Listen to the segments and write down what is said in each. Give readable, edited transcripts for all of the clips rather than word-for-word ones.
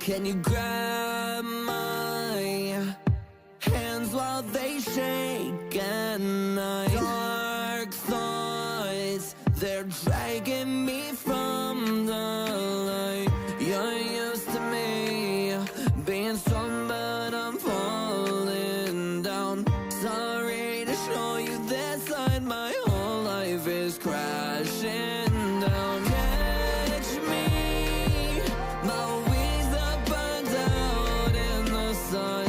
Can you grab my hands while they shake at night? Dark thoughts, they're dragging me from the light. You're used to me being strong, but I'm falling down. Sorry to show you this side, my whole life is crashing down. Catch me, my wings are burned out in the sun.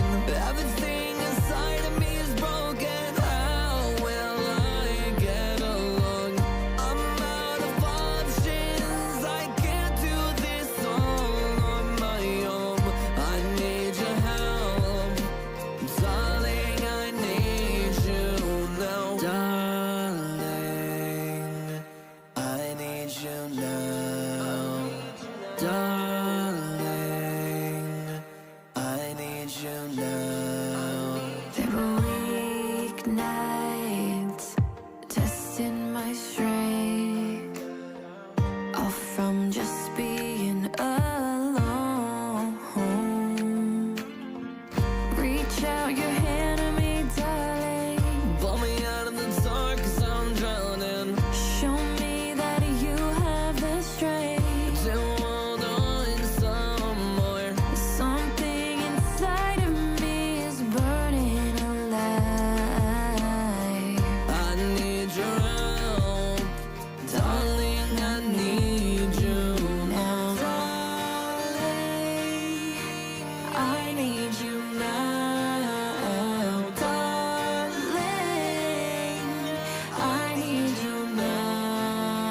Everything inside of me is broken. How will I get along? I'm out of options. I can't do this all on my own. I need your help, darling. I need you now, darling. I need you now, darling. I need you now. There were weeknights, testing my strength, all from just being alone. Reach out your hand to me, darling. Pull me out of the dark, 'cause I'm drowning. Show me that you have the strength. To hold on some more. Something inside of me is burning alive. I need your help, darling. I need you now, Darling, I need you now. Darling, I need you now.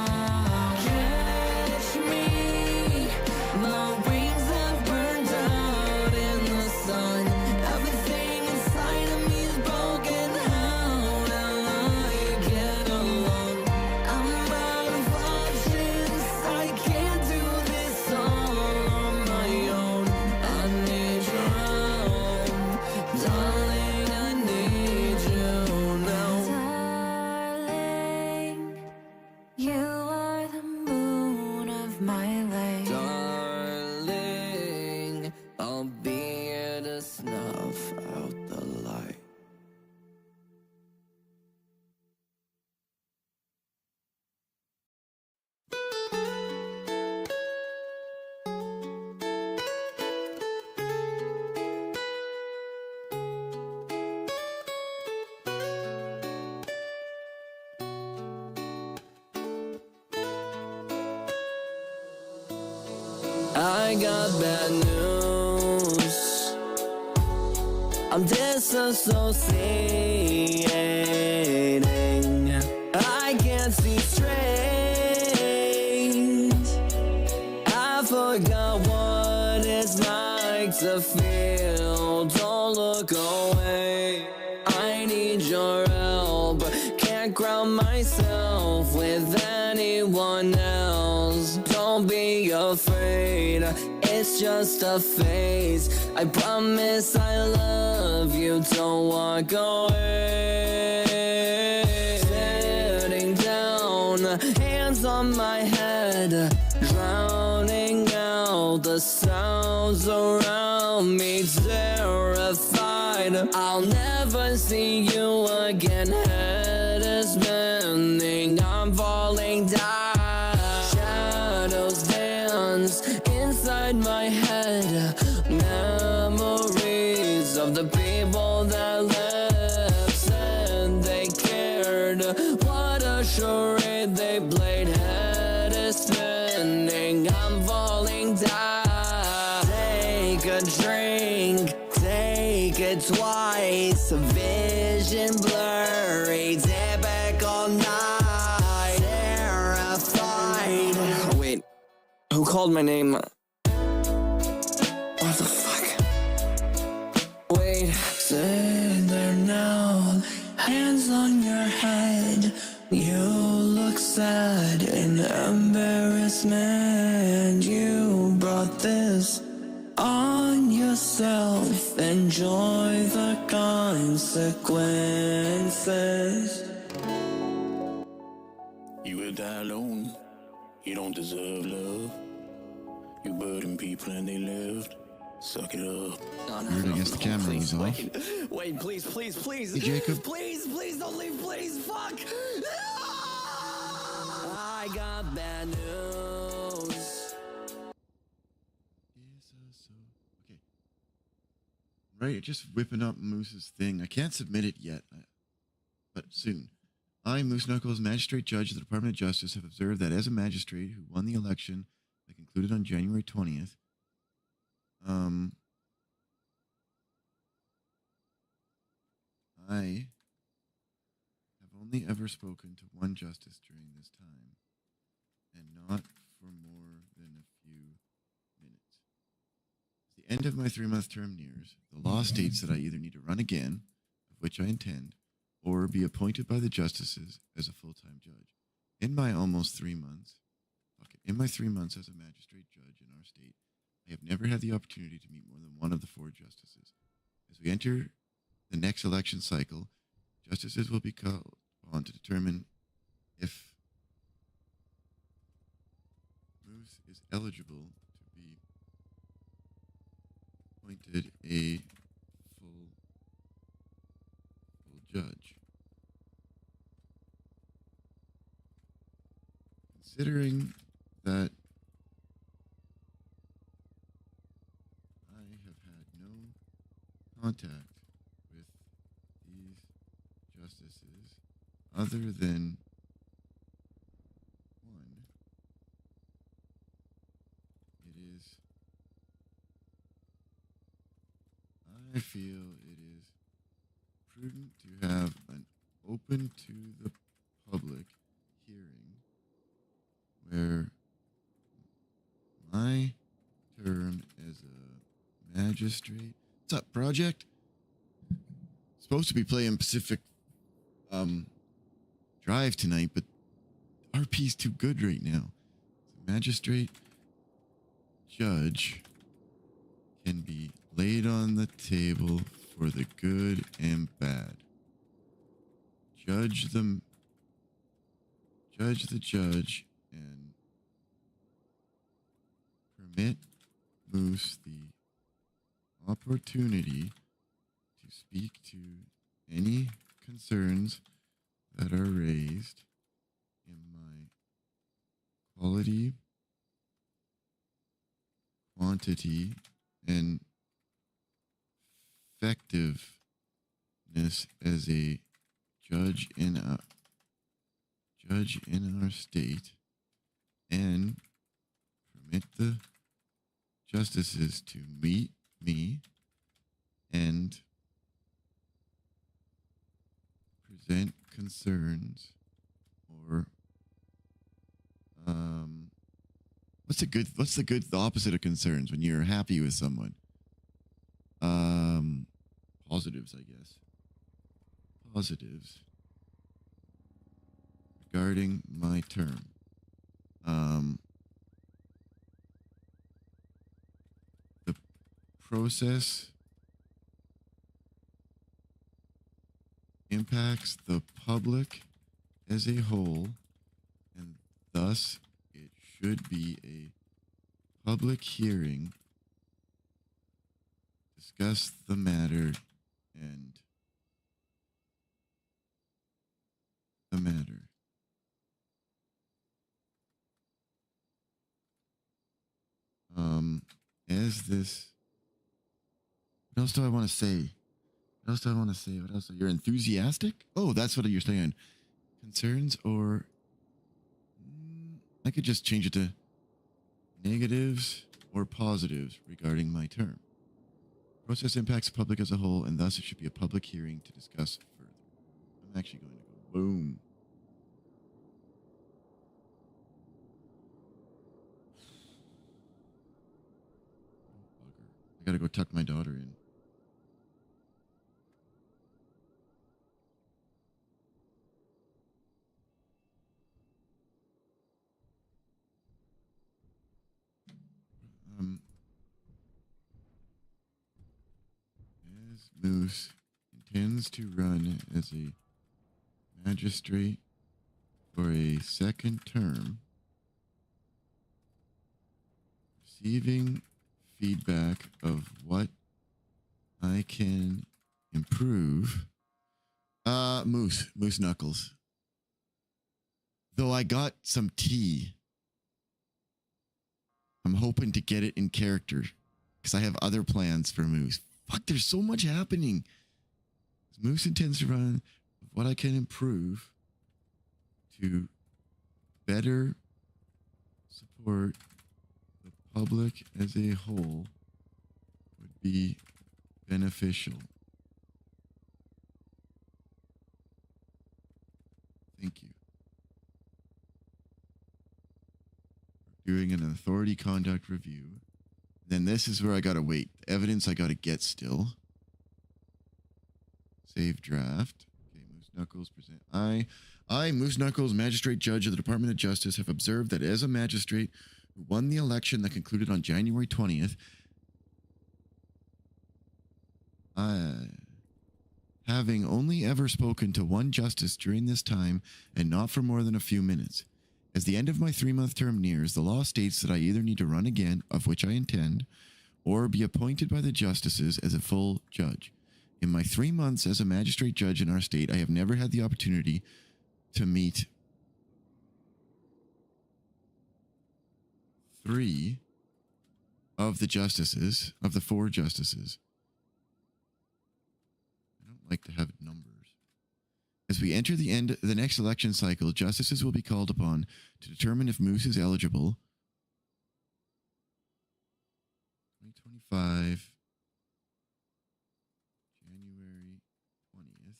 Catch me, my wings have burned out in the sun. Everything inside of me is broken. How will I get along? I'm out of options. I can't do this all on my own. I need your help, darling. I need you now. Darling, you are the moon of my life. Darling, I'll be here to snuff out the light. I got bad news. I'm disassociating. I can't see straight. I forgot what it's like to feel. Don't look away. I need your help. Can't ground myself with anyone else. Don't be afraid, it's just a phase. I promise I love you, don't walk away. Sitting down, hands on my head, drowning out the sounds around me, terrified I'll never see you again. Head is spinning, I'm falling down. Shadows dance inside my head, memories of the people that left. Said they cared, what a charade they played. Head is spinning, I'm falling down. Take a drink, take it twice. Vision blurry, typical night. Terrified. Wait, who called my name? What the fuck? Wait, sit there now, hands on your head. You look sad in embarrassment. You brought this on yourself. Enjoy the consequences. You will die alone. You don't deserve love. You burden people and they left. Suck it up. Weird, I guess the camera was off. Wait, please, please, please. Hey, Jacob. Please, please don't leave, please. Fuck. I got bad news. Okay. Right, just whipping up Moose's thing. I can't submit it yet, but soon. I, Moose Knuckles, Magistrate Judge of the Department of Justice, have observed that as a magistrate who won the election that concluded on January 20th, I have only ever spoken to one justice during this time, and not for more than a few minutes. As the end of my 3-month term nears, the law states that I either need to run again, of which I intend, or be appointed by the justices as a full-time judge. In my almost 3 months, in my 3 months as a magistrate judge in our state, I have never had the opportunity to meet more than one of the 4 justices. As we enter the next election cycle, justices will be called on to determine if Moose is eligible to be appointed a full judge. Considering that I have had no contact with these justices other than one, I feel it is prudent to have an open to the public hearing where my term as a magistrate. What's up, Project? Supposed to be playing Pacific Drive tonight, but RP's too good right now. So magistrate judge can be laid on the table for the good and bad. Judge the judge and permit Moose the opportunity to speak to any concerns that are raised in my quality, quantity, and effectiveness as a judge in our state, and permit the justices to meet me and present concerns or what's the opposite of concerns when you're happy with someone? Positives, I guess. Positives regarding my term. The process impacts the public as a whole, and thus it should be a public hearing, discuss the matter, and the matter. As this, what else do I want to say? What else? You're enthusiastic? Oh, that's what you're saying. Concerns, or I could just change it to negatives or positives regarding my term. Process impacts the public as a whole, and thus it should be a public hearing to discuss further. I'm actually going to go boom. I gotta go tuck my daughter in. As Moose intends to run as a magistrate for a second term, receiving feedback of what I can improve. Moose Knuckles. Though I got some tea, I'm hoping to get it in character because I have other plans for Moose. Fuck, there's so much happening. Moose intends to run what I can improve to better support the public as a whole would be beneficial. Thank you. We're doing an authority conduct review. Then this is where I gotta wait. The evidence I gotta get still. Save draft. Okay, Moose Knuckles present. I, Moose Knuckles, magistrate judge of the Department of Justice, have observed that as a magistrate who won the election that concluded on January 20th, having only ever spoken to one justice during this time and not for more than a few minutes. As the end of my 3-month term nears, the law states that I either need to run again, of which I intend, or be appointed by the justices as a full judge. In my 3 months as a magistrate judge in our state, I have never had the opportunity to meet 3 of the justices, of the 4 justices. I don't like to have numbers. As we enter the next election cycle, justices will be called upon to determine if Moose is eligible. 2025, January 20th.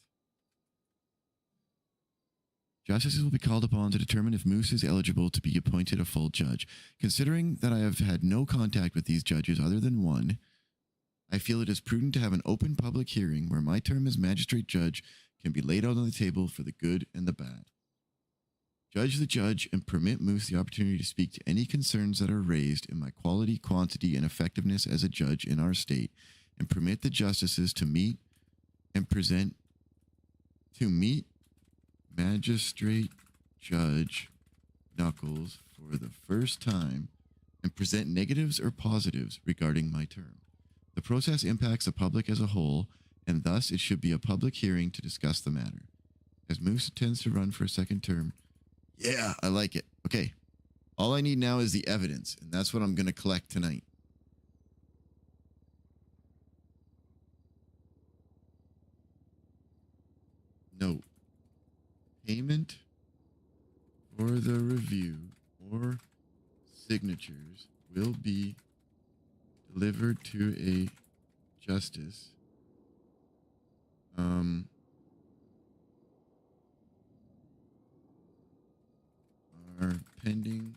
Justices will be called upon to determine if Moose is eligible to be appointed a full judge. Considering that I have had no contact with these judges other than one, I feel it is prudent to have an open public hearing where my term as magistrate judge can be laid out on the table for the good and the bad. Judge the judge and permit Moose the opportunity to speak to any concerns that are raised in my quality, quantity, and effectiveness as a judge in our state, and permit the justices to meet Magistrate Judge Knuckles for the first time and present negatives or positives regarding my term. The process impacts the public as a whole, and thus it should be a public hearing to discuss the matter. As Moose intends to run for a second term, yeah, I like it. Okay, all I need now is the evidence, and that's what I'm going to collect tonight. Note, payment for the review or signatures will be delivered to a justice are pending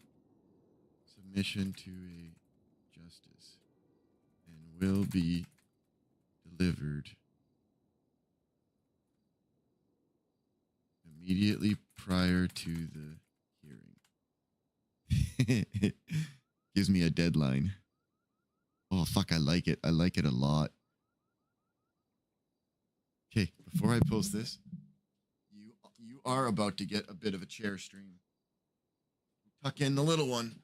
submission to a justice and will be delivered immediately prior to the hearing. Gives me a deadline. Oh, fuck, I like it. I like it a lot. Okay, before I post this, you are about to get a bit of a chair stream. Tuck in the little one.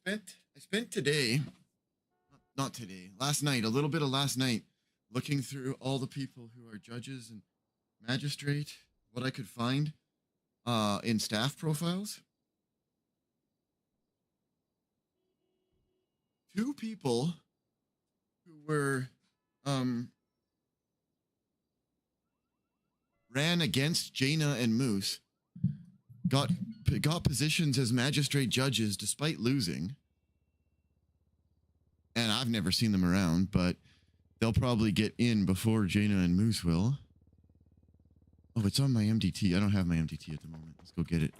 I spent today, not today, last night, a little bit of last night, looking through all the people who are judges and magistrate, what I could find in staff profiles. 2 people who were ran against Jaina and Moose got positions as magistrate judges despite losing. And I've never seen them around, but they'll probably get in before Jaina and Moose will. Oh, it's on my MDT. I don't have my MDT at the moment. Let's go get it.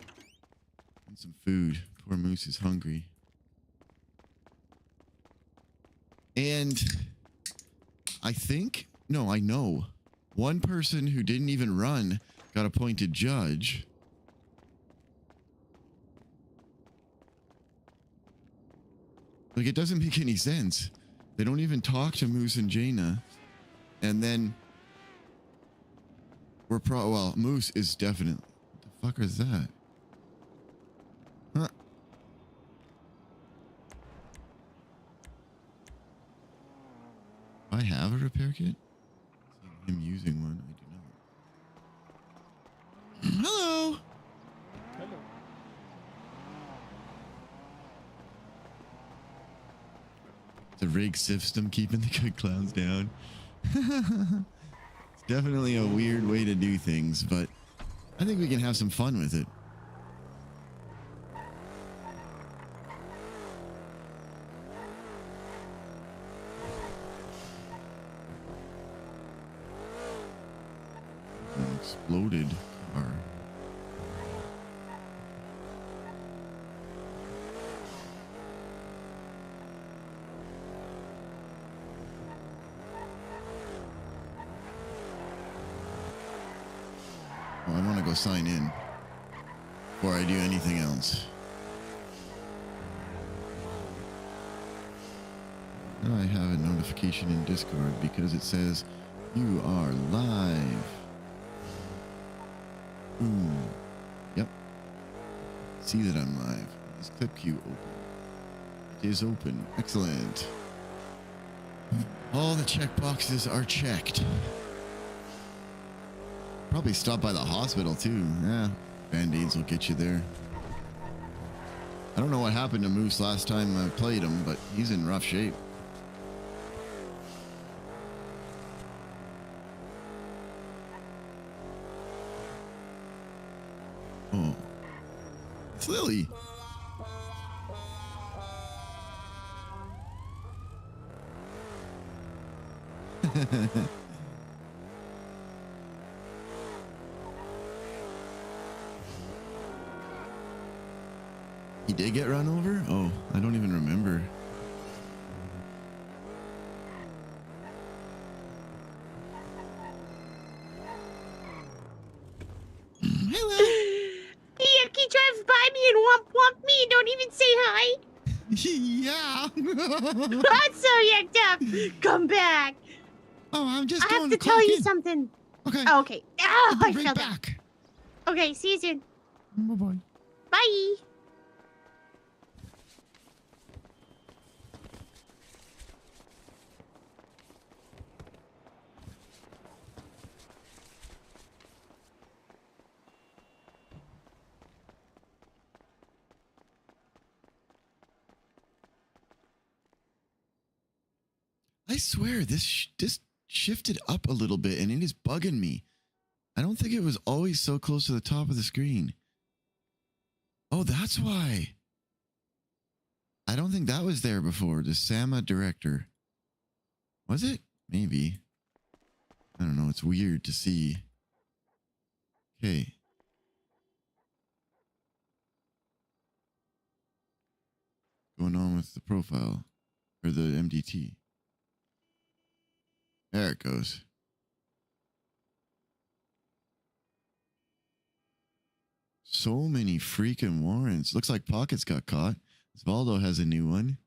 And some food. Poor Moose is hungry. And I know one person who didn't even run got appointed judge. Like, it doesn't make any sense. They don't even talk to Moose and Jaina. And then Moose is definitely... What the fuck is that? Huh? I have a repair kit? Seeing him using one, I do not. Hello! The rig system keeping the good clowns down. It's definitely a weird way to do things, but I think we can have some fun with it. An exploded car. Oh, I want to go sign in before I do anything else. Now I have a notification in Discord because it says you are live. Ooh. Yep. See that I'm live. Is clip queue open? It is open. Excellent. All the checkboxes are checked. Probably stop by the hospital too. Yeah, band-aids will get you there. I don't know what happened to Moose last time I played him, but he's in rough shape. Oh, it's Lily. He did get run over? Oh, I don't even remember. Hello. He drives by me and womp me and don't even say hi. Yeah. That's so yanked up. Come back. Oh, I'm just I going have to clock tell you in. something. Okay. Oh, okay. Oh, I'll I be right fell back. down. Okay, see you soon. Bye-bye. Bye. I swear this shifted up a little bit and it is bugging me. I don't think it was always so close to the top of the screen. Oh, that's why. I don't think that was there before. The Sama director. Was it? Maybe. I don't know. It's weird to see. Okay. Going on with the profile or the MDT. There it goes. So many freaking warrants. Looks like Pockets got caught. Osvaldo has a new one.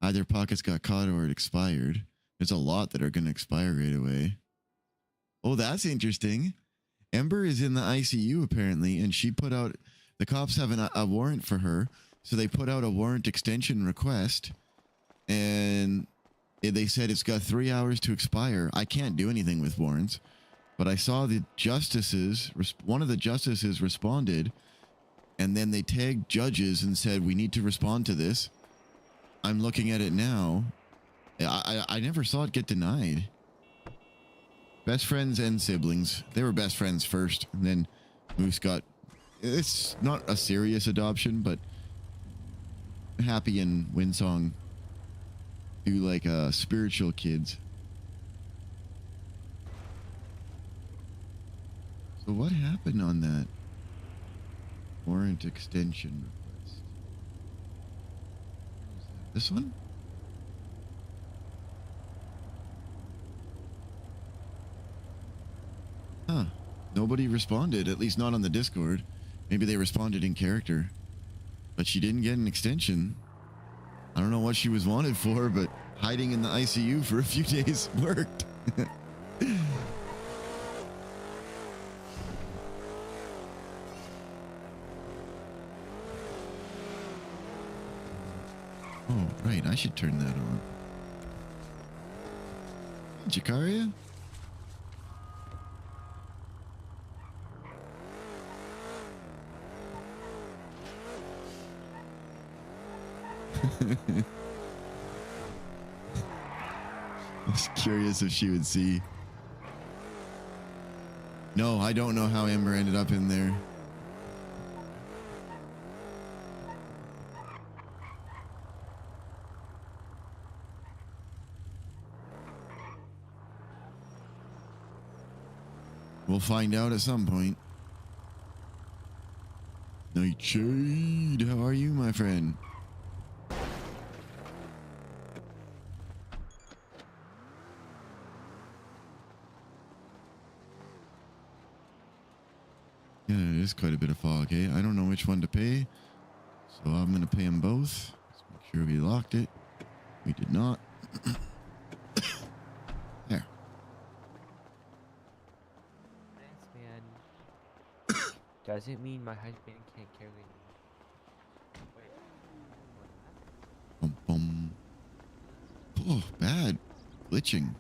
Either Pockets got caught or it expired. There's a lot that are going to expire right away. Oh, that's interesting. Ember is in the ICU apparently, and she put out The cops have a warrant for her, so they put out a warrant extension request, and they said it's got 3 hours to expire. I can't do anything with warrants, but I saw the justices, one of the justices responded, and then they tagged judges and said, we need to respond to this. I'm looking at it now. I never saw it get denied. Best friends and siblings. They were best friends first, and then Moose got... It's not a serious adoption, but Happy and Winsong do like spiritual kids. So what happened on that warrant extension request? This one? Huh. Nobody responded, at least not on the Discord. Maybe they responded in character. But she didn't get an extension. I don't know what she was wanted for, but hiding in the ICU for a few days worked. Oh, right. I should turn that on. Jakaria? I was curious if she would see. No, I don't know how Amber ended up in there. We'll find out at some point. Nightshade, how are you, my friend? Yeah, it is quite a bit of fog, eh? I don't know which one to pay, so I'm going to pay them both. Let's make sure we locked it. We did not. There. Thanks, man. Doesn't mean my husband can't carry me. Wait. Bum, bum. Oh, bad. Glitching.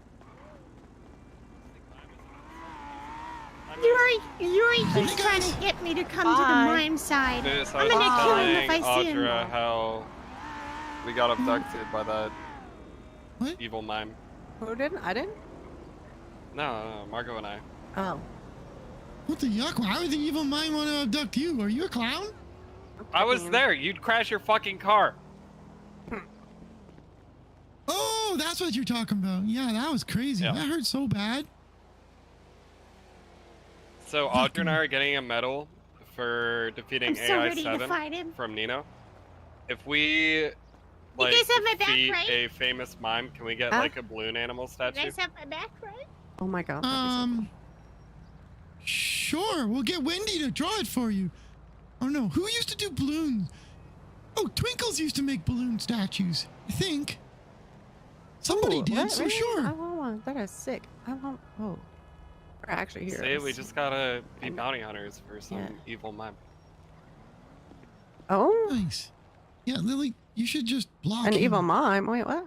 Yuri keeps trying to get me to come to the mime side. Dude, so I'm gonna kill him if I see him. Audra how we got abducted by that What? evil mime. Who didn't? I didn't? No, Margo and I. Oh. What the yuck? Why would the evil mind want to abduct you? Are you a clown? I was there. You'd crash your fucking car. Oh, that's what you're talking about. Yeah, that was crazy. Yeah. That hurt so bad. So Audra and I are getting a medal for defeating I'm so ready to AI7 fight him. from Nino. If we like guys have my back, defeat right? a famous mime, can we get Huh? like a balloon animal You statue? guys have my back, right? Oh my god. that'd be so cool. Sure. We'll get Wendy to draw it for you. Oh no, who used to do balloons? Oh, Twinkles used to make balloon statues. I think. Somebody Ooh, did, what? so Really? sure. I want one. That is sick. I want. Oh. We're actually here. See, we just gotta be bounty hunters for some evil mime. Oh. Nice. Yeah, Lily, you should just block An him. evil mime. Wait, what?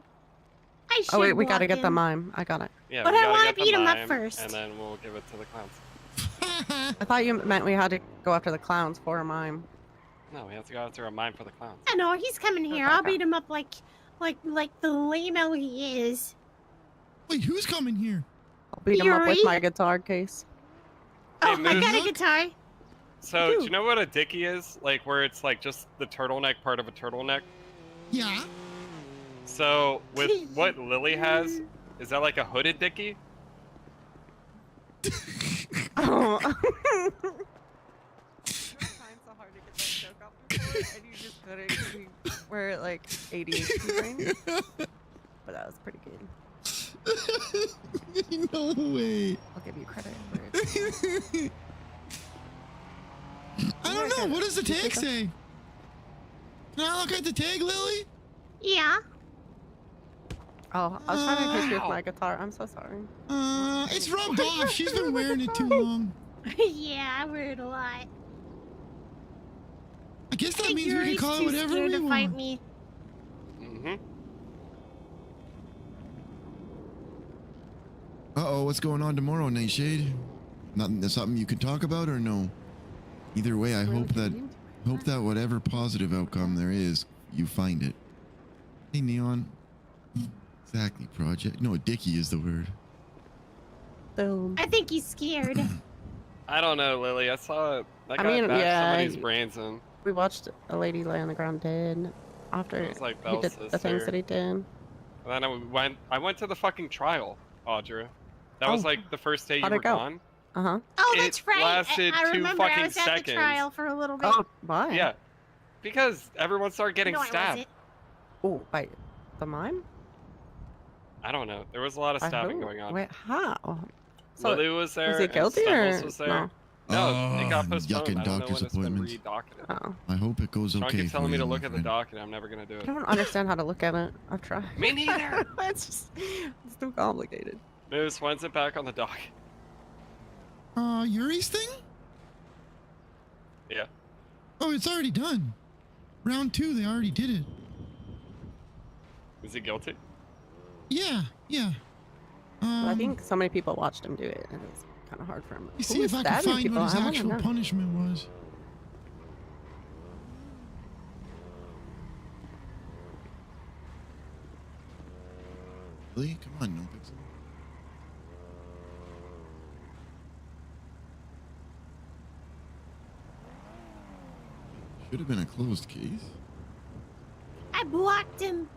I should Oh wait, we gotta block get the him. mime. I got it. Yeah, But we I gotta wanna get the beat 'em up mime, first. and then we'll give it to the clowns. I thought you meant we had to go after the clowns for a mime. No, we have to go after a mime for the clowns. I know, he's coming here. I'll beat him up like the lame-o he is. Wait, who's coming here? I'll beat him up with Yuri? my guitar case. Oh, Hey, I got a Moose. guitar. So, Dude. do you know what a dicky is? Like, where it's like just the turtleneck part of a turtleneck? Yeah. So, with what Lily has, is that like a hooded dicky? Oh. So hard to get that joke off before, and you just couldn't 'cause we were like ADHD brain. But that was pretty good. No way. I'll give you credit for it. I don't know. What does the tag say? Can I look at the tag, Lily? Yeah. Oh, I was trying to hit you with my guitar. I'm so sorry. It's rubbed off. She's been wearing it too long. Yeah, I wear it a lot. I guess that think means we can Yuri's call it too whatever scared we to fight want. me. Mm-hmm. Uh-oh, what's going on tomorrow, Nightshade? Nothing, something you can talk about or no? Either way, I hope that whatever positive outcome there is, you find it. Hey, Neon. Exactly, Project. No, Dickie is the word. Boom. I think he's scared. I don't know, Lily. I saw that I guy mean, bash yeah, somebody's brains in. We watched a lady lay on the ground dead after It was like he Belle's did the things sister. that he did. And then I went to the fucking trial, Audra. That was Oh. like the first day you How'd were it go? gone. Uh-huh. Oh, It that's right. lasted I 2 remember. I fucking was at seconds. the trial for a little bit. Oh, why? Yeah. Because everyone started getting no, I stabbed. wasn't. Oh, by the mime? I don't know. There was a lot of By stabbing who? going on. Wait, how? So, Lily was there. was he and guilty Stumbles or was there. no? No, it got Oh, postponed. yucking I don't know doctor's when it's been appointments. re-docketed. Oh. I hope it goes Sean okay keeps for telling me you, to my look at the friend. docket. I'm never gonna do I it. don't understand how to look at it. I've tried. Me neither. it's too complicated. Moose, when's it back on the docket? Yuri's thing? Yeah. Oh, it's already done. Round 2, they already did it. Is he guilty? Yeah. I think so many people watched him do it, and it's kind of hard for him. You Who see was if I can stabbing find people? what his I wanna actual know. punishment was. Really? Come on, NoPixel. Should have been a closed case. I blocked him.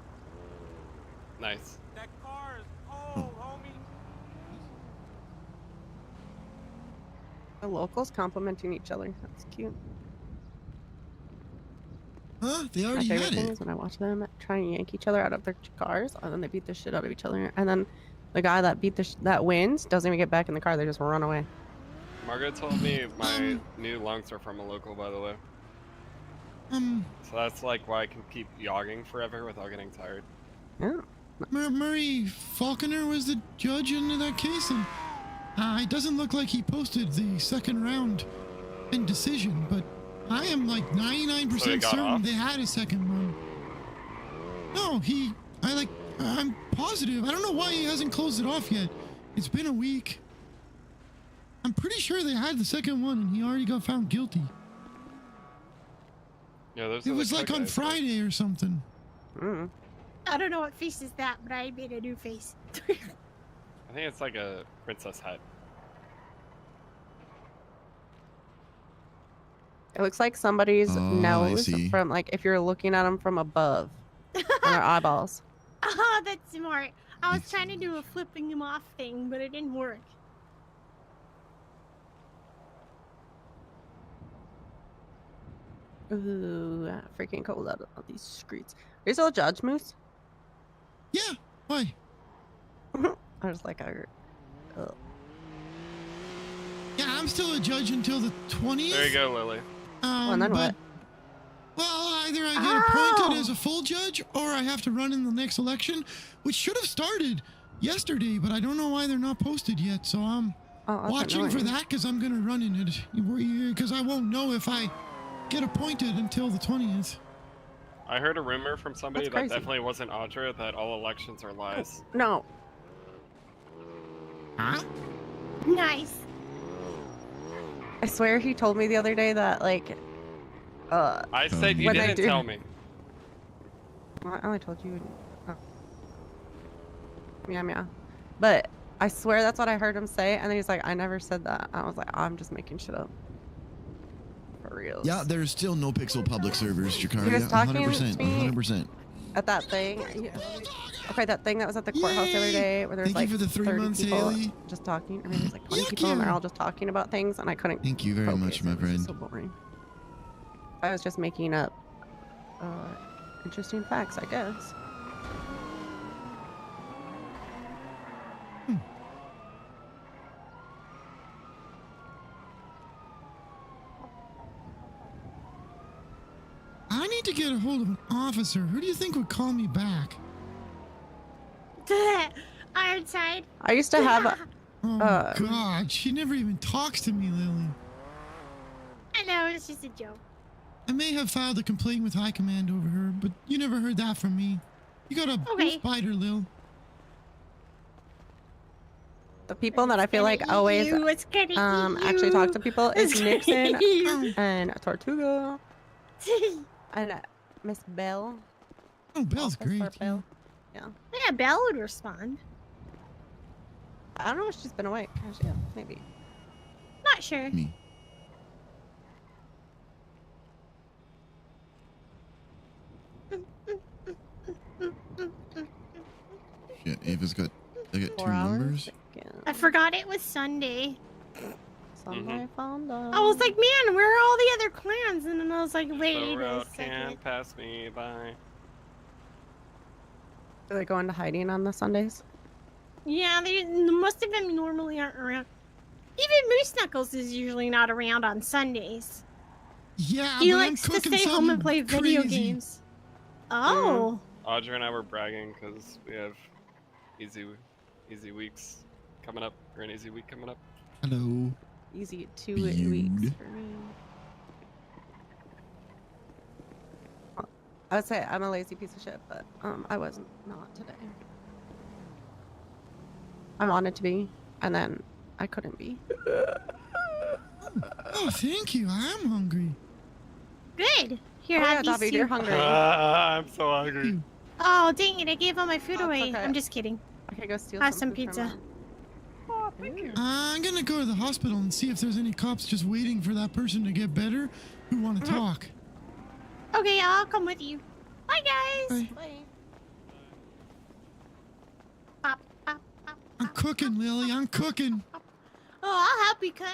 Nice. That car is cold, homie. The locals complimenting each other. That's cute. Huh? They My already favorite had thing it. is when I watch them try and yank each other out of their cars, and then they beat the shit out of each other. And then the guy that beat that wins doesn't even get back in the car. They just run away. Margaret told me my new lungs are from a local, by the way. So that's like why I can keep yogging forever without getting tired. Yeah. Murray Falconer was the judge in that case, and it doesn't look like he posted the second round in decision, but I am like 99% So he got certain off? they had a second one. No, I'm positive. I don't know why he hasn't closed it off yet. It's been a week. I'm pretty sure they had the second one, and he already got found guilty. Yeah, those It are the was like quick on guys, right? Friday or something. Mm. I don't know what face is that, but I made a new face. I think it's like a princess hat. It looks like somebody's Oh, I nose see. from like if you're looking at them from above, on their eyeballs. Oh, that's smart. I was Yes. trying to do a flipping him off thing, but it didn't work. Ooh, freaking cold out of these streets. Are you still a judge, Moose? Yeah, why? I was like, ugh. Yeah, I'm still a judge until the 20th. There you go, Lily. And then what? Well, either I get appointed as a full judge or I have to run in the next election, which should have started yesterday, but I don't know why they're not posted yet. So I'm Oh, that's watching for annoying. that because I'm going to run in it because I won't know if I get appointed until the 20th. I heard a rumor from somebody That's that crazy. definitely wasn't Audra that all elections are lies. No. Huh? Nice. I swear he told me the other day that like, I said you When I didn't do- tell me. I only told you. Oh. Yeah. But I swear that's what I heard him say, and then he's like, I never said that. I was like, I'm just making shit up. For real. Yeah, there's still NoPixel public servers, He Jakaria. was talking 100%. to me 100%. At that thing. Okay, that thing that was at the courthouse the other Yay! day where there's Thank you like for the 3 30 months, people Haley. just talking. I mean, there's like 20 Yuck, people and they're yeah. all just talking about things, and I couldn't. Thank you very much, focus. my It was just friend. so boring. I was just making up interesting facts, I guess. I need to get a hold of an officer. Who do you think would call me back? Ironside. I used to have. Oh, God. She never even talks to me, Lily. I know, it's just a joke. I may have filed a complaint with High Command over her, but you never heard that from me. You got a spider, Lil. The people that I feel like always actually talk to people is Nixon and Tortuga and Miss Bell. Oh, Bell's great. Bell. Yeah. Yeah, Belle would respond. I don't know if she's been awake. Yeah, maybe. Not sure. Me. Yeah, Ava's got. I got 2 numbers. I forgot it was Sunday. Sunday found us. I was like, man, where are all the other clans? And then I was like, wait The a road second. can't pass me by. Do they go into hiding on the Sundays? Yeah, most of them normally aren't around. Even Moose Knuckles is usually not around on Sundays. Yeah, He but likes I'm to cooking stay home and play something video crazy. games. Oh. Audrey and I were bragging because we have easy weeks coming up, or an easy week coming up. Hello. Easy 2 weeks for me. I would say I'm a lazy piece of shit, but I wasn't not today. I wanted to be, and then I couldn't be. Oh, thank you. I am hungry. Good. Here, Oh, yeah, have these David, two. you're hungry. I'm so hungry. Oh, dang it. I gave all my food Oh, away. it's okay. I'm just kidding. Okay, go steal Have some some food from pizza. him. Oh, thank you. I'm gonna go to the hospital and see if there's any cops just waiting for that person to get better who want to talk. Okay, I'll come with you. Bye, guys. Bye. Pop, pop, pop, I'm pop, cooking, Lily. I'm cooking. Oh, I'll help you cook.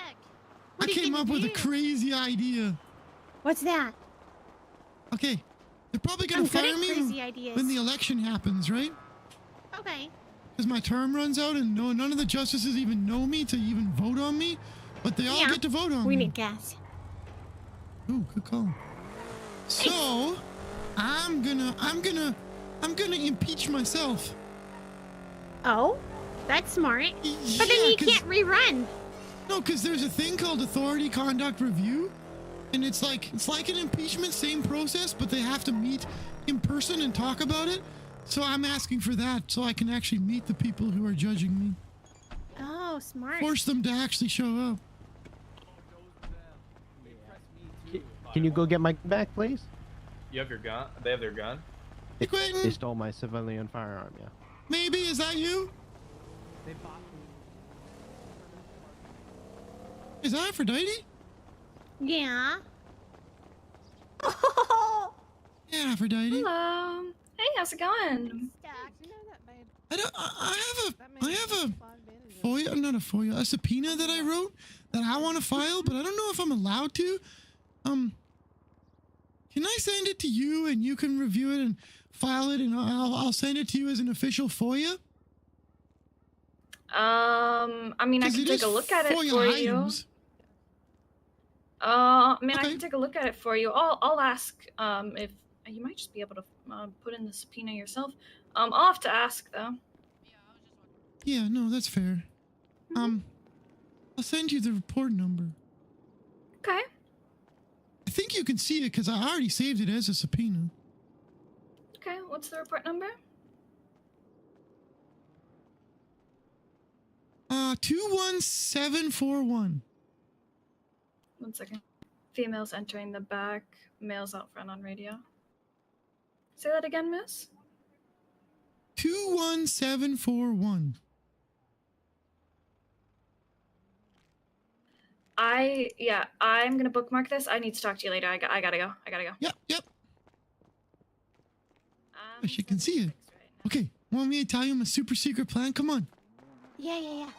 I came up with a crazy idea. What's that? Okay, they're probably gonna I'm good fire at me crazy ideas. when the election happens, right? Okay. Because my term runs out and none of the justices even know me to even vote on me, but they all Yeah. get to vote on We me. need gas. Ooh, good call. So, I'm gonna impeach myself. Oh, that's smart. But then Yeah, you 'cause- can't rerun. No, because there's a thing called authority conduct review, and it's like an impeachment, same process, but they have to meet in person and talk about it. So I'm asking for that, so I can actually meet the people who are judging me. Oh, smart. Force them to actually show up. Can you go get my back, please? You have your gun? They have their gun? Hey, Quentin, They stole my civilian firearm, yeah. maybe, is that you? Is that Aphrodite? Yeah. Yeah, Aphrodite. Hello. Hey, how's it going? I have a FOIA, not a FOIA, a subpoena that I wrote that I want to file, but I don't know if I'm allowed to. Can I send it to you and you can review it and file it, and I'll send it to you as an official FOIA? I mean, I 'Cause can it take is a look at it FOIA for items. you. I mean, I Okay. can take a look at it for you. I'll ask, if you might just be able to put in the subpoena yourself. I'll have to ask though. Yeah, no, that's fair. I'll send you the report number. Okay. I think you can see it because I already saved it as a subpoena. Okay. What's the report number? 21741. 1 second. Females entering the back, males out front on radio. Say that again, miss. 21741. I'm gonna bookmark this. I need to talk to you later. I gotta go. Yep. She can see it. Okay, want me to tell you my super secret plan? Come on. Yeah.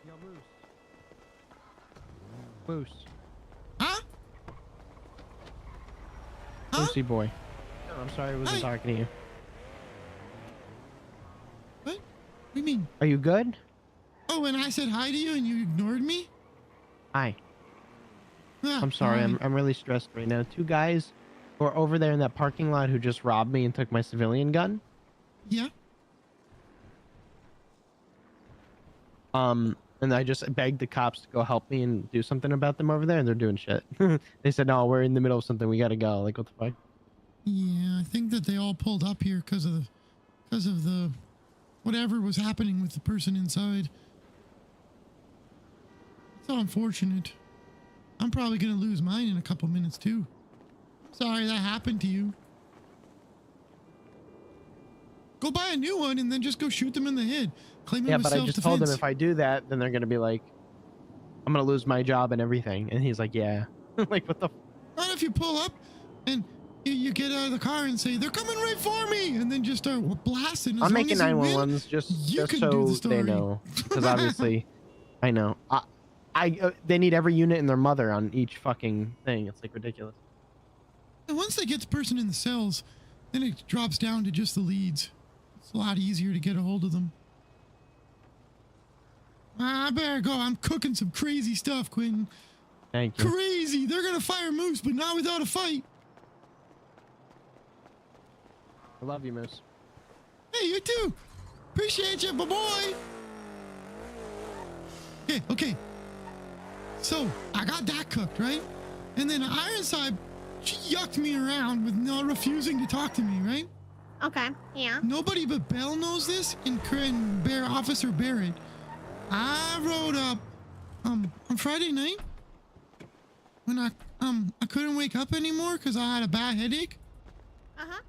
Yo, Moose. Huh? Moosey boy. No, I'm sorry I wasn't talking to you. What? What do you mean? Are you good? Oh, and I said hi to you and you ignored me? Hi. I'm sorry. I'm really stressed right now. 2 guys who are over there in that parking lot who just robbed me and took my civilian gun. Yeah. And I just begged the cops to go help me and do something about them over there, and they're doing shit. They said, "No, we're in the middle of something. We gotta go." Like, what the fuck? Yeah, I think that they all pulled up here because of the whatever was happening with the person inside. It's so unfortunate. I'm probably gonna lose mine in a couple minutes too. Sorry that happened to you. Go buy a new one and then just go shoot them in the head. Claim it was but I just told them self-defense. if I do that, then they're gonna be like, I'm gonna lose my job and everything. And he's like, yeah. Like, what the? Not if you pull up and you get out of the car and say, "They're coming right for me," and then just start blasting. I'm making 911s just so they know, because obviously, I know. They need every unit and their mother on each fucking thing. It's like ridiculous. And once they get the person in the cells, then it drops down to just the leads. It's a lot easier to get a hold of them. I better go. I'm cooking some crazy stuff, Quentin. Thank you. Crazy. They're gonna fire Moose, but not without a fight. I love you, Moose. Hey, you too. Appreciate you, my boy. Okay. So I got that cooked, right? And then Ironside, she yucked me around with not refusing to talk to me, right? Okay, yeah. Nobody but Bell knows this, and Officer Barrett. I rode up on Friday night when I couldn't wake up anymore because I had a bad headache. Uh-huh.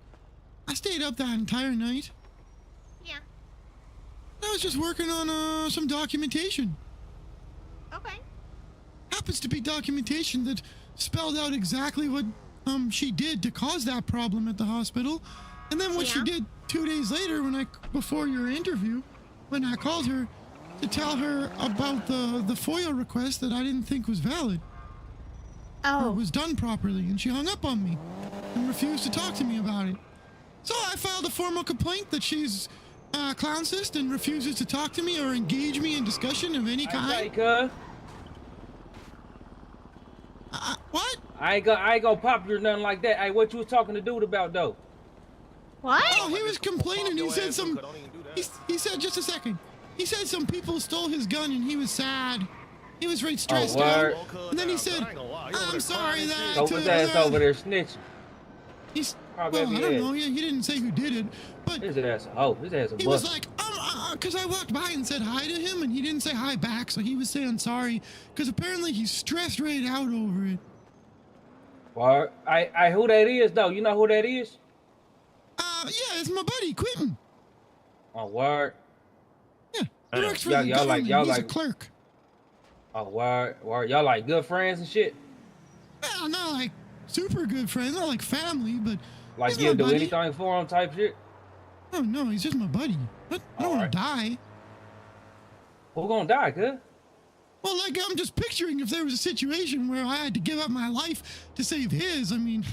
I stayed up that entire night. Yeah. I was just working on some documentation. Okay. Happens to be documentation that spelled out exactly what she did to cause that problem at the hospital, and then what she did 2 days later before your interview, when I called her to tell her about the FOIA request that I didn't think was valid. Oh. Or was done properly, and she hung up on me and refused to talk to me about it. So I filed a formal complaint that she's clowncist and refuses to talk to me or engage me in discussion of any kind. What? I ain't gonna pop you or nothing like that. Hey, what you was talking to dude about though? What? Oh, he was complaining. He said some. He said, just a second. He said some people stole his gun and he was sad. He was right stressed out. And then he said, "I'm sorry that." So his ass over there snitching. Well, I don't know. He didn't say who did it, but his ass a hoe. His ass a he was like, because I walked by and said hi to him, and he didn't say hi back, so he was saying sorry, because apparently he's stressed right out over it. Well, I who that is though? You know who that is? Yeah, it's my buddy Quentin. Oh, word. Yeah, he works for the government. He's a clerk. Oh, word. Y'all like good friends and shit? Well, not like super good friends, not like family, but like you'll do anything for him type shit? Oh, no, he's just my buddy. I don't want to die. Who gonna die, cuz? Well, like, I'm just picturing if there was a situation where I had to give up my life to save his. I mean,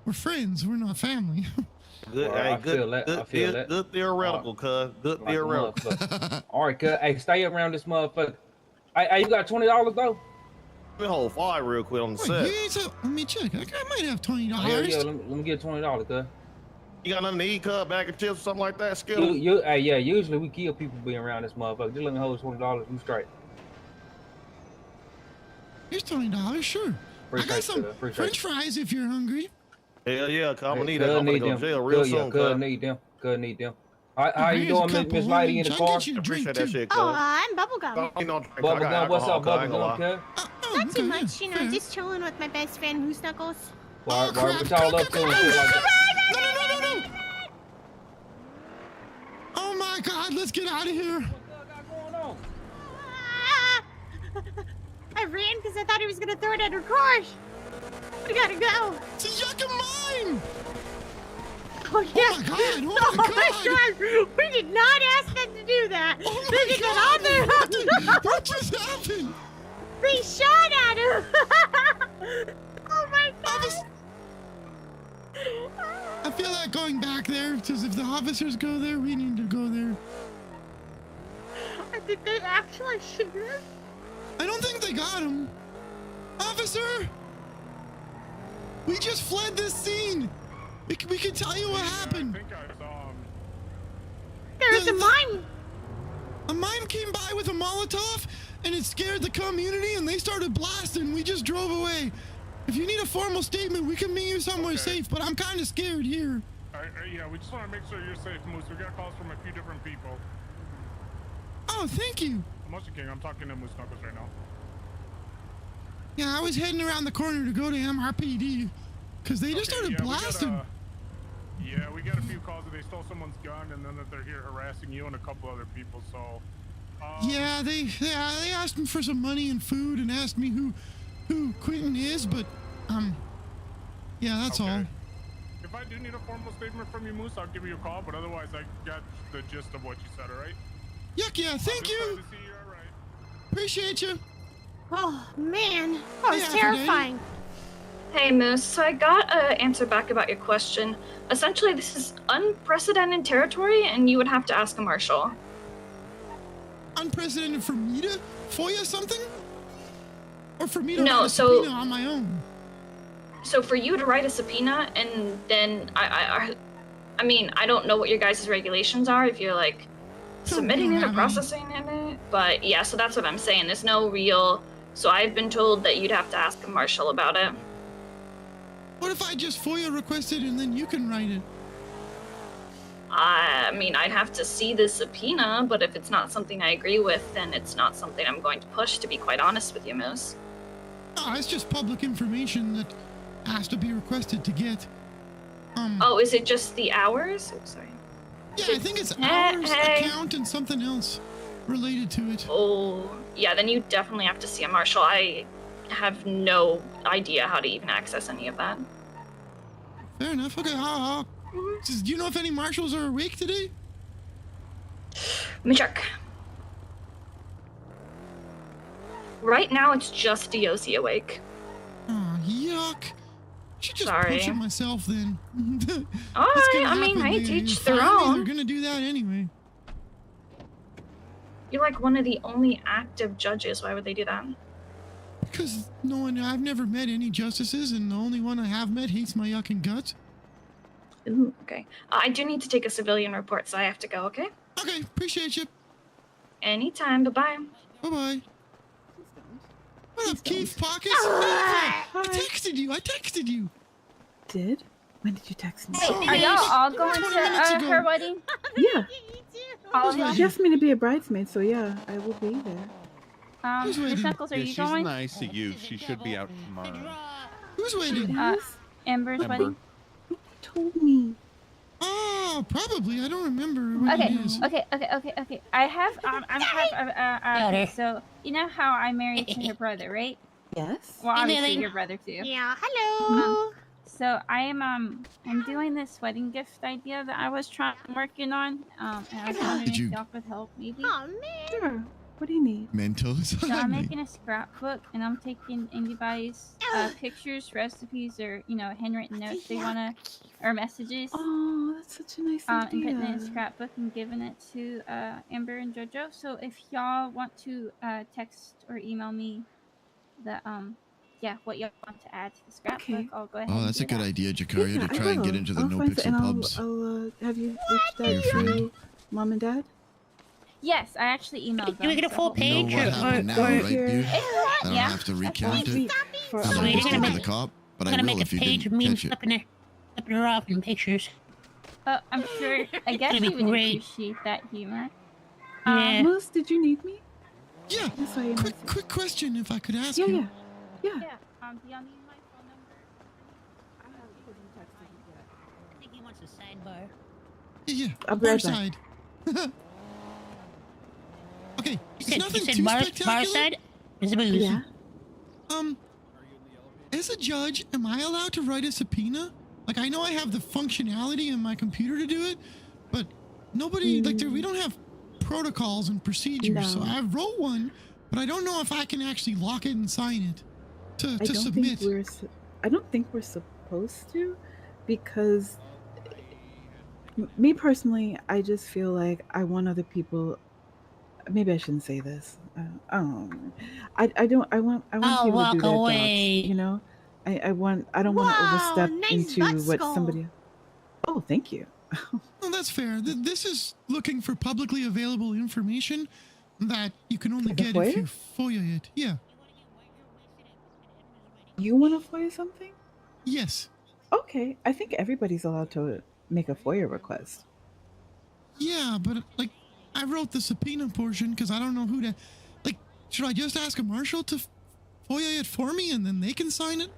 we're friends. We're not family. Good, well, good theoretical, cuz. Good theoretical. All right, cuz. Hey, stay around this motherfucker. Hey, you got $20 though? Let me hold fire real quick on the set. Let me check. I might have $20. Yeah, let me get $20, cuz. You got nothing to eat, cuz? Bag of chips or something like that, Skittle? Hey, yeah, usually we kill people being around this motherfucker. Just let me hold $20, you straight. Here's $20, sure. I got some French fries if you're hungry. Hell yeah, cuz I'm gonna need that. I'm gonna go to jail real soon, cuz. Need them. How you doing, Miss Lady in the car? Appreciate that shit, cuz. Oh, I'm Bubblegum. Bubblegum, what's up, Bubblegum, cuz? Not too much, just chilling with my best friend, Moose Knuckles. Why we all up to and shit like that? No. Oh my God, let's get out of here. What's going on? I ran because I thought he was going to throw it at her car. We gotta go. It's a yuck of mine. Oh, yeah. Oh my God. We did not ask them to do that. They did not on their own. What just happened? They shot at him. Oh my God. I feel like going back there because if the officers go there, we need to go there. Did they actually shoot him? I don't think they got him. Officer, We just fled this scene. We can tell you what happened. I think I saw him. There's a mime. A mime came by with a Molotov, and it scared the community, and they started blasting. We just drove away. If you need a formal statement, we can meet you somewhere safe, but I'm kind of scared here. Yeah, we just want to make sure you're safe, Moose. We got calls from a few different people. Oh, thank you. Motion King, I'm talking to Moose Knuckles right now. Yeah, I was heading around the corner to go to MRPD, because they just started blasting. We got a few calls that they stole someone's gun, and then that they're here harassing you and a couple other people, so... Yeah, they asked me for some money and food and asked me who Quentin is, but, yeah, that's all. If I do need a formal statement from you, Moose, I'll give you a call, but otherwise I got the gist of what you said, alright? Yuck, yeah, thank you. Glad to see you, alright. Appreciate you. Oh, man. That was terrifying. Hey Moose, so I got an answer back about your question. Essentially, this is unprecedented territory, and you would have to ask a marshal. Unprecedented for me to FOIA something? Or for me to write a subpoena on my own? So for you to write a subpoena, and then I mean, I don't know what your guys' regulations are, if you're like submitting it or processing it, but yeah, so that's what I'm saying. There's no real, so I've been told that you'd have to ask a marshal about it. What if I just FOIA requested and then you can write it? I mean, I'd have to see the subpoena, but if it's not something I agree with, then it's not something I'm going to push, to be quite honest with you, Moose. Oh, it's just public information that has to be requested to get. Oh, is it just the hours? Oh, sorry. Yeah, I think it's hours, account, and something else related to it. Oh, yeah, then you definitely have to see a marshal. I have no idea how to even access any of that. Fair enough. Okay, do you know if any marshals are awake today? Let me check. Right now, it's just DOC awake. Oh, yuck. I should just push it myself then. Alright, I mean, I teach their own. They're gonna do that anyway. You're like one of the only active judges. Why would they do that? Because I've never met any justices, and the only one I have met hates my yucking guts. Ooh, okay. I do need to take a civilian report, so I have to go, okay? Okay, appreciate you. Anytime, bye-bye. Bye-bye. What up, Keith Pockets? I texted you. Did? When did you text me? Hey, are y'all all going to her wedding? Yeah. All of She you? asked me to be a bridesmaid, so yeah, I will be there. Miss Knuckles, are you she's going? nice to you. She should be out tomorrow. Who's waiting? Amber's wedding. Told me. Oh, probably. I don't remember what Okay, it is. okay. I have so you know how I married to her brother, right? Yes. Well, obviously your brother too. Yeah. Hello. So I am I'm doing this wedding gift idea that I was working on. And I was wondering if y'all could help maybe. Oh man. Sure. What do you need? Mental. So I'm making a scrapbook, and I'm taking anybody's pictures, recipes, or handwritten notes they wanna, or messages. Oh, that's such a nice idea. And putting it in a scrapbook and giving it to Amber and JoJo. So if y'all want to text or email me the what y'all want to add to the scrapbook, I'll go ahead. Oh, and that's do a good that. idea, Jakaria, to try and get into the NoPixel pubs. I'll have you reached out to Mom and Dad? Yes, I actually emailed them. Do we get a full page? You know what happened now, right, Butte? I don't Yeah. have to recount it. For I'm So you're gonna to make the cop, but I gonna will make if a you page of didn't me catch it. flipping her off in pictures. I'm sure. I guess Gonna be you would great. appreciate that humor. Yeah. Moose, did you need me? Yeah. Yes, I am. Quick question, if I could ask Yeah. you. Yeah. Do y'all need my phone number? I haven't texted you yet. I think he wants a sidebar. Yeah. I'll be Bar right back. side. Okay. You It's said, nothing you said too bar spectacular. side? Is it booze? Yeah. As a judge, am I allowed to write a subpoena? Like, I know I have the functionality in my computer to do it, but nobody, we don't have protocols and procedures. So I wrote one, but I don't know if I can actually lock it and sign it to submit. I don't think we're supposed to, because me personally, I just feel like I want other people. Maybe I shouldn't say this. I want people to do their jobs, I don't want to overstep into what somebody. Oh, thank you. Well, that's fair. This is looking for publicly available information that you can only Like a get if FOIA? you FOIA it. Yeah. You want to FOIA something? Yes. Okay, I think everybody's allowed to make a FOIA request. Yeah, but like, I wrote the subpoena portion because I don't know who to. Like, should I just ask a marshal to FOIA it for me and then they can sign it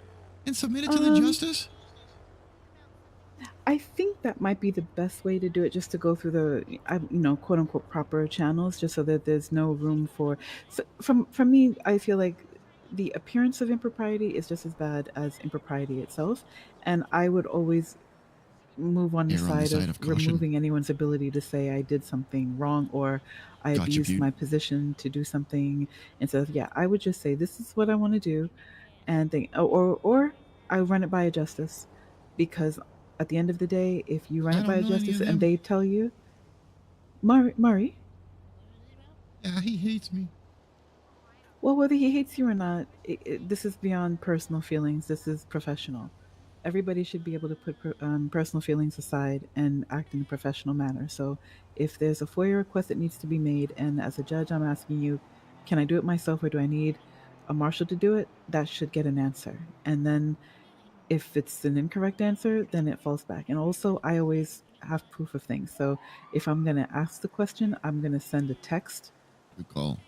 and submit it to the justice? I think that might be the best way to do it, just to go through the, quote unquote proper channels, just so that there's no room for. So from me, I feel like the appearance of impropriety is just as bad as impropriety itself, and I would always move on the side of removing anyone's ability to say I did something wrong or I abused my position to do something. Instead of, yeah, I would just say this is what I want to do, and think, or I run it by a justice, because at the end of the day, if you run it by a justice and they tell you, Murray, yeah, he hates me. Well, whether he hates you or not, this is beyond personal feelings. This is professional. Everybody should be able to put personal feelings aside and act in a professional manner. So if there's a FOIA request that needs to be made, and as a judge, I'm asking you, can I do it myself or do I need a marshal to do it? That should get an answer. And then if it's an incorrect answer, then it falls back. And also, I always have proof of things. So if I'm going to ask the question, I'm going to send a text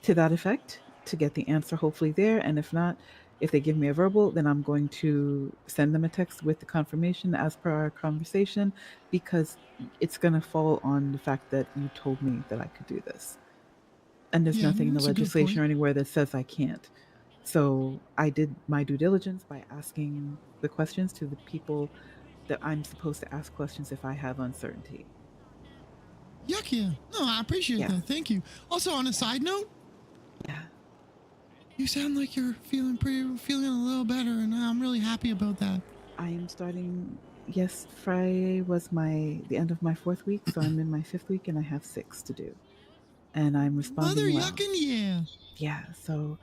to that effect to get the answer hopefully there. And if not, if they give me a verbal, then I'm going to send them a text with the confirmation as per our conversation, because it's going to fall on the fact that you told me that I could do this. And there's nothing in the legislation or anywhere that says I can't. So I did my due diligence by asking the questions to the people that I'm supposed to ask questions if I have uncertainty. Yuck, yeah. No, I appreciate that. Thank you. Also, on a side note, you sound like you're feeling a little better, and I'm really happy about that. I am starting. Yes, Friday was the end of my 4th week, so I'm in my 5th week, and I have 6 to do, and I'm responding well. Mother yuckin', yeah. Yeah, so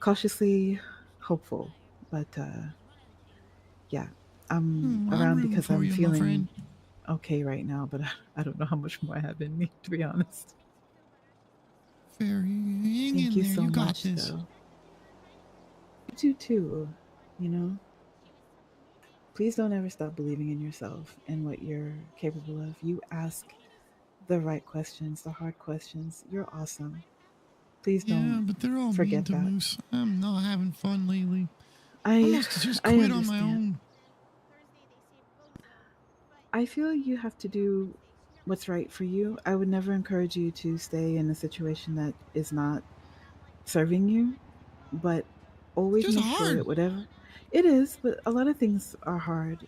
cautiously hopeful, but yeah, I'm around because I'm feeling okay right now, but I don't know how much more I have in me, to be honest. Fair. Thank you so much, though. You do too, Please don't ever stop believing in yourself and what you're capable of. You ask the right questions, the hard questions. You're awesome. Please don't. Yeah, but they're all forget mean to that. Moose. I'm not having fun lately. I almost just quit on my own. I feel you have to do what's right for you. I would never encourage you to stay in a situation that is not serving you, but always make sure that whatever it is, but a lot of things are hard,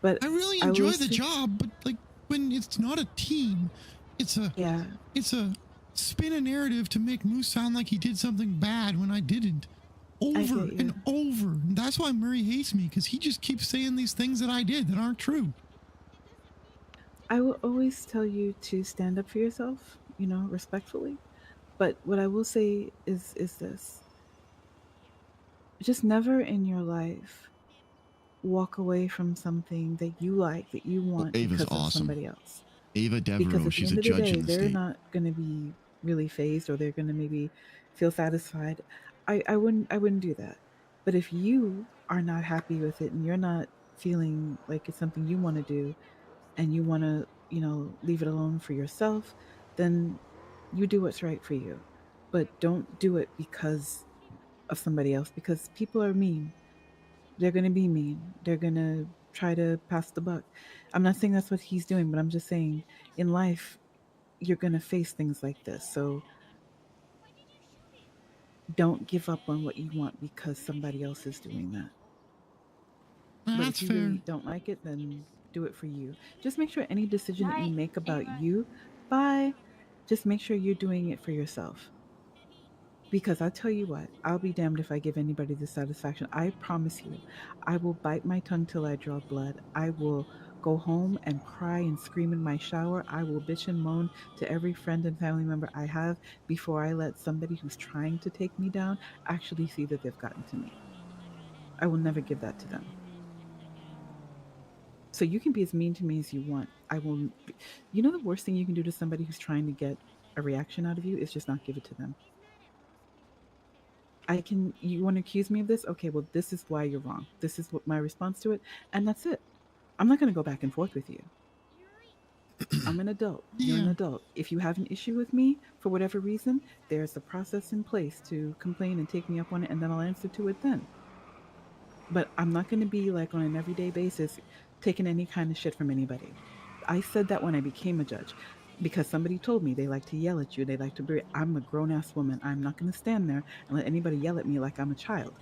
But I really enjoy the job, but like when it's not a team, it's a spin a narrative to make Moose sound like he did something bad when I didn't. Over and over. And that's why Murray hates me, because he just keeps saying these things that I did that aren't true. I will always tell you to stand up for yourself, respectfully. But what I will say is this. Just never in your life walk away from something that you like, that you want, because of somebody else. Ava Devereaux, because at she's the a end of the judge day, in the they're state. not going to be really phased, or they're going to maybe feel satisfied. I wouldn't do that. But if you are not happy with it and you're not feeling like it's something you want to do, and you want to, leave it alone for yourself, then you do what's right for you. But don't do it because of somebody else, because people are mean. They're going to be mean. They're going to try to pass the buck. I'm not saying that's what he's doing, but I'm just saying in life, you're going to face things like this. So don't give up on what you want because somebody else is doing that. But if you really don't like it, then do it for you. Just make sure any decision that you make about you, just make sure you're doing it for yourself. Because I'll tell you what, I'll be damned if I give anybody the satisfaction. I promise you, I will bite my tongue till I draw blood. I will go home and cry and scream in my shower. I will bitch and moan to every friend and family member I have before I let somebody who's trying to take me down actually see that they've gotten to me. I will never give that to them. So you can be as mean to me as you want. I will. You know the worst thing you can do to somebody who's trying to get a reaction out of you is just not give it to them. I can. You want to accuse me of this? Okay, well, this is why you're wrong. This is what my response to it, and that's it. I'm not going to go back and forth with you. I'm an adult. You're an adult. If you have an issue with me for whatever reason, there's a process in place to complain and take me up on it, and then I'll answer to it then. But I'm not going to be like on an everyday basis taking any kind of shit from anybody. I said that when I became a judge because somebody told me they like to yell at you. They like to be. I'm a grown ass woman. I'm not going to stand there and let anybody yell at me like I'm a child.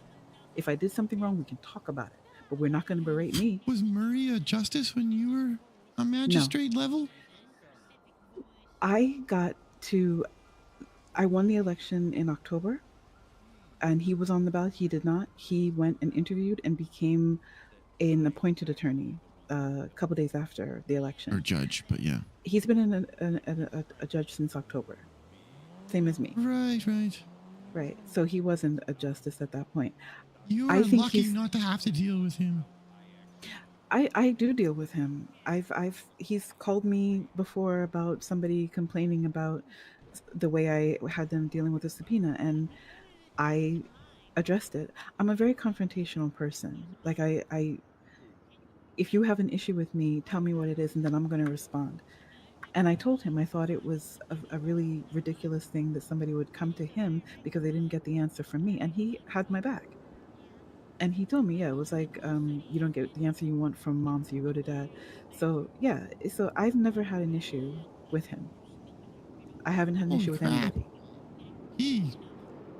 If I did something wrong, we can talk about it. But we're not going to berate me. Was Murray a justice when you were a magistrate level? I won the election in October, and he was on the ballot. He did not. He went and interviewed and became an appointed attorney a couple days after the election. Or judge, but yeah. He's been a judge since October, same as me. Right. So he wasn't a justice at that point. You are lucky not to have to deal with him. I do deal with him. He's called me before about somebody complaining about the way I had them dealing with a subpoena, and I addressed it. I'm a very confrontational person. Like if you have an issue with me, tell me what it is, and then I'm going to respond. And I told him I thought it was a really ridiculous thing that somebody would come to him because they didn't get the answer from me, and he had my back. And he told me, yeah, it was like, you don't get the answer you want from mom, so you go to dad. So, yeah, so I've never had an issue with him. I haven't had an issue with anybody.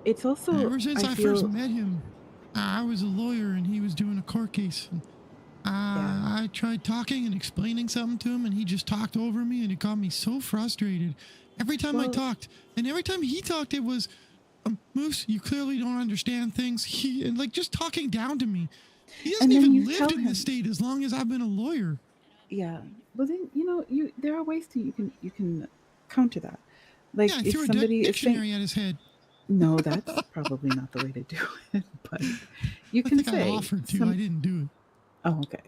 It's also... Ever since I first met him, I was a lawyer and he was doing a court case. And, I tried talking and explaining something to him, and he just talked over me, and it got me so frustrated. Every time I talked, and every time he talked, it was... Moose, you clearly don't understand things. And like just talking down to me. He hasn't even lived in the state as long as I've been a lawyer. Yeah, but then there are ways to you can counter that. Like if threw somebody a dictionary at his head. No, that's probably not the way to do it. But you can say I offered to. I didn't do it. Oh, okay.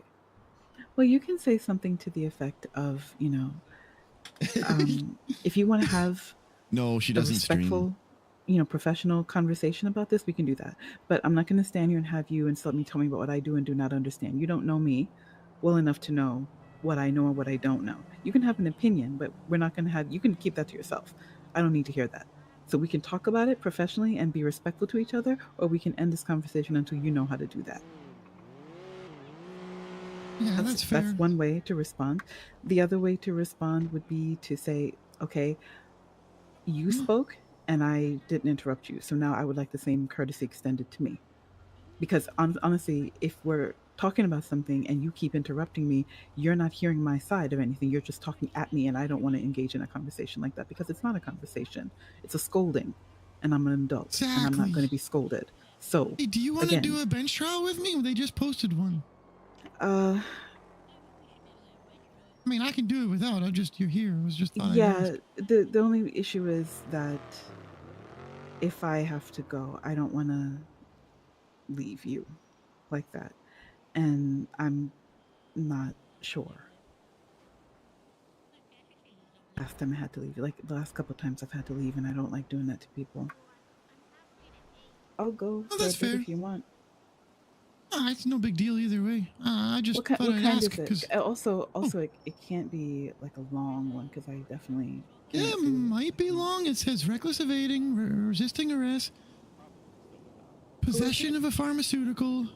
Well, you can say something to the effect of, if you want to have no, she doesn't respectful. Professional conversation about this, we can do that. But I'm not going to stand here and have you tell me about what I do and do not understand. You don't know me well enough to know what I know or what I don't know. You can have an opinion, but we're not going to have, you can keep that to yourself. I don't need to hear that. So we can talk about it professionally and be respectful to each other, or we can end this conversation until you know how to do that. Yeah, that's fair. That's one way to respond. The other way to respond would be to say, okay, you spoke, and I didn't interrupt you. So now I would like the same courtesy extended to me. Because honestly, if we're talking about something and you keep interrupting me, you're not hearing my side of anything. You're just talking at me, and I don't want to engage in a conversation like that because it's not a conversation. It's a scolding, and I'm an adult, exactly. And I'm not going to be scolded. So, hey, do you want to do a bench trial with me? They just posted one. I mean, I can do it without. You're here. I was just thought. Yeah, the only issue is that if I have to go, I don't want to leave you like that. And I'm not sure. Last time I had to leave, like the last couple of times I've had to leave, and I don't like doing that to people. I'll go if you want. It's no big deal either way. I just what thought I'd ask. Is it? Also, it can't be like a long one because I definitely. It might be long. It says reckless evading, resisting arrest, possession of a pharmaceutical,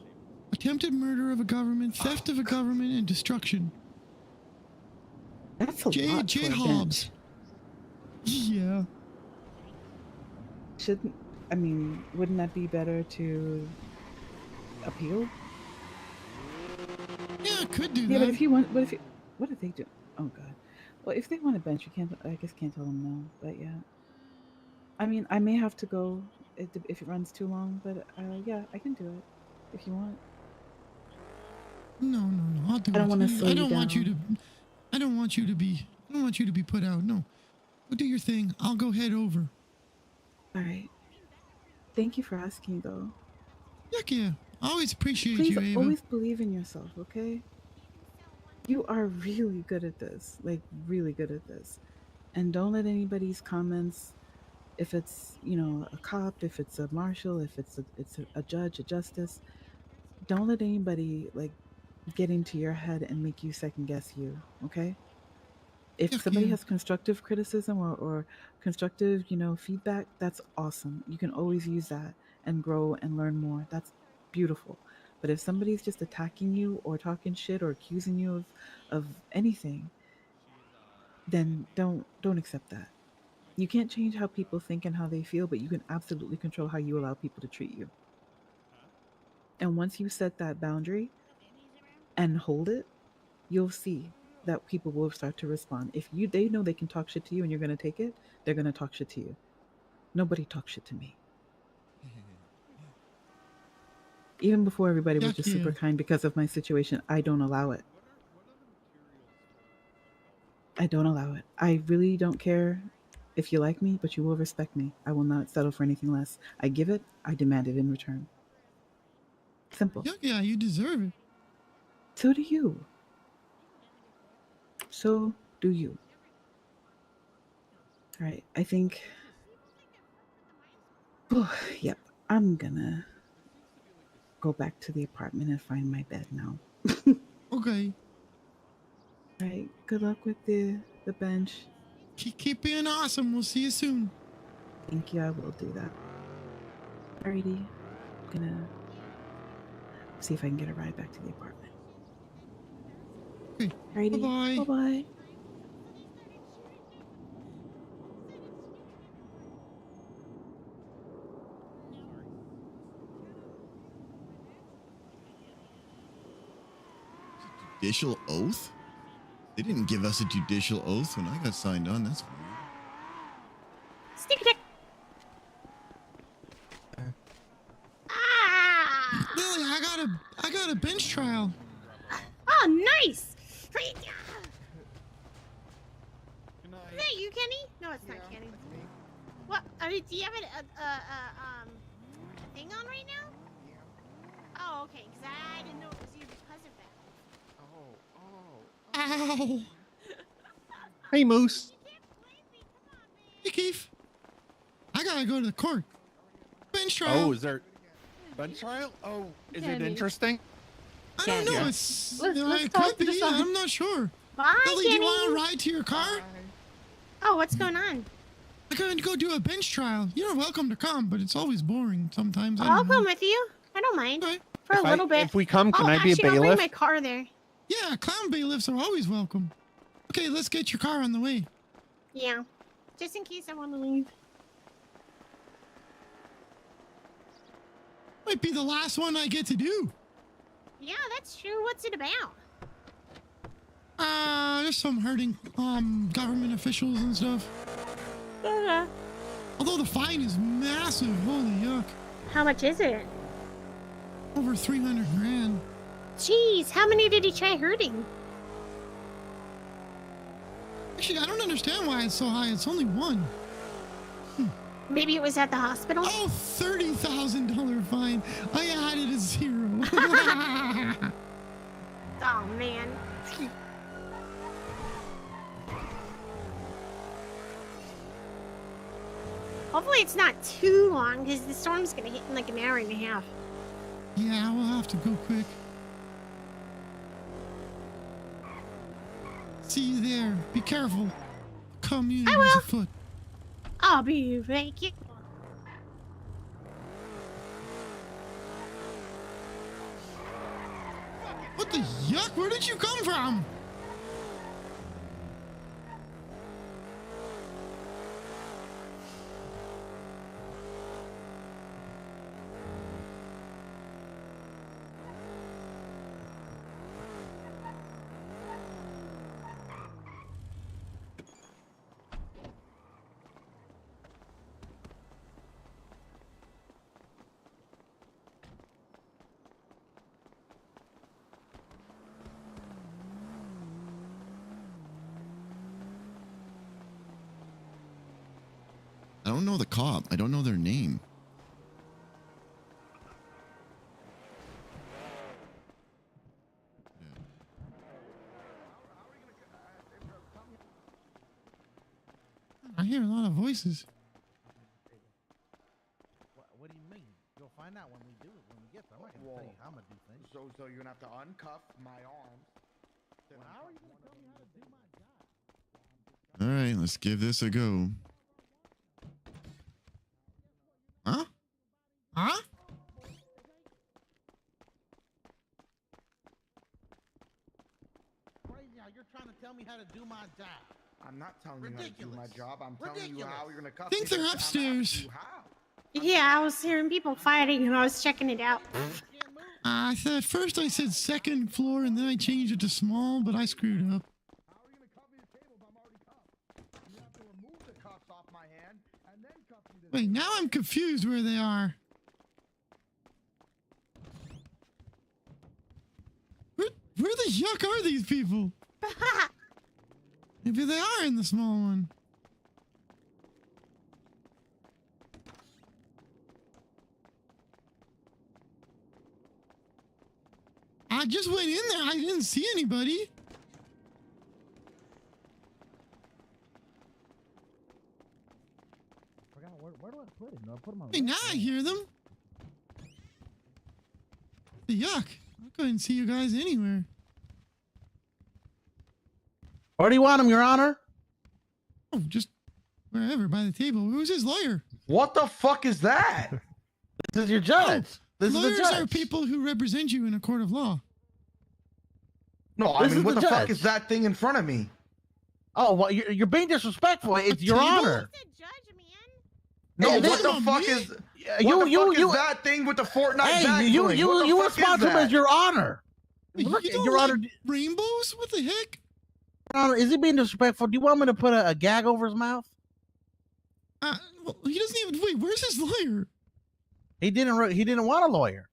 attempted murder of a government, theft of a government, and destruction. That's a lot. J. Hobbs. Yeah. Wouldn't that be better to appeal? Yeah, I could do that. Yeah, but if you want, what if they do? Oh God. Well, if they want a bench, can't tell them no. But yeah. I mean, I may have to go if it runs too long, but yeah, I can do it if you want. No, I'll do it. I don't want to slow you down. I don't want you to be put out. No. Go do your thing. I'll go head over. All right. Thank you for asking, though. Heck yeah. Always appreciate Please you, Ava. always believe in yourself, okay? You are really good at this, like really good at this. And don't let anybody's comments, if it's, you know, a cop, if it's a marshal, if it's a judge, a justice, don't let anybody like get into your head and make you second guess you, okay? If somebody has constructive criticism or constructive, you know, feedback, that's awesome. You can always use that and grow and learn more. That's beautiful. But if somebody's just attacking you or talking shit or accusing you of anything, then don't accept that. You can't change how people think and how they feel, but you can absolutely control how you allow people to treat you. And once you set that boundary and hold it, you'll see that people will start to respond. If they know they can talk shit to you and you're going to take it, they're going to talk shit to you. Nobody talks shit to me. Even before everybody was just super kind because of my situation, I don't allow it. I don't allow it. I really don't care if you like me, but you will respect me. I will not settle for anything less. I give it, I demand it in return. Simple. Yeah, you deserve it. So do you. So do you. All right, I think. Oh, yep, I'm gonna go back to the apartment and find my bed now. Okay. All right, good luck with the bench. Keep being awesome. We'll see you soon. Thank you, I will do that. Alrighty, I'm gonna see if I can get a ride back to the apartment. Okay. Alrighty. Bye-bye. Bye-bye. Judicial oath? They didn't give us a judicial oath when I got signed on. That's weird. Stick it. Lily, I got a bench trial. Oh, nice. Is that you, Kenny? No, it's not Kenny. What? Do you have a thing on right now? Oh, okay. Because I didn't know it was you because of that. Ow. Hey, Moose. Hey, Keith. I gotta go to the court. Bench trial. Oh, is there bench trial? Oh, is it interesting? I don't know. It's let's it talk could to be. the I'm not sure. Bye, Lily, do you Kenny. want to ride to your car? Oh, what's going on? I'm going to go do a bench trial. You're welcome to come, but it's always boring sometimes. I'll come with you. I don't mind. For a little bit. If we come, can oh, I be a actually, I'll bailiff? bring my car there. Yeah, clown bailiffs are always welcome. Okay, let's get your car on the way. Yeah. Just in case I want to leave. Might be the last one I get to do. Yeah, that's true. What's it about? There's some hurting government officials and stuff. Although the fine is massive, holy yuck. How much is it? Over 300 grand. Jeez, how many did he try hurting? Actually, I don't understand why it's so high. It's only one. Maybe it was at the hospital? Oh, $30,000 fine. I added a zero. Oh, man. Hopefully it's not too long, because the storm's going to hit in like an hour and a half. Yeah, we'll have to go quick. See you there. Be careful. Community is afoot. I'll be thank you. What the yuck? Where did you come from? I don't know the cop. I don't know their name. hear a lot of voices. What do you mean? You'll find out when we do it. When we get there, I'm not gonna tell you how I'm gonna do things. So you're gonna have to uncuff my arms. Well, how are you gonna tell me how to do my job? All right, let's give this a go. Huh? Huh? Crazy how you're trying to tell me how to do my job. I'm not telling you how to do my job. I'm telling you how you're gonna cuff I think me. they're I'm asking upstairs. you how. Yeah, I was hearing people fighting and I was checking it out. I thought at first I said second floor and then I changed it to small, but I screwed up. How are you gonna cuff me to the table if I'm already cuffed? You have to remove the cuffs off my hand and then cuff me to the Wait, now I'm confused where they are. Where the yuck are these people? Maybe they are in the small one. I just went in there. I didn't see anybody. Where do I put it? Do I put them on? Hey, now I hear them. The yuck. I couldn't see you guys anywhere. Where do you want him, Your Honor? Oh, just wherever, by the table. Who's his lawyer? What the fuck is that? This is your judge. This is the Lawyers judge. are people who represent you in a court of law. No, I This mean, is what the the fuck judge. is that thing in front of me? Oh, well, you're being disrespectful. It's Your table? Honor. No, Hey, what this- the fuck is? You- What the you- fuck you- is that thing with the Fortnite Hey, back you bling? What the you fuck is responsible that? as Your Honor. Look, You don't Your Honor, like rainbows? What the heck? Your Honor, is he being disrespectful? Do you want me to put a gag over his mouth? Well, he doesn't even. Wait, where's his lawyer? He didn't want a lawyer.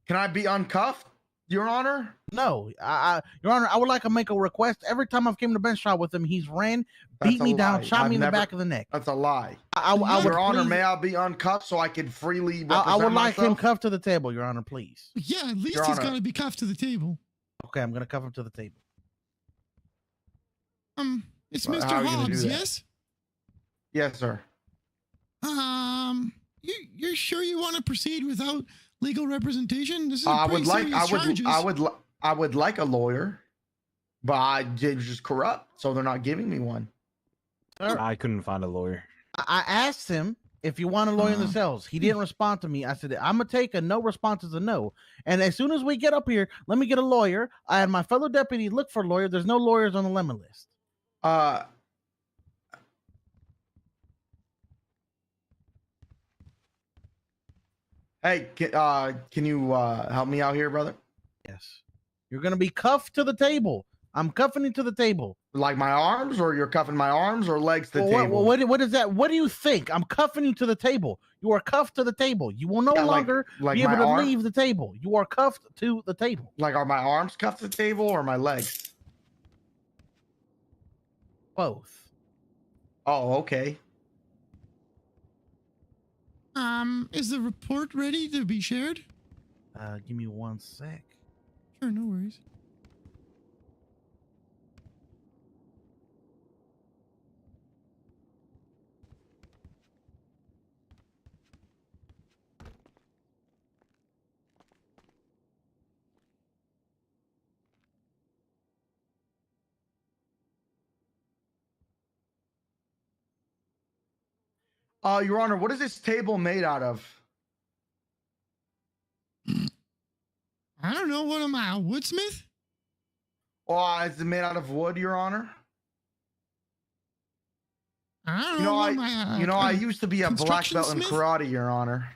Can I be uncuffed, Your Honor? No, Your Honor, I would like to make a request. Every time I've came to bench trial with him, he's ran, beat That's a me down, lie. shot I've me in the never- back of the neck. That's a lie. I would Your Honor, please- may I be uncuffed so I can freely represent I would like him myself? cuffed to the table, Your Honor, please. Yeah, at least Your he's Honor. got to be cuffed to the table. Okay, I'm gonna cuff him to the table. It's Well, Mr. how are you gonna do Hobbs, that? yes? Yes, sir. You're sure you want to proceed without legal representation? This is a I pretty would like, serious charges. I would like a lawyer, but they're just corrupt, so they're not giving me one. I couldn't find a lawyer. I asked him if you want a lawyer in the cells. He didn't respond to me. I said, I'm gonna take a no response is a no. And as soon as we get up here, let me get a lawyer. I had my fellow deputy look for a lawyer. There's no lawyers on the lemon list. Hey, can you help me out here, brother? Yes. You're gonna be cuffed to the table. I'm cuffing you to the table. Like my arms, or you're cuffing my arms or legs to the table? What is that? What do you think? I'm cuffing you to the table. You are cuffed to the table. You will no Yeah, longer like be able my to arm? leave the table. You are cuffed to the table. Like, are my arms cuffed to the table or my legs? Both. Oh, okay. Is the report ready to be shared? Give me 1 sec. Sure, no worries. Your Honor, what is this table made out of? I don't know. What am I, a woodsmith? Oh, is it made out of wood, Your Honor? I don't You know. know, what am I, I used to be a black construction belt in smith? karate, Your Honor.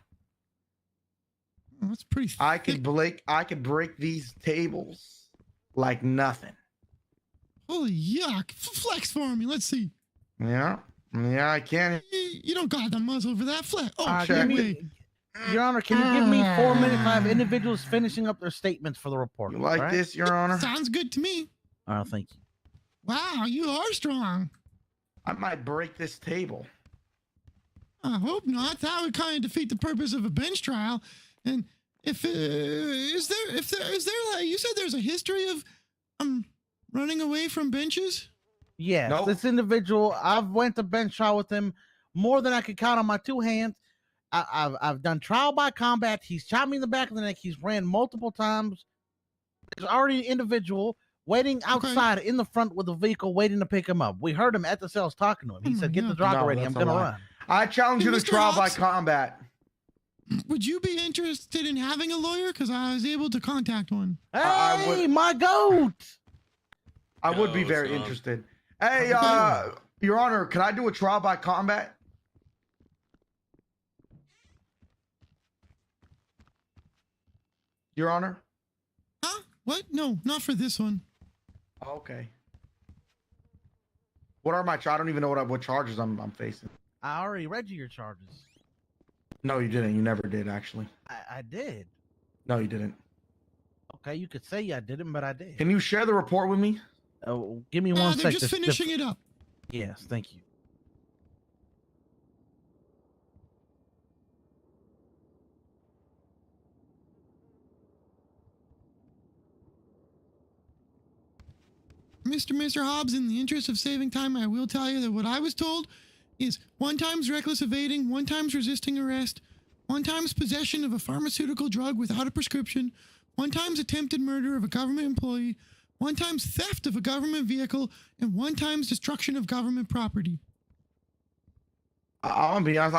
Oh, that's pretty. I could break these tables like nothing. Holy yuck! Flex for me. Let's see. Yeah, I can. You don't got the muscle for that flex. Oh, Give me- wait. Your Honor, can you give me 4 minutes? I have individuals finishing up their statements for the report. You like all right? this, Your Honor? Sounds good to me. Oh, thank you. Wow, you are strong. I might break this table. I hope not. That would kind of defeat the purpose of a bench trial. And if is there like you said there's a history of running away from benches? Yes, Nope. this individual. I've went to bench trial with him more than I could count on my two hands. I've done trial by combat. He's shot me in the back of the neck. He's ran multiple times. There's already an individual waiting outside in the front with a vehicle waiting to pick him up. We heard him at the cells talking to him. He said, "Get the jogger ready. I'm that's a gonna lie. run." I challenge you to Mr. trial by Hobbs? combat. Would you be interested in having a lawyer? Because I was able to contact one. Hey, my goat! I would be very interested. Hey, Your Honor, can I do a trial by combat? Your Honor? Huh? What? No, not for this one. Okay. What are my? I don't even know what charges I'm facing. I already read you your charges. No, you didn't. You never did, actually. I did. No, you didn't. Okay, you could say I didn't, but I did. Can you share the report with me? Oh, give me one They're second. just finishing it up. Yes, thank you. Mr. Hobbs, in the interest of saving time, I will tell you that what I was told is 1 times reckless evading, 1 times resisting arrest, 1 times possession of a pharmaceutical drug without a prescription, 1 times attempted murder of a government employee, 1 times theft of a government vehicle, and 1 times destruction of government property. I'll be honest.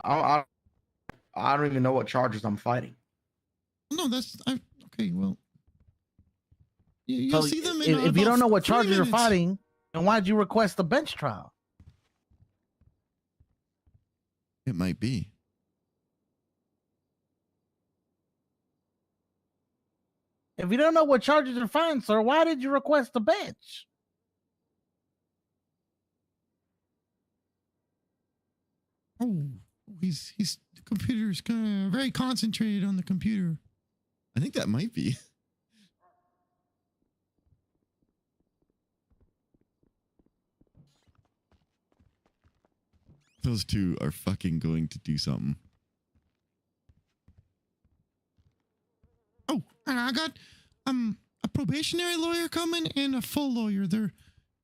I don't even know what charges I'm fighting. No, okay. Well, you'll So see them if in you about don't know what 3 charges you're minutes. fighting, then why'd you request a bench trial? It might be. If you don't know what charges you're fighting, sir, why did you request a bench? Oh, he's the computer's kind of very concentrated on the computer. I think that might be. Those two are fucking going to do something. Oh, and I got a probationary lawyer coming and a full lawyer.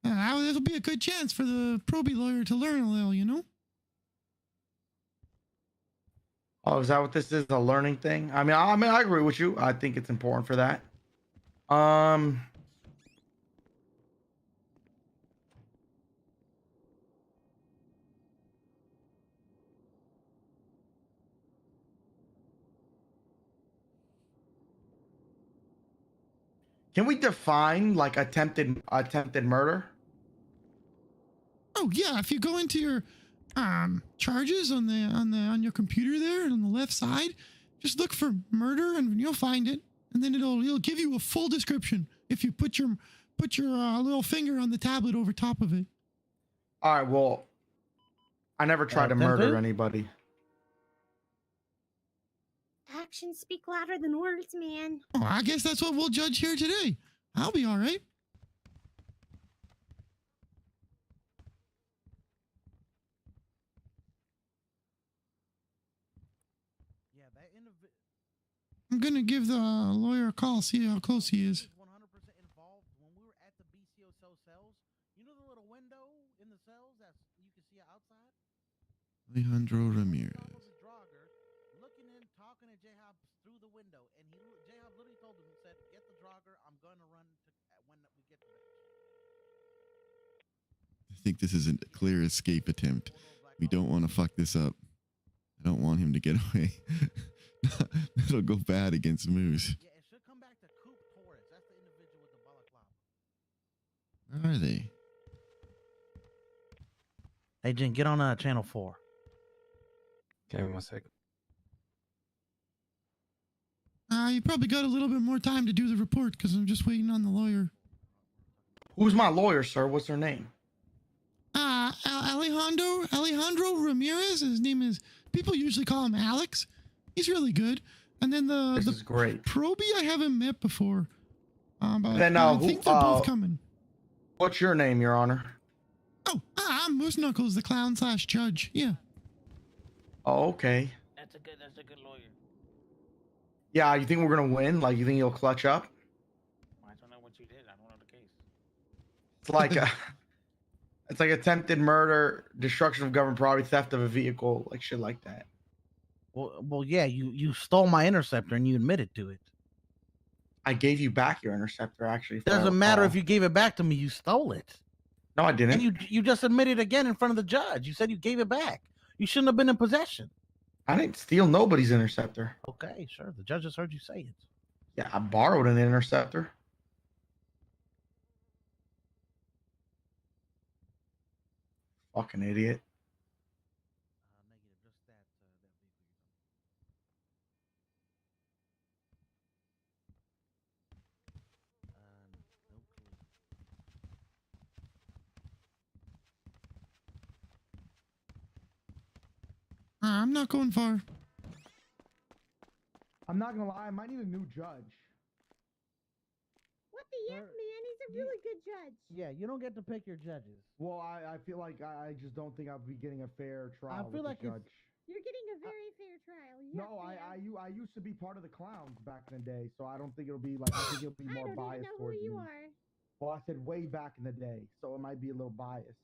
That'll be a good chance for the probie lawyer to learn a little, you know? Oh, is that what this is? A learning thing? I mean, I agree with you. I think it's important for that. Can we define like attempted murder? Oh yeah, if you go into your charges on your computer there on the left side, just look for murder and you'll find it, and then it'll give you a full description if you put your little finger on the tablet over top of it. All right. Well, I never tried to murder attempted? anybody. Actions speak louder than words, man. Oh, I guess that's what we'll judge here today. I'll be all right. I'm gonna give the lawyer a call, see how close he is. 100% involved. When we were at the BCO cells, you know the little window in the cells that you can see outside? Alejandro Ramirez. Looking in, talking to J-Hob through the window, and J-Hob literally told him, he said, "Get the jogger. I'm gonna run when we get to bench." I think this is a clear escape attempt. We don't want to fuck this up. I don't want him to get away. That'll go bad against Moose. Yeah, it should come back to Coop Torres. That's the individual with the balaclava. Where are they? Hey, Jen, get on channel 4. Give me 1 second. You probably got a little bit more time to do the report because I'm just waiting on the lawyer. Who's my lawyer, sir? What's their name? Alejandro Ramirez. His name is. People usually call him Alex. He's really good. And then This is great. probie I haven't met before. But Then, I think they're both coming. What's your name, Your Honor? Oh, I'm Moose Knuckles, the clown / judge. Yeah. Oh, okay. That's a good lawyer. Yeah, you think we're gonna win? Like, you think you'll clutch up? I don't know what you did. I don't know the case. It's like it's like attempted murder, destruction of government property, theft of a vehicle, like shit like that. Well, yeah, you stole my interceptor and you admitted to it. I gave you back your interceptor, actually. Doesn't matter if you gave it back to me. You stole it. No, I didn't. And you just admitted again in front of the judge. You said you gave it back. You shouldn't have been in possession. I didn't steal nobody's interceptor. Okay, sure. The judge just heard you say it. Yeah, I borrowed an interceptor. Fucking idiot. I'm not going far. I'm not gonna lie, I might need a new judge. What the heck, man? He's a really good judge. Yeah, you don't get to pick your judges. Well, I feel like I just don't think I'll be getting a fair trial. I feel like judge. You're getting a very fair trial. No, I used to be part of the clowns back in the day, so I don't think it'll be like I think it'll be more biased towards me. Well, I said way back in the day, so it might be a little biased.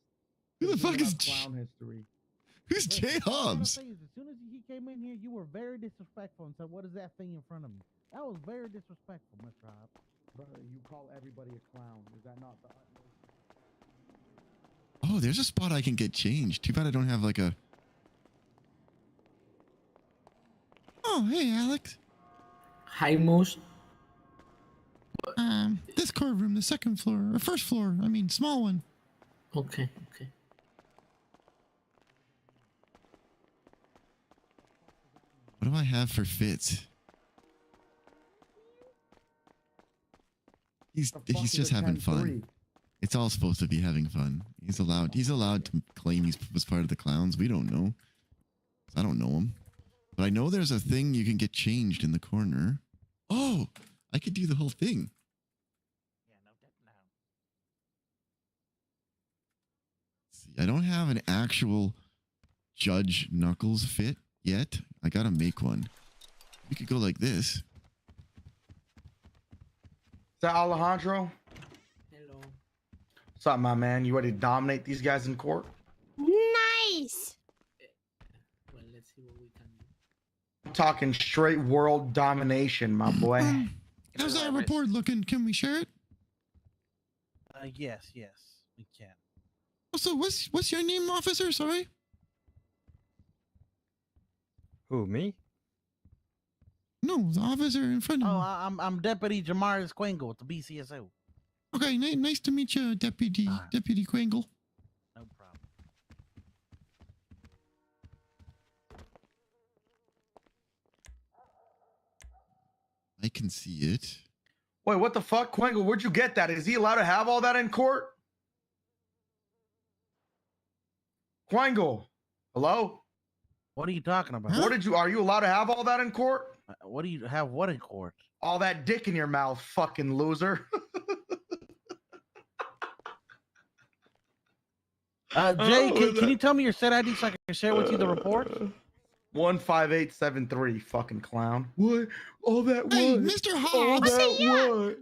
Who the fuck is clown history? Who's Jay Hobbs? As soon as he came in here, you were very disrespectful and said, "What is that thing in front of me?" That was very disrespectful, Mr. Hobbs. Brother, you call everybody a clown. Is that not the utmost? Oh, there's a spot I can get changed. Too bad I don't have like a... Oh, hey, Alex. Hi, Moose. This courtroom, the second floor, or first floor. I mean, small one. Okay, okay. What do I have for Fitz? He's just having fun. It's all supposed to be having fun. He's allowed to claim he was part of the clowns. We don't know. I don't know him. But I know there's a thing you can get changed in the corner. Oh, I could do the whole thing. See, I don't have an actual Judge Knuckles fit yet. I gotta make one. We could go like this. Is that Alejandro? Hello. What's up, my man? You ready to dominate these guys in court? Nice. Well, let's see what we can do. I'm talking straight world domination, my boy. How's that report looking? Can we share it? Yes, we can. Also, what's your name, officer? Sorry. Who, me? No, the officer in front of me. Oh, I'm Deputy Jamaris Quingle with the BCSO. Okay, nice to meet you, Deputy Quingle. No problem. I can see it. Wait, what the fuck, Quingle? Where'd you get that? Is he allowed to have all that in court? Quingle, hello? What are you talking about? Are you allowed to have all that in court? What do you have what in court? All that dick in your mouth, fucking loser. Jay, can you tell me your set ID so I can share with you the report? 15873, fucking clown. What? All that Hey, what? Mr. All Hobbs. that what?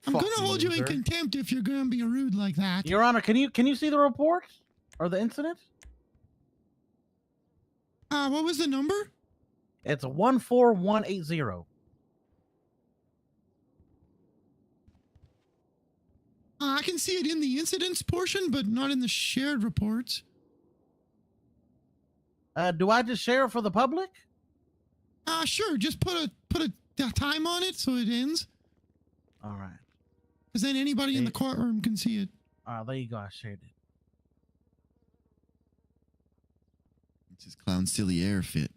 I'm Fucking gonna hold you in loser. contempt if you're gonna be rude like that. Your Honor, can you see the report or the incident? What was the number? It's 14180. I can see it in the incidents portion, but not in the shared reports. Do I just share it for the public? Sure. Just put a time on it so it ends. All right. Because then anybody in the courtroom can see it. There you go. I shared it. It's his clown silly air fit.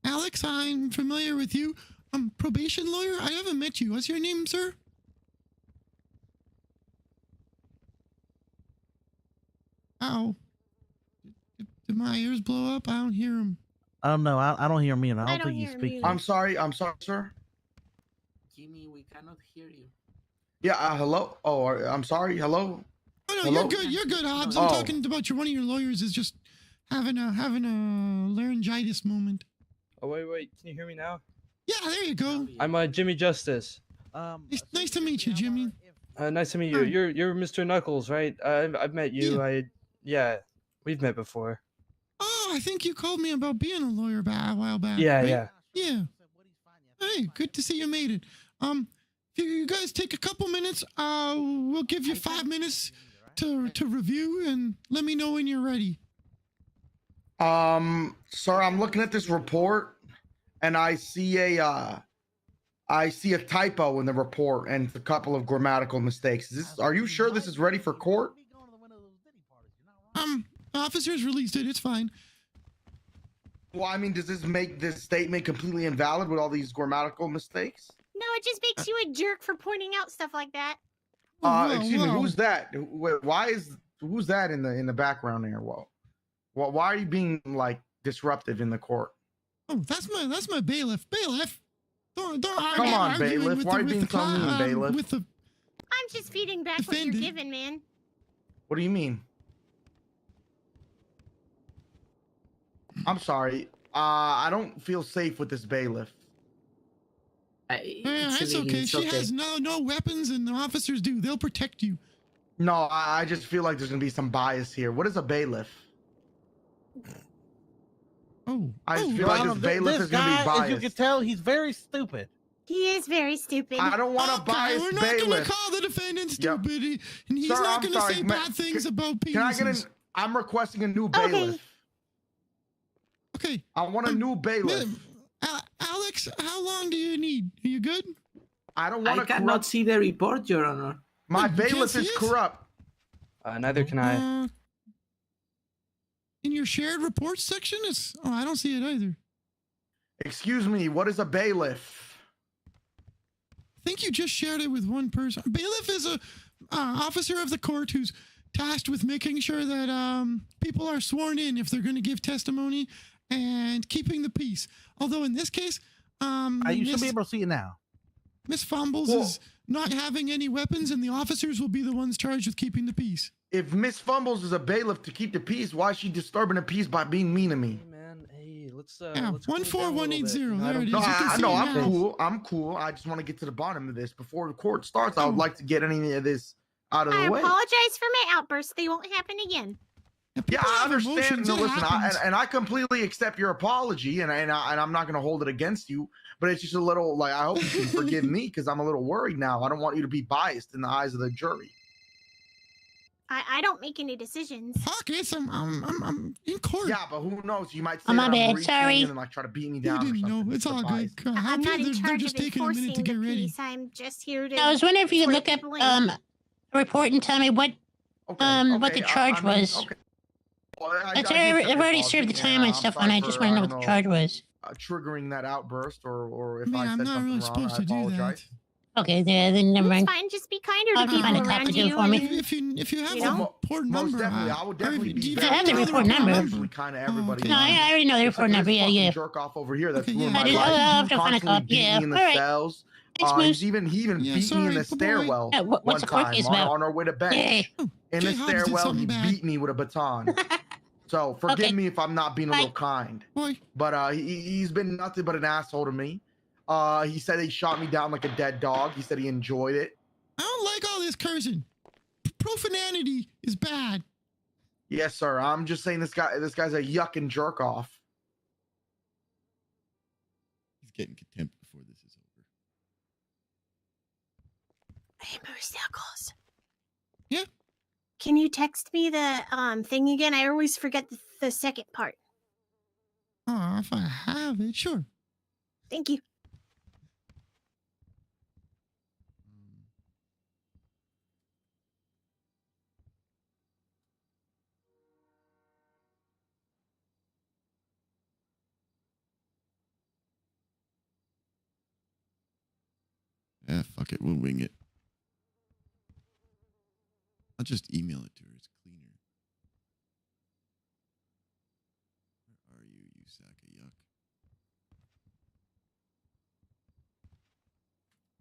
Alex, I'm familiar with you. Probation lawyer? I haven't met you. What's your name, sir? Ow. Did my ears blow up? I don't hear him. I don't know. I don't hear me, and I don't think hear he's him speaking. either. I'm sorry, sir. Jimmy, we cannot hear you. Yeah, hello? Oh, I'm sorry, hello? Oh, no, Hello? you're good. You're good, Hobbs. I'm Oh. talking about one of your lawyers is just having a laryngitis moment. Oh, wait. Can you hear me now? Yeah, there you go. I'm Jimmy Justice. Nice to meet you, Jimmy. Nice to meet you. You're Mr. Knuckles, right? I've met you. Yeah. We've met before. Oh, I think you called me about being a lawyer a while back. Yeah, right? yeah. Yeah. Hey, good to see you made it. If you guys take a couple minutes, we'll give you 5 minutes to review and let me know when you're ready. Sir, I'm looking at this report and I see a typo in the report and a couple of grammatical mistakes. Are you sure this is ready for court? Officers released it. It's fine. Well, I mean, does this make this statement completely invalid with all these grammatical mistakes? No, it just makes you a jerk for pointing out stuff like that. Excuse me, who's that? Who's that in the background there? Whoa. Well, why are you being like disruptive in the court? Oh, that's my bailiff. Bailiff. Don't Come on, bailiff. Why are you being so mean, bailiff? I'm just feeding back what you're giving, man. What do you mean? I'm sorry. I don't feel safe with this bailiff. It's okay. She has no weapons, and the officers do. They'll protect you. No, I just feel like there's gonna be some bias here. What is a bailiff? I just feel like this bailiff is gonna be biased. As you can tell, he's very stupid. He is very stupid. I don't want a biased We're not bailiff. going to call the defendant stupid, and he's not going to say bad things about penises. Can I get I'm requesting a new bailiff. Okay. I want a new bailiff. Alex, how long do you need? Are you good? I don't want to. I cannot see the report, Your Honor. My bailiff is corrupt. Neither can I. In your shared reports section, I don't see it either. Excuse me, what is a bailiff? I think you just shared it with one person. Bailiff is a officer of the court who's tasked with making sure that people are sworn in if they're going to give testimony and keeping the peace. Although in this case, you should be able to see it now. Miss Fumbles is not having any weapons, and the officers will be the ones charged with keeping the peace. If Miss Fumbles is a bailiff to keep the peace, why is she disturbing the peace by being mean to me? Hey man, hey, let's 14180. There it is. No, I'm now. cool. I'm cool. I just want to get to the bottom of this before the court starts. I would like to get any of this out of the way. I apologize for my outbursts. They won't happen again. Yeah, I understand. No, listen, happens. I completely accept your apology, and I'm not going to hold it against you. But it's just a little like I hope you can forgive me because I'm a little worried now. I don't want you to be biased in the eyes of the jury. I don't make any decisions. Fuck it, I'm in court. Yeah, but who knows? You might say Oh, my that I'm bad, reaching sorry. and then like try to beat me down. You didn't or something. know. It's all good. I'm not in They're charge just of taking a minute to enforcing get the ready. peace. I'm just here to. I was wondering if you could look up a report and tell me what the charge was. Okay. Well, I've already served the time and stuff on it. I just want to know what the charge was. Triggering that outburst, or if Man, I I'm said not something really wrong, supposed I to do apologize. Okay, then never mind. It's fine. Just be kinder I'll to people find a copy around to do you. for me. If you have You a know? report Most number, definitely, I would definitely be. I have the report number. Kind of everybody. No, I already know the report number. Yeah. Jerk off over here. That's ruined I my just, life. I'll have He's to find a constantly copy. beating Yeah. me in the All right. cells. Thanks, He Moose. even beat me in sorry, the stairwell what's one the court time case about? on our way to bed. Hey. In the Jay Hobbs did stairwell, he something bad. beat me with a baton. So forgive me if I'm not being a little kind. Boy. But he's been nothing but an asshole to me. He said he shot me down like a dead dog. He said he enjoyed it. I don't like all this cursing. Profanity is bad. Yes, sir. I'm just saying this guy's a yuck and jerk off. He's getting contempt before this is over. Hey, Moose Knuckles. Yeah? Can you text me the thing again? I always forget the second part. Oh, if I have it, sure. Thank you. Yeah, fuck it. We'll wing it. I'll just email it to her. It's cleaner. Where are you, you sack of yuck?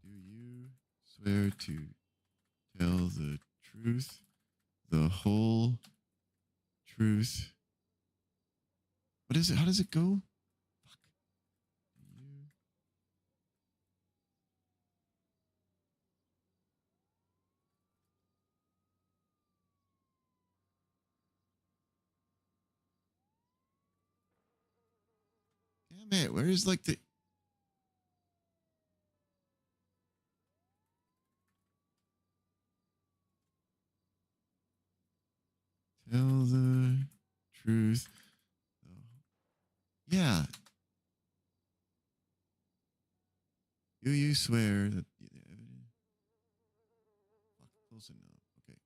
Do you swear to tell the truth, the whole truth? What is it? How does it go? Fuck. Damn it, where is like the... Tell the truth. Yeah. Do you swear that the evidence... Fuck, close enough. Okay.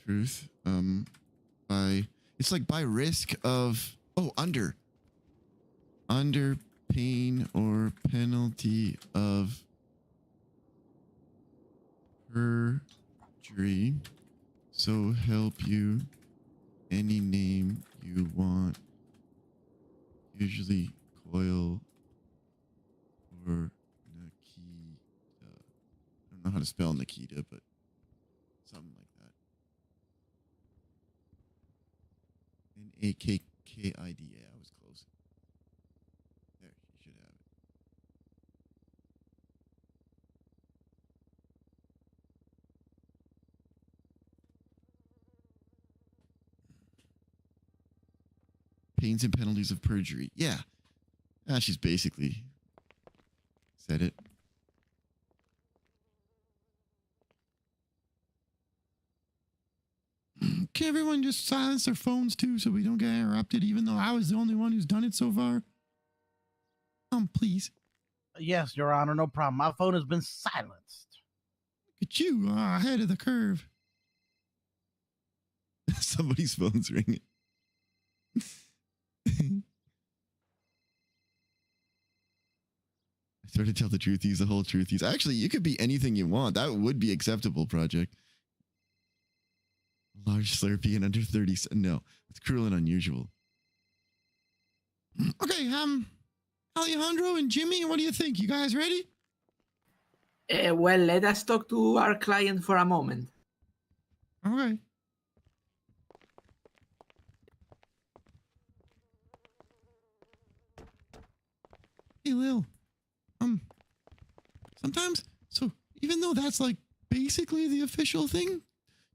Truth. By... It's like by risk of... Oh, under pain or penalty of perjury, so help you any name you want, usually Coil or Nikita. I don't know how to spell Nikita, but something like that. N-A-K-K-I-D-A. I was close. There, you should have it. Pains and penalties of perjury. Yeah. She's basically said it. Can everyone just silence their phones too so we don't get interrupted, even though I was the only one who's done it so far? Please. Yes, Your Honor, no problem. My phone has been silenced. Look at you, ahead of the curve. Somebody's phone's ringing. I swear to tell the truthies, the whole truthies. Actually, you could be anything you want. That would be acceptable, Project. Large Slurpee and under 30. No, it's cruel and unusual. Okay, Alejandro and Jimmy, what do you think? You guys ready? Well, let us talk to our client for a moment. Okay. Hey, Lil. Sometimes, so even though that's like basically the official thing,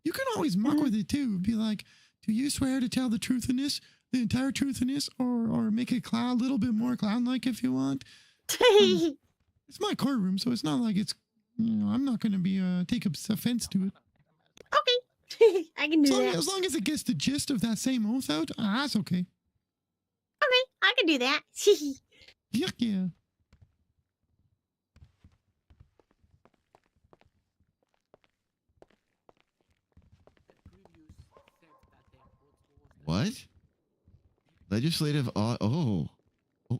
you can always muck with it too. Be like, do you swear to tell the truth in this, the entire truth in this, or make it a little bit more clown-like if you want? It's my courtroom, so it's not like it's, I'm not going to be take offense to it. Okay, I can do that. As long as it gets the gist of that same oath out, that's okay. Okay, I can do that. Yuck, yeah. What? Legislative... Oh,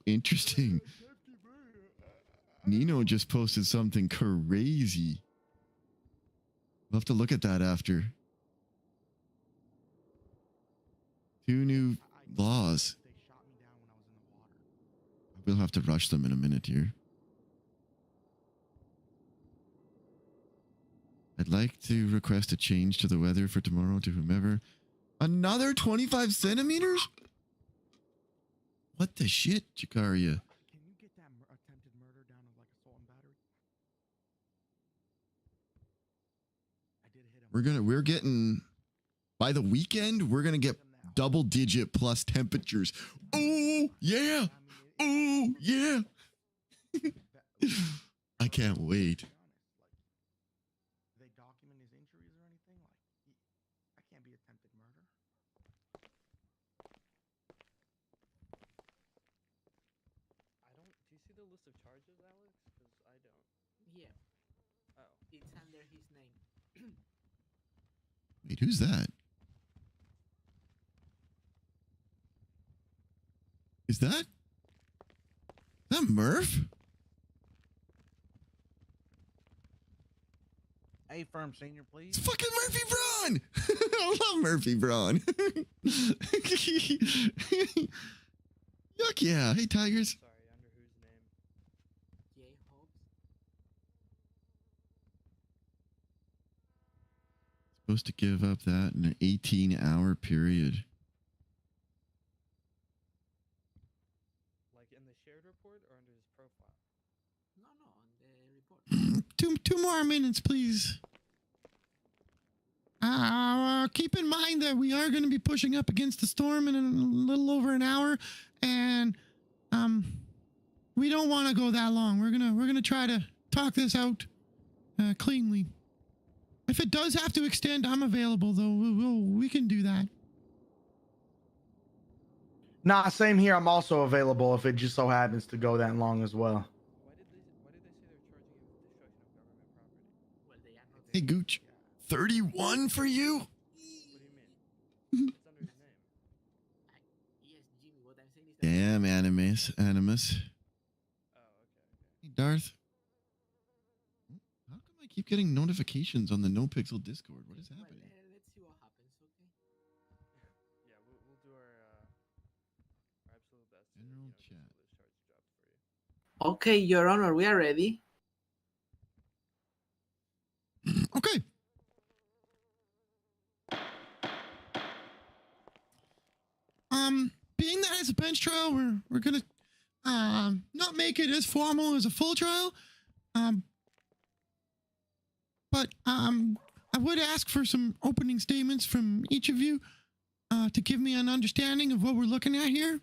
interesting. Nino just posted something crazy. We'll have to look at that after. 2 new laws. We'll have to rush them in a minute here. I'd like to request a change to the weather for tomorrow to whomever. Another 25 centimeters? What the shit, Jakaria? Can you get that attempted murder down to like assault and battery? I did hit him. We're getting, by the weekend, we're gonna get double-digit plus temperatures. Oh, yeah. Oh, yeah. I can't wait. They document his injuries or anything? Like, that can't be attempted murder. Do you see the list of charges, Alex? Because I don't. Yeah. Oh. It's under his name. Wait, who's that? Is that Murph? A firm senior, please. It's fucking Murphy Braun! I love Murphy Braun. Yuck, yeah. Hey, Tigers. Sorry, under whose name? Jay Hobbs. Supposed to give up that in an 18-hour period. Like in two more minutes, please. Keep in mind that we are going to be pushing up against the storm in a little over an hour, and we don't want to go that long. We're gonna try to talk this out cleanly. If it does have to extend, I'm available though. We can do that. Nah, same here. I'm also available if it just so happens to go that long as well. Hey, Gooch, 31 for you? Damn, Animus. Hey, Darth. How come I keep getting notifications on the NoPixel Discord? What is happening? Let's see what happens, okay? Yeah, we'll do our absolute best. General chat. Okay, Your Honor, we are ready. Okay. Being that it's a bench trial, we're gonna not make it as formal as a full trial. But I would ask for some opening statements from each of you to give me an understanding of what we're looking at here.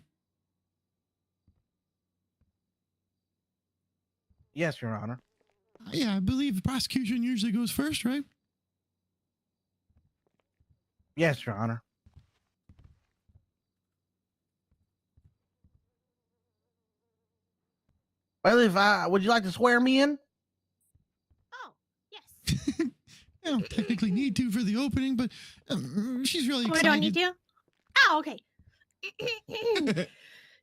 Yes, Your Honor. Yeah, I believe the prosecution usually goes first, right? Yes, Your Honor. Well, would you like to swear me in? Oh, yes. I don't technically need to for the opening, but she's really excited. We don't need to? Oh, okay.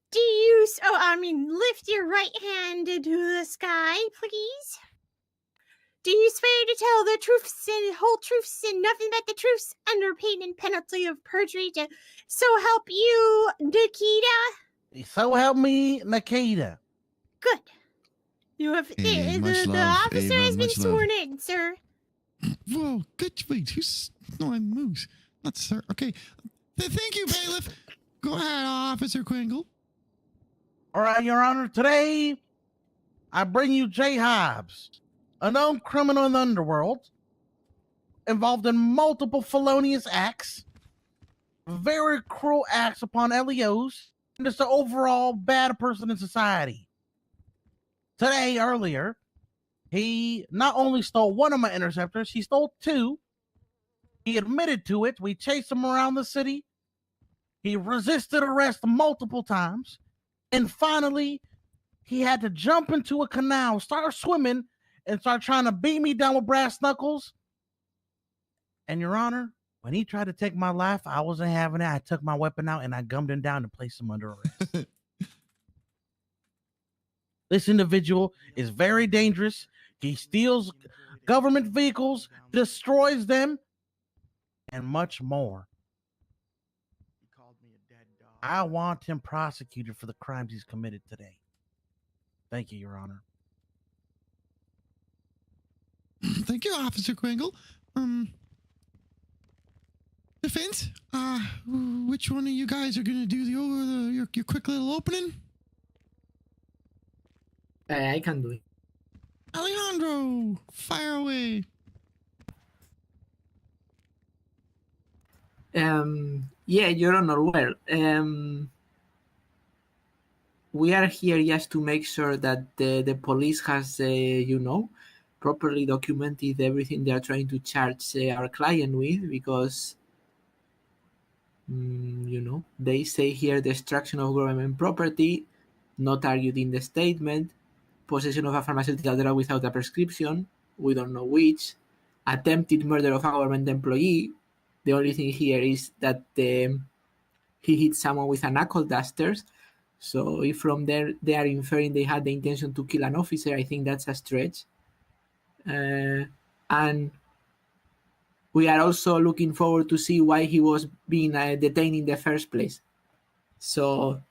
Do you, lift your right hand into the sky, please? Do you swear to tell the truths and whole truths and nothing but the truths under pain and penalty of perjury to so help you, Nikita? So help me, Nikita. Good. You have Hey, the officer Ava, has been much sworn love. in, sir. Whoa, good. Wait, who's... No, I'm Moose. Not sir. Okay. Thank you, bailiff. Go ahead, Officer Quingle. All right, Your Honor. Today, I bring you Jay Hobbs, a known criminal in the underworld, involved in multiple felonious acts, very cruel acts upon LEOs, and just an overall bad person in society. Today, earlier, he not only stole one of my interceptors, he stole two. He admitted to it. We chased him around the city. He resisted arrest multiple times. And finally, he had to jump into a canal, start swimming, and start trying to beat me down with brass knuckles. And Your Honor, when he tried to take my life, I wasn't having it. I took my weapon out and I gummed him down and placed him under arrest. This individual is very dangerous. He steals government vehicles, destroys them, and much more. I want him prosecuted for the crimes he's committed today. Thank you, Your Honor. Thank you, Officer Quingle. Defense, which one of you guys are going to do your quick little opening? I can do it. Alejandro, fire away. Yeah, Your Honor, well, we are here just to make sure that the police has, properly documented everything they are trying to charge our client with, because, they say here destruction of government property, not argued in the statement, possession of a pharmaceutical drug without a prescription, we don't know which, attempted murder of a government employee. The only thing here is that he hit someone with a knuckle duster. So if from there they are inferring they had the intention to kill an officer, I think that's a stretch. And we are also looking forward to see why he was being detained in the first place. So,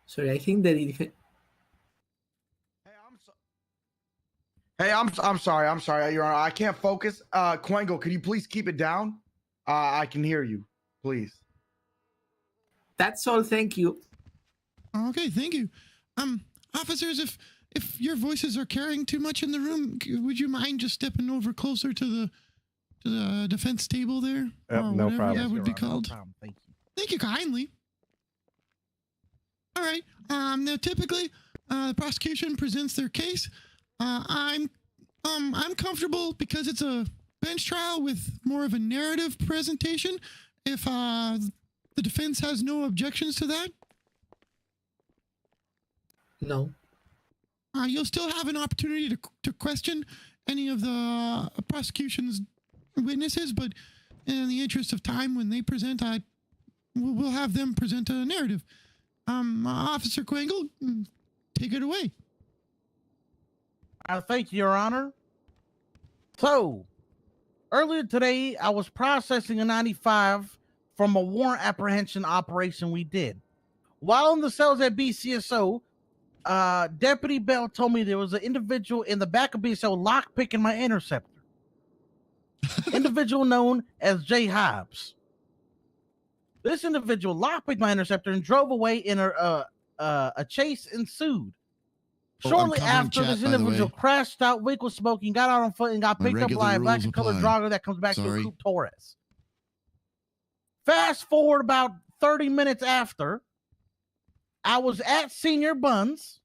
sorry, I think that Hey, I'm sorry, Your Honor. I can't focus. Quengo, could you please keep it down? I can hear you, please. That's all. Thank you. Okay, thank you. Officers, if your voices are carrying too much in the room, would you mind just stepping over closer to the defense table there? Yep, or no whatever problem. that would be Your Honor, called. No problem. Thank you. Thank you kindly. All right. Now typically, the prosecution presents their case. I'm comfortable because it's a bench trial with more of a narrative presentation. If the defense has no objections to that, No. You'll still have an opportunity to question any of the prosecution's witnesses, but in the interest of time, when they present, we'll have them present a narrative. Officer Quangle, take it away. Thank you, Your Honor. So, earlier today, I was processing a 95 from a warrant apprehension operation we did. While in the cells at BCSO, Deputy Bell told me there was an individual in the back of BCSO lockpicking my interceptor. Individual known as J. Hobbs. This individual lockpicked my interceptor and drove away in a chase ensued. Shortly after, this individual crashed out, vehicle smoking, got out on foot, and got picked up by a black and colored Drago that comes back to a Coupe Taurus. Fast forward about 30 minutes after, I was at Senior Buns,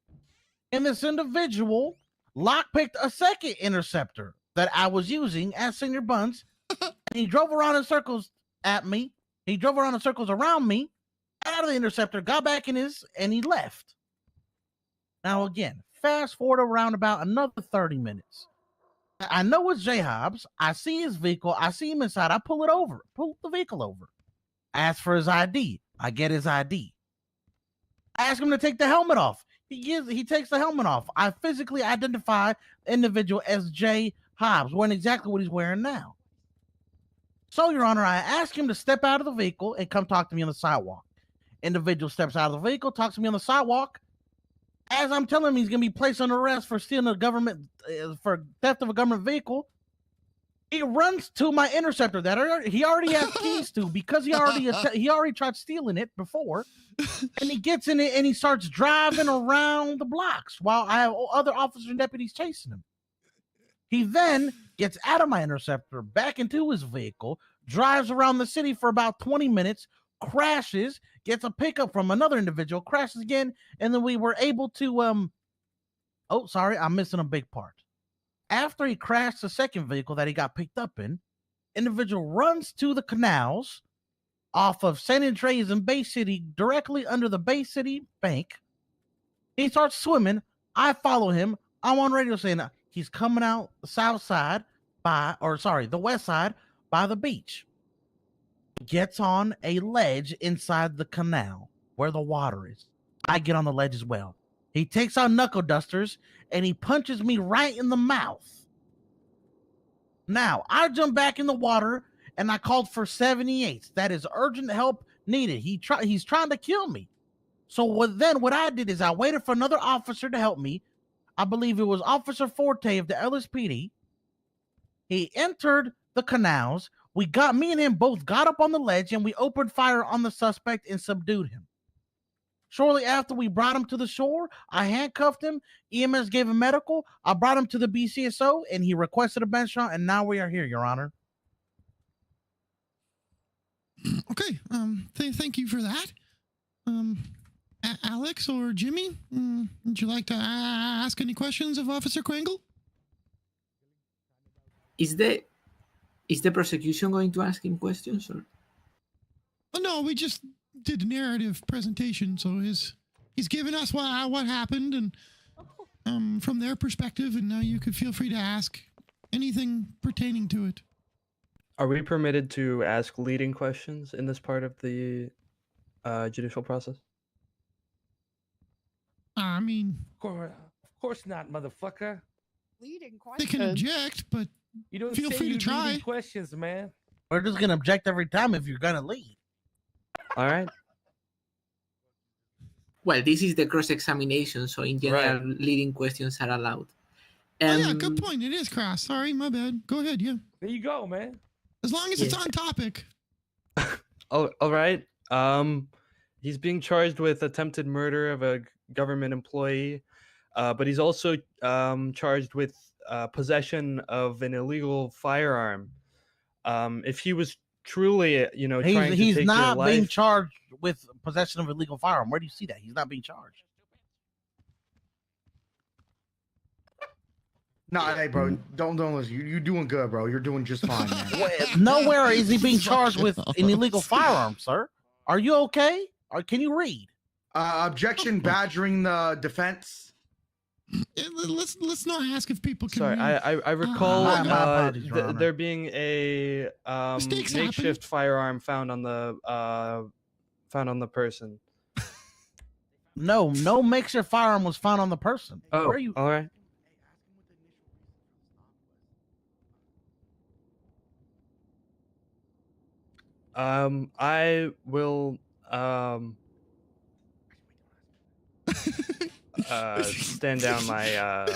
and this individual lockpicked a second interceptor that I was using at Senior Buns, and he drove around in circles at me. He drove around in circles around me, out of the interceptor, got back in his, and he left. Now again, fast forward around about another 30 minutes. I know it's J. Hobbs. I see his vehicle. I see him inside. I pull the vehicle over. I ask for his ID. I get his ID. I ask him to take the helmet off. He takes the helmet off. I physically identify the individual as J. Hobbs, wearing exactly what he's wearing now. So, Your Honor, I ask him to step out of the vehicle and come talk to me on the sidewalk. Individual steps out of the vehicle, talks to me on the sidewalk. As I'm telling him he's going to be placed under arrest for stealing for theft of a government vehicle, he runs to my interceptor that he already has keys to because he already tried stealing it before. And he gets in it and he starts driving around the blocks while I have other officers and deputies chasing him. He then gets out of my interceptor, back into his vehicle, drives around the city for about 20 minutes, crashes, gets a pickup from another individual, crashes again, and then we were able to oh, sorry, I'm missing a big part. After he crashed the second vehicle that he got picked up in, individual runs to the canals off of San Andreas and Bay City, directly under the Bay City Bank. He starts swimming. I follow him. I'm on radio saying he's coming out the south side the west side by the beach. He gets on a ledge inside the canal where the water is. I get on the ledge as well. He takes out knuckle dusters and he punches me right in the mouth. Now, I jump back in the water and I called for 78. That is urgent help needed. He's trying to kill me. So what I did is I waited for another officer to help me. I believe it was Officer Forte of the LSPD. He entered the canals. Me and him both got up on the ledge and we opened fire on the suspect and subdued him. Shortly after we brought him to the shore, I handcuffed him. EMS gave him medical. I brought him to the BCSO and he requested a bench trial, and now we are here, Your Honor. Okay. Thank you for that. Alex or Jimmy, would you like to ask any questions of Officer Quangle? Is the prosecution going to ask him questions, or? Oh, no, we just did a narrative presentation, so he's given us what happened and from their perspective, and now you could feel free to ask anything pertaining to it. Are we permitted to ask leading questions in this part of the judicial process? I mean, of course not, motherfucker. Leading they can object, but you don't feel free to try. Questions, man. We're just gonna object every time if you're gonna lead. All right. Well, this is the cross-examination, so in general, leading questions are allowed. Oh yeah, good point. It is cross. Sorry, my bad. Go ahead. Yeah. There you go, man. As long as it's on topic. Oh, all right. He's being charged with attempted murder of a government employee. but he's also charged with possession of an illegal firearm. If he was truly, trying to He's take not your being life, charged with possession of illegal firearm. Where do you see that? He's not being charged. No, hey, bro, don't listen. You're doing good, bro. You're doing just fine, man. Nowhere is he being charged with an illegal firearm, sir. Are you okay? Or can you read? Objection, badgering the defense. Let's not ask if people can. sorry, read. I recall my apologies, Your Honor. there being a Mistakes makeshift firearm found on the person. No makeshift firearm was found on the person. Oh, Where are you? all right. I will stand down my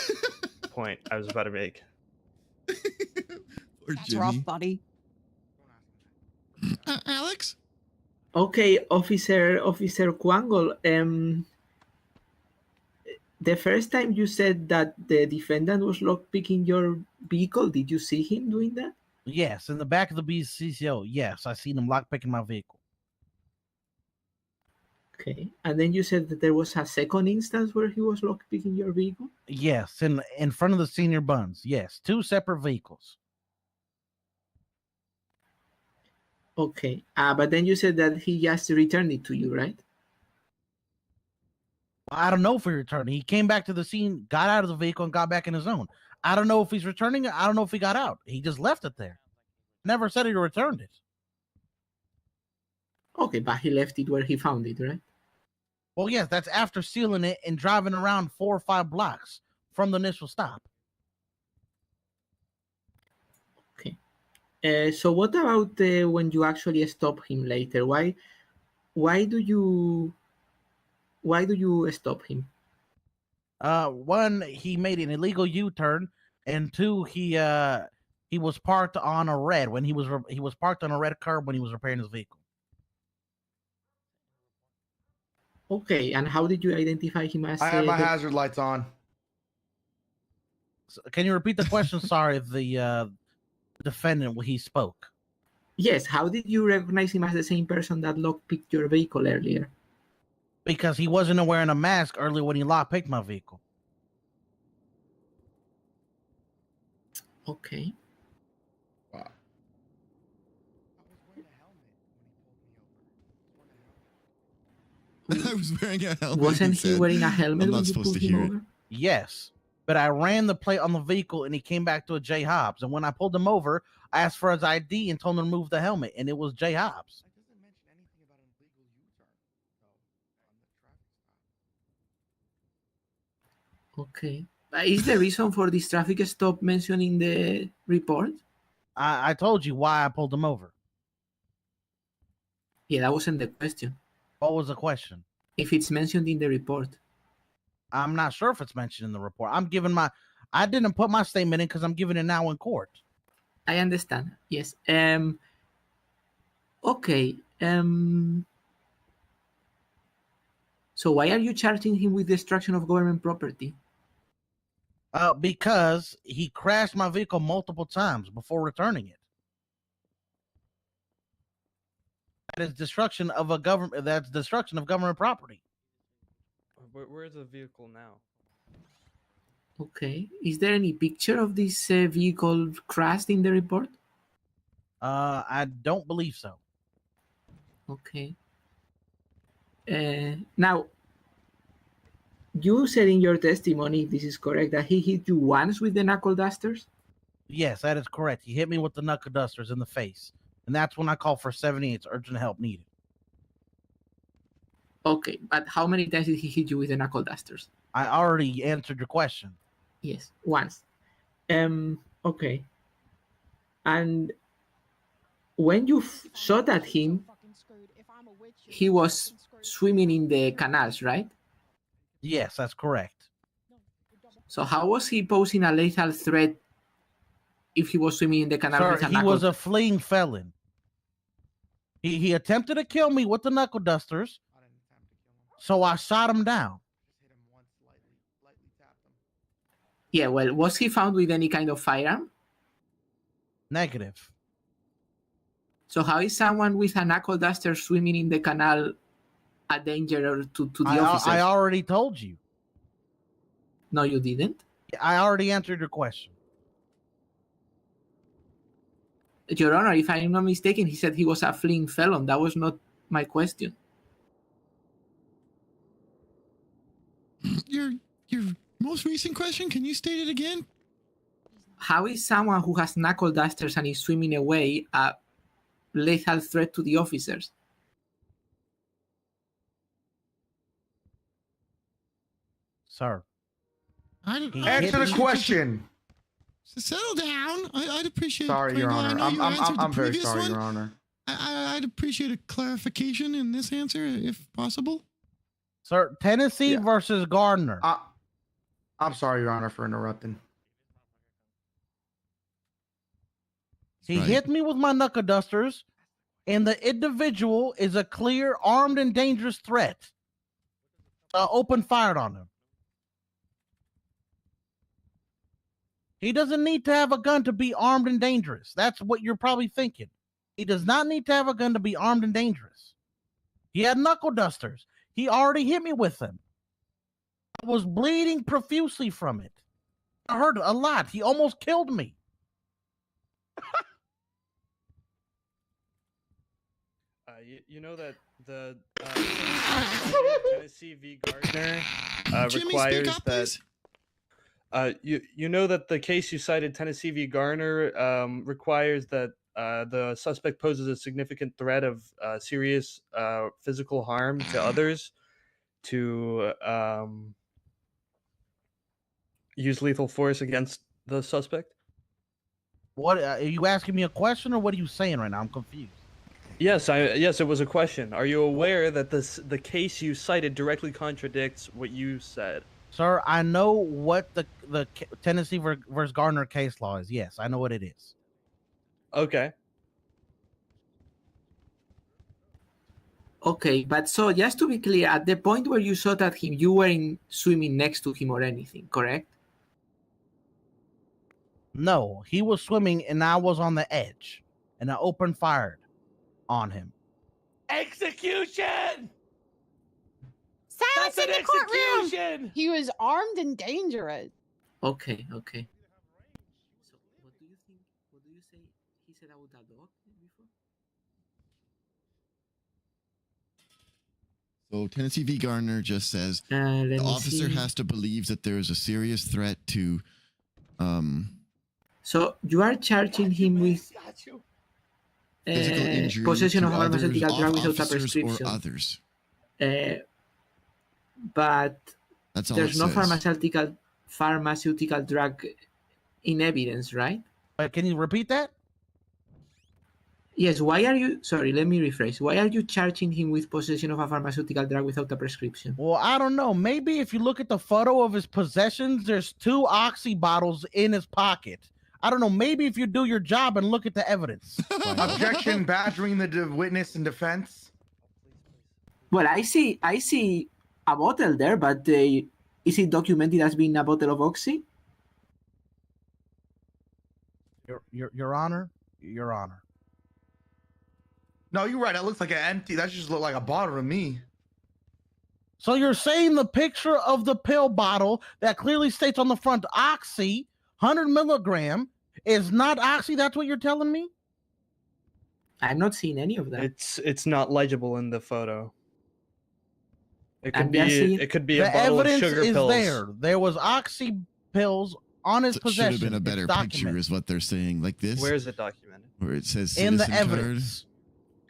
point I was about to make. That's rough, buddy. Alex? Okay, Officer Quangle. The first time you said that the defendant was lockpicking your vehicle, did you see him doing that? Yes, in the back of the BCCO. Yes, I seen him lockpicking my vehicle. Okay, and then you said that there was a second instance where he was lockpicking your vehicle? Yes, in front of the senior buns. Yes, 2 separate vehicles. Okay, but then you said that he just returned it to you, right? I don't know if he returned. He came back to the scene, got out of the vehicle, and got back in his own. I don't know if he's returning it. I don't know if he got out. He just left it there. Never said he returned it. Okay, but he left it where he found it, right? Well, yes, that's after sealing it and driving around 4 or 5 blocks from the initial stop. Okay. So what about when you actually stop him later? Why do you stop him? 1, he made an illegal U-turn, and 2, he was parked on a red when he was parked on a red curb when he was repairing his vehicle. Okay, and how did you identify him as? I have my hazard lights on. So, can you repeat the question? Sorry, the defendant when he spoke. Yes, how did you recognize him as the same person that lockpicked your vehicle earlier? Because he wasn't wearing a mask earlier when he lockpicked my vehicle. Okay. Wow. I was wearing a helmet. Wasn't he wearing a helmet I'm when not you supposed pulled to him hear it. over? Yes, but I ran the plate on the vehicle and he came back to a J. Hobbs. And when I pulled him over, I asked for his ID and told him to remove the helmet, and it was J. Hobbs. Okay. Is the reason for this traffic stop mentioned in the report? I told you why I pulled him over. Yeah, that wasn't the question. What was the question? If it's mentioned in the report. I'm not sure if it's mentioned in the report. I didn't put my statement in because I'm giving it now in court. I understand. Yes. Okay. So why are you charging him with destruction of government property? Because he crashed my vehicle multiple times before returning it. That is destruction of government property. Where's the vehicle now? Okay. Is there any picture of this vehicle crashed in the report? I don't believe so. Okay. Now, you said in your testimony, if this is correct, that he hit you once with the knuckle dusters? Yes, that is correct. He hit me with the knuckle dusters in the face. And that's when I called for 78's urgent help needed. Okay, but how many times did he hit you with the knuckle dusters? I already answered your question. Yes, once. Okay. And when you shot at him, he was swimming in the canals, right? Yes, that's correct. So how was he posing a lethal threat if he was swimming in the canal? Sir, with a he knuckle? was a fleeing felon. He attempted to kill me with the knuckle dusters, so I shot him down. Yeah, well, was he found with any kind of firearm? Negative. So how is someone with a knuckle duster swimming in the canal a danger to the officers? I already told you. No, you didn't. I already answered your question. Your Honor, if I'm not mistaken, he said he was a fleeing felon. That was not my question. Your most recent question, can you state it again? How is someone who has knuckle dusters and is swimming away a lethal threat to the officers? Sir. Answer the question. Settle down. I'd appreciate. Sorry, Your Pringle, I Honor. know you answered the I'm very previous sorry, one. Your Honor. I'd appreciate a clarification in this answer, if possible. Sir, Tennessee versus Gardner. I'm sorry, Your Honor, for interrupting. He hit me with my knuckle dusters, and the individual is a clear, armed, and dangerous threat. Open fired on him. He doesn't need to have a gun to be armed and dangerous. That's what you're probably thinking. He does not need to have a gun to be armed and dangerous. He had knuckle dusters. He already hit me with them. I was bleeding profusely from it. I hurt a lot. He almost killed me. You know that the Tennessee v. Gardner Jimmy, requires speak up, that. You know that the case you cited, Tennessee v. Garner, requires that the suspect poses a significant threat of serious physical harm to others to use lethal force against the suspect. What are you asking me a question, or what are you saying right now? I'm confused. Yes, it was a question. Are you aware that the case you cited directly contradicts what you said? Sir, I know what the Tennessee versus Gardner case law is. Yes, I know what it is. Okay. Okay, but so just to be clear, at the point where you shot at him, you weren't swimming next to him or anything, correct? No, he was swimming and I was on the edge, and I opened fired on him. Execution! Silence in the courtroom! He was armed and dangerous. Okay. So what do you think? What do you say he said about that dog before? So Tennessee v. Gardner just says the officer has to believe that there is a serious threat to. So you are charging him with physical injury possession to of a others, pharmaceutical drug without a officers prescription. or others. But That's all there's it no says. pharmaceutical drug in evidence, right? Can you repeat that? Yes. Why are you? Sorry, let me rephrase. Why are you charging him with possession of a pharmaceutical drug without a prescription? Well, I don't know. Maybe if you look at the photo of his possessions, there's 2 oxy bottles in his pocket. I don't know. Maybe if you do your job and look at the evidence. Objection, badgering the witness in defense. Well, I see a bottle there, but is it documented as being a bottle of oxy? Your Honor. No, you're right. That looks like an empty. That just looked like a bottle to me. So you're saying the picture of the pill bottle that clearly states on the front oxy, 100 milligram, is not oxy? That's what you're telling me? I'm not seeing any of that. It's not legible in the photo. It could I'm be guessing it could be a bottle of sugar is pills. There was oxy pills on his It should possession. have been a It's better documented. picture, is what they're saying. Like this. Where is it documented? Where it says In the citizen card. evidence.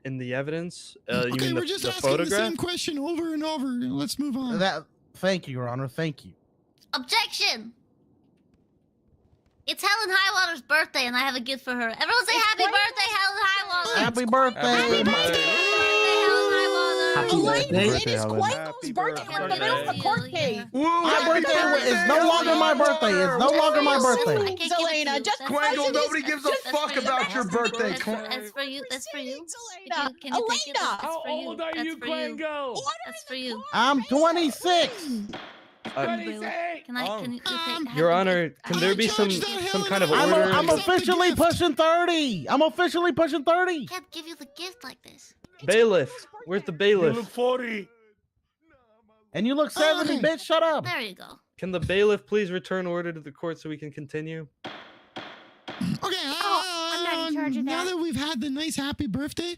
In the evidence? You Okay, mean we're the just asking photograph? the same question over and over. Let's move on. Thank you, Your Honor. Thank you. Objection! It's Helen Highwater's birthday, and I have a gift for her. Everyone say happy birthday, Helen Highwater! Happy birthday! Happy birthday. It is Quango's birthday. We're in the middle of the court case. My birthday is no longer my birthday. It's no longer my birthday. Selena, just Quangle, nobody gives a fuck about your birthday. That's for you. That's for you. Elena. Can you take it? That's How for you. old are That's you, for you. Quango? That's for you. I'm 26. Can I? Your Honor, can there be some kind of order? I'm officially pushing 30. I'm officially pushing 30. Can't give you the gift like this. Bailiff, where's the bailiff? You look 40. And you look 70, bitch. Shut up. There you go. Can the bailiff please return order to the court so we can continue? Okay. I'm not in charge of Now that. that we've had the nice happy birthday,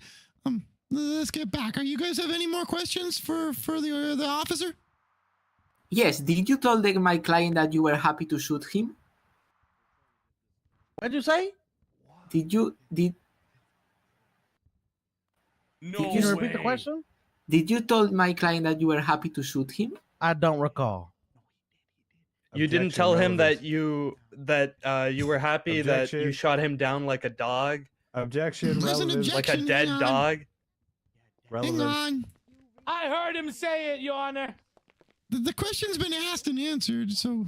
let's get back. Are you guys have any more questions for the officer? Yes, did you tell my client that you were happy to shoot him? What'd you say? Did you repeat the question? Did you tell my client that you were happy to shoot him? I don't recall. You didn't tell him that you were happy that you shot him down like a dog? Objection. Like a dead dog? Hang on. I heard him say it, Your Honor. The question's been asked and answered, so...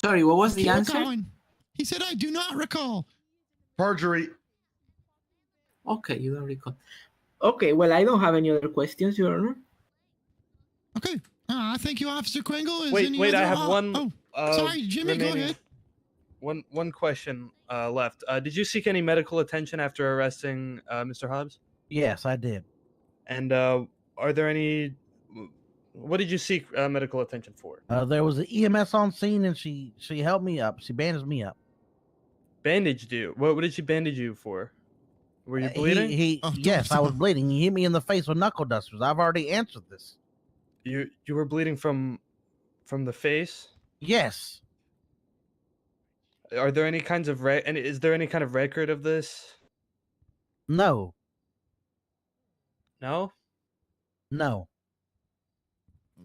Sorry, what was the Keep answer? going. He said, I do not recall. Perjury. Okay, you don't recall. Okay, well, I don't have any other questions, Your Honor. Okay. Thank you, Officer Kringle. Wait, I have one... sorry, Jimmy, go ahead. One question left. Did you seek any medical attention after arresting Mr. Hobbs? Yes, I did. And are there any... What did you seek medical attention for? There was an EMS on scene, and she helped me up. She bandaged me up. Bandaged you? What did she bandage you for? Were you bleeding? Yes, I was bleeding. He hit me in the face with knuckle dusters. I've already answered this. You were bleeding from the face? Yes. Are there any kinds of and is there any kind of record of this? No. No? No.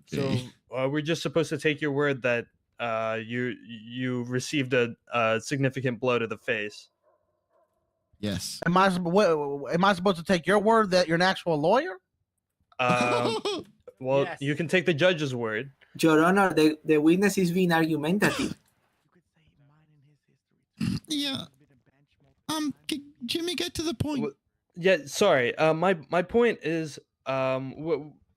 So we're just supposed to take your word that you received a significant blow to the face. Yes. Am I supposed to take your word that you're an actual lawyer? Well, Yes. you can take the judge's word. Your Honor, the witness is being argumentative. Yeah. Jimmy, get to the point. Yeah, sorry. My point is,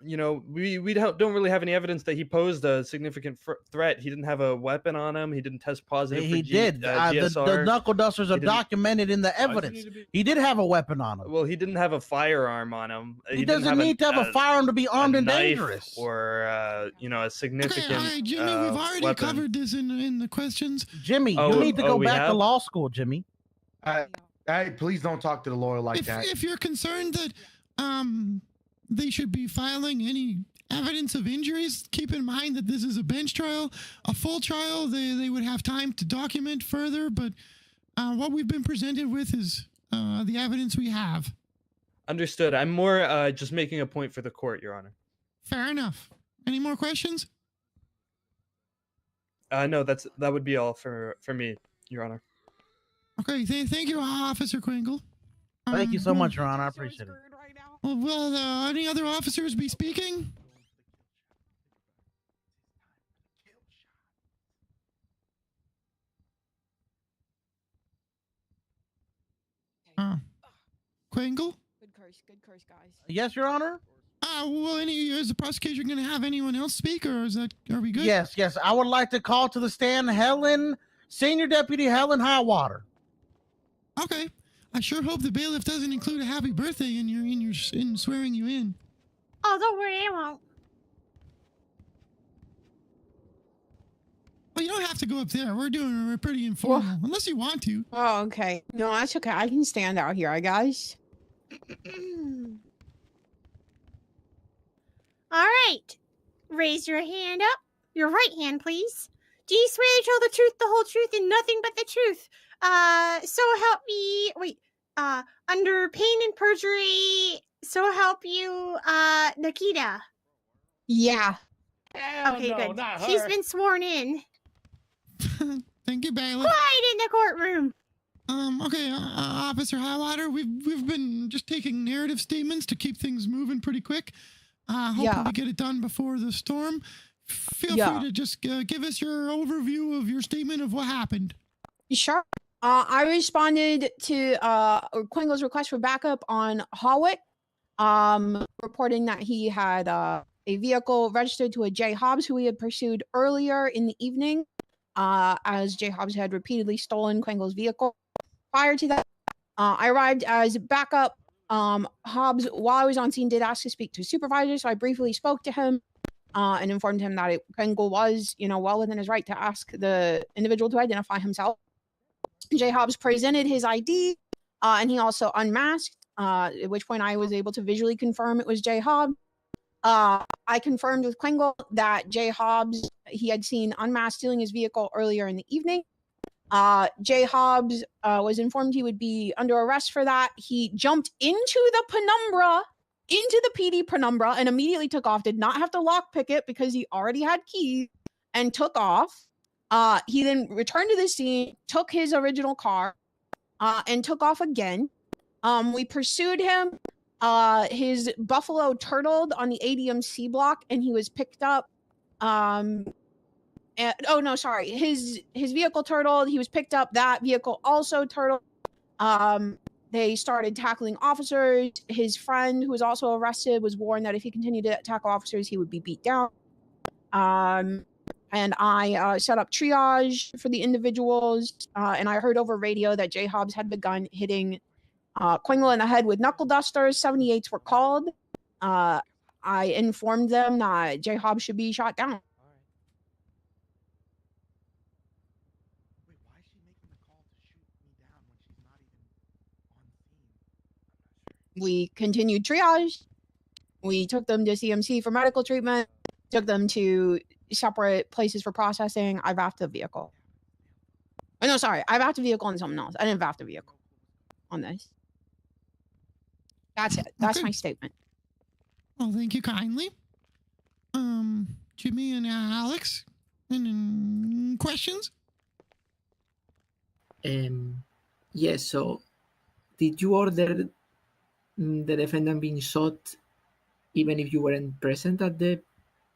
we don't really have any evidence that he posed a significant threat. He didn't have a weapon on him. He didn't test positive. He did. GSR. The knuckle dusters are documented in the evidence. He did have a weapon on him. Well, he didn't have a firearm on him. He doesn't need to have a firearm to be armed and dangerous. Or a significant. All right, Jimmy, we've already weapon. covered this in the questions. Jimmy, you need to go back to law school, Jimmy. Hey, please don't talk to the lawyer like that. If you're concerned that they should be filing any evidence of injuries, keep in mind that this is a bench trial. A full trial, they would have time to document further, but what we've been presented with is the evidence we have. Understood. I'm more just making a point for the court, Your Honor. Fair enough. Any more questions? No, that would be all for me, Your Honor. Okay, thank you, Officer Kringle. Thank you so much, Ron. I appreciate it. Will any other officers be speaking? Kringle? Good curse, guys. Yes, Your Honor. Well, is the prosecution going to have anyone else speak, or are we good? Yes. I would like to call to the stand Senior Deputy Helen Highwater. Okay. I sure hope the bailiff doesn't include a happy birthday in swearing you in. Oh, don't worry, I won't. Well, you don't have to go up there. We're pretty informal, unless you want to. Oh, okay. No, that's okay. I can stand out here, guys. All right. Raise your hand up. Your right hand, please. Do you swear to tell the truth, the whole truth, and nothing but the truth? So help me. Wait. Under pain and perjury. So help you, Nikita. Yeah. Okay, good. She's been sworn in. Thank you, bailiff. Quiet in the courtroom. Okay, Officer Highwater, we've been just taking narrative statements to keep things moving pretty quick. Hopefully we get it done before the storm. Feel free to just give us your overview of your statement of what happened. Sure. I responded to Quingle's request for backup on Hawick, reporting that he had a a vehicle registered to a J. Hobbs who we had pursued earlier in the evening, as J. Hobbs had repeatedly stolen Quangle's vehicle. Prior to that, I arrived as backup. Hobbs, while I was on scene, did ask to speak to a supervisor, so I briefly spoke to him and informed him that Quangle was, well within his right to ask the individual to identify himself. J. Hobbs presented his ID, and he also unmasked, at which point I was able to visually confirm it was J. Hobbs. I confirmed with Quangle that J. Hobbs, he had seen unmasked stealing his vehicle earlier in the evening. J. Hobbs was informed he would be under arrest for that. He jumped into the penumbra, into the PD penumbra, and immediately took off. Did not have to lockpick it because he already had keys, and took off. He then returned to the scene, took his original car, and took off again. We pursued him. His Buffalo turtled on the ADMC block, and he was picked up. His vehicle turtled. He was picked up. That vehicle also turtled. They started tackling officers. His friend, who was also arrested, was warned that if he continued to tackle officers, he would be beat down. And I set up triage for the individuals, and I heard over radio that J. Hobbs had begun hitting Quangle in the head with knuckle dusters. 78s were called. I informed them that J. Hobbs should be shot down. We continued triage. We took them to CMC for medical treatment, took them to separate places for processing. I VAF'd the vehicle. Oh, no, sorry. I VAF'd the vehicle on something else. I didn't VAF the vehicle on this. That's it. That's my statement. Well, thank you kindly. Jimmy and Alex, and questions? Yes, so did you order the defendant being shot even if you weren't present at the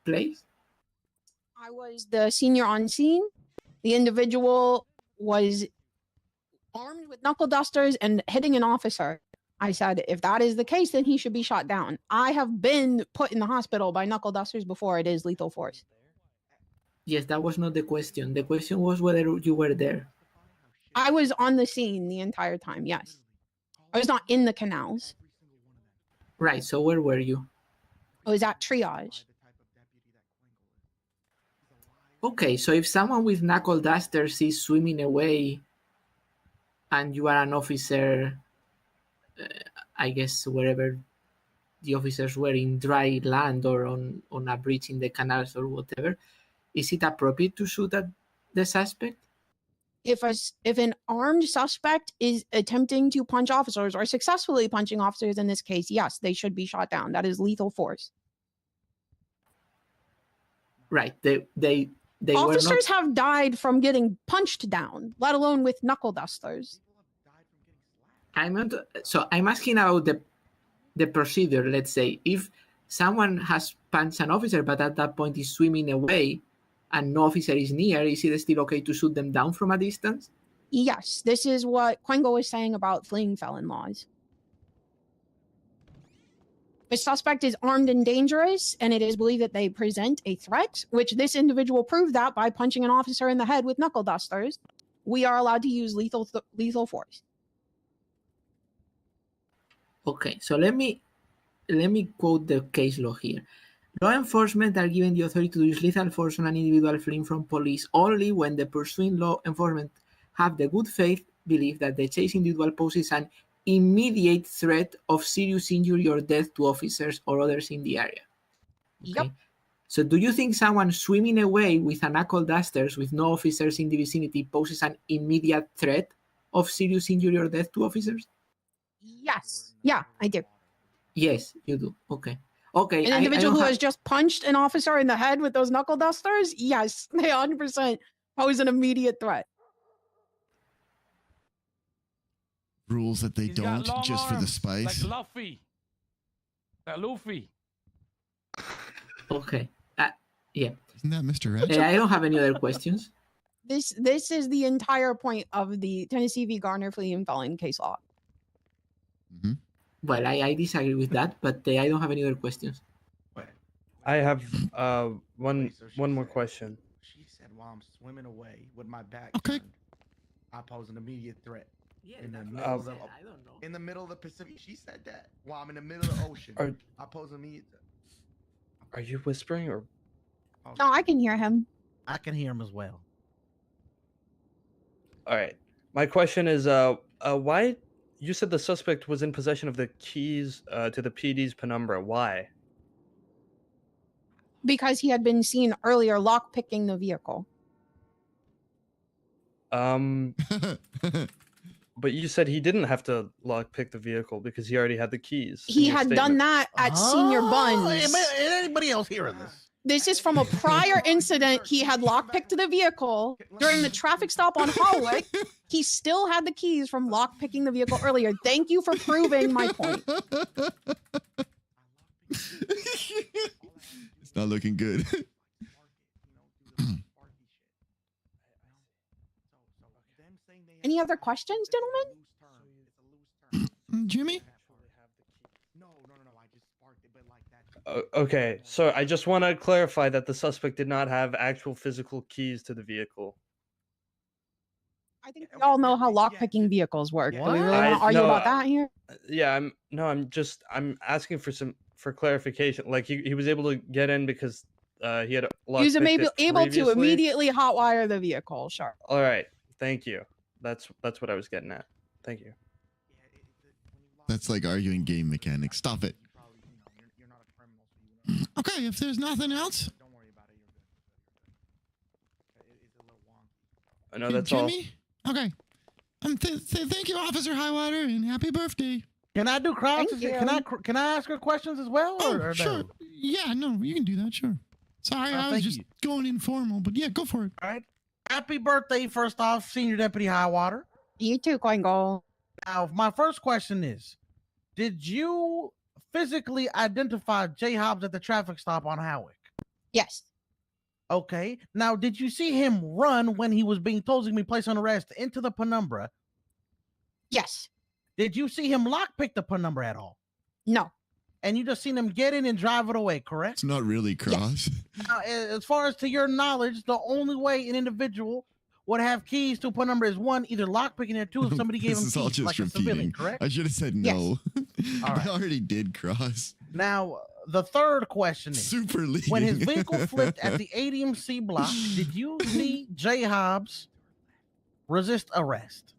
place? I was the senior on scene. The individual was armed with knuckle dusters and hitting an officer. I said, if that is the case, then he should be shot down. I have been put in the hospital by knuckle dusters before. It is lethal force. Yes, that was not the question. The question was whether you were there. I was on the scene the entire time, yes. I was not in the canals. Right, so where were you? I was at triage. Okay, so if someone with knuckle dusters is swimming away and you are an officer, I guess wherever the officers were, in dry land or on a bridge in the canals or whatever, is it appropriate to shoot at the suspect? If an armed suspect is attempting to punch officers or successfully punching officers in this case, yes, they should be shot down. That is lethal force. Right. They officers have died from getting punched down, let alone with knuckle dusters. I'm asking about the procedure. Let's say if someone has punched an officer, but at that point is swimming away and no officer is near, is it still okay to shoot them down from a distance? Yes, this is what Quangle was saying about fleeing felon laws. The suspect is armed and dangerous, and it is believed that they present a threat, which this individual proved that by punching an officer in the head with knuckle dusters. We are allowed to use lethal force. Okay, so let me quote the case law here. Law enforcement are given the authority to use lethal force on an individual fleeing from police only when the pursuing law enforcement have the good faith belief that the chased individual poses an immediate threat of serious injury or death to officers or others in the area. Okay? Yep. So do you think someone swimming away with a knuckle dusters with no officers in the vicinity poses an immediate threat of serious injury or death to officers? Yes. Yeah, I do. Yes, you do. Okay. Okay. An individual who has just punched an officer in the head with those knuckle dusters? Yes, they 100% pose an immediate threat. Rules that they don't just for the spice. Like Luffy. That Luffy. Okay. Yeah. Isn't that Mr. Ed? I don't have any other questions. This is the entire point of the Tennessee v. Garner fleeing felon case law. Well, I disagree with that, but I don't have any other questions. I have one more question. She said while I'm swimming away with my back Okay. turned, I pose an immediate threat. Yeah, in the that's middle what of the, I said. I don't know. in the middle of the Pacific. She said that while I'm in the middle of the ocean. I pose an immediate threat. Are you whispering or? No, I can hear him. I can hear him as well. All right. My question is, why you said the suspect was in possession of the keys to the PD's penumbra? Why? Because he had been seen earlier lockpicking the vehicle. But you said he didn't have to lockpick the vehicle because he already had the keys. in He your had statement. done that at Senior Buns. Anybody else hearing this? This is from a prior incident. He had lockpicked the vehicle during the traffic stop on Hallway. He still had the keys from lockpicking the vehicle earlier. Thank you for proving my point. It's not looking good. Any other questions, gentlemen? Jimmy? Okay, so I just want to clarify that the suspect did not have actual physical keys to the vehicle. I think we all know how lockpicking vehicles work. Do we really want to argue about that here? Yeah, I'm asking for clarification. Like he was able to get in because he had He was able to immediately hotwire the vehicle. Sure. All right, thank you. That's what I was getting at. Thank you. That's like arguing game mechanics. Stop it. Okay, if there's nothing else. I know that's all. Jimmy? Okay. Thank you, Officer Highwater, and happy birthday. Can I do crowds? Can I ask her questions as well? Oh, sure. No? Yeah, no, you can do that, sure. Sorry, I was just going informal, but yeah, go for it. All right. Happy birthday, first off, Senior Deputy Highwater. You too, Quangle. Now, my first question is, did you physically identify J. Hobbs at the traffic stop on Howick? Yes. Okay. Now, did you see him run when he was being told to be placed on arrest into the penumbra? Yes. Did you see him lockpick the penumbra at all? No. And you just seen him get in and drive it away, correct? It's not really cross. Yes. Now, as far as to your knowledge, the only way an individual would have keys to a penumbra is one, either lockpicking it, two, if somebody gave him This is all keys, just like a repeating. civilian, correct? I should have said no. All right. I already did cross. Now, the third question is, Super leading. when his vehicle flipped at the ADMC block, did you see J. Hobbs resist arrest?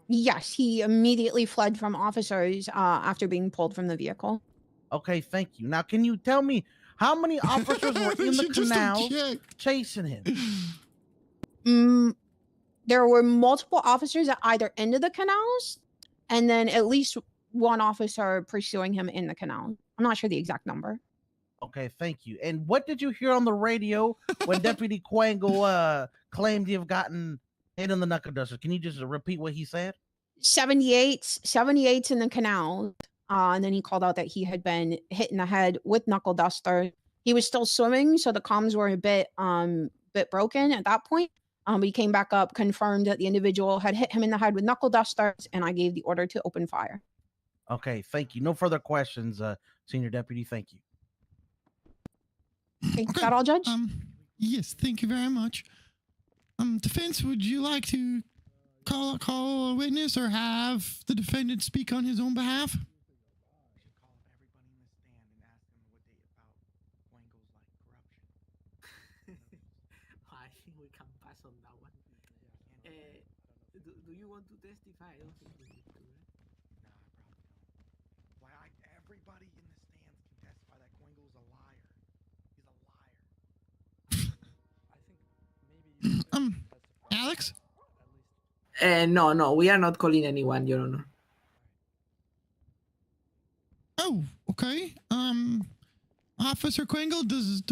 Yes, he immediately fled from officers after being pulled from the vehicle. Okay, thank you. Now, can you tell me how many officers were in the canal chasing him? There were multiple officers at either end of the canals, and then at least one officer pursuing him in the canal. I'm not sure the exact number. Okay, thank you. And what did you hear on the radio when Deputy Quangle claimed you have gotten hit in the knuckle duster? Can you just repeat what he said? 78's in the canal. And then he called out that he had been hit in the head with knuckle duster. He was still swimming, so the comms were a bit broken at that point. He came back up, confirmed that the individual had hit him in the head with knuckle dusters, and I gave the order to open fire. Okay, thank you. No further questions, Senior Deputy. Thank you. Okay, that all, Judge? Yes, thank you very much. Defense, would you like to call a witness or have the defendant speak on his own behalf? I think we can pass on that one. Do you want to testify? I don't think we need to. Everybody in the stands can testify that Quangle's a liar. He's a liar. Alex? No, we are not calling anyone, Your Honor. Oh, okay. Officer Quangle, does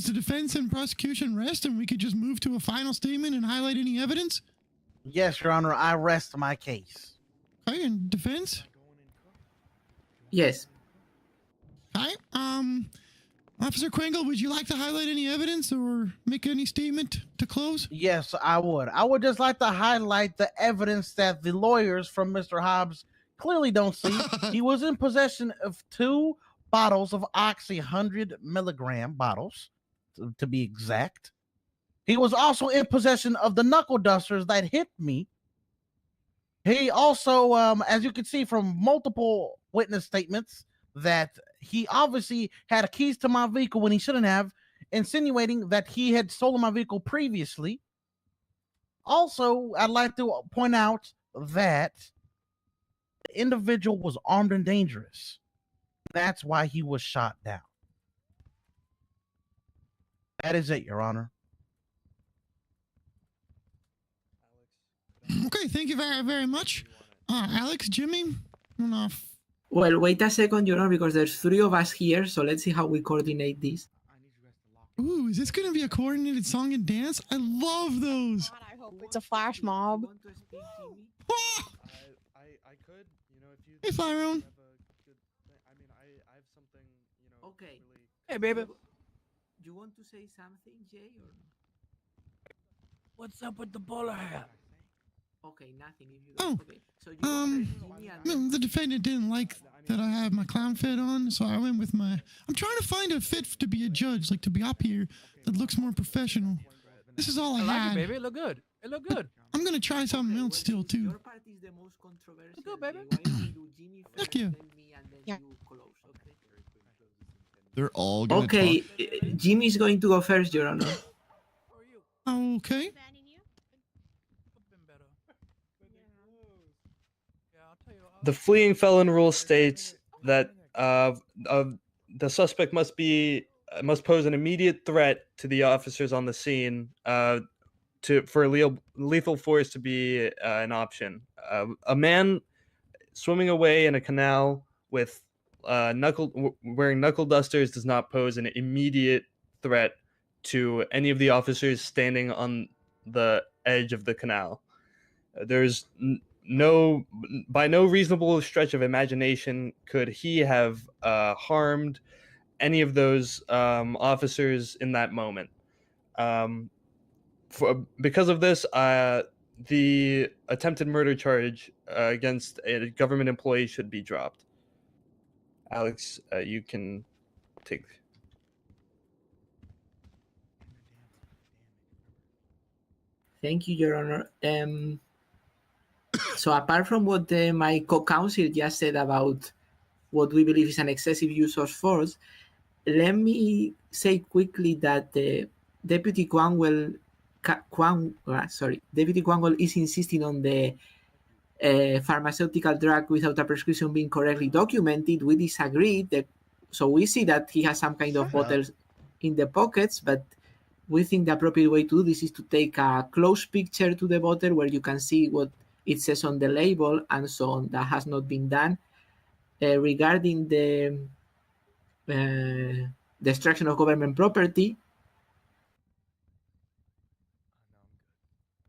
the defense and prosecution rest, and we could just move to a final statement and highlight any evidence? Yes, Your Honor, I rest my case. Okay, and defense? Yes. Hi. Officer Quangle, would you like to highlight any evidence or make any statement to close? Yes, I would. I would just like to highlight the evidence that the lawyers from Mr. Hobbs clearly don't see, he was in possession of 2 bottles of Oxy 100 milligram bottles, to be exact. He was also in possession of the knuckle dusters that hit me. He also, as you can see from multiple witness statements, that he obviously had keys to my vehicle when he shouldn't have, insinuating that he had stolen my vehicle previously. Also, I'd like to point out that the individual was armed and dangerous. That's why he was shot down. That is it, Your Honor. Okay, thank you very, very much. Alex, Jimmy, enough. Well, wait a second, Your Honor, because there's 3 of us here, so let's see how we coordinate this. Ooh, is this going to be a coordinated song and dance? I love those. God, I hope it's a flash mob. I could, you know, if you. Hey, Flyroom. I mean, I have something, you know. Okay. Really... Hey, baby. You want to say something, Jay? Or... What's up with the bowler hat? Okay, nothing. If you Oh, okay. So you no, the defendant didn't like that I have my clown fit on, so I went with my. I'm trying to find a fit to be a judge, like to be up here, that looks more professional. This is all I like had. it, baby. It look good. It look good. I'm gonna try something else still too. Your part is the most controversial. Look good, baby. Why don't we do Jimmy first, Heck yeah. then me, and then you close, okay? They're all gonna Okay, talk. Jimmy's going to go first, Your Honor. Okay. The fleeing felon rule states that the suspect must pose an immediate threat to the officers on the scene for lethal force to be an option. A man swimming away in a canal with wearing knuckle dusters does not pose an immediate threat to any of the officers standing on the edge of the canal. There's by no reasonable stretch of imagination could he have harmed any of those officers in that moment. Because of this, the attempted murder charge against a government employee should be dropped. Alex, you can take. Thank you, Your Honor. So apart from what my co-counsel just said about what we believe is an excessive use of force, let me say quickly that Deputy Quanwell is insisting on the pharmaceutical drug without a prescription being correctly documented. We disagree. So we see that he has some kind of bottles in the pockets, but we think the appropriate way to do this is to take a close picture to the bottle where you can see what it says on the label and so on. That has not been done. Regarding the destruction of government property,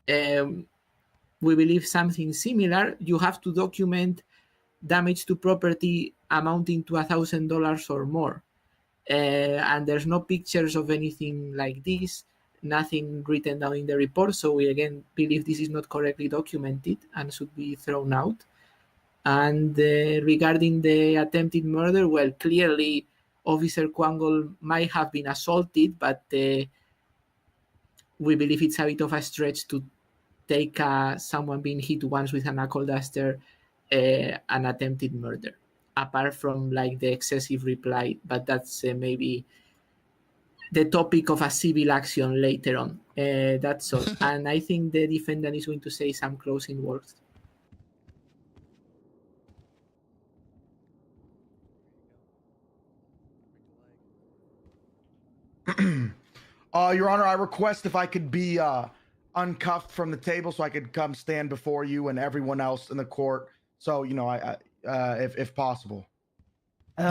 we believe something similar. You have to document damage to property amounting to $1,000 or more. And there's no pictures of anything like this, nothing written down in the report. So we again believe this is not correctly documented and should be thrown out. And regarding the attempted murder, well, clearly Officer Quangle might have been assaulted, but we believe it's a bit of a stretch to take someone being hit once with a knuckle duster an attempted murder, apart from like the excessive reply, but that's maybe the topic of a civil action later on. That's all. And I think the defendant is going to say some closing words. Your Honor, I request if I could be uncuffed from the table so I could come stand before you and everyone else in the court. So, you know, if possible.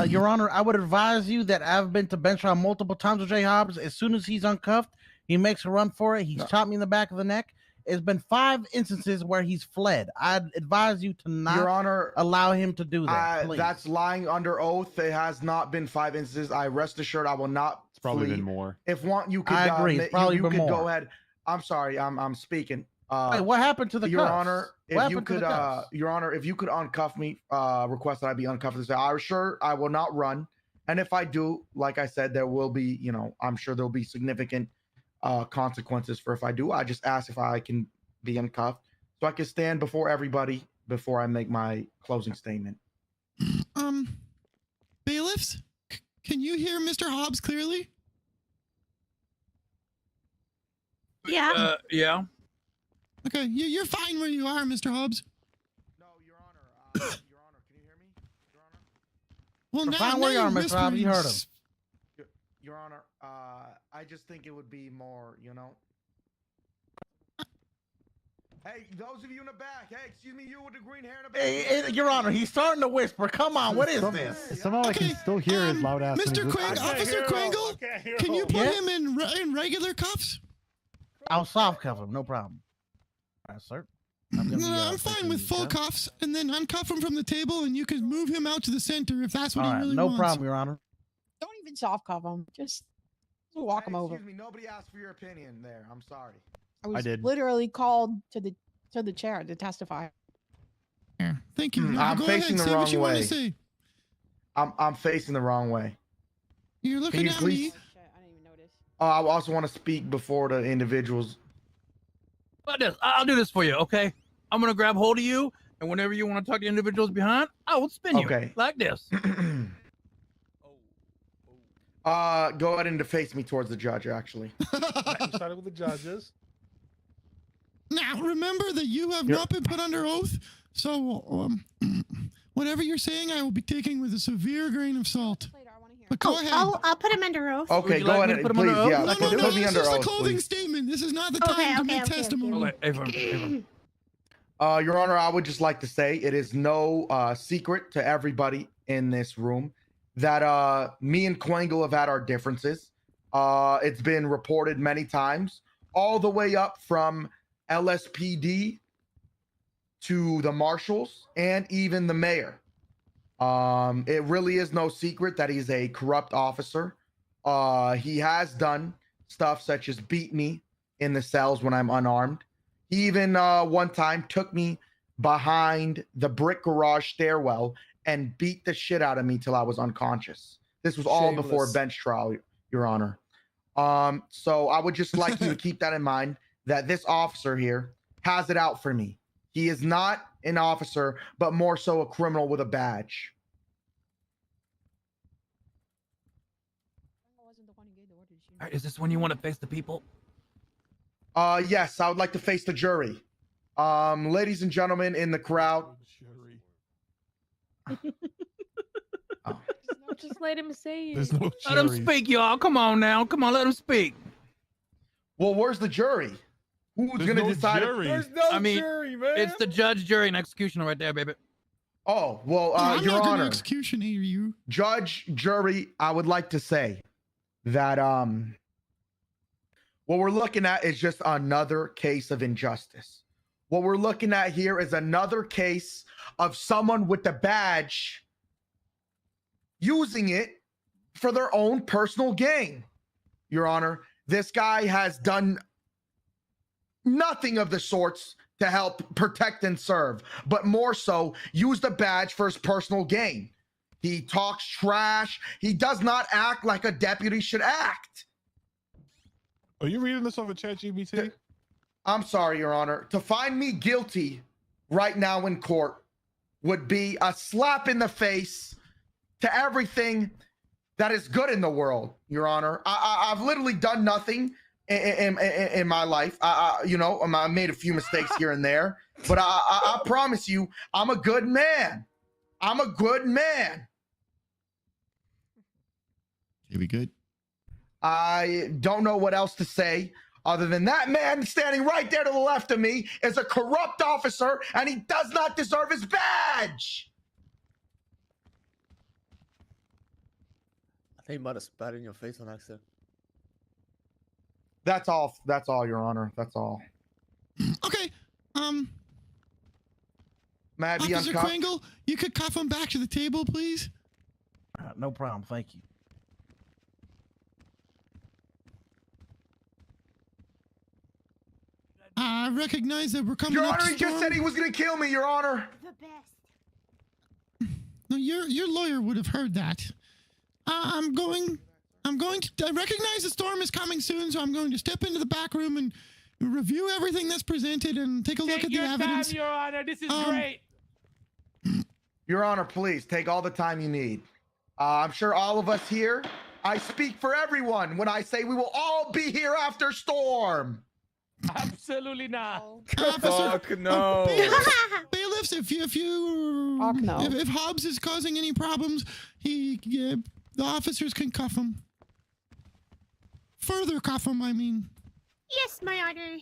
Your Honor, I would advise you that I've been to bench trial multiple times with Jay Hobbs. As soon as he's uncuffed, he makes a run for it. He's chopped me in the back of the neck. It's been 5 instances where he's fled. I'd advise you to not, Your Honor, allow him to do that. That's lying under oath. It has not been 5 instances. I rest assured I will not. It's probably flee. been more. If want, you could. I agree. It's probably you been could more. go ahead. I'm sorry. I'm speaking. Wait, what happened to the Your cuffs? Honor, What if you happened to could, the cuffs? Your Honor, if you could uncuff me, request that I be uncuffed this day. I'm sure I will not run. And if I do, like I said, there will be, I'm sure there'll be significant consequences for if I do. I just ask if I can be uncuffed so I can stand before everybody before I make my closing statement. Bailiffs, can you hear Mr. Hobbs clearly? Yeah. Yeah. Okay, you're fine where you are, Mr. Hobbs. No, Your Honor. Your Honor, can you hear me? Your Honor? Well, We're now, fine now where you you're are, Mr. Hobbs. You heard him. whispering. Your Honor, I just think it would be more, Hey, those of you in the back. Hey, excuse me, you with the green hair in the back. Hey, Your Honor, he's starting to whisper. Come on, what is this? Somehow I can still hear his loud ass. Mr. Officer Kringle, can you put him in regular cuffs? I'll soft cuff him, no problem. All right, sir. I'm fine with full cuffs, and then uncuff him from the table, and you can move him out to the center if that's what he really no wants. problem, Your Honor. Don't even soft cuff him. Just walk him over. Excuse me, nobody asked for your opinion there. I'm sorry. I was did. literally called to the chair to testify. Yeah, thank you. I'm Go facing ahead, the say what wrong you want to way. say. I'm facing the wrong way. You're Can looking you at please? me. I also want to speak before the individuals. But this, I'll do this for you, okay? I'm gonna grab hold of you, and whenever you want to talk to individuals behind, I will spin you Okay. like this. Go ahead and face me towards the judge, actually. Started with the judges. Now, remember that you have not been put under oath, so whatever you're saying, I will be taking with a severe grain of salt. But go ahead. I'll put him under oath. Okay, go ahead and please, yeah. No, Put me this under is a oath, clothing please. statement. This is not the time to make testimony. Your Honor, I would just like to say it is no secret to everybody in this room that me and Quangle have had our differences. It's been reported many times, all the way up from LSPD to the marshals and even the mayor. It really is no secret that he's a corrupt officer. He has done stuff such as beat me in the cells when I'm unarmed. He even one time took me behind the brick garage stairwell and beat the shit out of me till I was unconscious. This was all before a Shameless. bench trial, Your Honor. So I would just like you to keep that in mind, that this officer here has it out for me. He is not an officer, but more so a criminal with a badge. All right, is this when you want to face the people? Yes, I would like to face the jury. Ladies and gentlemen in the crowd. Just let him say it. There's no Let him speak, y'all. Come on now. Come on, let him speak. Well, where's the jury? Who's There's gonna no decide? jury. There's no I mean, it's the judge, jury, and executioner right there, baby. Oh, well, I'm Your not going to Honor, executionate you. judge, jury, I would like to say that what we're looking at is just another case of injustice. What we're looking at here is another case of someone with the badge using it for their own personal gain. Your Honor, this guy has done nothing of the sorts to help protect and serve, but more so use the badge for his personal gain. He talks trash. He does not act like a deputy should act. Are you reading this over ChatGPT? I'm sorry, Your Honor. To find me guilty right now in court would be a slap in the face to everything that is good in the world, Your Honor. I've literally done nothing in my life. I made a few mistakes here and there, but I promise you, I'm a good man. I'm a good man. Okay, we good? I don't know what else to say other than that man standing right there to the left of me is a corrupt officer and he does not deserve his badge. I think he might have spat in your face on accident. That's all, Your Honor. That's all. Okay. May I be Officer uncuffed? Kringle, you could cuff him back to the table, please. No problem. Thank you. I recognize that we're coming Your up Honor, to he just said he was gonna kill me, Your Honor. The best. No, your lawyer would have heard that. I'm going to I recognize the storm is coming soon, so I'm going to step into the back room and review everything that's presented and take a look at the evidence. Time, Your Honor. This is great. Your Honor, please take all the time you need. I'm sure all of us here, I speak for everyone when I say we will all be here after storm. Absolutely not. Fuck no. Bailiffs, if Hobbs is causing any problems, the officers can cuff him. Further cuff him, I mean. Yes, my honor.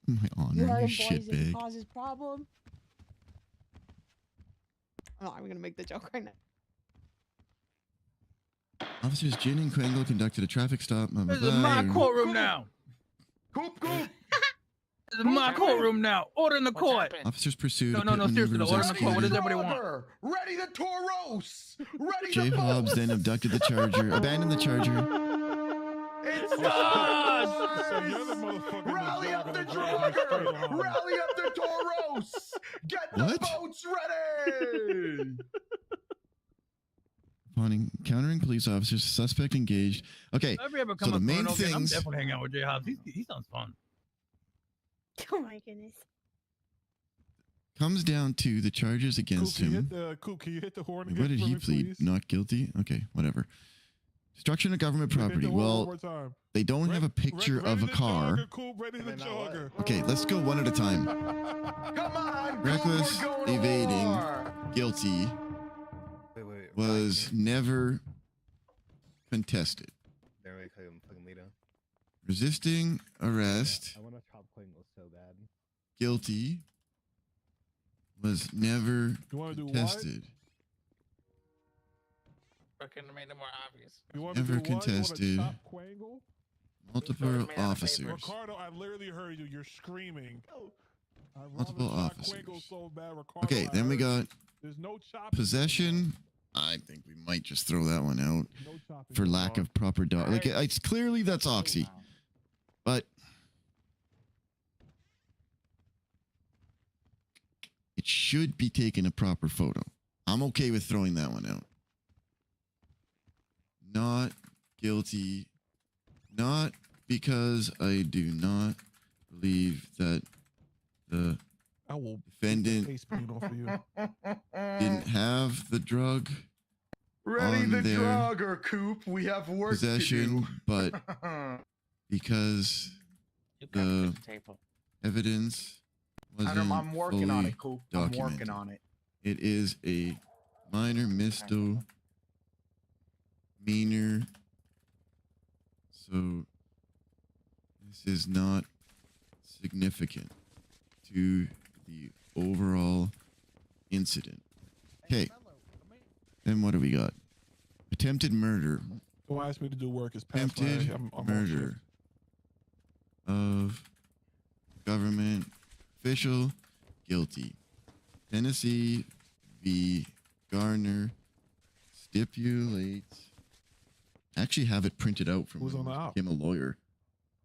My honor, You heard you him, boys. If it shitbag. causes problem. Oh, I'm gonna make the joke right now. Officers Jin and Kringle conducted a traffic stop. This is my courtroom now. Coop. This is my courtroom now. Order in the court. Officers pursued. No, seriously, the order in the court. What does everybody want? Ready the Toros. Ready Jay the Hobbs then abducted the charger, abandoned the charger. It's done! Rally up the jogger! Rally up the Toros! Get the What? boats ready! Upon encountering police officers, suspect engaged. Okay, If I ever so come the up main Coronado again, I'm things. definitely hanging out with Jay Hobbs. He sounds fun. Oh my goodness. Comes down to the charges against him. Coop, can you hit the horn Wait, again what did for he me, plead? please? Not guilty? Okay, whatever. Destruction of government Hit the property. horn one Well, more time. they don't have a picture of a car. Coop, ready the jogger. Okay, let's go one at a time. Come on, Reckless, Coop, we're going to evading, war. guilty, was never contested. Resisting arrest, I want to chop Klingle so bad. guilty, was never You want to do what? contested. Fucking made it more obvious. You want to Never do what? You wanna contested. chop Quangle? Multiple officers. Ricardo, I literally heard you. You're screaming. I'd rather Multiple chop officers. Quangle so bad, Ricardo, Okay, I then we heard got there's no chopping. possession. I think we might just throw that one out for lack of proper dog. Like it's clearly that's Oxy, but it should be taking a proper photo. I'm okay with throwing that one out. Not guilty. Not because I do not believe that the I will defendant face paint off of you. didn't have the drug Ready on the their jogger, Coop. We have work possession, to but because the evidence wasn't I'm working on fully it, Coop. I'm documented. working on it. It is a minor misdemeanor, so this is not significant to the overall incident. Okay, then what do we got? Attempted murder. Don't ask me to do work. It's past Attempted my- I'm off murder of government official, guilty. Tennessee v. Garner stipulates. I actually have it printed out from Who's when on the I out? became a lawyer.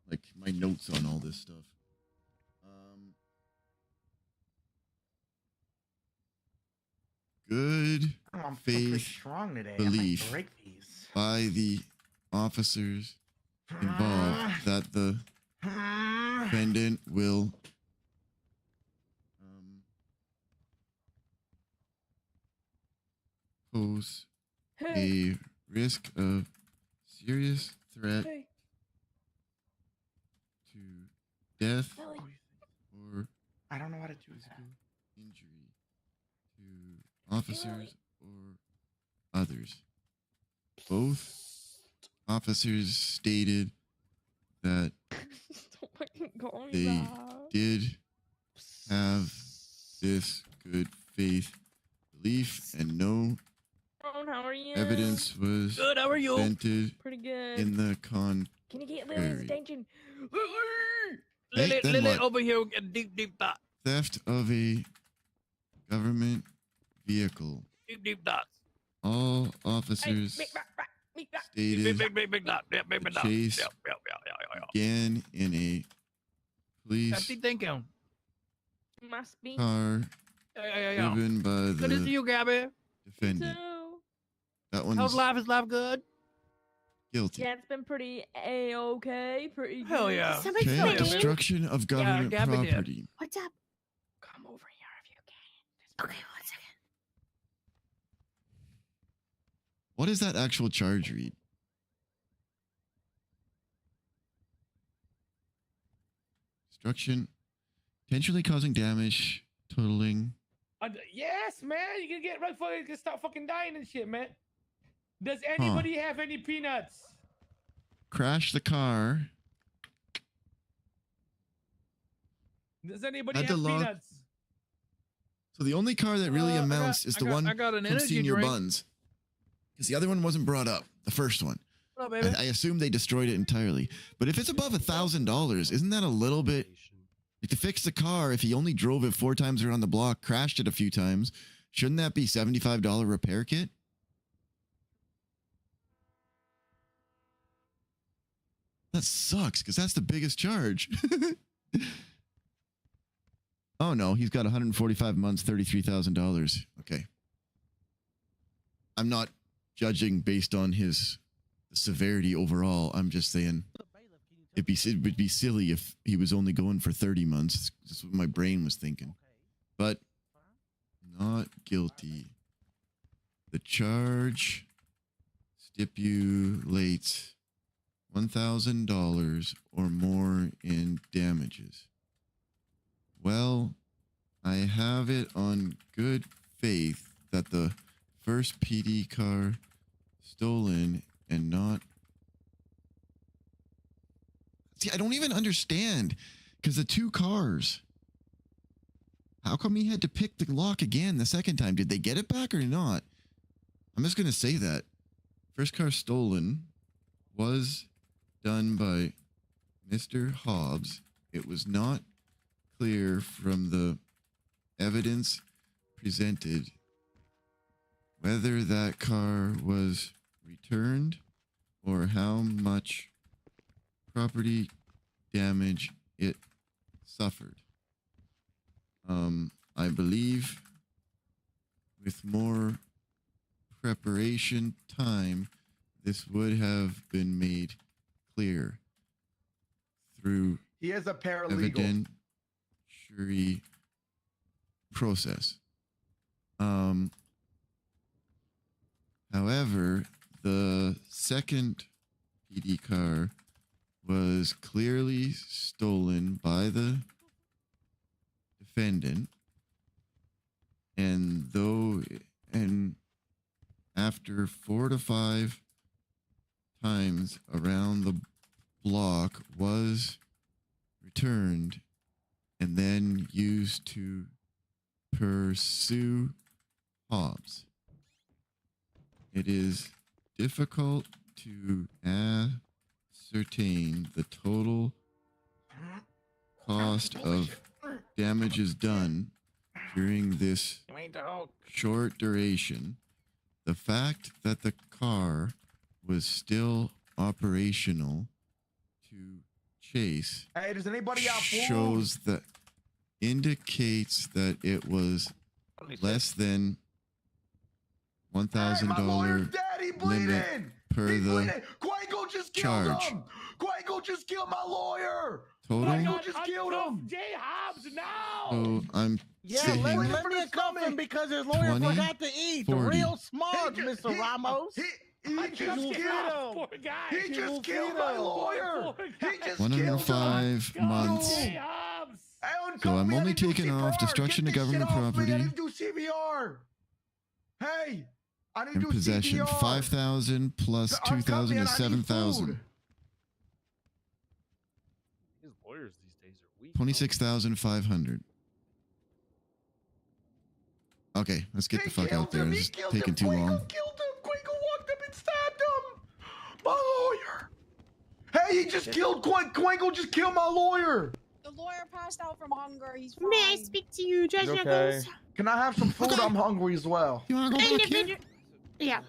Like my notes on all this stuff. Good I'm pretty faith strong today. I might belief break these. by the officers involved that the defendant will pose a risk of serious threat to death or I don't know how to do that. injury to officers or others. Both officers stated that they did have this good faith belief and no How are you? evidence was Good, how are you? presented Pretty good. in the Can you get Lily's contrary. attention? Hey, then Lily what? over here with a deep thought. Theft of a government vehicle. Deep thoughts. All officers stated Big dot. Yeah, big the dot. chase Yeah. began in a police Hefty thinking. Must be. car Yeah. driven by Good to see the you, Gabby. defendant. That How's one's life? Is life good? guilty. Yeah, it's been pretty a-okay. Pretty good. Hell yeah. Somebody's Okay, playing. destruction of government Gabby did. property. What's up? Come over here if you can. Okay, 1 second. What does that actual charge read? Destruction, intentionally causing damage, totaling. Yes, man. You can get right for it. You can start fucking dying and shit, man. Does anybody have any peanuts? Crash the car. Does anybody Had have to log- peanuts? So the only car that really amounts is the one I got an from energy Senior drink. Buns. Because the other one wasn't brought up. The first one. What up, baby? I assume they destroyed it entirely. But if it's above $1,000, isn't that a little bit... Like to fix the car, if he only drove it 4 times around the block, crashed it a few times, shouldn't that be $75 repair kit? That sucks, because that's the biggest charge. Oh no, he's got 145 months, $33,000. Okay. I'm not judging based on the severity overall. I'm just saying it would be silly if he was only going for 30 months. That's what my brain was thinking. But not guilty. The charge stipulates $1,000 or more in damages. Well, I have it on good faith that the first PD car stolen and not... See, I don't even understand, because the 2 cars... How come he had to pick the lock again the second time? Did they get it back or not? I'm just going to say that. First car stolen was done by Mr. Hobbs. It was not clear from the evidence presented whether that car was returned or how much property damage it suffered. I believe with more preparation time, this would have been made clear through He is a paralegal. Evidentiary process. However, the second PD car was clearly stolen by the defendant, and after 4 to 5 times around the block was returned and then used to pursue Hobbs. It is difficult to ascertain the total cost of damages done during this short duration. The fact that the car was still operational to chase Hey, does anybody have food? shows that indicates that it was less than $1,000 limit per the Quango just killed charge. him. Quango just killed my lawyer. Total. Quango just killed him. Jay Hobbs now. So I'm Yeah, saying let me cuff him because his lawyer 20, forgot to eat. 40. Real smart, Mr. Ramos. He just killed him. He just killed my lawyer. He just 105 months. So I'm only taking off destruction of government property I need to do CVR. Hey, I need to and do possession. CVR. 5,000 plus 2,000 is 7,000. His lawyers these days are weak. 26,500. Okay, let's get the fuck out there. This is taking too long. Killed him. Quango walked up and stabbed him. My lawyer. Hey, he just killed Quango. Just killed my lawyer. The lawyer passed out from hunger. He's fine. May I speak to you, Judge Okay. Knuckles? Can I have some food? I'm hungry as well. You want to go back here? Yeah.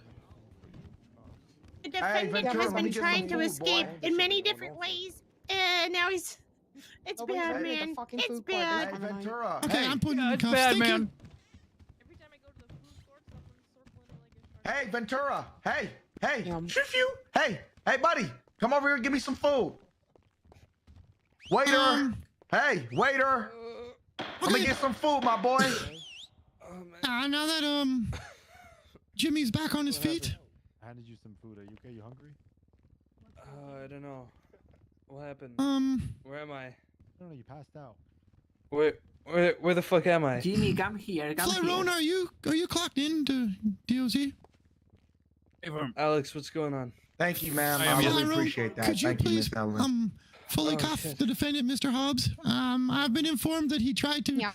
The defendant Ventura, has let me been get trying some to food, escape boy. in many different ways, and now he's It's Nobody's bad, gonna make a man. fucking It's food court bad. this time of night. Ventura. Okay, Hey. I'm putting you in It's cuffs. bad, Thank you. man. Hey, Ventura. Hey, hey. Yum. Hey, hey, buddy. Come over here and give me some food. Waiter. Hey, waiter. Let me get some food, my boy. Now that Jimmy's back on his feet. I handed you some food. Are you okay? You hungry? I don't know. What happened? Where am I? I don't know. You passed out. Where the fuck am I? Jimmy, come here. Come Flyrone, here. are you clocked into DOC? Alex, what's going on? Thank you, ma'am. I I really Flyrone, appreciate that. could you Thank you, please Miss Ellen. fully Oh, cuff shit. the defendant, Mr. Hobbs? I've been informed that he tried to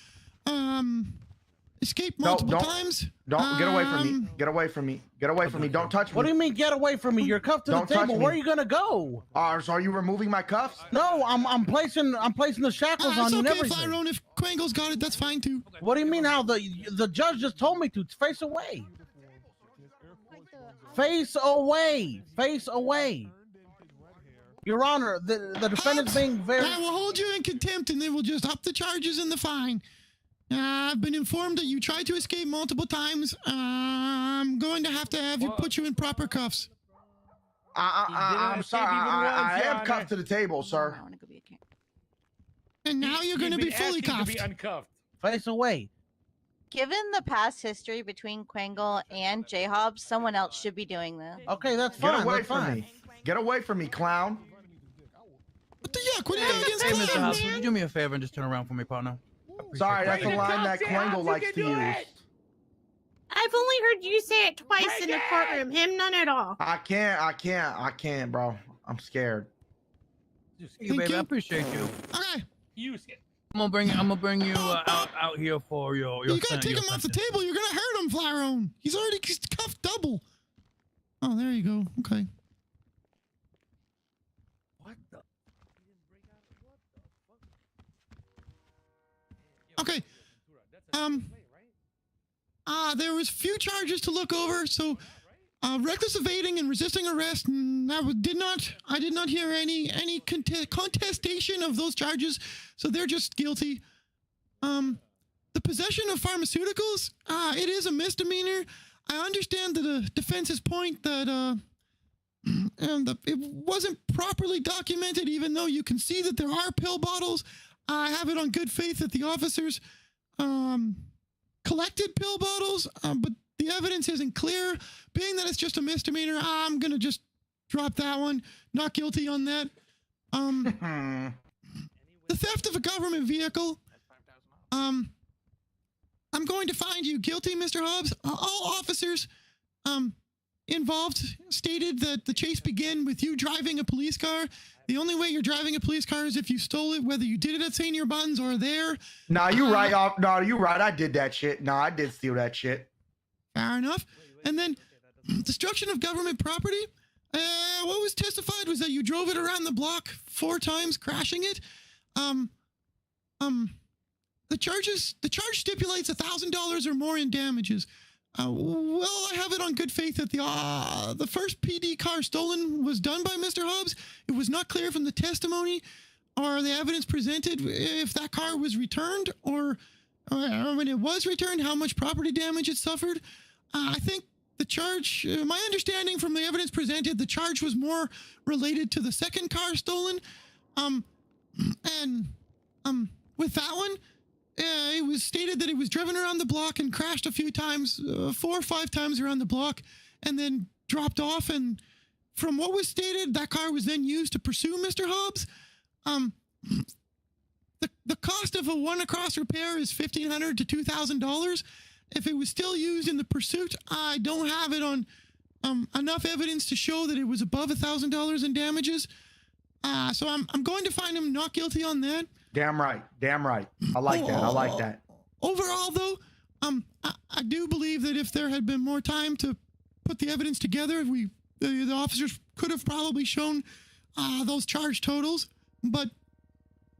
escape multiple times. Don't get away from me. Get away from me. Get away from me. Don't touch me. What do you mean get away from me? You're cuffed to Don't the touch table. me. Where are you gonna go? So are you removing my cuffs? No, I'm placing the shackles on It's you and okay, everything. Flyrone. If Quangle's got it, that's fine too. What do you mean how the judge just told me to face away? Face away. Face away. Your Honor, the defendant's being very... I will hold you in contempt and then we'll just up the charges and the fine. I've been informed that you tried to escape multiple times. I'm going to have you put you in proper cuffs. I'm sorry. I am cuffed to the table, sir. And now you're going to be fully cuffed. To be uncuffed. Face away. Given the past history between Quangle and J-Hobbs, someone else should be doing this. Okay, that's fine. Get away that's from fine. me. Get away from me, clown. What the yuck? What do you got against Hey, Mr. clowns? Hobbs, would you do me a favor and just turn around for me, partner? Sorry, that's a Break the line that cuffs, J-Hobbs, Quangle you likes can to do use. it. I've only heard you say it twice Break in the it! courtroom. Him, none at all. I can't, bro. I'm scared. You, baby, I appreciate you. Okay. Use it. I'm gonna bring you out here for your. You gotta take him off the table. You're gonna hurt him, Flyrone. He's already cuffed double. Oh, there you go. Okay. What the? Okay. There was few charges to look over. So, reckless evading and resisting arrest. I did not hear any contestation of those charges. So they're just guilty. The possession of pharmaceuticals. It is a misdemeanor. I understand the defense's point that it wasn't properly documented, even though you can see that there are pill bottles. I have it on good faith that the officers collected pill bottles, but the evidence isn't clear. Being that it's just a misdemeanor, I'm gonna just drop that one. Not guilty on that. The theft of a government vehicle. I'm going to find you guilty, Mr. Hobbs. All officers involved stated that the chase began with you driving a police car. The only way you're driving a police car is if you stole it, whether you did it at St. Buns or there. Nah, you right. No, you right. I did that shit. No, I did steal that shit. Fair enough. And then destruction of government property. What was testified was that you drove it around the block 4 times, crashing it. The charge stipulates $1,000 or more in damages. Well, I have it on good faith that the first PD car stolen was done by Mr. Hobbs. It was not clear from the testimony or the evidence presented if that car was returned or when it was returned, how much property damage it suffered. I think the charge, my understanding from the evidence presented, the charge was more related to the second car stolen. With that one, it was stated that it was driven around the block and crashed a few times, 4 or 5 times around the block, and then dropped off. And from what was stated, that car was then used to pursue Mr. Hobbs. The cost of a one-across repair is $1,500 to $2,000. If it was still used in the pursuit, I don't have it on enough evidence to show that it was above $1,000 in damages. So I'm going to find him not guilty on that. Damn right. Damn right. I like that. I like that. Overall, though, I do believe that if there had been more time to put the evidence together, the officers could have probably shown those charge totals. But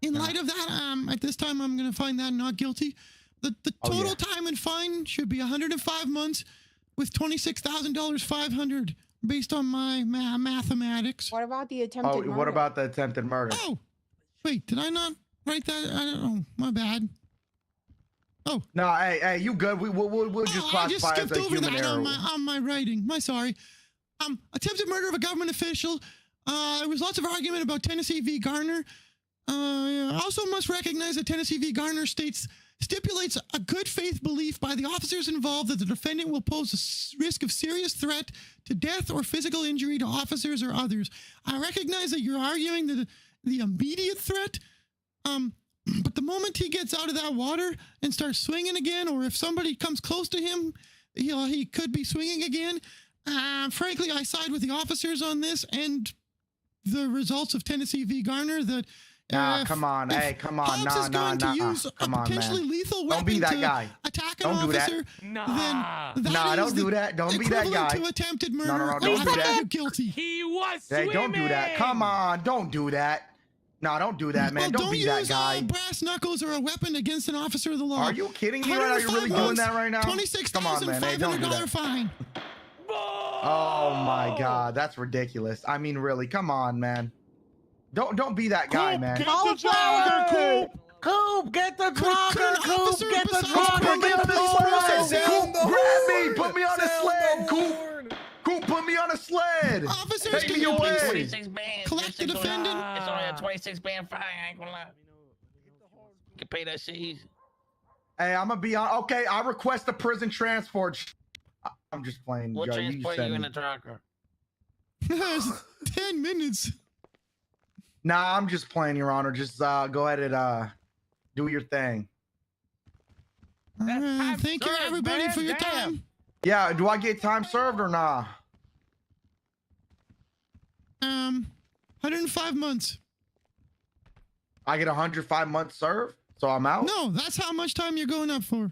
in light of that, at this time, I'm going to find that not guilty. The total time and fine should be 105 months with $26,500 based on my mathematics. What about the attempted murder? What about the attempted murder? Oh, Wait, did I not write that? I don't know. My bad. Oh. No, hey, you good? We'll just classify it as a human error. On my writing. My sorry. Attempted murder of a government official. There was lots of argument about Tennessee v. Garner. Also must recognize that Tennessee v. Garner stipulates a good faith belief by the officers involved that the defendant will pose a risk of serious threat to death or physical injury to officers or others. I recognize that you're arguing the immediate threat, but the moment he gets out of that water and starts swinging again, or if somebody comes close to him, he could be swinging again. Frankly, I side with the officers on this and the results of Tennessee v. Garner that come on. Hey, come on. Hobbs is going to use a potentially lethal weapon Don't be that guy. Attack an don't officer. Do that. Nah, don't do that. Don't be that guy. To attempted murder. No, don't do that. Guilty. He was Hey, swimming. don't do that. Come on, don't do that. No, don't do that, man. Don't be that guy. Brass knuckles or a weapon against an officer of the law. Are you kidding me right now? You're really doing that right now? Come on, man. Hey, don't do that. Fine. Oh my God, that's ridiculous. I mean, really, come on, man. Don't be that guy, man. Cauliflower! Coop, get the trucker! Coop, get the trucker! Put me on the sled! Coop, grab me! Put me on a sled! Coop, put me on a sled! Officers, take me away! 26 bands. Collect the defendant. It's only a 26 band fine. I ain't gonna lie. You can pay that shit easy. Hey, I'm gonna be on. Okay, I request a prison transport. I'm just playing. We'll Joe, transport you in a trucker. 10 minutes. Nah, I'm just playing, Your Honor. Just go ahead and do your thing. Thank you, everybody, for your time. Yeah, do I get time served or nah? 105 months. I get 105 months served, so I'm out? No, that's how much time you're going up for.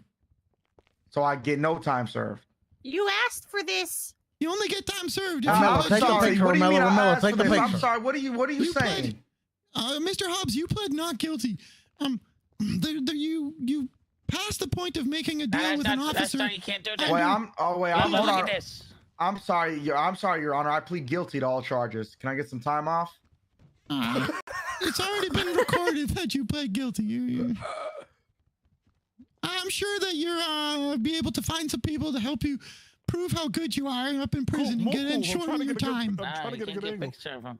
So I get no time served. You asked for this. You only get time served. I'm sorry. What do you mean I asked take for the this? picture. I'm sorry. What are you saying? Mr. Hobbs, you pled not guilty. You passed the point of making a deal with an officer. That's you can't do that. Wait, hold look on. at this. I'm sorry, Your Honor. I plead guilty to all charges. Can I get some time off? It's already been recorded that you pled guilty. I'm sure that you'll be able to find some people to help you prove how good you are up in prison and get in shorten your time. I'm trying to get a good angle.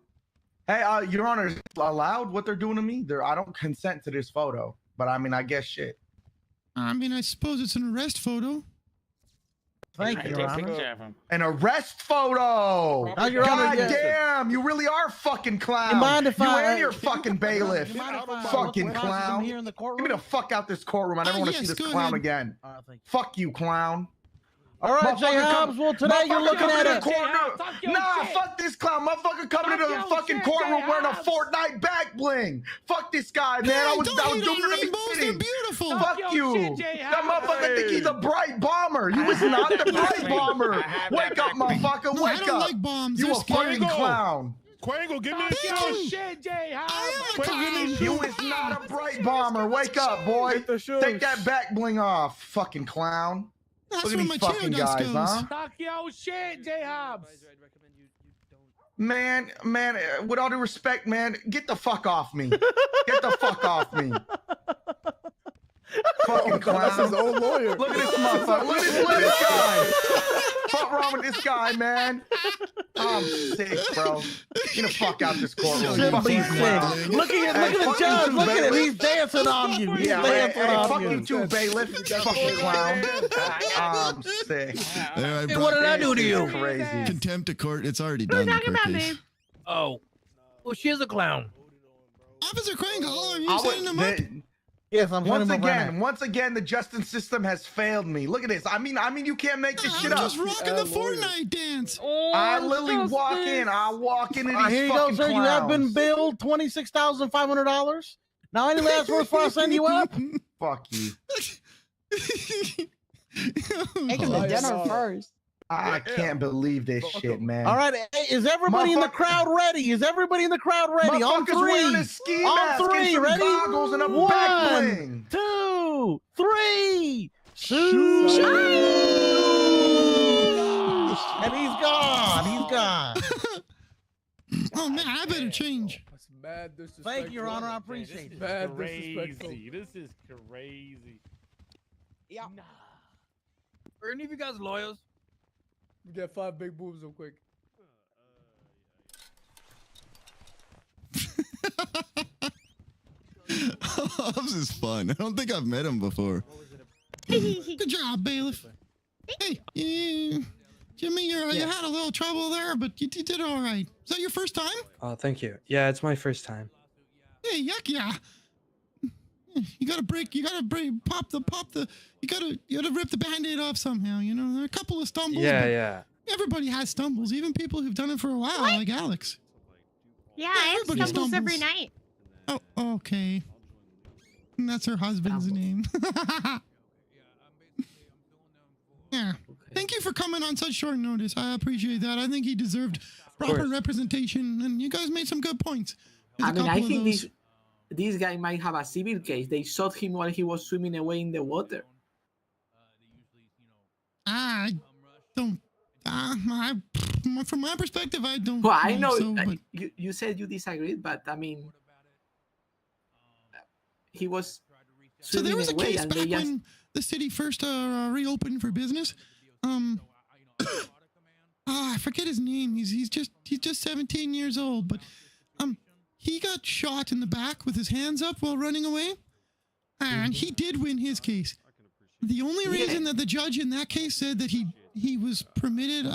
Hey, Your Honor, is it allowed what they're doing to me? I don't consent to this photo, but I mean, I guess shit. I mean, I suppose it's an arrest photo. Thank you, Your Honor. An arrest photo! Now, Your God Honor, damn, you really are a fucking clown. You mind if you I- and your fucking bailiff. Fucking clown. Here in the courtroom? Get me the fuck out this courtroom. I never want to see this clown again. Fuck you, clown. All right, Jay Hobbs. Well, today you're looking at it. Nah, fuck this clown. Motherfucker coming into the fucking courtroom wearing a Fortnite back bling. Fuck this guy, man. I was doing it in the beginning. Beautiful. Fuck you. That motherfucker think he's a bright bomber. You was not the bright bomber. Wake up, motherfucker. No, Wake I don't up. like bombs. You They're a fucking scary. clown. Quangle, give me a Thank show. you. Shit, Jay Hobbs. You is not a bright bomber. Wake up, boy. Take that back bling off, fucking clown. That's Look at where these my fucking cheer dust guys, goes. huh? Talk your shit, Jay Hobbs. Man, with all due respect, man, get the fuck off me. Get the fuck off me. Fucking clown. That's his old lawyer. Look at this motherfucker. Look at this guy. What's wrong with this guy, man? I'm sick, bro. Get the fuck out this courtroom. Shouldn't be Fucking clown. sick. Look at the judge. Look at him. He's dancing on you. He's dancing on fuck you. you too, bailiff. Fucking clown. I'm sick. Hey, what did I do to you? Crazy. Contempt of court. It's already done. The court case. Oh, well, she is a clown. Officer Kringle, are you setting him up? Yes, I'm once again, the justice system has failed me. Look at this. I mean, you can't make this shit I'm up. just rocking the Fortnite dance. I literally walk in. I walk into these Here you go, fucking sir. clowns. You have been billed $26,500. Now, any last words before I send you up? Fuck you. Making the dinner first. I can't believe this shit, man. All right, hey, is everybody in the crowd ready? Is everybody in the crowd ready? On Motherfuckers wearing three. a ski On mask and three. some Ready? goggles and a back 1, bling. 2, 3. Shoot. And he's gone. He's gone. Oh man, I better change. Mad disrespectful. Thank you, Your Honor. I Man, appreciate it. Mad disrespectful. Crazy. This is crazy. Yeah. Nah. Are any of you guys lawyers? We get 5 big boobs real quick. Hobbs is fun. I don't think I've met him before. Good job, bailiff. Hey, Jimmy, you had a little trouble there, but you did all right. Is that your first time? Oh, thank you. Yeah, it's my first time. Hey, yuck, yeah. You gotta pop the, you gotta rip the Band-Aid off somehow, you know? There are a couple of stumbles. Yeah, but yeah. Everybody has stumbles, even people who've done it for a while, like Alex. Yeah, I have everybody stumbles every night. Oh, okay. And that's her husband's name. Yeah. Thank you for coming on such short notice. I appreciate that. I think he deserved proper representation, and you guys made some good points. I mean, I think this guy might have a civil case. They shot him while he was swimming away in the water. I don't. From my perspective, I don't. Well, I know so, but you said you disagreed, but I mean, he was. So there was a away case and back they just... when the city first reopened for business. I forget his name. He's just 17 years old, but he got shot in the back with his hands up while running away, and he did win his case. The only reason that the judge in that case said that he was permitted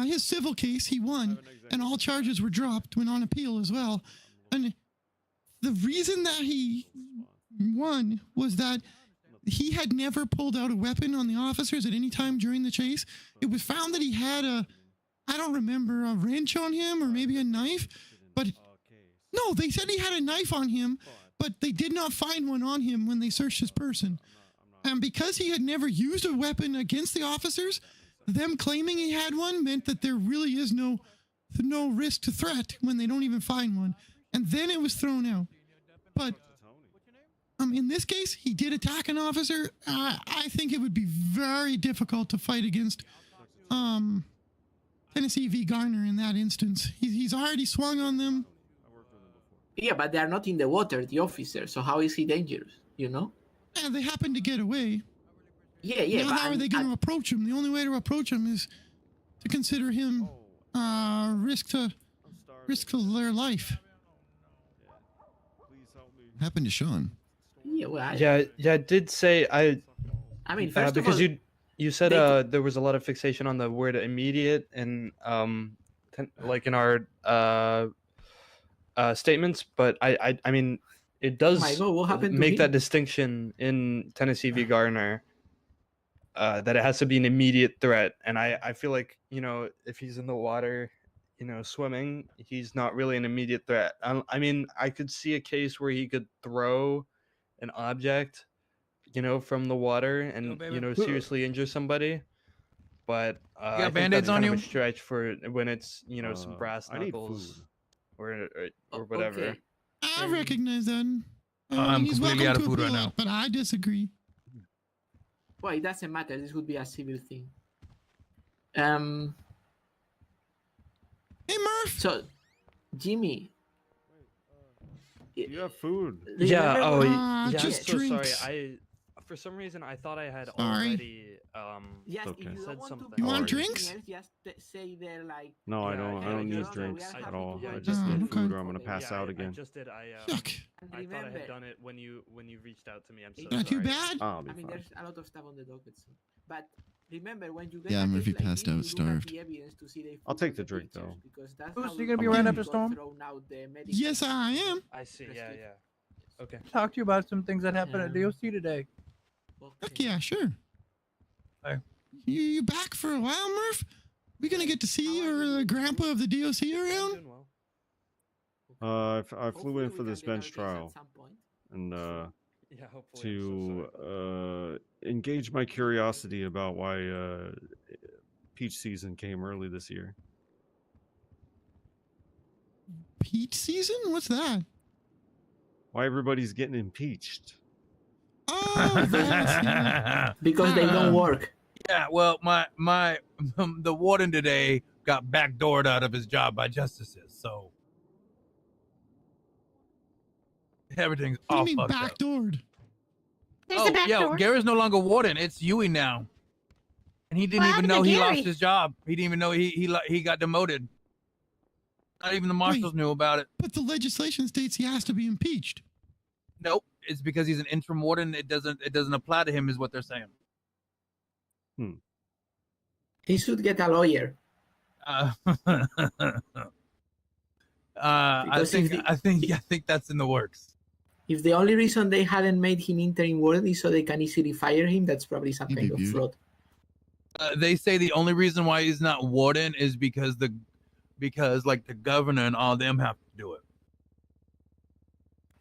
his civil case, he won, and all charges were dropped, went on appeal as well. And the reason that he won was that he had never pulled out a weapon on the officers at any time during the chase. It was found that he had I don't remember, a wrench on him or maybe a knife, but no, they said he had a knife on him, but they did not find one on him when they searched his person. And because he had never used a weapon against the officers, them claiming he had one meant that there really is no risk to threat when they don't even find one. And then it was thrown out. But in this case, he did attack an officer. I think it would be very difficult to fight against Tennessee v. Garner in that instance. He's already swung on them. Yeah, but they are not in the water, the officers. So how is he dangerous? You know? Yeah, they happened to get away. Yeah. Now, how are they going to approach him? The only way to approach him is to consider him risk to their life. What happened to Sean? Yeah, well, I did say I mean, first because of all, you said there was a lot of fixation on the word immediate and like in our statements, but I mean it does make that distinction in Tennessee v. Garner that it has to be an immediate threat, and I feel like, you know, if he's in the water, you know, swimming, he's not really an immediate threat. I mean, I could see a case where he could throw an object, you know, from the water and, you know, seriously injure somebody. But I think Band-Aids that's kind on of you? a stretch for when it's, you know, some brass knuckles or whatever. Okay. I recognize that. I'm He's completely welcome out of to food right appeal now. it, but I disagree. Well, it doesn't matter. This would be a civil thing. Hey, Murph. So, Jimmy. You have food. Yeah. Oh, yeah. I'm just so drinks. sorry. For some reason, I thought I had Sorry. already Yes, Okay. if you said don't want something. to You want anything drinks? else, just say they're like. No, I Yeah, don't yeah, need yeah, drinks we are at happy all. to go I and just Oh, need okay. food or I'm gonna pass out I again. just did. Yuck. And I thought I remember, had done it when you reached out to me. I'm so Not too sorry. bad. I'll be I mean, fine. there's a lot of stuff on the docket, so. But remember, when you get Yeah, a Murphy case like passed this, out you look at starved. the evidence to see the I'll photos take the and drink, pictures, though. because that's Bruce, how you gonna be it around got after Storm? thrown out the medical Yes, I am. I see. Yeah, yeah. Okay. Talk to you about some things that happened at DOC today. Heck yeah, sure. Hi. You back for a while, Murph? We gonna get to see your grandpa of the DOC around? I flew in for this bench trial, and Yeah, hopefully. to engage my curiosity about why peach season came early this year. Peach season? What's that? Why everybody's getting impeached? Oh, that's, yeah. Because they don't work. Yeah, well, my the warden today got backdoored out of his job by justices. So Everything's What all do you mean fucked up. backdoored? There's a back yo, door. Gary's no longer warden. It's Yui now. And he didn't What even happened to know he Gary? lost his job. He didn't even know he got demoted. Not even the marshals knew about it. But the legislation states he has to be impeached. Nope. It's because he's an interim warden. It doesn't apply to him, is what they're saying. He should get a lawyer. I Because think that's in the works. If the only reason they hadn't made him interim warden is so they can easily fire him, that's probably some kind of fraud. They say the only reason why he's not warden is because like the governor and all them have to do it.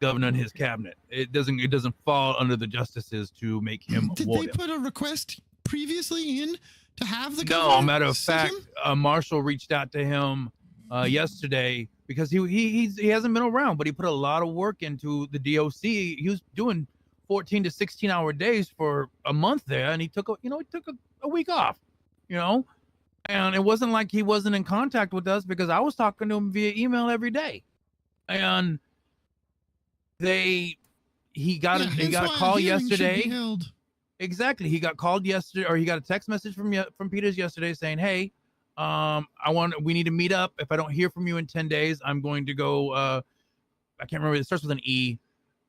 Governor and his cabinet. It doesn't fall under the justices to make him Did warden. they put a request previously in to have the No, governor matter of sit fact, him? Marshall reached out to him yesterday because he hasn't been around, but he put a lot of work into the DOC. He was doing 14 to 16 hour days for a month there, and he took a week off, and it wasn't like he wasn't in contact with us because I was talking to him via email every day, and he got a call yesterday. Exactly. He got called yesterday, or he got a text message from Peters yesterday saying, "Hey, we need to meet up. If I don't hear from you in 10 days, I'm going to go. I can't remember. It starts with an E.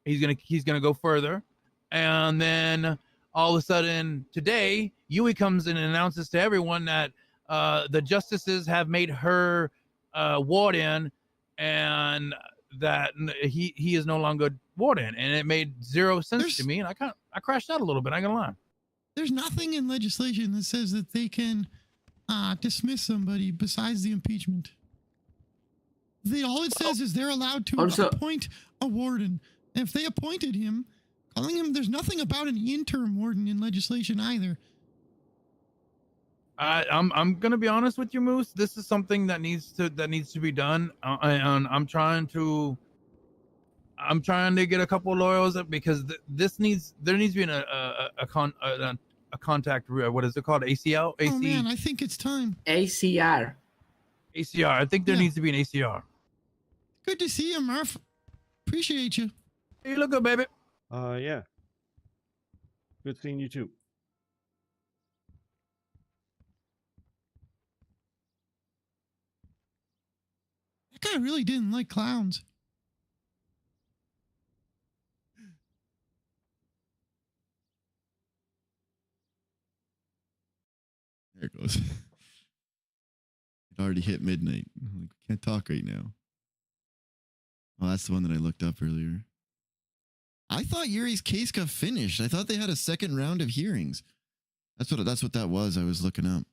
He's gonna go further." And then all of a sudden today, Yui comes in and announces to everyone that the justices have made her warden, and that he is no longer warden, and it made zero sense to me, and I crashed out a little bit. I ain't gonna lie. There's nothing in legislation that says that they can dismiss somebody besides the impeachment. All it says is they're allowed to appoint a warden. And if they appointed him, calling him, there's nothing about an interim warden in legislation either. I'm gonna be honest with you, Moose. This is something that needs to be done, and I'm trying to get a couple of lawyers because there needs to be a contact. What is it called? ACL? Oh man, I think it's time. ACR. I think there needs to be an ACR. Good to see you, Murph. Appreciate you. You look good, baby. Yeah. Good seeing you too. That guy really didn't like clowns. There it goes. It already hit midnight. Like, we can't talk right now. Oh, that's the one that I looked up earlier. I thought Yuri's case got finished. I thought they had a second round of hearings. That's what that was. I was looking up.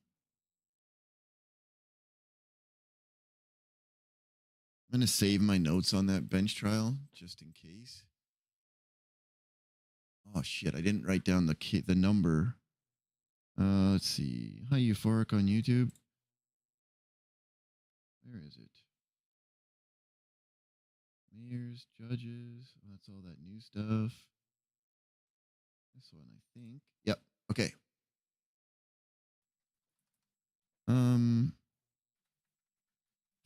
I'm gonna save my notes on that bench trial just in case. Oh shit! I didn't write down the number. Let's see. Hi, Euphoric on YouTube. Where is it? Mayors, judges. That's all that new stuff. This one, I think. Yep. Okay.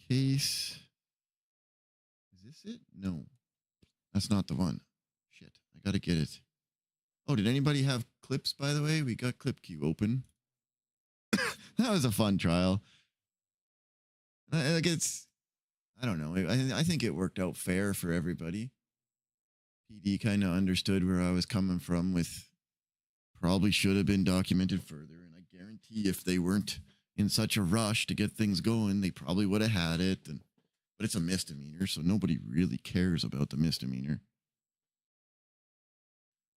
Case. Is this it? No. That's not the one. Shit. I gotta get it. Oh, did anybody have clips, by the way? We got clip queue open. That was a fun trial. I don't know. I think it worked out fair for everybody. PD kind of understood where I was coming from with probably should have been documented further. And I guarantee if they weren't in such a rush to get things going, they probably would have had it. But it's a misdemeanor, so nobody really cares about the misdemeanor.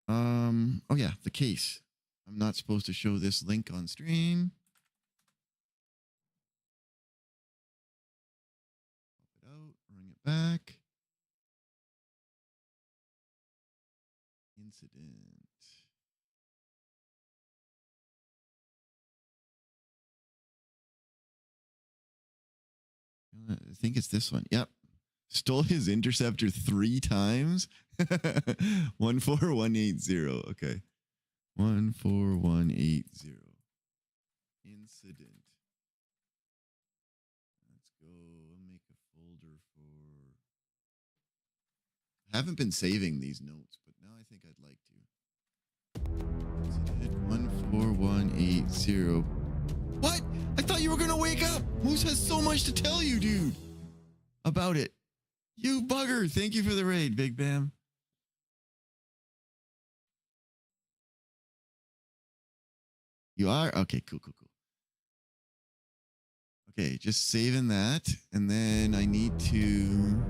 Oh yeah, the case. I'm not supposed to show this link on stream. Pop it out, bring it back. Incident. I think it's this one. Yep. Stole his interceptor 3 times. 14180. Okay. 14180. Incident. Let's go. I'll make a folder for. I haven't been saving these notes, but now I think I'd like to. 14180. What? I thought you were gonna wake up. Moose has so much to tell you, dude. About it. You bugger. Thank you for the raid, Big Bam. You are? Okay, cool. Okay, just saving that. And then I need to...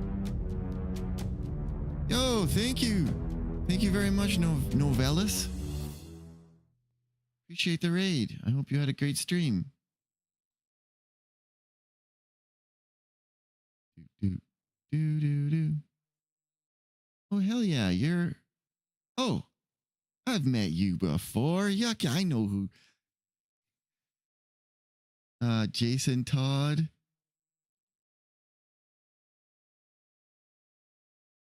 Yo, thank you. Thank you very much, Novellis. Appreciate the raid. I hope you had a great stream. Do. Oh, hell yeah, you're... Oh, I've met you before. Yuck, I know who... Jason Todd.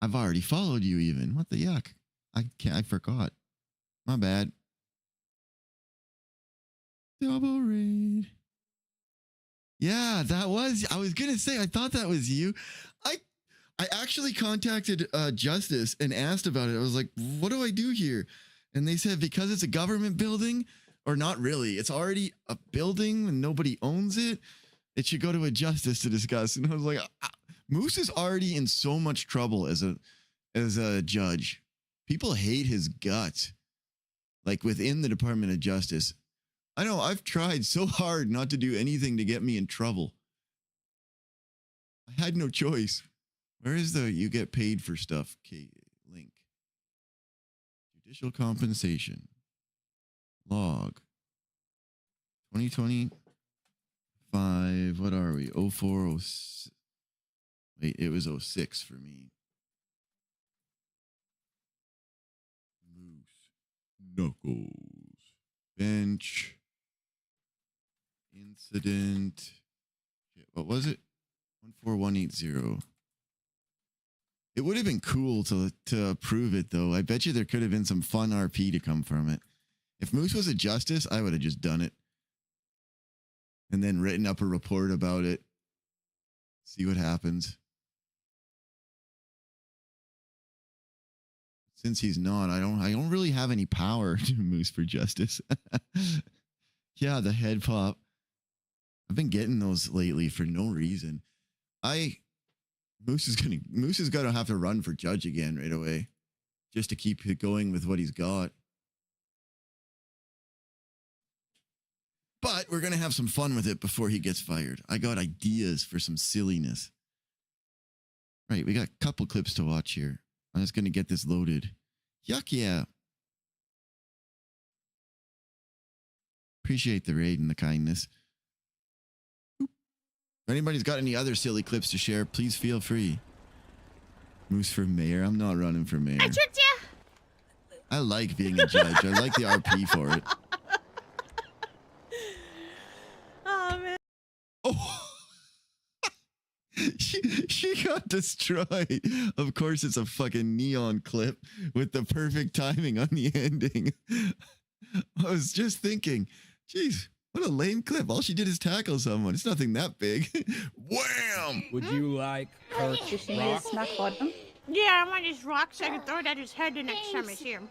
I've already followed you even. What the yuck? I forgot. My bad. Double raid. Yeah, that was, I was gonna say, I thought that was you. I actually contacted Justice and asked about it. I was like, what do I do here? And they said, because it's a government building, or not really, it's already a building and nobody owns it, it should go to a Justice to discuss. And I was like, Moose is already in so much trouble as a judge. People hate his guts, like within the Department of Justice. I know I've tried so hard not to do anything to get me in trouble. I had no choice. Where is the you get paid for stuff link? Judicial compensation. Log. 2025. What are we? 04, 06. Wait, it was 06 for me. Moose. Knuckles. Bench. Incident. What was it? 14180. It would have been cool to approve it, though. I bet you there could have been some fun RP to come from it. If Moose was a Justice, I would have just done it. And then written up a report about it. See what happens. Since he's not, I don't really have any power to Moose for Justice. Yeah, the head pop. I've been getting those lately for no reason. Moose is gonna have to run for judge again right away, just to keep it going with what he's got. But we're gonna have some fun with it before he gets fired. I got ideas for some silliness. Right, we got a couple clips to watch here. I'm just gonna get this loaded. Yuck yeah. Appreciate the raid and the kindness. If anybody's got any other silly clips to share, please feel free. Moose for mayor? I'm not running for mayor. I tricked you. I like being a judge. I like the RP for it. Oh, man. Oh. She got destroyed. Of course, it's a fucking neon clip with the perfect timing on the ending. I was just thinking, geez, what a lame clip. All she did is tackle someone. It's nothing that big. Wham! Would you like her rock? Yeah, I want his rock so I can throw it at his head the next time I see him.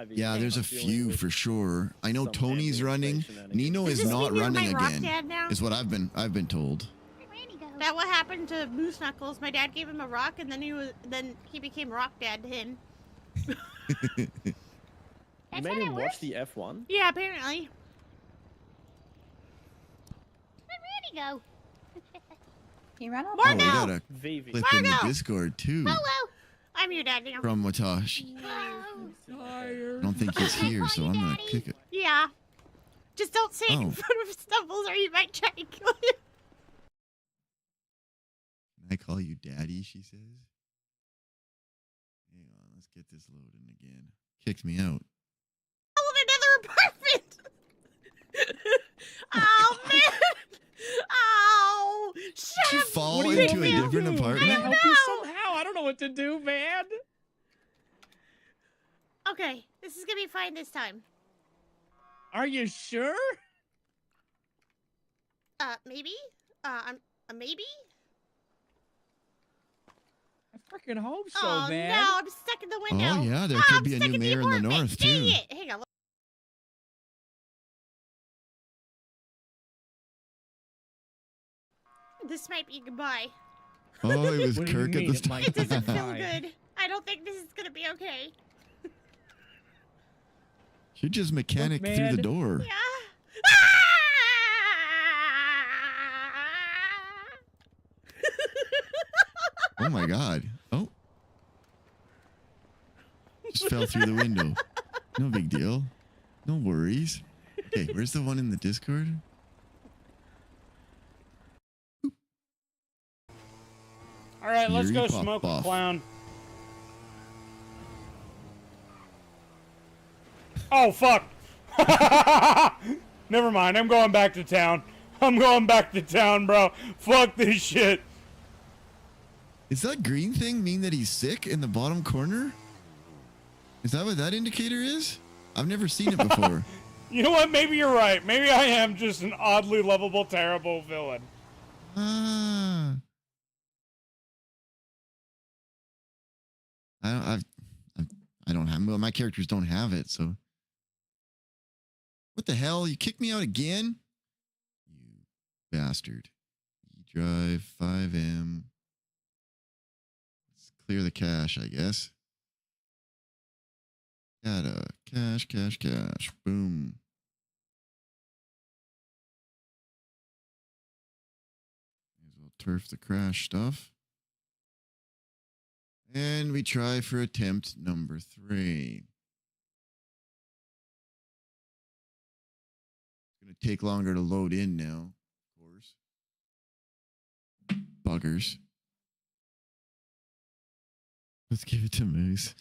Yeah, there's a few for sure. I know Tony's running. Nino is not running again. Is what I've been told. That what happened to Moose Knuckles. My dad gave him a rock, and then he became Rock Dad to him. You made him watch the F1? Yeah, apparently. Where'd he go? He ran off. Oh, we got a clip in the Discord too. Hello. I'm your dad now. From Watash. I don't think he's here, so I'm gonna kick it. Yeah. Just don't say it in front of Stumbles or you might try to kill him. Can I call you daddy, she says. Hang on, let's get this loading again. Kicked me out. Oh, another apartment! Oh, man! Oh! Shut Did you up! fall into a different apartment? I Help you somehow. I don't know what to do, man. Okay, this is gonna be fine this time. Are you sure? Maybe? Maybe? Freaking hope so, Oh man. no, I'm stuck in the window. Oh yeah, there Oh, could I'm be a stuck new in the mayor in the apartment. north Dang too. it. Hang on. Look. This might be goodbye. Oh, it was What do you Kirk at mean the it might start. It doesn't feel Bye. good. I don't think this is gonna be okay. You just mechanic through man. the door. Yeah. Oh my god. Oh. Just fell through the window. No big deal. No worries. Okay, where's the one in the Discord? All right, let's Yuri go pop smoke off. a clown. Oh, fuck. Never mind. I'm going back to town. I'm going back to town, bro. Fuck this shit. Is that green thing mean that he's sick in the bottom corner? Is that what that indicator is? I've never seen it before. You know what? Maybe you're right. Maybe I am just an oddly lovable, terrible villain. Ah. I don't have, well, my characters don't have it, so. What the hell? You kicked me out again? You bastard. E-drive 5M. Let's clear the cache, I guess. Gotta cache. Boom. May as well turf the crash stuff. And we try for attempt number 3. It's going to take longer to load in now, of course. Buggers. Let's give it to Moose.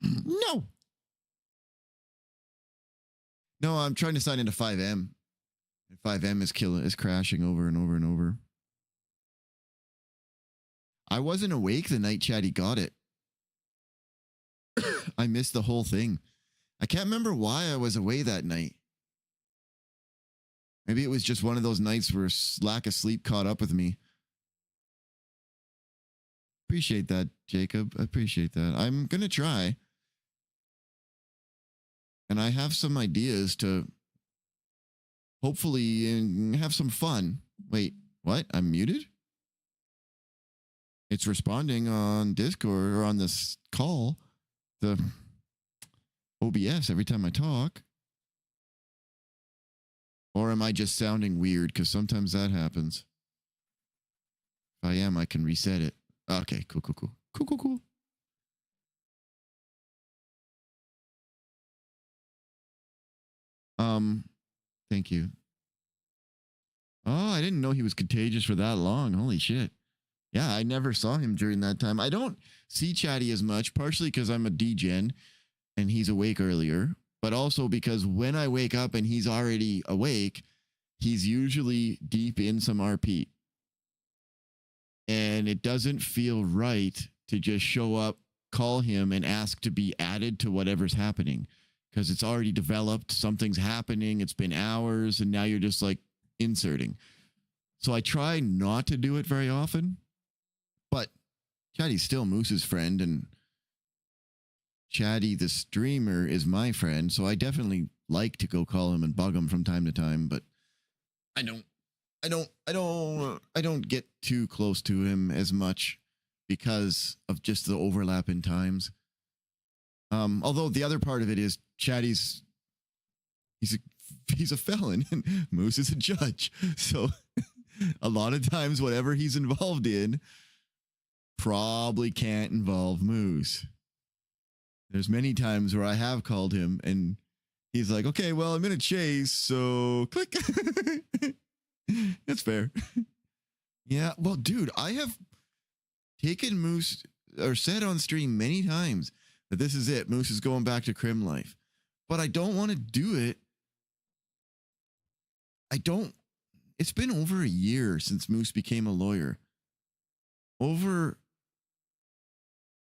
No! No, I'm trying to sign into 5M. And 5M is crashing over and over and over. I wasn't awake the night Chatty got it. I missed the whole thing. I can't remember why I was away that night. Maybe it was just one of those nights where lack of sleep caught up with me. Appreciate that, Jacob. I appreciate that. I'm going to try. And I have some ideas to hopefully have some fun. Wait, what? I'm muted? It's responding on Discord or on this call, the OBS every time I talk. Or am I just sounding weird? Because sometimes that happens. If I am, I can reset it. Okay, cool. Thank you. Oh, I didn't know he was contagious for that long. Holy shit. Yeah, I never saw him during that time. I don't see Chatty as much, partially because I'm a degen and he's awake earlier, but also because when I wake up and he's already awake, he's usually deep in some RP. And it doesn't feel right to just show up, call him, and ask to be added to whatever's happening. Because it's already developed, something's happening, it's been hours, and now you're just like inserting. So I try not to do it very often. But Chatty's still Moose's friend, and Chatty the streamer is my friend, so I definitely like to go call him and bug him from time to time, but I don't get too close to him as much because of just the overlap in times. Although the other part of it is Chatty's he's a felon and Moose is a judge. So a lot of times whatever he's involved in probably can't involve Moose. There's many times where I have called him and he's like, okay, well, I'm in a chase, so click. That's fair. Yeah, well, dude, I have taken Moose or said on stream many times that this is it. Moose is going back to crim life. But I don't want to do it. It's been over a year since Moose became a lawyer.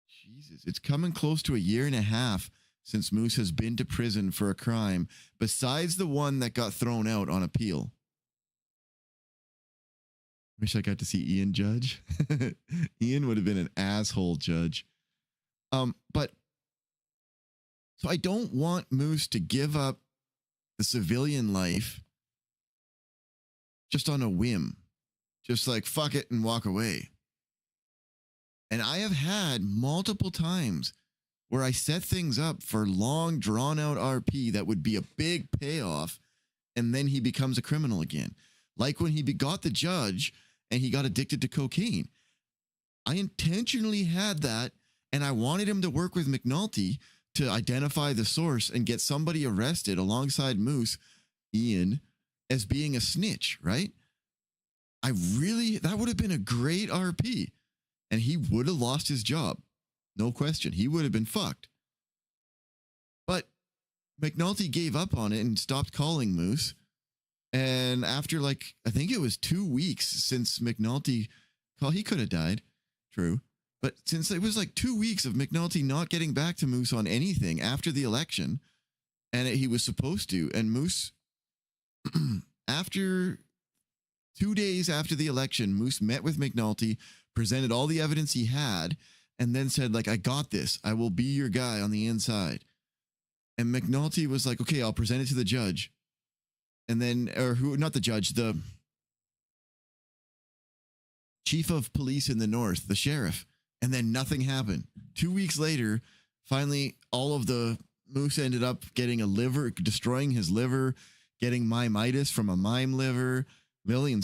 Jesus, it's coming close to a year and a half since Moose has been to prison for a crime besides the one that got thrown out on appeal. Wish I got to see Ian judge. Ian would have been an asshole judge. But so I don't want Moose to give up the civilian life just on a whim. Just like fuck it and walk away. And I have had multiple times where I set things up for long drawn out RP that would be a big payoff. And then he becomes a criminal again. Like when he got the judge and he got addicted to cocaine. I intentionally had that, and I wanted him to work with McNulty to identify the source and get somebody arrested alongside Moose, Ian, as being a snitch, right? That would have been a great RP. And he would have lost his job. No question. He would have been fucked. But McNulty gave up on it and stopped calling Moose. And after I think it was 2 weeks since McNulty he could have died. True. But since it was 2 weeks of McNulty not getting back to Moose on anything after the election, and he was supposed to, and Moose, after 2 days after the election, Moose met with McNulty, presented all the evidence he had, and then said, I got this. I will be your guy on the inside. And McNulty was like, okay, I'll present it to the judge. And then, not the judge, the chief of police in the north, the sheriff. And then nothing happened. 2 weeks later, finally, all of the Moose ended up getting destroying his liver, getting mimitis from a mime liver. Lily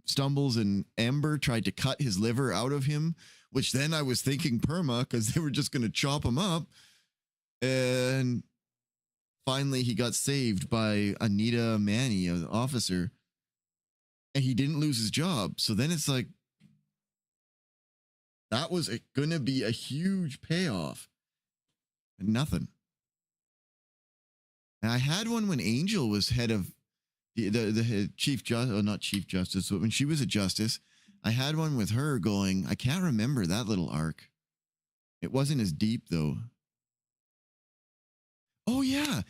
Stumbles and Amber tried to cut his liver out of him, which then I was thinking perma because they were just going to chop him up. And finally, he got saved by Anita Manny, an officer, and he didn't lose his job. So then it's that was going to be a huge payoff. And nothing. And I had one when Angel was head of the chief justice, not chief justice, but when she was a justice, I had one with her going, I can't remember that little arc. It wasn't as deep though. Oh yeah.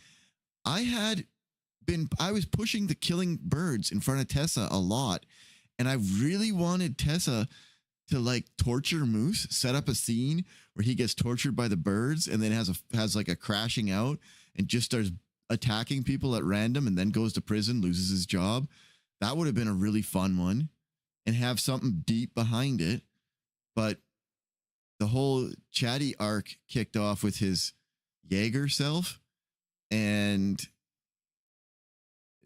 I was pushing the killing birds in front of Tessa a lot. And I really wanted Tessa to torture Moose, set up a scene where he gets tortured by the birds and then has a crashing out and just starts attacking people at random and then goes to prison, loses his job. That would have been a really fun one and have something deep behind it. But the whole Chatty arc kicked off with his Jaeger self, and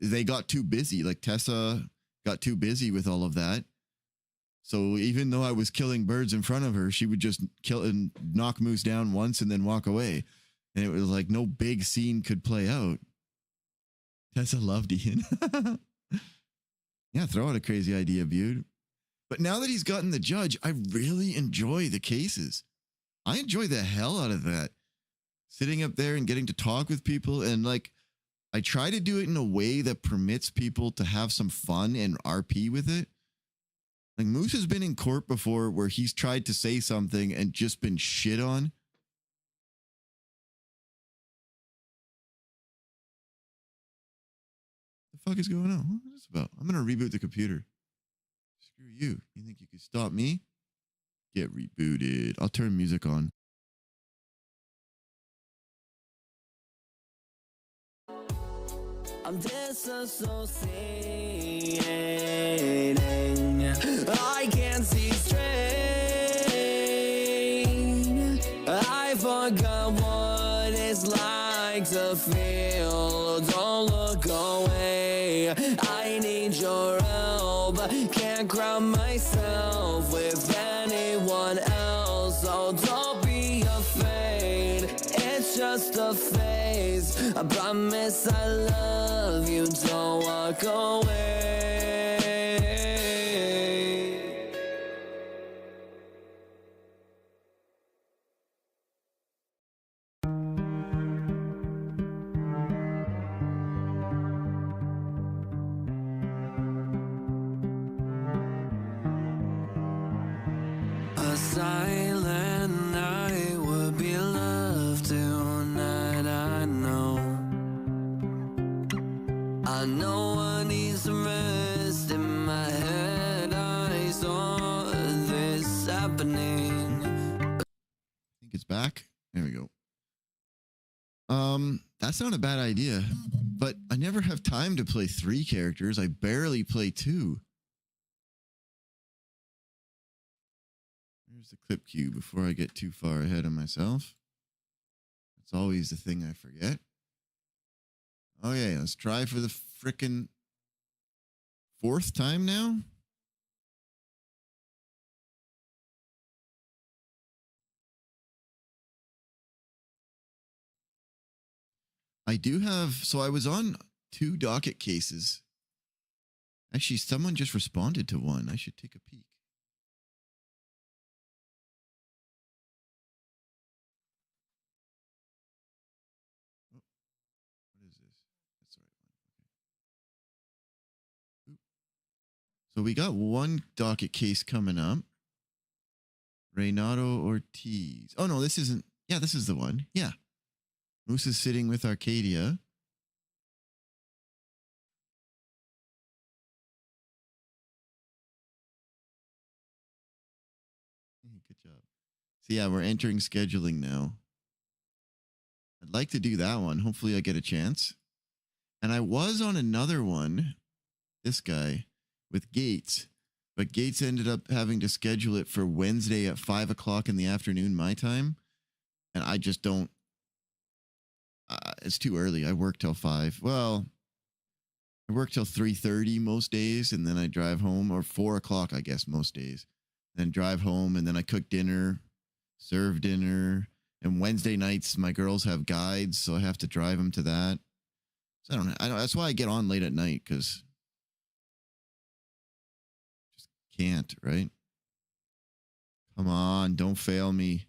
they got too busy. Tessa got too busy with all of that. So even though I was killing birds in front of her, she would just kill and knock Moose down once and then walk away. And it was no big scene could play out. Tessa loved Ian. Yeah, throw out a crazy idea, Bude. But now that he's gotten the judge, I really enjoy the cases. I enjoy the hell out of that. Sitting up there and getting to talk with people. And I try to do it in a way that permits people to have some fun and RP with it. Moose has been in court before where he's tried to say something and just been shit on. The fuck is going on? What is this about? I'm going to reboot the computer. Screw you. You think you could stop me? Get rebooted. I'll turn music on. I'm disassociating. I can't see straight. I forgot what it's like to feel. Don't look away. I need your help. Can't ground myself with anyone else. So don't be afraid. It's just a phase. I promise I love you. Don't walk away. A silent night would be love tonight. I know I need some rest. happening. I think it's back. There we go. That's not a bad idea, but I never have time to play 3 characters. I barely play 2. Here's the clip cue before I get too far ahead of myself. That's always the thing I forget. Okay, let's try for the frickin' 4th time now. I do have, so I was on 2 docket cases. Actually, someone just responded to one. I should take a peek. Oh, what is this? That's the right one. Okay. So we got 1 docket case coming up. Renato Ortiz. Oh, no, this isn't. Yeah, this is the one. Yeah. Moose is sitting with Arcadia. Good job. So yeah, we're entering scheduling now. I'd like to do that one. Hopefully I get a chance. And I was on another one, this guy, with Gates. But Gates ended up having to schedule it for Wednesday at 5 o'clock in the afternoon, my time. And I just don't. It's too early. I work till 5. Well, I work till 3:30 most days, and then I drive home, or 4 o'clock, I guess, most days. Then drive home, and then I cook dinner, serve dinner. And Wednesday nights, my girls have guides, so I have to drive them to that. So I don't know. That's why I get on late at night, because just can't, right? Come on, don't fail me.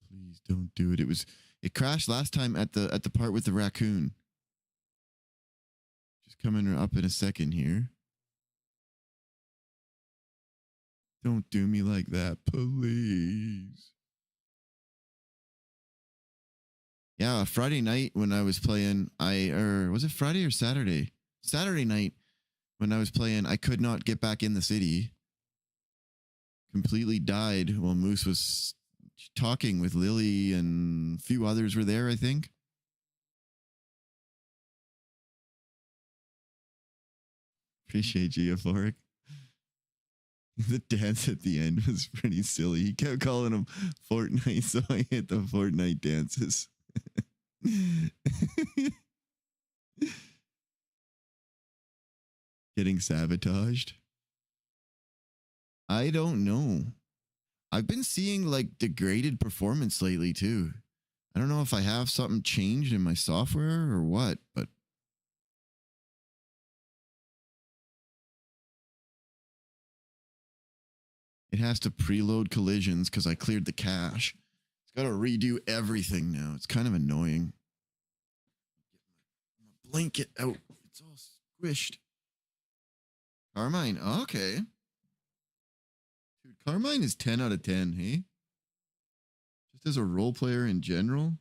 Please don't do it. It crashed last time at the part with the raccoon. Just coming up in a second here. Don't do me like that, please. Yeah, Friday night when I was playing, was it Friday or Saturday? Saturday night when I was playing, I could not get back in the city. Completely died while Moose was talking with Lily, and a few others were there, I think. Appreciate you, Euphoric. The dance at the end was pretty silly. He kept calling him Fortnite, so I hit the Fortnite dances. Getting sabotaged? I don't know. I've been seeing like degraded performance lately too. I don't know if I have something changed in my software or what, but it has to preload collisions because I cleared the cache. It's got to redo everything now. It's kind of annoying. Get my blanket out. It's all squished. Carmine, okay. Dude, Carmine is 10 out of 10, hey? Just as a role player in general.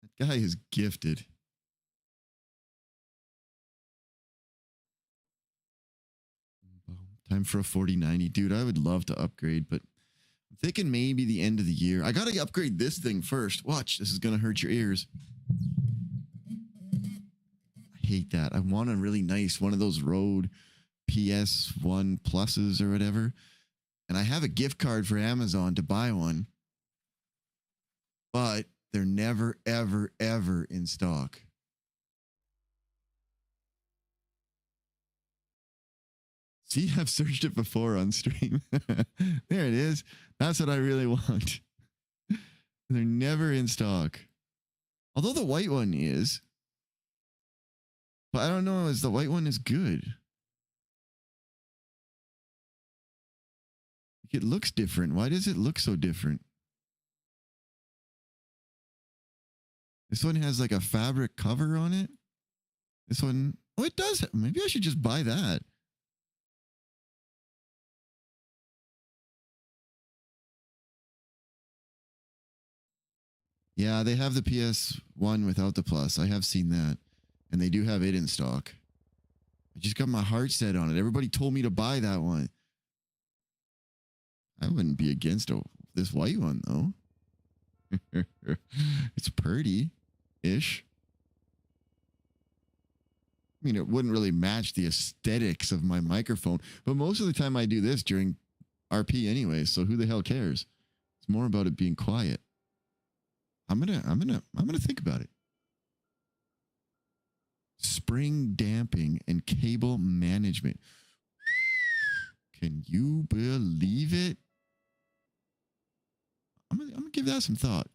That guy is gifted. Time for a 4090. Dude, I would love to upgrade, but I'm thinking maybe the end of the year. I got to upgrade this thing first. Watch, this is going to hurt your ears. I hate that. I want a really nice one of those Rode PS1 Pluses or whatever. And I have a gift card for Amazon to buy one. But they're never, ever, ever in stock. See, I've searched it before on stream. There it is. That's what I really want. They're never in stock. Although the white one is. But I don't know if the white one is good. It looks different. Why does it look so different? This one has like a fabric cover on it. This one, oh, it does. Maybe I should just buy that. Yeah, they have the PS1 without the Plus. I have seen that. And they do have it in stock. I just got my heart set on it. Everybody told me to buy that one. I wouldn't be against this white one, though. It's pretty-ish. I mean, it wouldn't really match the aesthetics of my microphone, but most of the time I do this during RP anyway, so who the hell cares? It's more about it being quiet. I'm gonna think about it. Spring damping and cable management. Can you believe it? I'm gonna give that some thought.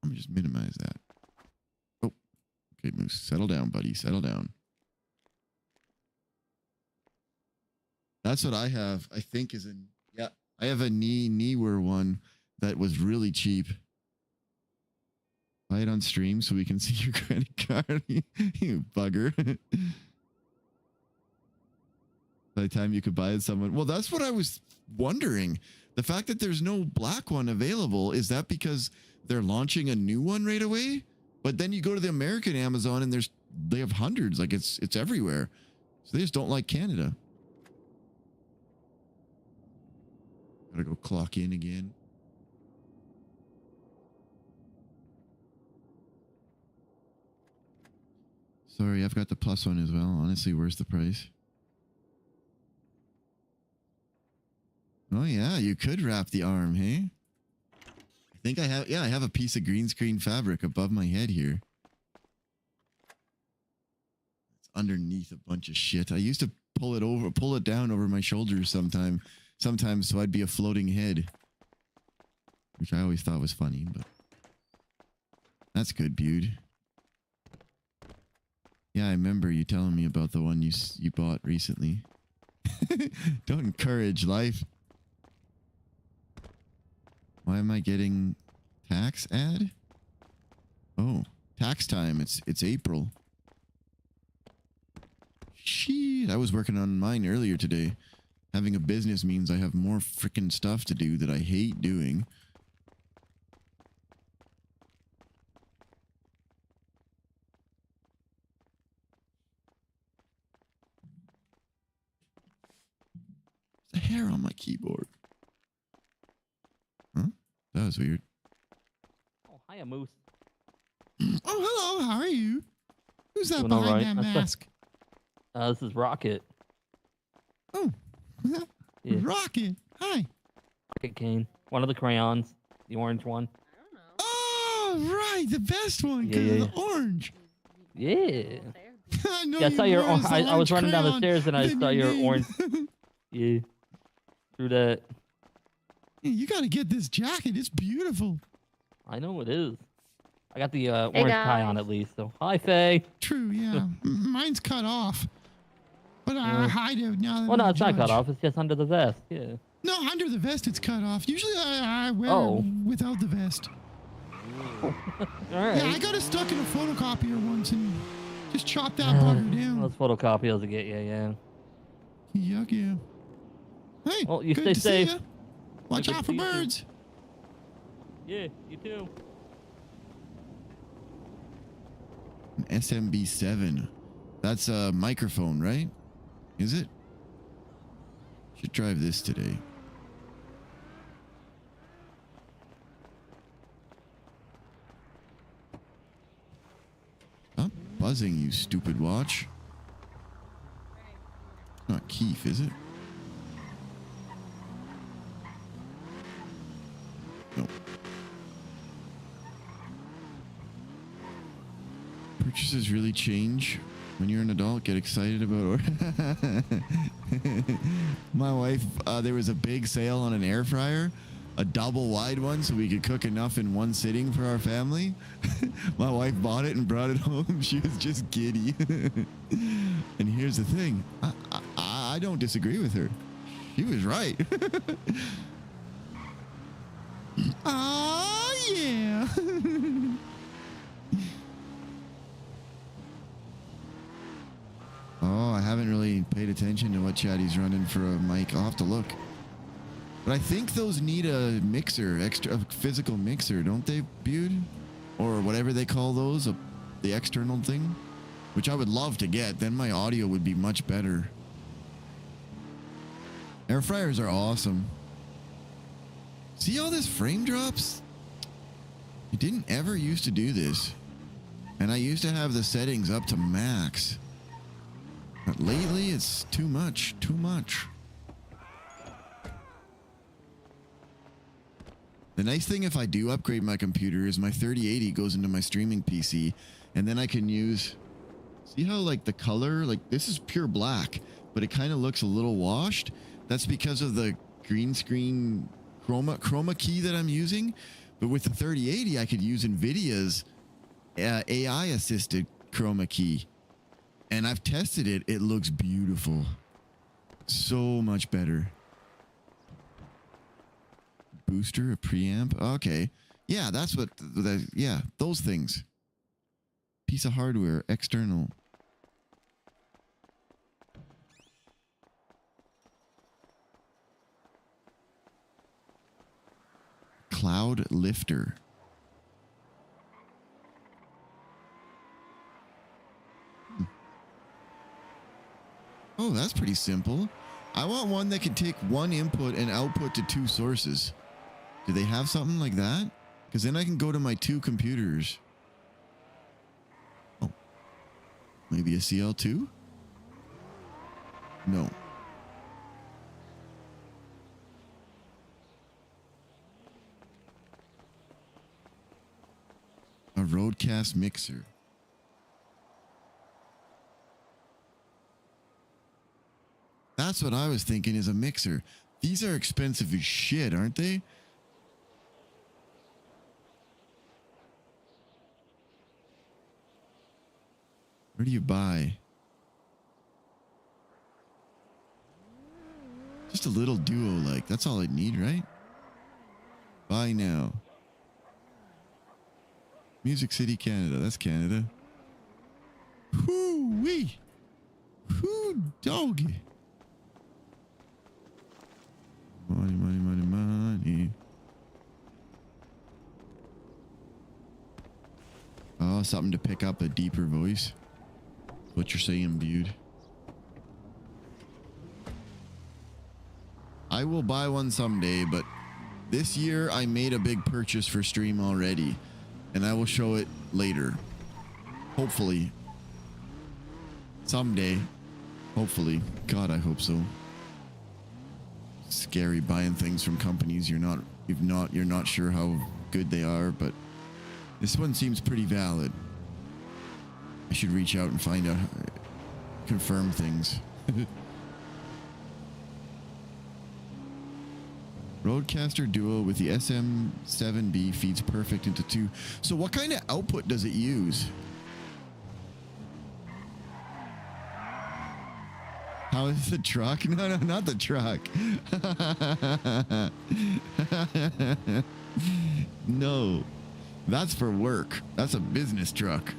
I'm gonna just minimize that. Oh, okay, Moose, settle down, buddy. Settle down. That's what I have. I think is in. Yeah, I have a Neewer one that was really cheap. Buy it on stream so we can see your credit card. You bugger. By the time you could buy it, someone. Well, that's what I was wondering. The fact that there's no black one available, is that because they're launching a new one right away? But then you go to the American Amazon and they have hundreds. Like it's everywhere. So they just don't like Canada. Gotta go clock in again. Sorry, I've got the plus one as well. Honestly, where's the price? Oh yeah, you could wrap the arm, hey? I think I have, yeah, I have a piece of green screen fabric above my head here. It's underneath a bunch of shit. I used to pull it down over my shoulders sometimes so I'd be a floating head. Which I always thought was funny, but that's good, dude. Yeah, I remember you telling me about the one you bought recently. Don't encourage life. Why am I getting tax ad? Oh, tax time. It's April. Shit, I was working on mine earlier today. Having a business means I have more freaking stuff to do that I hate doing. The hair on my keyboard. Huh? That was weird. Oh, hiya, Moose. Oh, hello. How are you? Who's that Doing all behind right. that That's mask? This is Rocket. Oh, Yeah. Rocket. Hi. Rocket Kane. One of the crayons. The orange one. Oh, right. The best one because Yeah, of yeah, the orange. Yeah. I know Yeah, I saw you your. were as the I was orange running down the crayon stairs and I than saw your name. orange. Yeah. Through that. Hey, you got to get this jacket. It's beautiful. I know it is. I got the orange tie on at least. So hi, Faye. True, yeah. Mine's cut off. But I hide it now. That Well, no, I'm it's not cut judge. off. It's just under the vest. Yeah. No, under the vest it's cut off. Usually I wear Oh. it without the vest. All right. Yeah, I got it stuck in a photocopier once and just chopped that bugger down. Those photocopiers will get you. Yeah. Yuck, yeah. Hey, Well, you good stay to see safe. ya. Watch Good out to for see you too. birds. Yeah, you too. An SMB7. That's a microphone, right? Is it? Should drive this today. Stop buzzing, you stupid watch. Not Keith, is it? No. Purchases really change when you're an adult. Get excited about my wife, there was a big sale on an air fryer, a double wide one, so we could cook enough in one sitting for our family. My wife bought it and brought it home. She was just giddy. And here's the thing, I don't disagree with her. She was right. Oh, yeah. Oh, I haven't really paid attention to what Chatty's running for a mic. I'll have to look. But I think those need a mixer, a physical mixer, don't they, Bude? Or whatever they call those, the external thing. which I would love to get. Then my audio would be much better. Air fryers are awesome. See all this frame drops? I didn't ever used to do this. And I used to have the settings up to max. But lately, it's too much. Too much. The nice thing if I do upgrade my computer is my 3080 goes into my streaming PC. And then I can use... See how, like, the color? Like, this is pure black. But it kind of looks a little washed. That's because of the green screen chroma key that I'm using. But with the 3080, I could use NVIDIA's AI-assisted chroma key. And I've tested it. It looks beautiful. So much better. Booster, a preamp. Okay. Yeah, that's what... yeah, those things. Piece of hardware, external. Cloud lifter. Oh, that's pretty simple. I want one that can take one input and output to two sources. Do they have something like that? Because then I can go to my two computers. Oh. Maybe a CL2? No. A Roadcast mixer. That's what I was thinking is a mixer. These are expensive as shit, aren't they? Where do you buy? Just a little duo, like. That's all I need, right? Buy now. Music City, Canada. That's Canada. Hoo-wee. Hoo-doggy. Money, money, money, money. Oh, something to pick up a deeper voice. What you're saying, dude. I will buy one someday, but this year I made a big purchase for stream already, and I will show it later. Hopefully. Someday. Hopefully. God, I hope so. Scary buying things from companies you're not sure how good they are, but this one seems pretty valid. I should reach out and find out, confirm things. Roadcaster Duo with the SM7B feeds perfect into two. So what kind of output does it use? How is the truck? No, not the truck. No, that's for work. That's a business truck.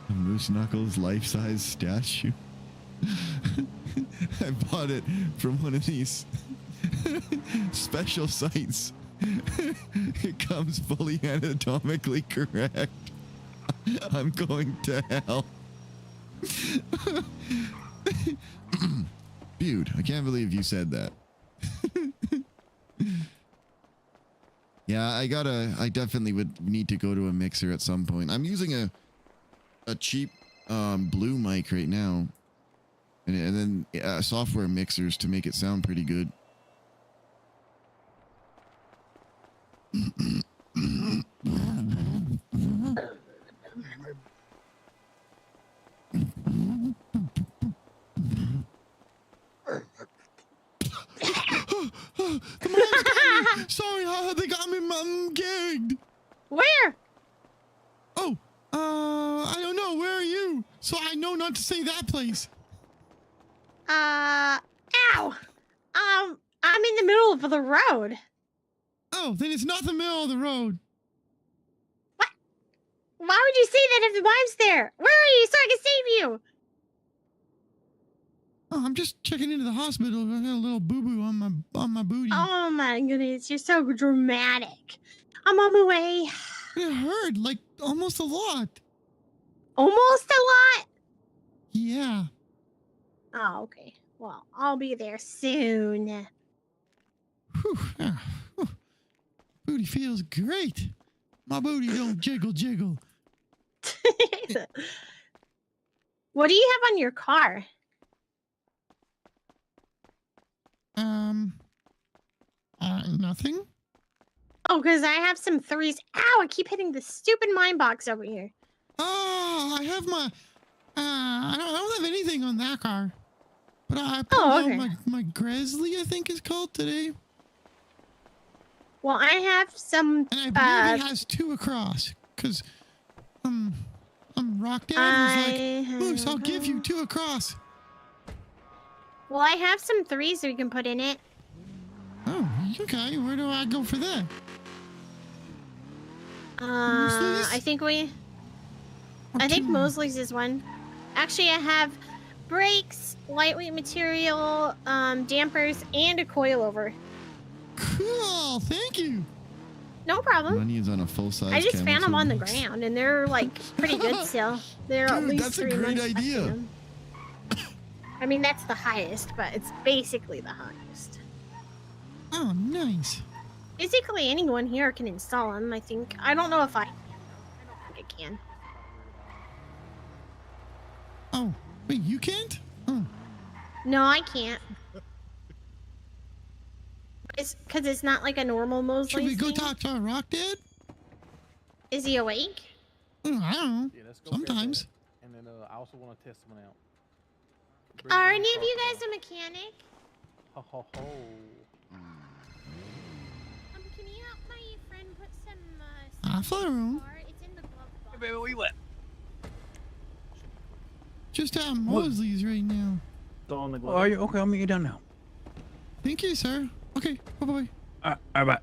A Moose Knuckles life-size statue. I bought it from one of these special sites. It comes fully anatomically correct. I'm going to hell. Dude, I can't believe you said that. Yeah, I definitely would need to go to a mixer at some point. I'm using a cheap blue mic right now. And then software mixers to make it sound pretty good. The mom's got me. Sorry, they got me gagged. Where? Oh, I don't know. Where are you? So I know not to say that place. Ow. I'm in the middle of the road. Oh, then it's not the middle of the road. What? Why would you say that if the mom's there? Where are you so I can save you? Oh, I'm just checking into the hospital. I got a little boo-boo on my booty. Oh my goodness, you're so dramatic. I'm on my way. It hurt, like, almost a lot. Almost a lot? Yeah. Oh, okay. Well, I'll be there soon. Whew, ah, whew. Booty feels great. My booty don't jiggle jiggle. What do you have on your car? Nothing. Oh, because I have some threes. Ow, I keep hitting the stupid mine box over here. Oh, I have my, I don't have anything on that car. But I pulled Oh, okay. out my Grizzly, I think it's called today. Well, I have some, and I believe it has 2 across, because, Rock Dad was like, Moose, I'll give you 2 across. Well, I have some threes we can put in it. Oh, okay. Where do I go for that? I think Mosley's is one. Actually, I have brakes, lightweight material, dampers, and a coilover. Cool, thank you. No problem. Money is on a full-size. I just found them on the box. ground, and they're like pretty good still. They're at Dude, least that's a 3 great months idea. maximum. I mean, that's the highest, but it's basically the highest. Oh, nice. Basically, anyone here can install them, I think. I don't know if I don't think I can. Oh, wait, you can't? Oh. No, I can't. It's because it's not like a normal Mosley. Should we go talk to our Rock Dad? Is he awake? I don't know. Yeah, let's go Sometimes. And then I also want to test one out. Are any of you guys a mechanic? Ho ho ho. Can you help my friend put some I'll fly around. It's in the glove box. Hey, baby, where you at? Just at Mosley's right now. On the Oh, are you? Okay, I'll meet you down now. Thank you, sir. Okay, bye-bye. All right, bye.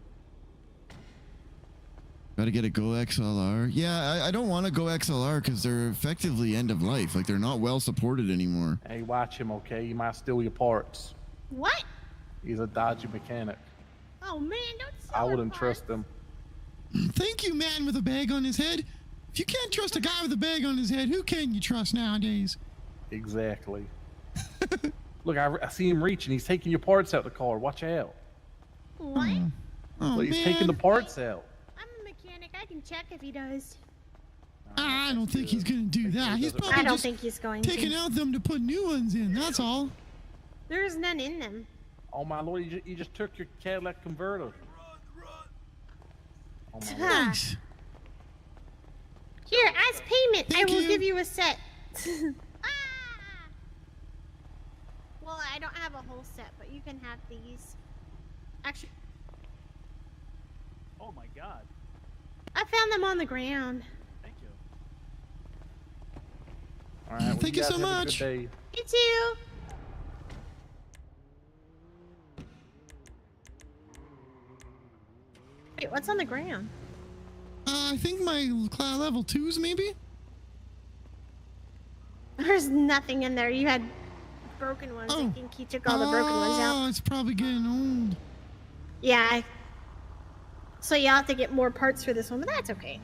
Gotta get a Go XLR. Yeah, I don't want to Go XLR because they're effectively end of life. Like, they're not well supported anymore. Hey, watch him, okay? He might steal your parts. What? He's a dodgy mechanic. Oh man, don't I wouldn't trust him. Thank you, man with a bag on his head. If you can't trust a guy with a bag on his head, who can you trust nowadays? Exactly. Look, I see him reaching. He's taking your parts out the car. Watch out. What? Oh, Look, he's man. taking the parts out. I'm a mechanic. I can check if he does. I don't think he's going to do that. He's probably I don't just think he's going taking to. out them to put new ones in. That's all. There's none in them. Oh my lord, you just took your Cadillac converter. Oh my lord. Nice. Here, as payment, Thank I will you. give you a set. Well, I don't have a whole set, but you can have these. Actually, Oh my god. I found them on the ground. Thank you. All right, well, Thank you guys so have a good much. day. You too. Wait, what's on the ground? I think my level 2s, maybe? There's nothing in there. You had broken ones. I think he took all the broken ones out. Oh, it's probably getting old. Yeah. So you'll have to get more parts for this one, but that's okay.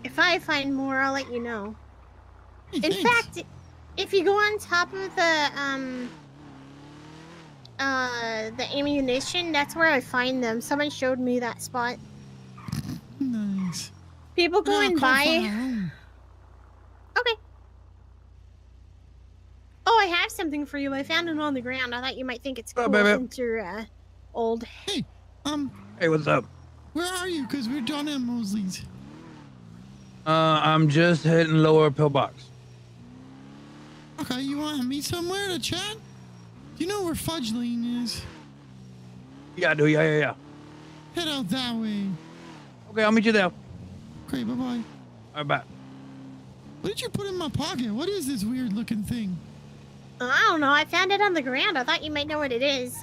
If I find more, I'll let you know. Hey, In thanks. fact, if you go on top of the ammunition, that's where I find them. Someone showed me that spot. Nice. People go and Call buy. fire. Okay. Oh, I have something for you. I found it on the ground. I thought you might think it's Oh, cool baby. since you're old. Hey, Hey, what's up? where are you? Because we're done at Mosley's. I'm just heading lower pillbox. Okay, you want to meet somewhere to chat? Do you know where Fudge Lane is? Yeah, I do. Yeah. Head out that way. Okay, I'll meet you there. Okay, bye-bye. All right, bye. What did you put in my pocket? What is this weird looking thing? I don't know. I found it on the ground. I thought you might know what it is.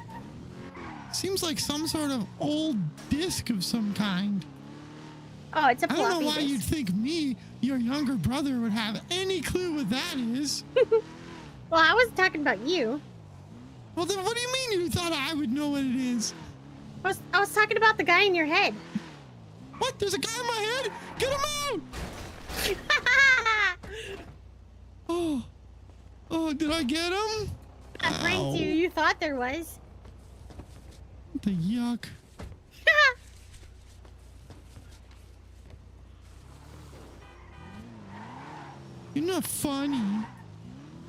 Seems like some sort of old disc of some kind. Oh, it's a I floppy don't know why disk. you'd think me, your younger brother, would have any clue what that is. Well, I wasn't talking about you. Well, then what do you mean you thought I would know what it is? I was talking about the guy in your head. What? There's a guy in my head? Get him out! Oh, did I get him? I pranked you. You thought there was. The yuck. You're not funny.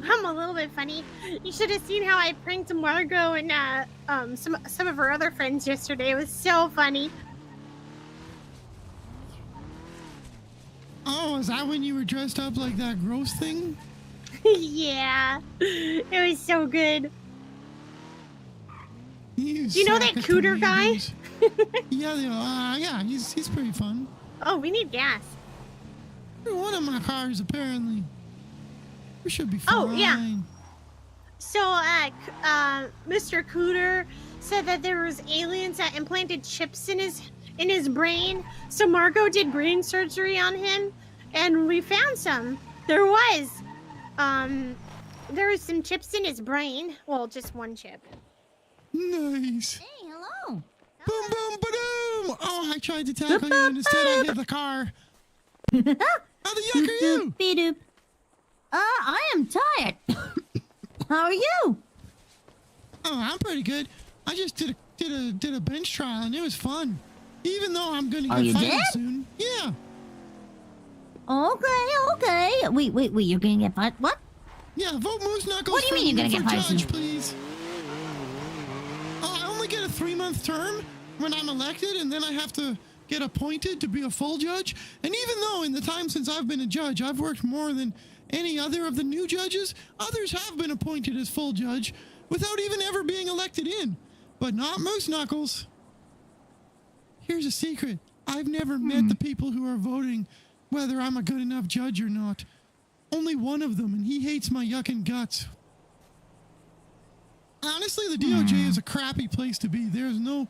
I'm a little bit funny. You should have seen how I pranked Margot and some of her other friends yesterday. It was so funny. Oh, is that when you were dressed up like that gross thing? Yeah, it was so good. Do you know that cooter guy? Yeah, he's pretty fun. Oh, we need gas. One of my cars, apparently. We should be fine. Oh, yeah. So, Mr. Cooter said that there was aliens that implanted chips in his brain. So Margot did brain surgery on him, and we found some. There was some chips in his brain. Well, just one chip. Nice. Hey, hello. Boom, boom, ba-doom. Oh, I tried to tackle you, and instead I hit the car. How the yuck are you? Beep-doop. I am tired. How are you? Oh, I'm pretty good. I just did a bench trial, and it was fun. Even though I'm gonna get fired soon. Yeah. Okay. Wait. You're gonna get fired? What? Yeah, vote Moose Knuckles. What do you mean you're gonna get fired judge, soon? Please. Oh, I only get a 3-month term when I'm elected, and then I have to get appointed to be a full judge. And even though in the time since I've been a judge, I've worked more than any other of the new judges, others have been appointed as full judge without even ever being elected in. But not Moose Knuckles. Here's a secret. I've never met the people who are voting whether I'm a good enough judge or not. Only one of them, and he hates my yucking guts. Honestly, the DOJ is a crappy place to be. There's no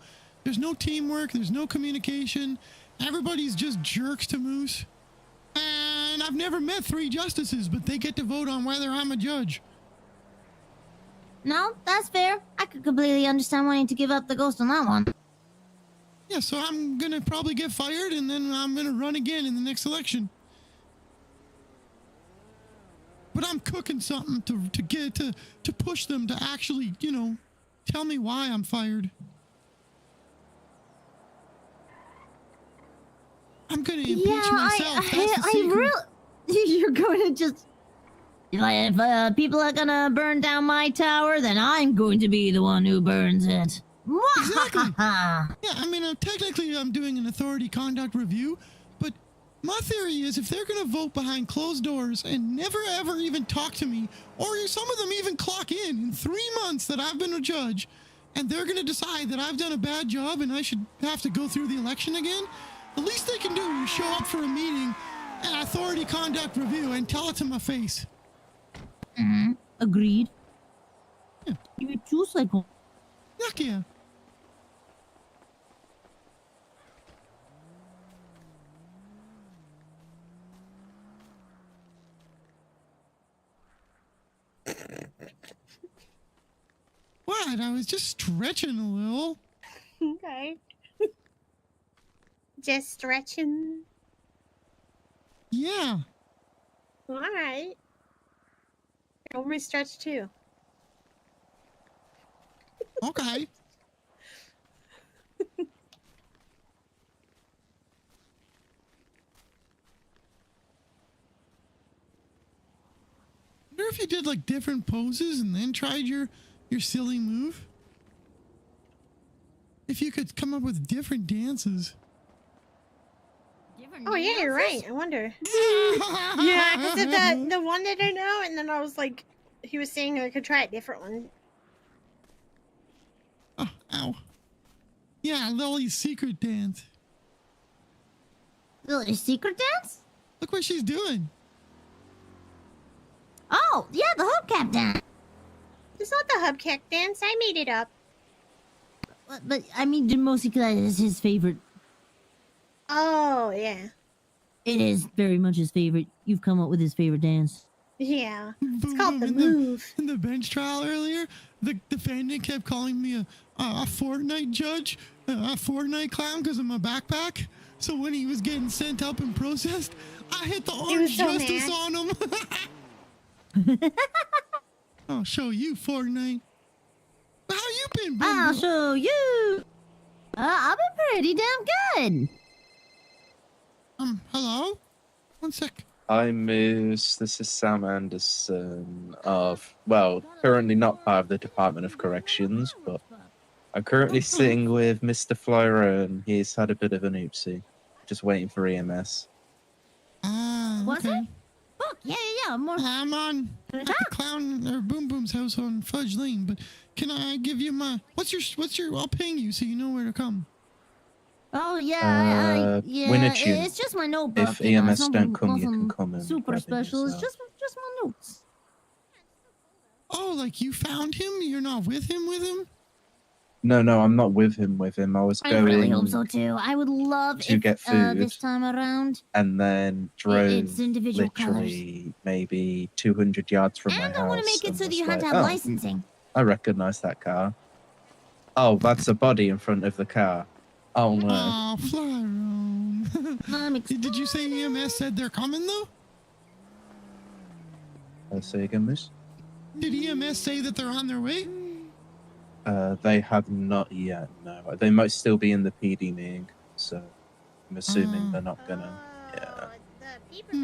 teamwork. There's no communication. Everybody's just jerks to Moose. And I've never met 3 justices, but they get to vote on whether I'm a judge. No, that's fair. I could completely understand wanting to give up the ghost on that one. Yeah, so I'm gonna probably get fired, and then I'm gonna run again in the next election. But I'm cooking something to push them to actually, tell me why I'm fired. I'm gonna impeach myself. That's the secret. You're going to just... If people are gonna burn down my tower, then I'm going to be the one who burns it. Exactly. Yeah, I mean, technically I'm doing an authority conduct review, but my theory is if they're going to vote behind closed doors and never ever even talk to me, or some of them even clock in 3 months that I've been a judge, and they're going to decide that I've done a bad job and I should have to go through the election again, the least they can do is show up for a meeting, an authority conduct review, and tell it to my face. Agreed. Yeah. You're too psycho. Yuck, yeah. What? I was just stretching a little. Okay. Just stretching. Yeah. All right. Help me stretch too. Okay. I wonder if you did like different poses and then tried your silly move. If you could come up with different dances. Oh yeah, you're right. I wonder. Yeah, because of the one that I know, and then I was like, he was saying I could try a different one. Oh, ow. Yeah, Lily's secret dance. Lily's secret dance? Look what she's doing. Oh, yeah, the hubcap dance. It's not the hubcap dance. I made it up. But I mean, mostly because it's his favorite. Oh, yeah. It is very much his favorite. You've come up with his favorite dance. Yeah. It's called the move. In the bench trial earlier, the defendant kept calling me a Fortnite judge, a Fortnite clown because of my backpack. So when he was getting sent up and processed, I hit the He orange was so justice mad. on him. I'll show you, Fortnite. How you been, Boom I'll Boom? show you. I've been pretty damn good. Hello? One sec. Hi, Moose. This is Sam Anderson of, well, currently not part of the Department of Corrections, but I'm currently sitting with Mr. Flyer, and he's had a bit of an oopsie. Just waiting for EMS. What's okay. it? Fuck, yeah, more. I'm on at the Clown or Boom Boom's house on Fudge Lane, but can I give you my, what's your, I'll ping you so you know where to come. Oh yeah, yeah. Winnet you. It's just my notebook. If you know, EMS don't nothing- come, you can nothing come and super grab it special. It's yourself. just my notes. Oh, like you found him? You're not with him? No, I'm not with him. I was I going really hope so too. I would love to if get food. this time around. And then drove It's individual literally maybe 200 yards from my house. I want to make it and so that was you had to like, have "Oh, licensing. I recognize that car. Oh, that's a body in front of the car. Oh no. Oh, fly around. Did you say EMS said they're coming though? Say again, miss? Did EMS say that they're on their way? They have not yet, no. They might still be in the PD meeting, so I'm assuming they're not gonna, yeah.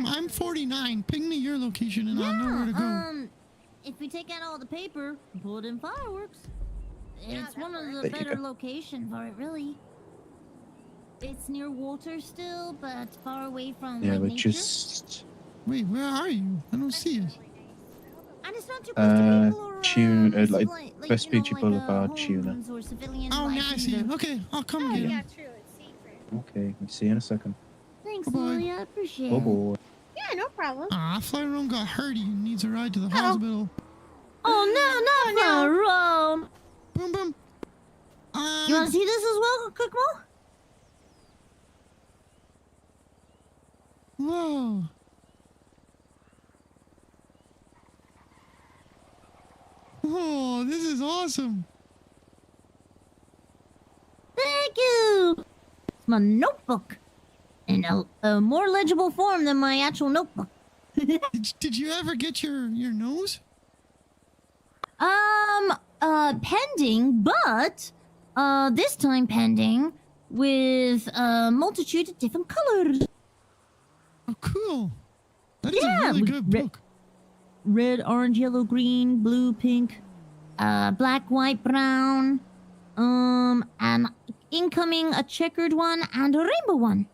I'm 49. Ping me your location and I'll know where to go. If we take out all the paper and put in fireworks, it's one of the There you better go. locations for it, really. It's near water still, but far away from Yeah, like, we're nature. just, Wait, where are you? I don't see it. And it's not too close to people or like, like, Vespucci Boulevard, Tuna. homes or civilian Oh, life now I see you. either. Okay, I'll come Oh, get yeah, him. true. It's secret. Okay, we'll see you in a second. Thanks, Bye-bye. Lily. I appreciate Oh it. boy. Yeah, no problem. Ah, Flyrone got hurt. He needs a ride to the hospital. Oh, no, not Rome. Boom, boom. You want to see this as well, Quick Mo? Whoa. Oh, this is awesome. Thank you. It's my notebook in a more legible form than my actual notebook. Did you ever get your nose? Pending, but this time pending with a multitude of different colors. Oh, cool. That is a really good book. Red, orange, yellow, green, blue, pink, black, white, brown, and incoming a checkered one and a rainbow one.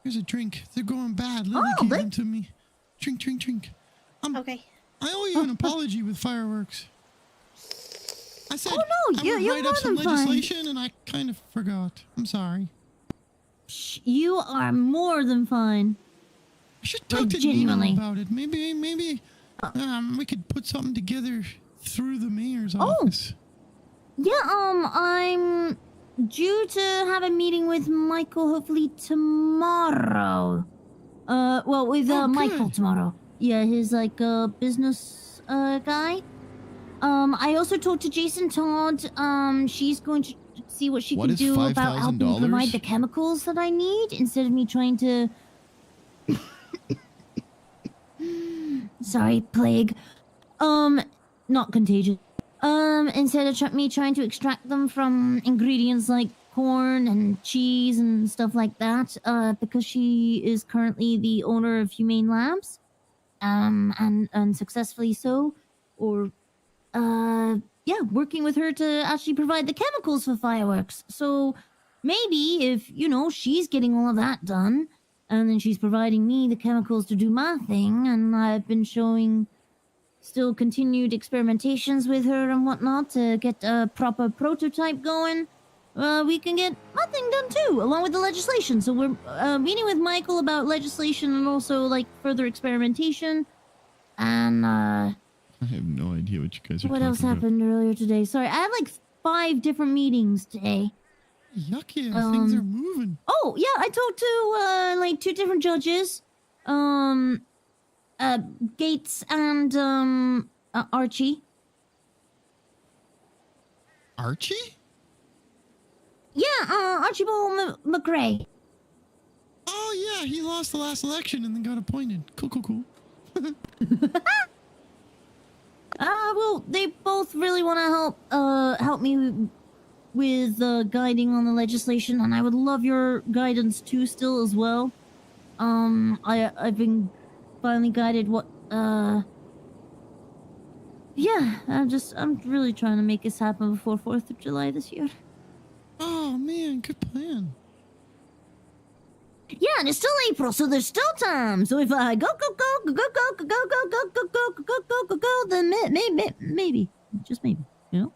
Here's a drink. They're going bad. Lily gave them to me. Drink, drink, drink. Okay. I owe you an apology with fireworks. I said no, I you're would write more up some than fine. legislation, and I kind of forgot. I'm sorry. You are more than fine. I should talk to genuinely. Nino about it. Maybe we could put something together through the mayor's office. Yeah, I'm due to have a meeting with Michael hopefully tomorrow. With Michael tomorrow. Yeah, his business guy. I also talked to Jason Todd. She's going to see what she What can is do about helping $5,000? provide the chemicals that I need instead of me trying to. Sorry, plague. Not contagious. Instead of me trying to extract them from ingredients like corn and cheese and stuff like that, because she is currently the owner of Humane Labs, and successfully so, or, working with her to actually provide the chemicals for fireworks. So maybe if, she's getting all of that done, and then she's providing me the chemicals to do my thing, and I've been showing still continued experimentations with her and whatnot to get a proper prototype going, we can get my thing done too, along with the legislation. So we're meeting with Michael about legislation and also further experimentation. And I have no idea what you guys are what talking else about. happened earlier today? Sorry, I had 5 different meetings today. Yucky, things are moving. Oh yeah, I talked to 2 different judges, Gates and Archie. Archie? Yeah, Archibald McRae. Oh yeah, he lost the last election and then got appointed. Cool. Well, they both really want to help me with guiding on the legislation, and I would love your guidance too, still as well. I've been finally guided. Yeah, I'm really trying to make this happen before 4th of July this year. Oh man, good plan. Yeah, and it's still April, so there's still time. So if I go, then maybe, just maybe, you know,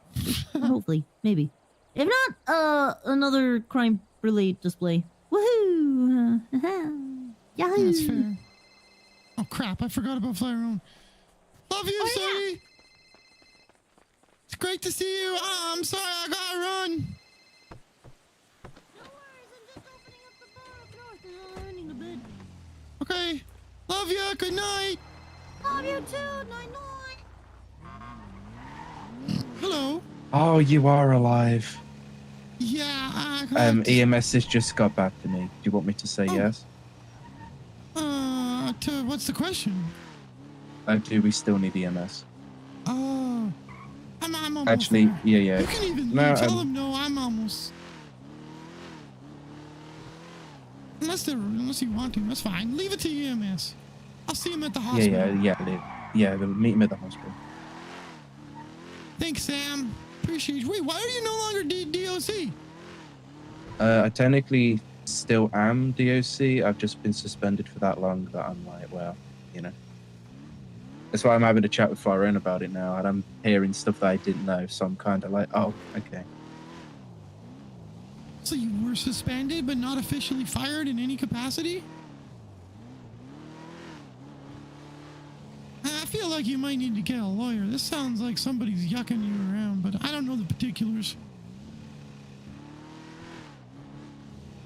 hopefully, maybe. If not, another crime-related display. Woohoo! Yahoo! That's fair. Oh crap! I forgot about Flyron. Love you, Sonny. It's great to see you. I'm sorry, I gotta run. Okay. Love you. Good night. Love you too. Night. Hello. Oh, you are alive. Yeah. EMS has just got back to me. Do you want me to say yes? What's the question? Do we still need EMS? Oh. I'm almost Actually, there. yeah. You can even No, tell them no. I'm almost. Unless you want to, that's fine. Leave it to EMS. I'll see him at the hospital. Yeah. We'll meet him at the hospital. Thanks, Sam. Appreciate you. Wait, why are you no longer DOC? I technically still am DOC. I've just been suspended for that long that I'm like, well, you know. That's why I'm having a chat with Florian about it now, and I'm hearing stuff that I didn't know, so I'm kind of like, oh, okay. So you were suspended but not officially fired in any capacity? I feel like you might need to get a lawyer. This sounds like somebody's yucking you around, but I don't know the particulars.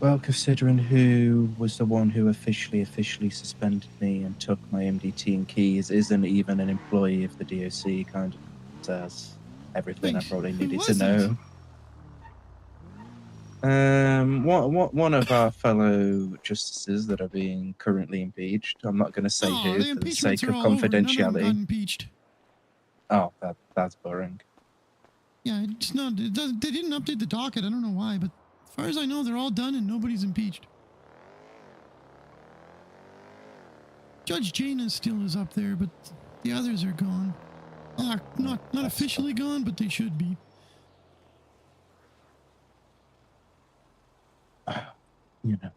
Well, considering who was the one who officially suspended me and took my MDT and keys isn't even an employee of the DOC, kind of says everything I probably needed to know. One of our fellow justices that are being currently impeached. I'm not going to say who for the sake of confidentiality. Impeached. Oh, that's boring. Yeah, it's not. They didn't update the docket. I don't know why, but as far as I know, they're all done and nobody's impeached. Judge Jaina still is up there, but the others are gone. Not officially gone, but they should be. You know.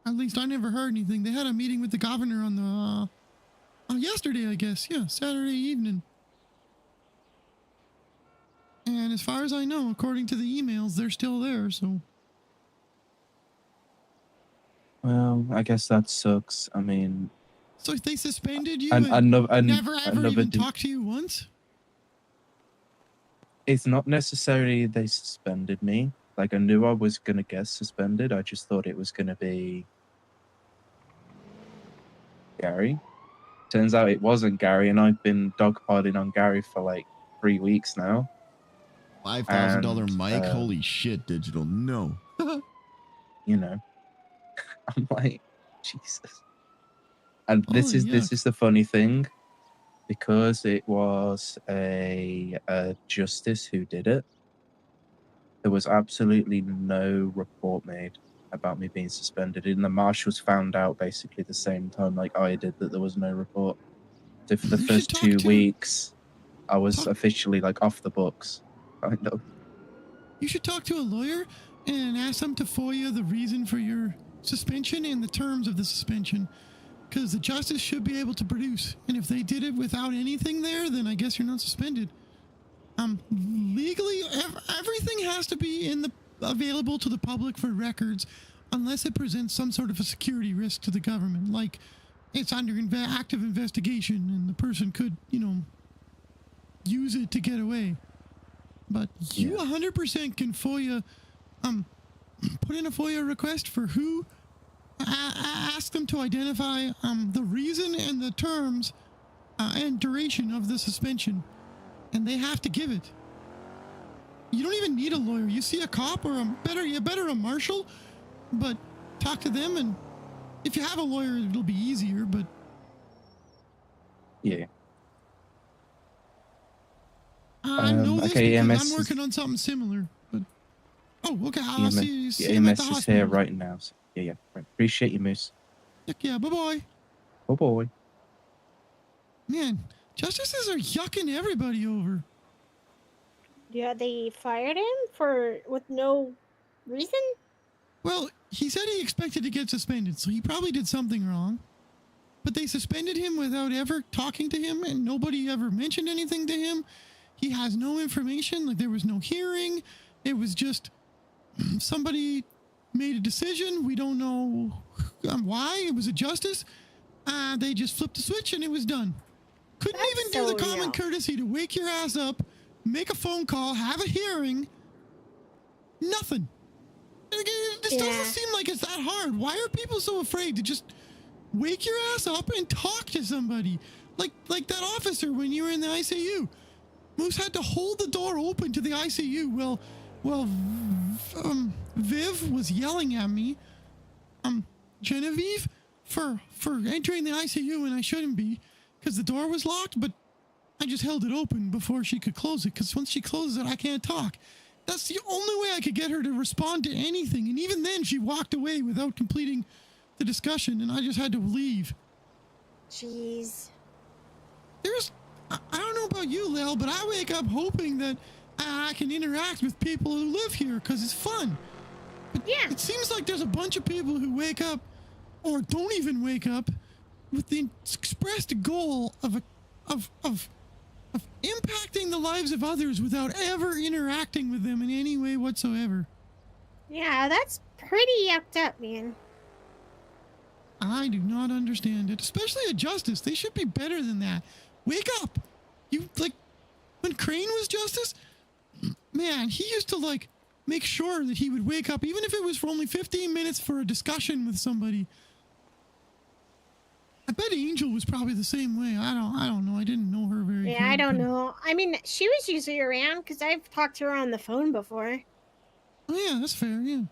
At least I never heard anything. They had a meeting with the governor on the yesterday, I guess. Yeah, Saturday evening. And as far as I know, according to the emails, they're still there, so. Well, I guess that sucks. I mean. So if they suspended you and never ever even did, talked to you once? It's not necessarily they suspended me. Like, I knew I was going to get suspended. I just thought it was going to be Gary. Turns out it wasn't Gary, and I've been dogpiling on Gary for like 3 weeks now. $5,000 mic? Holy shit, Digital. No. You know. I'm like, Jesus. And this is the funny thing. Because it was a justice who did it, there was absolutely no report made about me being suspended. And the marshals found out basically the same time like I did that there was no report. So for the first 2 weeks, I was officially like off the books. Kind of. You should talk to a lawyer and ask them to FOIA the reason for your suspension and the terms of the suspension. Because the justice should be able to produce. And if they did it without anything there, then I guess you're not suspended. Legally, everything has to be available to the public for records unless it presents some sort of a security risk to the government. Like, it's under active investigation and the person could, use it to get away. But you 100% can FOIA, put in a FOIA request for who, ask them to identify the reason and the terms and duration of the suspension. And they have to give it. You don't even need a lawyer. You see a cop or better a marshal, but talk to them, and if you have a lawyer, it'll be easier, but... Yeah. I know this okay, because EMS I'm working on something similar, but... Oh, okay, I'll EMS, see you at the EMS is hospital. here right now. So yeah. Right. Appreciate you, Moose. Heck yeah, bye-bye. Bye-bye. Man, justices are yucking everybody over. Yeah, they fired him with no reason? Well, he said he expected to get suspended, so he probably did something wrong. But they suspended him without ever talking to him, and nobody ever mentioned anything to him. He has no information, like there was no hearing. It was just somebody made a decision. We don't know why. It was a justice. They just flipped a switch and it was done. Couldn't even do the common courtesy to wake your ass up, make a phone call, have a hearing. Nothing. This doesn't seem like it's that hard. Why are people so afraid to just wake your ass up and talk to somebody? Like that officer when you were in the ICU. Moose had to hold the door open to the ICU. Well, Viv was yelling at me. Genevieve for entering the ICU when I shouldn't be, because the door was locked, but I just held it open before she could close it, because once she closes it, I can't talk. That's the only way I could get her to respond to anything, and even then she walked away without completing the discussion, and I just had to leave. Jeez. I don't know about you, Lil, but I wake up hoping that I can interact with people who live here, because it's fun. But yeah. It seems like there's a bunch of people who wake up, or don't even wake up, with the expressed goal of impacting the lives of others without ever interacting with them in any way whatsoever. Yeah, that's pretty yucked up, man. I do not understand it, especially a justice. They should be better than that. Wake up! When Crane was justice, man, he used to make sure that he would wake up, even if it was for only 15 minutes for a discussion with somebody. I bet Angel was probably the same way. I don't know. I didn't know her very good. Yeah, I don't know. I mean, she was usually around because I've talked to her on the phone before. Oh yeah, that's fair, yeah.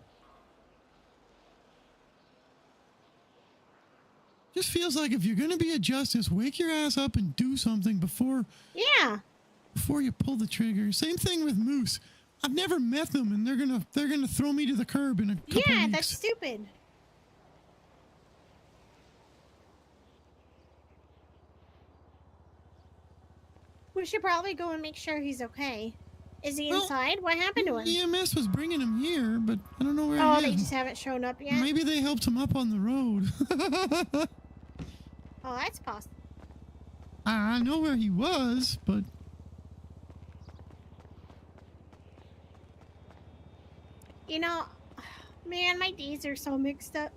Just feels like if you're gonna be a justice, wake your ass up and do something before you pull the trigger. Same thing with Moose. I've never met them, and they're gonna throw me to the curb in a couple weeks. That's stupid. We should probably go and make sure he's okay. Is he inside? What happened to him? EMS was bringing him here, but I don't know where Oh, he they is. just haven't shown up yet? Maybe they helped him up on the road. Oh, that's possible. I know where he was, but... You know, man, my days are so mixed up.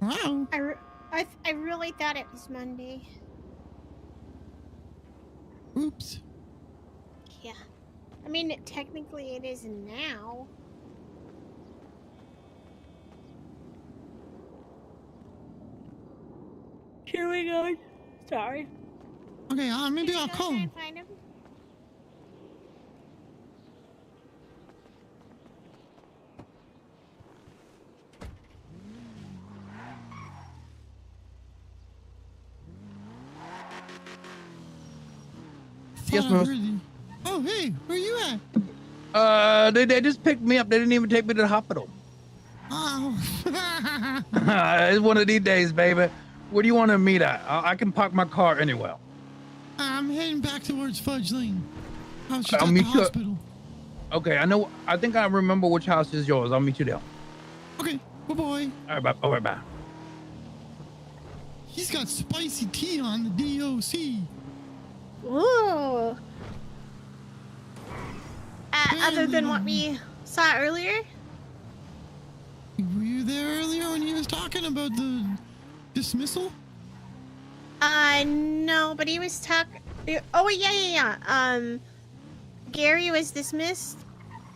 Wow. I really thought it was Monday. Oops. Yeah. I mean, technically it is now. Here we go. Sorry. Okay, maybe I'll call him. Find him. Yes, Moose. Oh, hey, where you at? They just picked me up. They didn't even take me to the hospital. Oh. It's one of these days, baby. Where do you want to meet at? I can park my car anywhere. I'm heading back towards Fudge Lane. I was just I'll at the meet you. hospital. Okay, I think I remember which house is yours. I'll meet you there. Okay, bye-bye. All right, bye. All right, bye. He's got spicy tea on the DOC. Ooh. Other than what we saw earlier? Were you there earlier when he was talking about the dismissal? No, but he was talking... Oh, yeah. Gary was dismissed.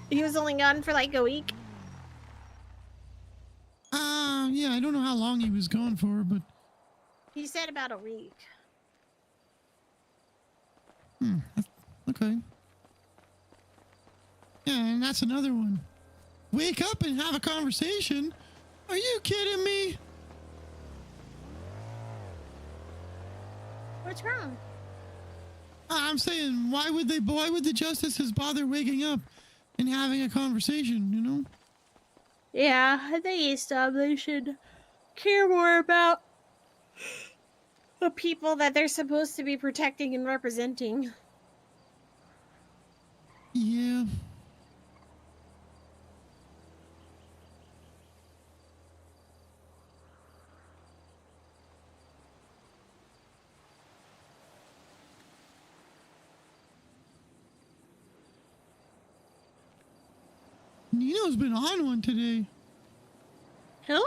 He was only gone for like a week. Yeah, I don't know how long he was gone for, but... He said about a week. Okay. Yeah, and that's another one. Wake up and have a conversation? Are you kidding me? What's wrong? I'm saying, why would the justices bother waking up and having a conversation, you know? Yeah, I think they should care more about the people that they're supposed to be protecting and representing. Yeah. Nino's been on one today. Who?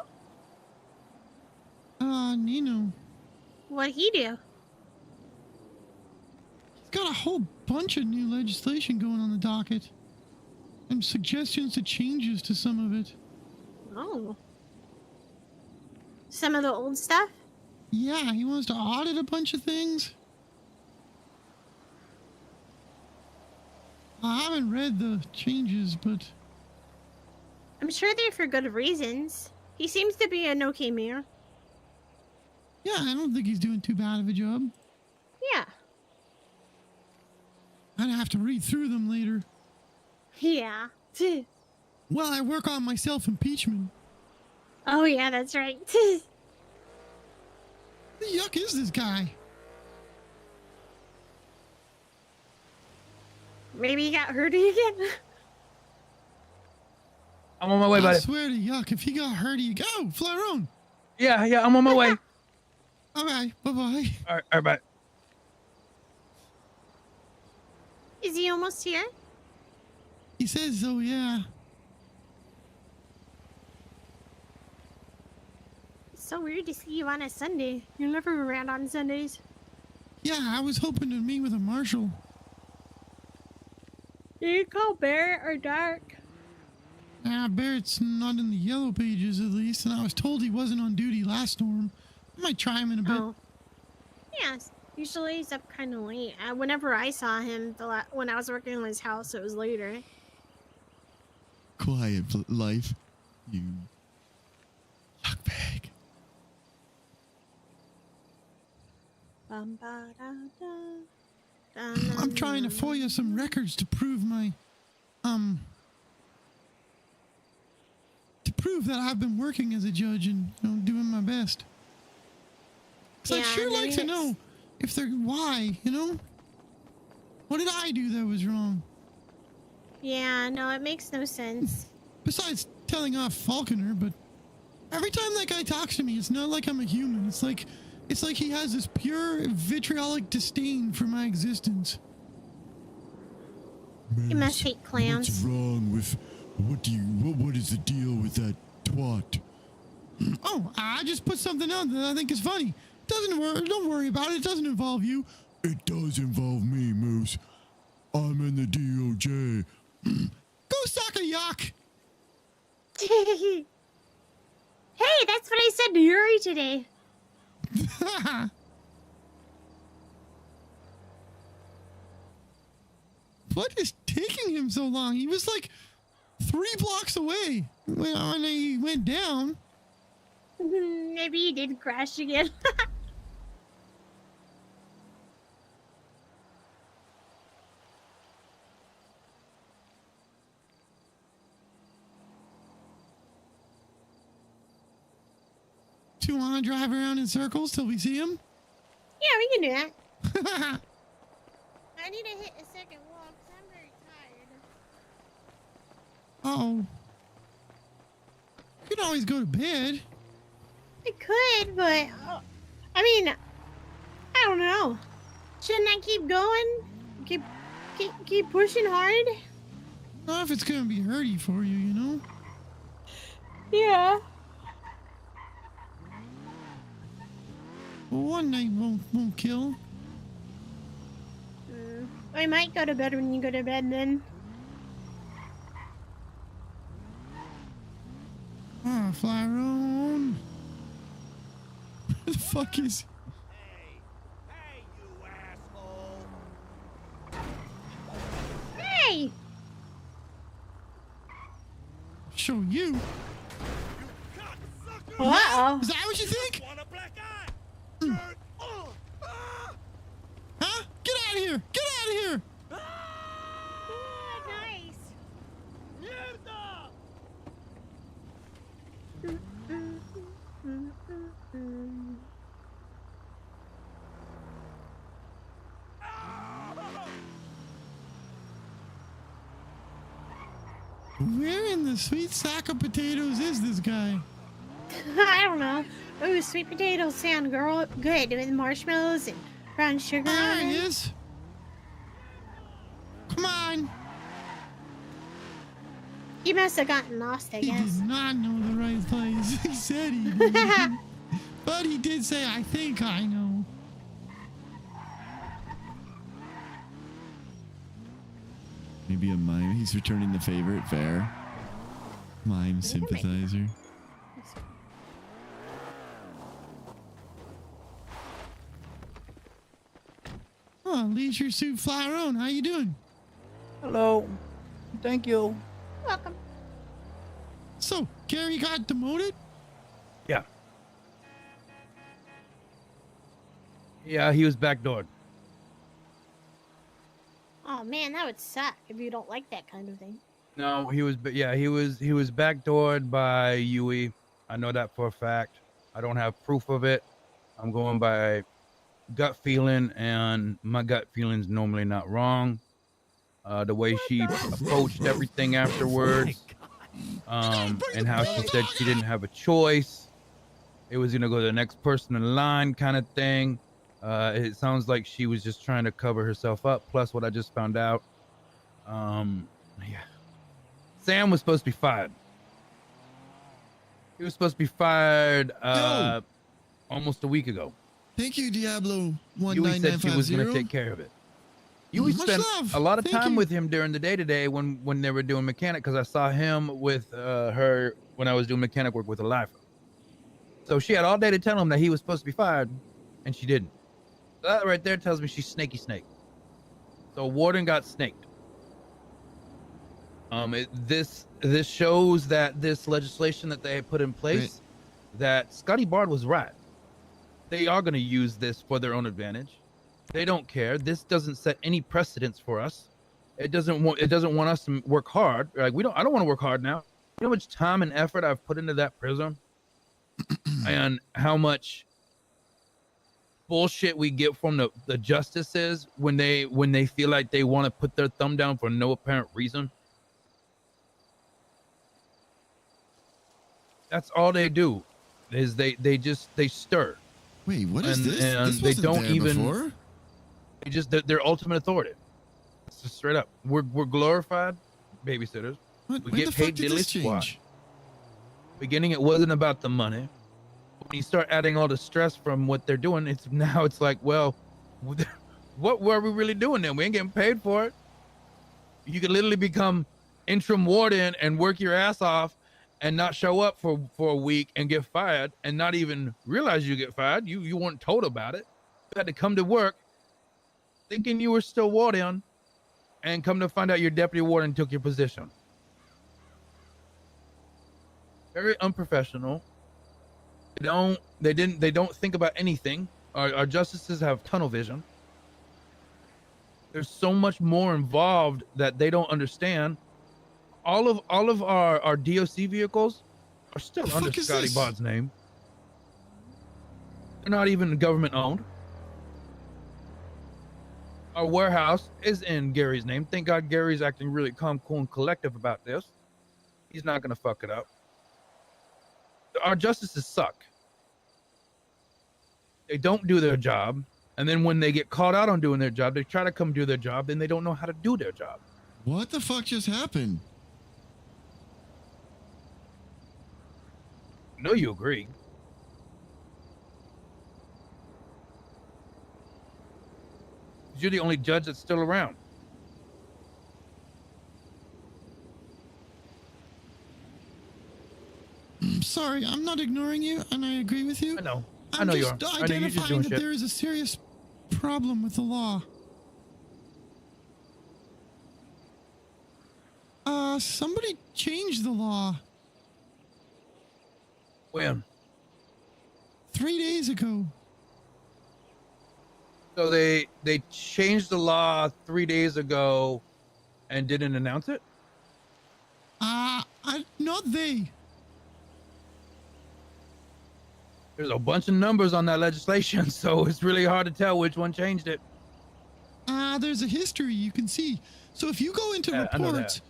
Nino. What'd he do? He's got a whole bunch of new legislation going on the docket. And suggestions to changes to some of it. Oh. Some of the old stuff? Yeah, he wants to audit a bunch of things. I haven't read the changes, but... I'm sure they're for good reasons. He seems to be an okay mayor. Yeah, I don't think he's doing too bad of a job. Yeah. I'd have to read through them later. Yeah. Well, I work on my self-impeachment. Oh, yeah, that's right. The yuck is this guy? Maybe he got hurt again? I'm on my way, buddy. I swear to yuck, if he got hurt, you go. Flaron. Yeah, I'm on my way. Okay, bye-bye. All right, bye. Is he almost here? He says so, yeah. It's so weird to see you on a Sunday. You're never around on Sundays. Yeah, I was hoping to meet with a marshal. Did you call Barrett or Dark? Barrett's not in the yellow pages, at least, and I was told he wasn't on duty last storm. I might try him in a bit. Oh. Yeah, usually he's up kind of late. Whenever I saw him when I was working in his house, it was later. Quiet life, you yuck bag. I'm trying to FOIA some records to prove my, to prove that I've been working as a judge and, you know, doing my best. Because I'd sure like to know if they're, why, you know? What did I do that was wrong? Yeah, no, it makes no sense. Besides telling off Falconer, but every time that guy talks to me, it's not like I'm a human. It's like he has this pure vitriolic disdain for my existence. You must hate clowns. What's wrong with what is the deal with that twat? Oh, I just put something out that I think is funny. Don't worry about it. It doesn't involve you. It does involve me, Moose. I'm in the DOJ. Go suck a yuck. Hey, that's what I said to Yuri today. What is taking him so long? He was like 3 blocks away when he went down. Maybe he did crash again. Do you want to drive around in circles till we see him? Yeah, we can do that. I need to hit a second walk because I'm very tired. Uh-oh. You can always go to bed. I could, but I mean, I don't know. Shouldn't I keep going? Keep pushing hard? Not if it's gonna be hurty for you, you know? Yeah. Well, one night won't kill. I might go to bed when you go to bed then. Oh, Flyron. Where the fuck is... Hey! show you. Uh-oh. Is that what you think? Huh? Get out of here! Get out of here! Nice. Where in the sweet sack of potatoes is this guy? I don't know. Ooh, sweet potatoes sound good with marshmallows and brown sugar. There he is. Come on. You must have gotten lost, I He guess. did not know the right place. He said he did. But he did say, I think I know. Maybe a mime. He's returning the favor. Fair. Mime sympathizer. Oh, Leisure Suit Flyron, how you doing? Hello. Thank you. Welcome. So, Gary got demoted? Yeah. Yeah, he was backdoored. Oh man, that would suck if you don't like that kind of thing. No, he was backdoored by Yui. I know that for a fact. I don't have proof of it. I'm going by gut feeling, and my gut feeling's normally not wrong. The way she approached everything afterwards, and how she said she didn't have a choice. It was gonna go to the next person in line, kind of thing. It sounds like she was just trying to cover herself up. Plus, what I just found out, yeah, Sam was supposed to be fired. He was supposed to be fired almost a week ago. Thank you, Diablo. Yui said she was going to take care of it. Yui spent a lot of time with him during the day today when they were doing mechanic, because I saw him with her when I was doing mechanic work with Elifa. So she had all day to tell him that he was supposed to be fired, and she didn't. That right there tells me she's snaky snake. So Warden got snaked. This shows that this legislation that they put in place, that Scotty Bard was right. They are going to use this for their own advantage. They don't care. This doesn't set any precedents for us. It doesn't want us to work hard. Like I don't want to work hard now. You know how much time and effort I've put into that prison, and how much bullshit we get from the justices when they feel like they want to put their thumb down for no apparent reason. That's all they do, is they stir. Wait, what is this? And This they wasn't don't there even. before? They just they're ultimate authority. It's just straight up. We're glorified babysitters. When We get the fuck paid did diddly this squat. change? Beginning, it wasn't about the money. When you start adding all the stress from what they're doing, it's like, well, what were we really doing then? We ain't getting paid for it. You could literally become interim warden and work your ass off and not show up for a week and get fired and not even realize you get fired. You weren't told about it. You had to come to work thinking you were still warden, and come to find out your deputy warden took your position. Very unprofessional. They don't think about anything. Our justices have tunnel vision. There's so much more involved that they don't understand. All of our DOC vehicles are still under Scotty Bard's name. They're not even government owned. Our warehouse is in Gary's name. Thank God Gary's acting really calm, cool, and collective about this. He's not gonna fuck it up. Our justices suck. They don't do their job, and then when they get caught out on doing their job, they try to come do their job, then they don't know how to do their job. What the fuck just happened? I know you agree. You're the only judge that's still around. I'm sorry, I'm not ignoring you, and I agree with you. I know. I I'm know you just are. I know you're just identifying doing that shit. there is a serious problem with the law. Somebody changed the law. When? 3 days ago. So they changed the law 3 days ago and didn't announce it? Not they. There's a bunch of numbers on that legislation, so it's really hard to tell which one changed it. There's a history you can see. So if you go into Yeah, I know that. reports,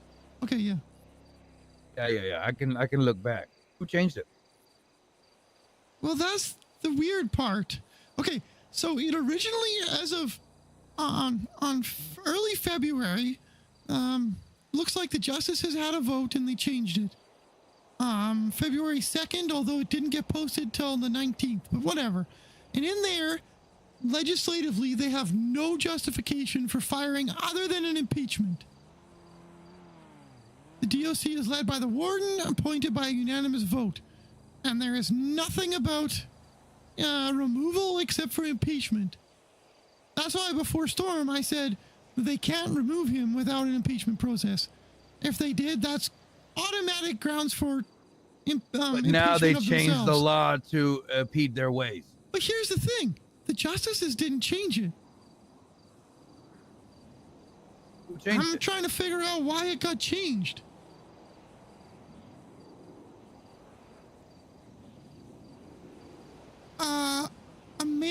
okay, yeah. Yeah. I can look back. Who changed it? Well, that's the weird part. Okay, so it originally, as of early February, looks like the justices had a vote and they changed it. February 2nd, although it didn't get posted till the 19th, but whatever. And in there, legislatively, they have no justification for firing other than an impeachment. The DOC is led by the warden, appointed by a unanimous vote. And there is nothing about removal except for impeachment. That's why before Storm, I said they can't remove him without an impeachment process. If they did, that's automatic grounds for But now they impeachment of changed the themselves. law to impede their ways. But here's the thing. The justices didn't change it. Who changed I'm it? trying to figure out why it got changed.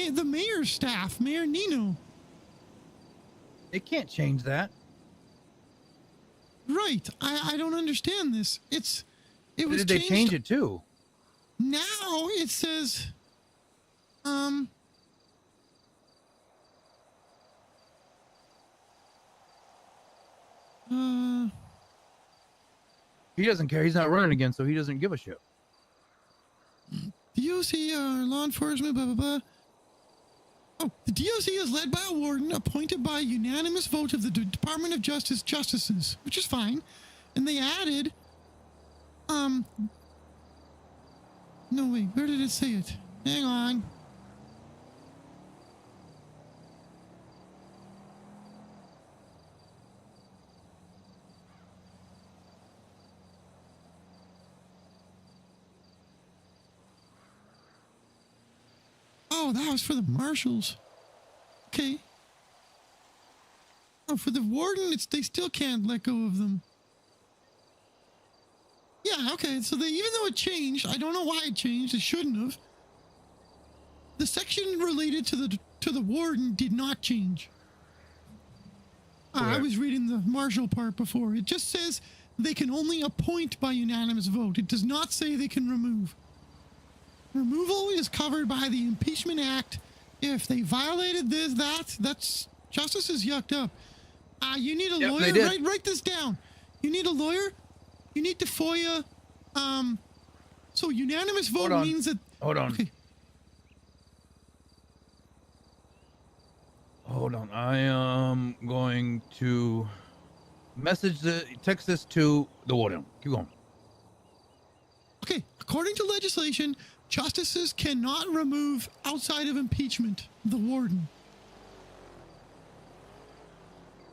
The mayor's staff, Mayor Nino. They can't change that. Right. I don't understand this. It was Did they changed. change it to? Now it says, He doesn't care. He's not running again, so he doesn't give a shit. DOC, law enforcement, blah, blah, blah. Oh, the DOC is led by a warden appointed by unanimous vote of the Department of Justice justices, which is fine. And they added, no, wait, where did it say it? Hang on. Oh, that was for the marshals. Okay. Oh, for the warden, they still can't let go of them. Yeah, okay. So even though it changed, I don't know why it changed. It shouldn't have. The section related to the warden did not change. I was reading the marshal part before. It just says they can only appoint by unanimous vote. It does not say they can remove. Removal is covered by the Impeachment Act. If they violated that's justice is yucked up. You need a lawyer. Write this down. You need a lawyer. You need to FOIA. So unanimous vote means that. Hold on. Okay. Hold on. I am going to text this to the warden. Keep going. Okay. According to legislation, justices cannot remove outside of impeachment the warden.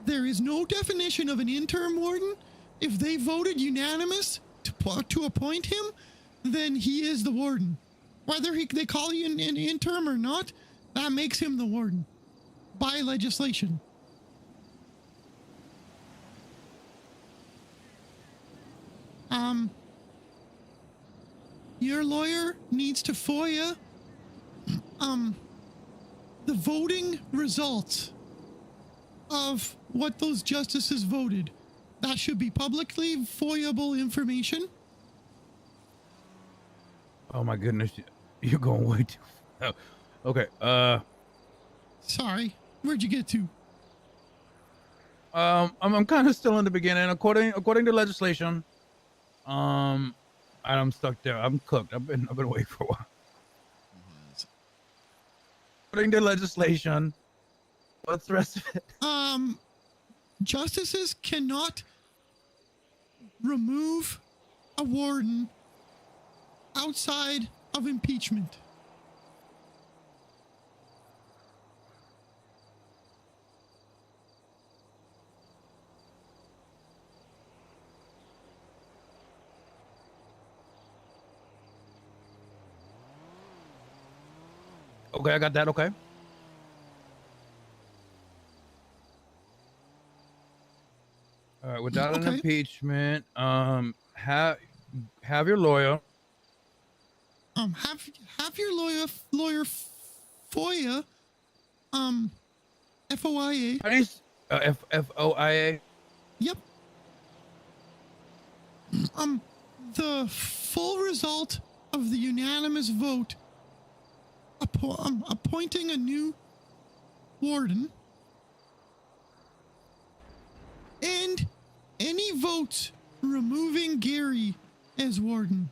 There is no definition of an interim warden. If they voted unanimous to appoint him, then he is the warden. Whether they call you an interim or not, that makes him the warden by legislation. Your lawyer needs to FOIA the voting results of what those justices voted. That should be publicly FOIA-able information. Oh my goodness, you're going way too. Okay. Sorry, where'd you get to? I'm kind of still in the beginning. According to legislation, I'm stuck there. I'm cooked. I've been away for a while. According to legislation, what's the rest of it? Justices cannot remove a warden outside of impeachment. Okay, I got that. Okay. All right, without an impeachment, have your lawyer. Have your lawyer FOIA, FOIA. How do you FOIA? Yep. The full result of the unanimous vote appointing a new warden, and any votes removing Gary as warden.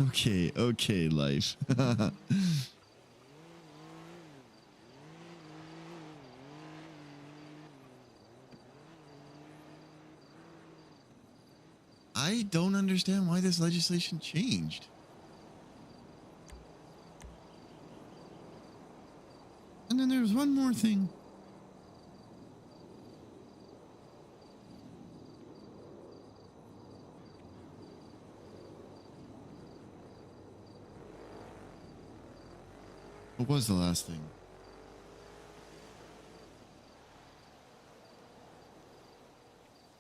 Okay, life. I don't understand why this legislation changed. And then there's one more thing. What was the last thing?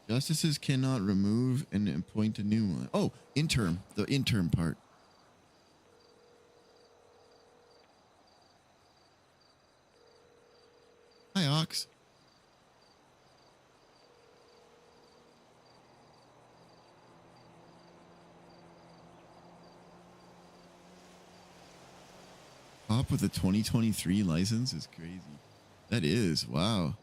Justices cannot remove and appoint a new one. Oh, interim. The interim part. Hi, Ox. Cop with a 2023 license is crazy. That is, wow.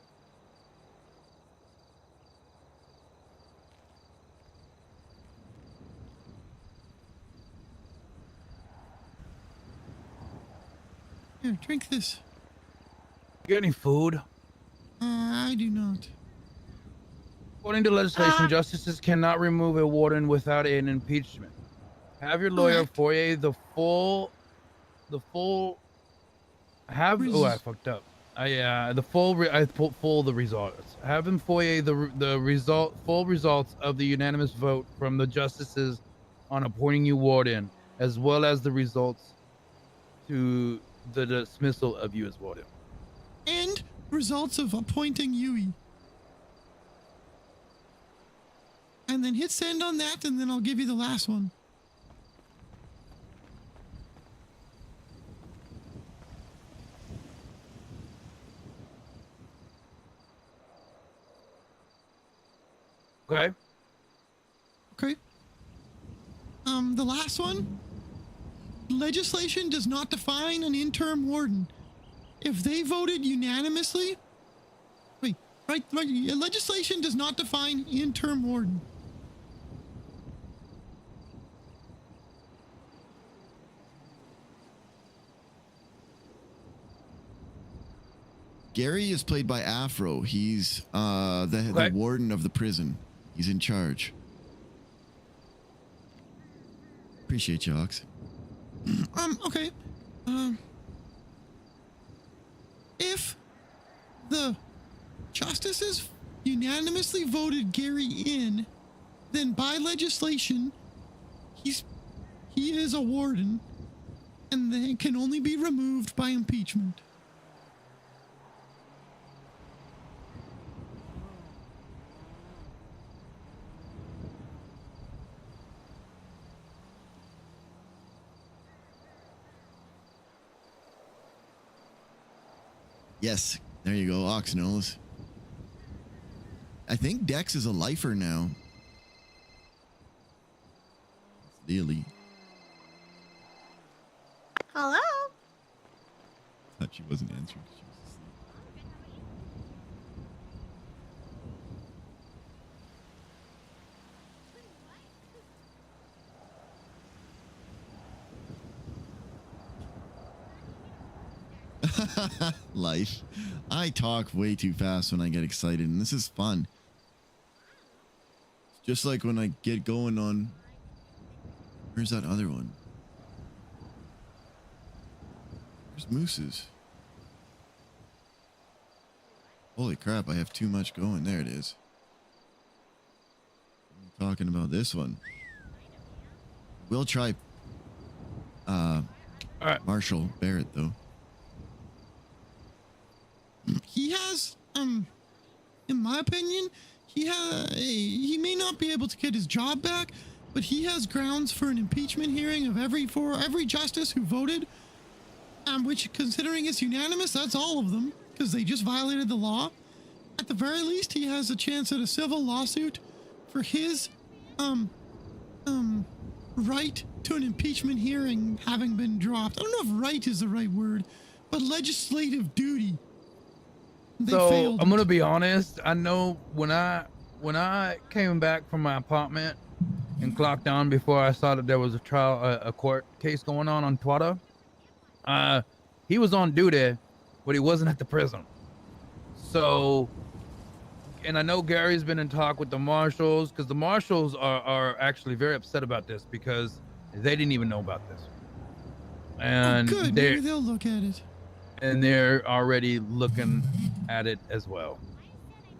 Here, drink this. You got any food? I do not. According to legislation, justices cannot remove a warden without an impeachment. Have your lawyer FOIA the full. I fucked up. Full the results. Have him FOIA the full results of the unanimous vote from the justices on appointing you warden, as well as the results to the dismissal of you as warden. And results of appointing Yui. And then hit send on that, and then I'll give you the last one. Okay. Okay. The last one. Legislation does not define an interim warden. If they voted unanimously, right. Legislation does not define interim warden. Gary is played by Afro. He's the warden of the prison. He's in charge. Appreciate you, Ox. Okay. If the justices unanimously voted Gary in, then by legislation, he is a warden, and they can only be removed by impeachment. Yes, there you go, Ox knows. I think Dex is a lifer now. Really? Hello? Thought she wasn't answering. Life. I talk way too fast when I get excited, and this is fun. It's just like when I get going on... Where's that other one? Where's Moose's? Holy crap, I have too much going. There it is. I'm talking about this one. We'll try Marshall Barrett, though. He has, in my opinion, he may not be able to get his job back, but he has grounds for an impeachment hearing of every justice who voted, which, considering it's unanimous, that's all of them, because they just violated the law. At the very least, he has a chance at a civil lawsuit for his right to an impeachment hearing having been dropped. I don't know if right is the right word, but legislative duty. They So failed I'm it. gonna be honest. I know when I came back from my apartment and clocked down before I saw that there was a court case going on Twitter. He was on duty, but he wasn't at the prison. So, and I know Gary's been in talk with the marshals, because the marshals are actually very upset about this because they didn't even know about this. And Good, maybe they'll look at it. and they're already looking at it as well.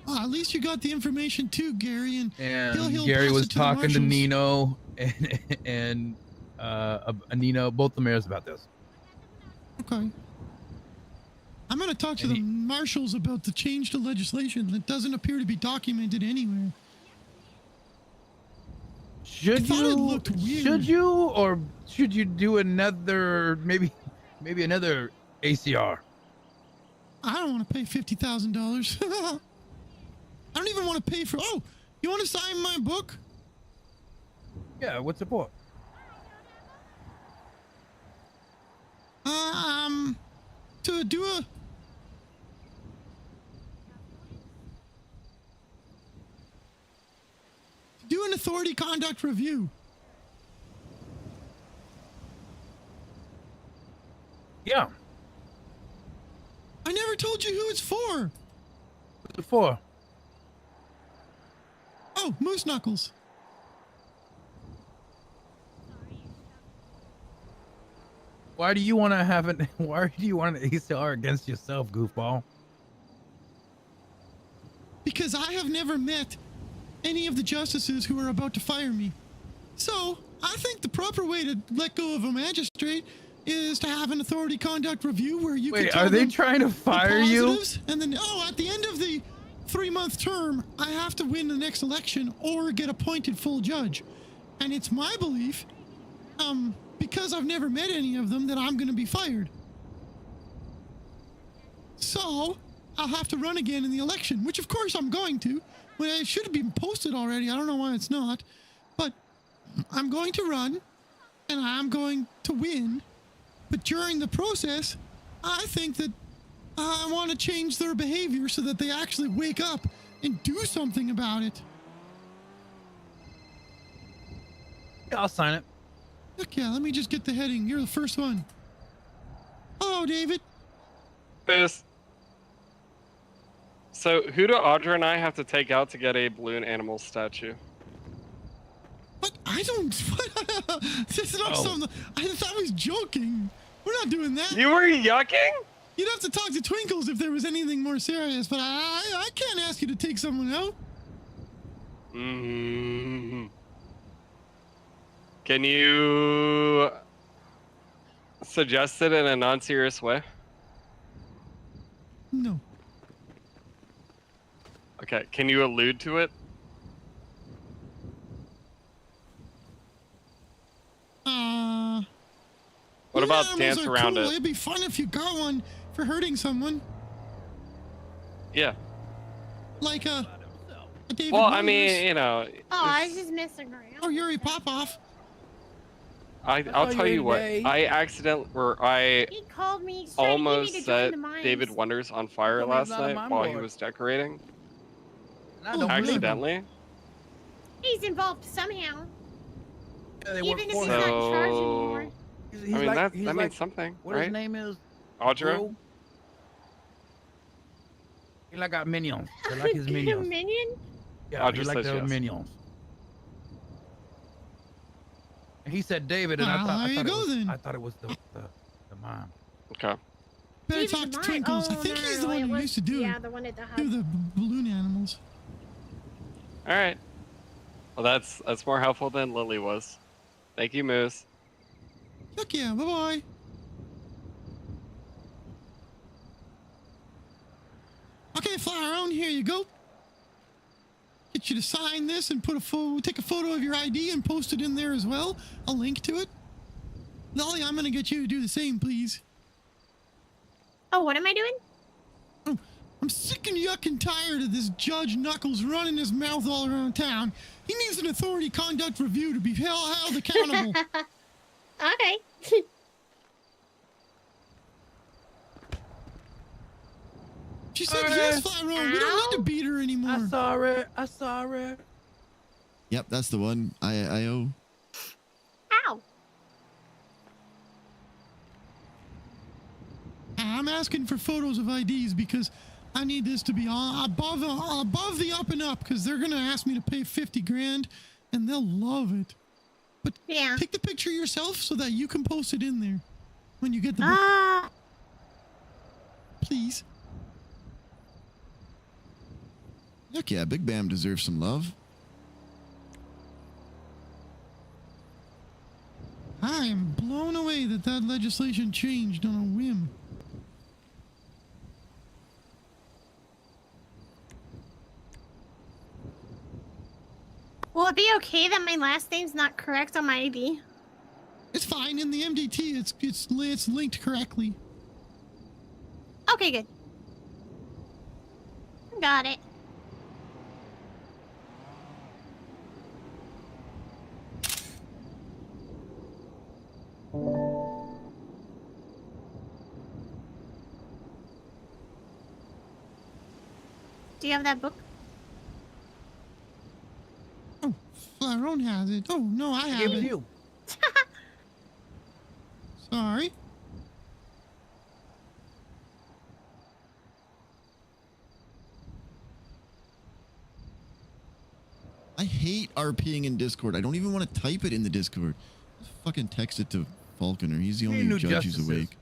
Oh, at least you got the information too, Gary. And he'll Gary pass was it to the talking to marshals. Nino and Nino, both the mayors, about this. Okay. I'm going to talk to the marshals about the change to legislation that doesn't appear to be documented anywhere. Should you do another maybe another ACR? I don't want to pay $50,000. I don't even want to pay for. Oh, you want to sign my book? Yeah, what's the point? To do an authority conduct review. Yeah. I never told you who it's for. What's it for? Oh, Moose Knuckles. Why do you want to have it? Why do you want an ACR against yourself, goofball? Because I have never met any of the justices who are about to fire me. So, I think the proper way to let go of a magistrate is to have an authority conduct review where you Wait, can tell are they them trying to the fire you? positives, and then, at the end of the 3-month term, I have to win the next election or get appointed full judge. And it's my belief, because I've never met any of them, that I'm going to be fired. So, I'll have to run again in the election, which of course I'm going to. Well, it should have been posted already. I don't know why it's not. But I'm going to run, and I'm going to win. But during the process, I think that I want to change their behavior so that they actually wake up and do something about it. Yeah, I'll sign it. Look, yeah, let me just get the heading. You're the first one. Hello, David. So, who do Audra and I have to take out to get a balloon animal statue? What? I don't. This is not something. I thought I was joking. We're not doing that. You were yucking? You'd have to talk to Twinkles if there was anything more serious, but I can't ask you to take someone out. Mm-hmm. Can you suggest it in a non-serious way? No. Okay, can you allude to it? What about dance Animals are around cool. it? It'd be fun if you got one for hurting someone, Yeah. like a David. Well, I Wonders. mean, you know, Oh, I was just messing around. Or Yuri Popoff. I'll tell you what. I He called me. He's trying to get me almost to join set the mines. David Wonders on fire Tell me last he's not on night my while he board. was decorating. I don't Accidentally. He's involved somehow. Yeah, they Even work if for he's him. not in charge anymore. He's I mean, like- that he's means like- something, What right? his name is? Audra? Will? He like got minions. They like his minions. Minion? Yeah, he Audra like says those yes. minions. And he said David, and Well, I there you thought, go then. I thought it was the mom. Okay. Better David talk to Mine- Twinkles. I oh, think no, he's no, the one it who was- used to do Yeah, the one at the hub. do the balloon animals. All right. Well, that's more helpful than Lily was. Thank you, Moose. Heck yeah, bye-bye. Okay, Flower, here you go. Get you to sign this and take a photo of your ID and post it in there as well. A link to it. Lolly, I'm gonna get you to do the same, please. Oh, what am I doing? Oh, I'm sick and yuck and tired of this Judge Knuckles running his mouth all around town. He needs an authority conduct review to be held accountable. Okay. She said yes, Flyro. We don't need to beat her anymore. I saw it. Yep, that's the one. IO. Ow. I'm asking for photos of IDs because I need this to be above the up and up, because they're gonna ask me to pay 50 grand and they'll love it. But yeah, take the picture yourself so that you can post it in there when you get the book. Please. Heck yeah, Big Bam deserves some love. I am blown away that legislation changed on a whim. Will it be okay that my last name's not correct on my ID? It's fine. In the MDT, it's linked correctly. Okay, good. Got it. Do you have that book? Oh, Flaron has it. Oh, no, I have it. You. Sorry. I hate RPing in Discord. I don't even want to type it in the Discord. Just fucking text it to Falconer. He's the only new judge who's justices. awake.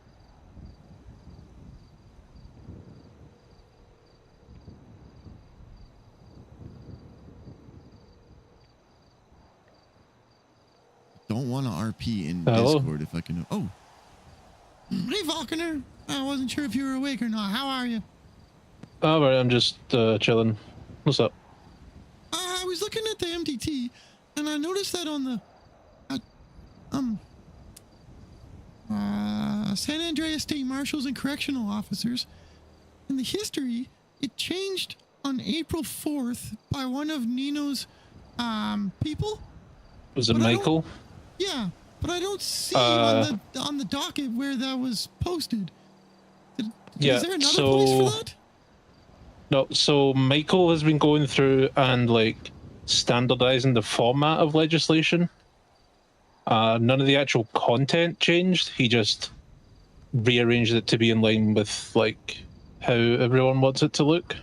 Don't want to RP in Discord if I can. Oh. Hey, Falconer. I wasn't sure if you were awake or not. How are you? All right, I'm just chilling. What's up? I was looking at the MDT, and I noticed that on the San Andreas State Marshals and Correctional Officers, in the history, it changed on April 4th by one of Nino's people. Was it Michael? Yeah, but I don't see on the docket where that was posted. Yeah, Is there another place for that? No, so Michael has been going through and like standardizing the format of legislation. None of the actual content changed. He just rearranged it to be in line with like how everyone wants it to look.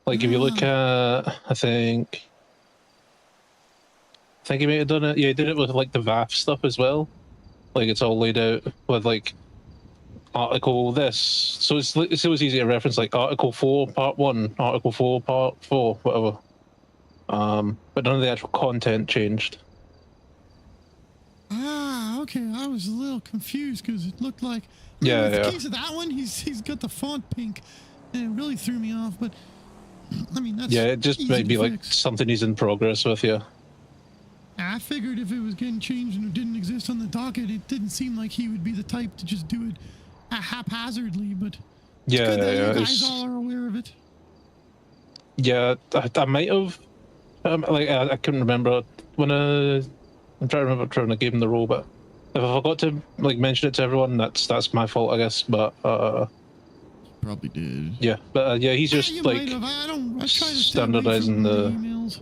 Like if you look at, I think he may have done it. Yeah, he did it with like the VAF stuff as well. Like it's all laid out with like article this. So it's always easy to reference like article 4 part 1, article 4 part 4, whatever. But none of the actual content changed. Ah, okay. I was a little confused because it looked like Yeah, in the yeah. case of that one, he's got the font pink, and it really threw me off. But I mean, that's Yeah, it just easy might to be like fix. something he's in progress with, yeah. I figured if it was getting changed and it didn't exist on the docket, it didn't seem like he would be the type to just do it haphazardly. But it's Yeah, good that yeah, you guys it's- all are aware of it. Yeah, I might have. I couldn't remember when I'm trying to remember when I gave him the role, but if I forgot to like mention it to everyone, that's my fault, I guess. But probably did. Yeah, but yeah, he's just You like might have. I try to stay away standardizing from the. emails.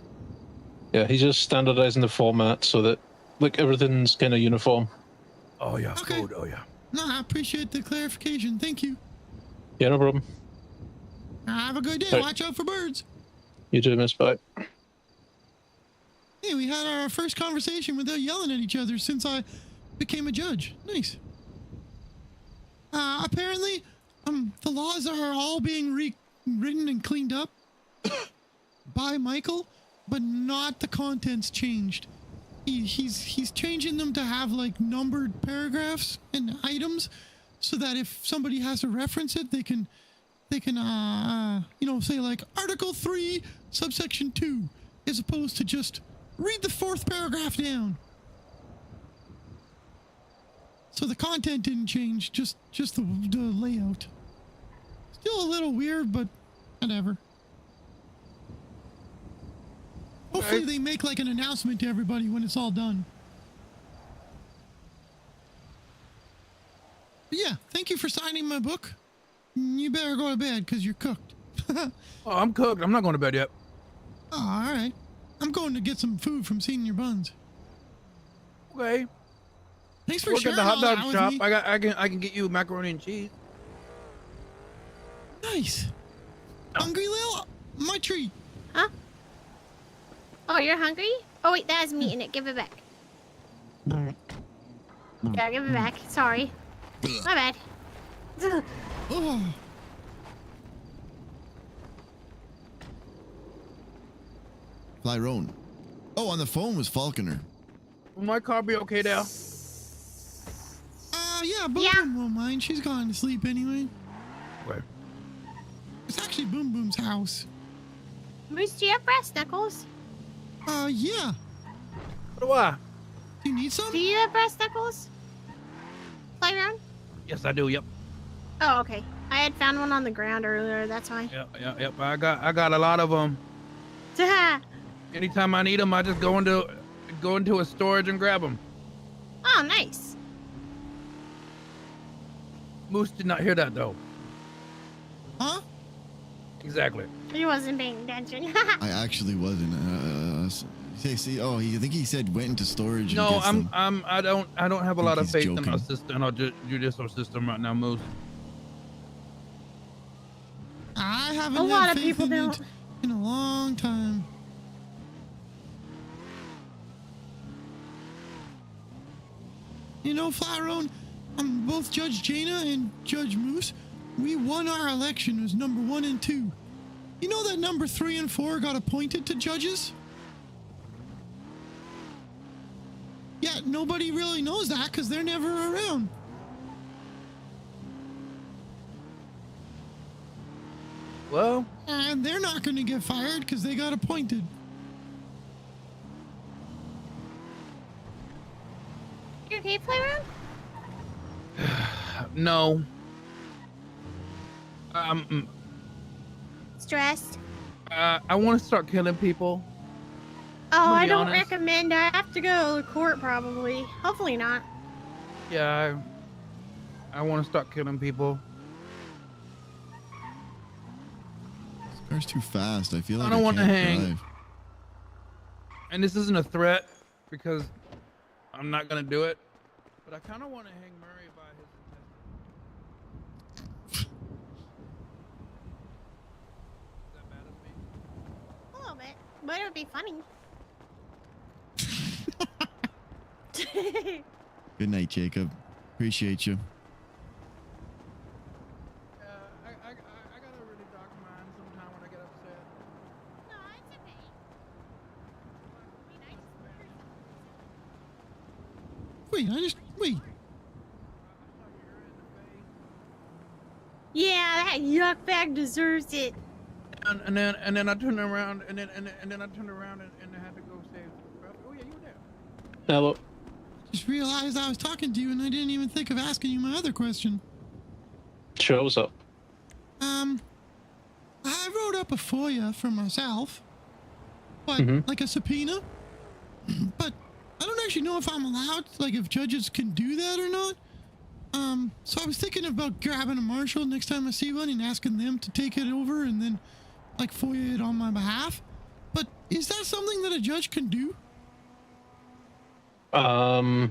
Yeah, he's just standardizing the format so that like everything's kind of uniform. Oh yeah, food. Oh yeah. No, I appreciate the clarification. Thank you. Yeah, no problem. Have a good day. Right. Watch out for birds. You too, Miss. Bye. Hey, we had our first conversation without yelling at each other since I became a judge. Nice. Apparently, the laws are all being rewritten and cleaned up by Michael, but not the contents changed. he's changing them to have like numbered paragraphs and items, so that if somebody has to reference it, they can say like Article 3, subsection 2, as opposed to just read the 4th paragraph down. So the content didn't change, just the layout. Still a little weird, but whatever. Hopefully they make like an announcement to everybody when it's all done. But yeah, thank you for signing my book. You better go to bed because you're cooked. Oh, I'm cooked. I'm not going to bed yet. Oh, all right. I'm going to get some food from Senior Buns. Okay. Thanks for Work sharing at the hot all dog that with shop. me. I can get you macaroni and cheese. Nice. Hungry, Lil? My treat. Huh? Oh, you're hungry? Oh wait, that has meat in it. Give it back. Yeah, give it back. Sorry. My bad. Oh. Flyrone. Oh, on the phone was Falconer. Will my car be okay now? Yeah, Boom Boom won't mind. She's gone to sleep anyway. Where? It's actually Boom Boom's house. Moose, do you have brass knuckles? Yeah. What do I? Do you need some? Do you have brass knuckles? Fly around? Yes, I do. Yep. Oh, okay. I had found one on the ground earlier. That's why. Yep. I got a lot of them. Anytime I need them, I just go into a storage and grab them. Oh, nice. Moose did not hear that though. Huh? Exactly. He wasn't paying attention. I actually wasn't. I think he said went into storage. And No, gets them. I don't have a lot of he's faith in joking. our system, our judicial system right now, Moose. I haven't A had lot of faith people in don't. it in a long time. You know, Flyrone, both Judge Jaina and Judge Moose, we won our election as number 1 and 2. You know that number 3 and 4 got appointed to judges? Yeah, nobody really knows that because they're never around. Well, and they're not going to get fired because they got appointed. You okay, play around? No. Stressed? I want to start killing people. Oh, I'm gonna I be don't honest. recommend. I have to go to court probably. Hopefully not. Yeah, I want to start killing people. This car's too fast. I feel like I don't want to can't hang. drive. And this isn't a threat because I'm not gonna do it. But I kind of want to hang Murray by his. A little bit, but it would be funny. Good night, Jacob. Appreciate you. I got a really dark mind sometimes when I get upset. No, it's okay. Wait. Yeah, that yuck bag deserves it. And then I turned around and then I turned around and I had to go save. Oh yeah, you were there. Hello. Just realized I was talking to you and I didn't even think of asking you my other question. Sure, what's up? I wrote up a FOIA for myself, but like a subpoena, but I don't actually know if I'm allowed, like if judges can do that or not. So I was thinking about grabbing a marshal next time I see one and asking them to take it over and then like FOIA it on my behalf. But is that something that a judge can do? Let me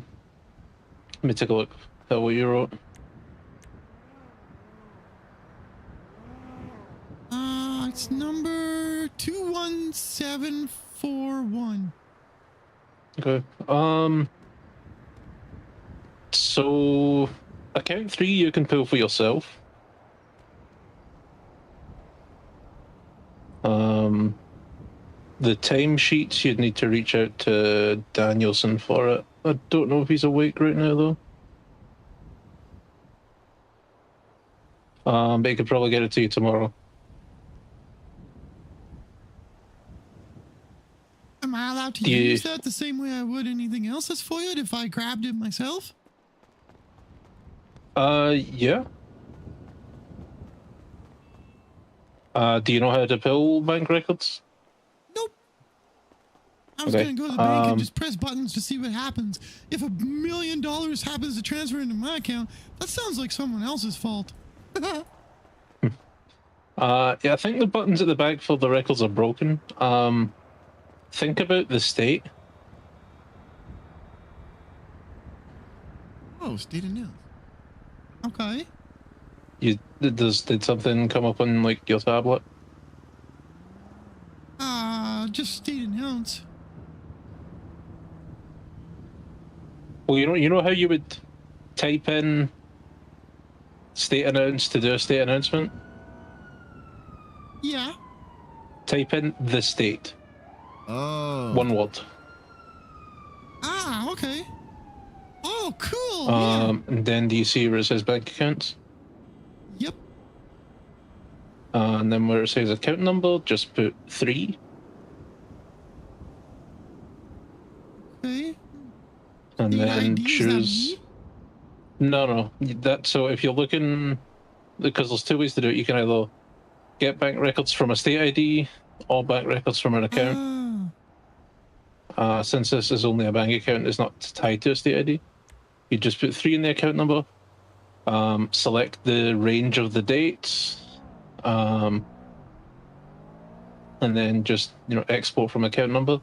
take a look at what you wrote. It's number 21741. Okay. So account 3 you can pull for yourself. The timesheets, you'd need to reach out to Danielson for it. I don't know if he's awake right now, though. But he could probably get it to you tomorrow. Am I allowed to use that the same way I would anything else that's foiled if I grabbed it myself? Yeah. Do you know how to pull bank records? I was gonna go to the bank and just press buttons to see what happens. If $1 million happens to transfer into my account, that sounds like someone else's fault. Yeah, I think the buttons at the back for the records are broken. Think about the state. Oh, state announced. Okay. Did something come up on like your tablet? Just state announce. Well, you know how you would type in state announce to do a state announcement? Yeah. Type in the state. Oh. One word. Ah, okay. Oh, cool. And then do you see where it says bank accounts? Yep. And then where it says account number, just put 3. Okay. And then choose. No. So if you're looking, because there's 2 ways to do it. You can either get bank records from a state ID or bank records from an account. Since this is only a bank account, it's not tied to a state ID. You just put 3 in the account number. Select the range of the dates. And then just export from account number.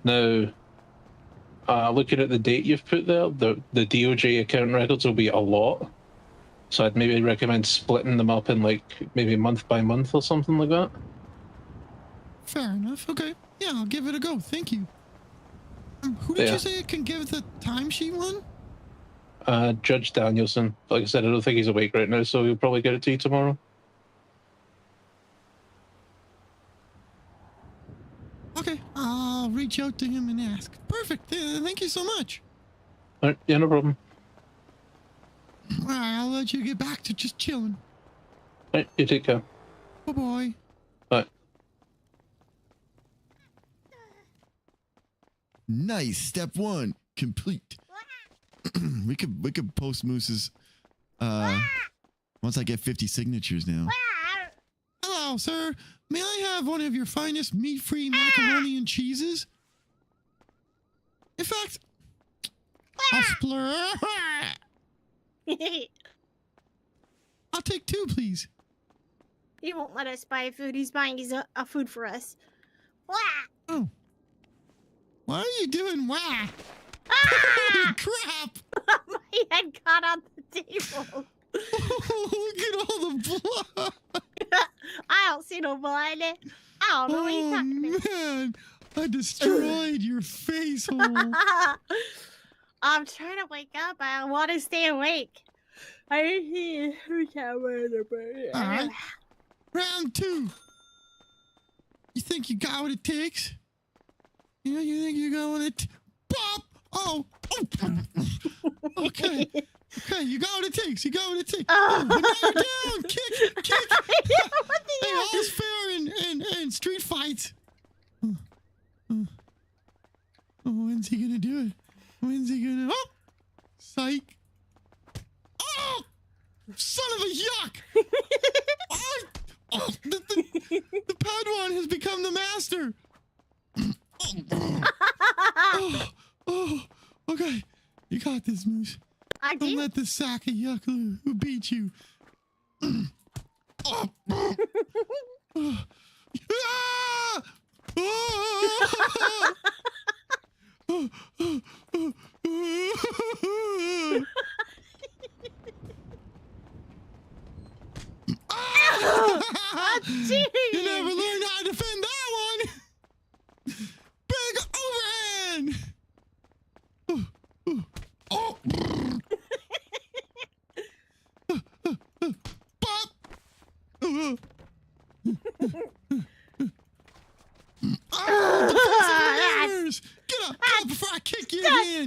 Now, looking at the date you've put there, the DOJ account records will be a lot. So I'd maybe recommend splitting them up in like maybe month by month or something like that. Fair enough. Okay. Yeah, I'll give it a go. Thank you. Who did you say can give the timesheet one? Judge Danielson. Like I said, I don't think he's awake right now, so he'll probably get it to you tomorrow. Okay, I'll reach out to him and ask. Perfect. Thank you so much. All right, yeah, no problem. All right, I'll let you get back to just chilling. All right, you take care. Bye-bye. Bye. Nice. Step 1 complete. we could post Moose's once I get 50 signatures now. Hello, sir. May I have one of your finest meat-free macaroni and cheeses? In fact, I'll splur. I'll take 2, please. He won't let us buy food. He's buying his food for us. Oh. Why are you doing wah? Ah! Crap! My head caught on the table. Oh, look at all the blood. I don't see no blood. I don't know what you're talking about. Man, I destroyed your face hole. I'm trying to wake up. I want to stay awake. I can't wait to be. All right. Round 2. You think you got what it takes? Yeah, you think you got what it Pop! Oh! Okay. Okay, you got what it takes. You got what it takes. Oh, now you're down! Kick! Hey, all's fair in street fights. When's he gonna do it? When's he gonna... Oh! Psych. Oh! Son of a yuck! The Padawan has become the master. Okay. You got this, Moose. I do. Don't let this sack of yuck who beat you. You never learned how to defend that one. Big overhand. Pop.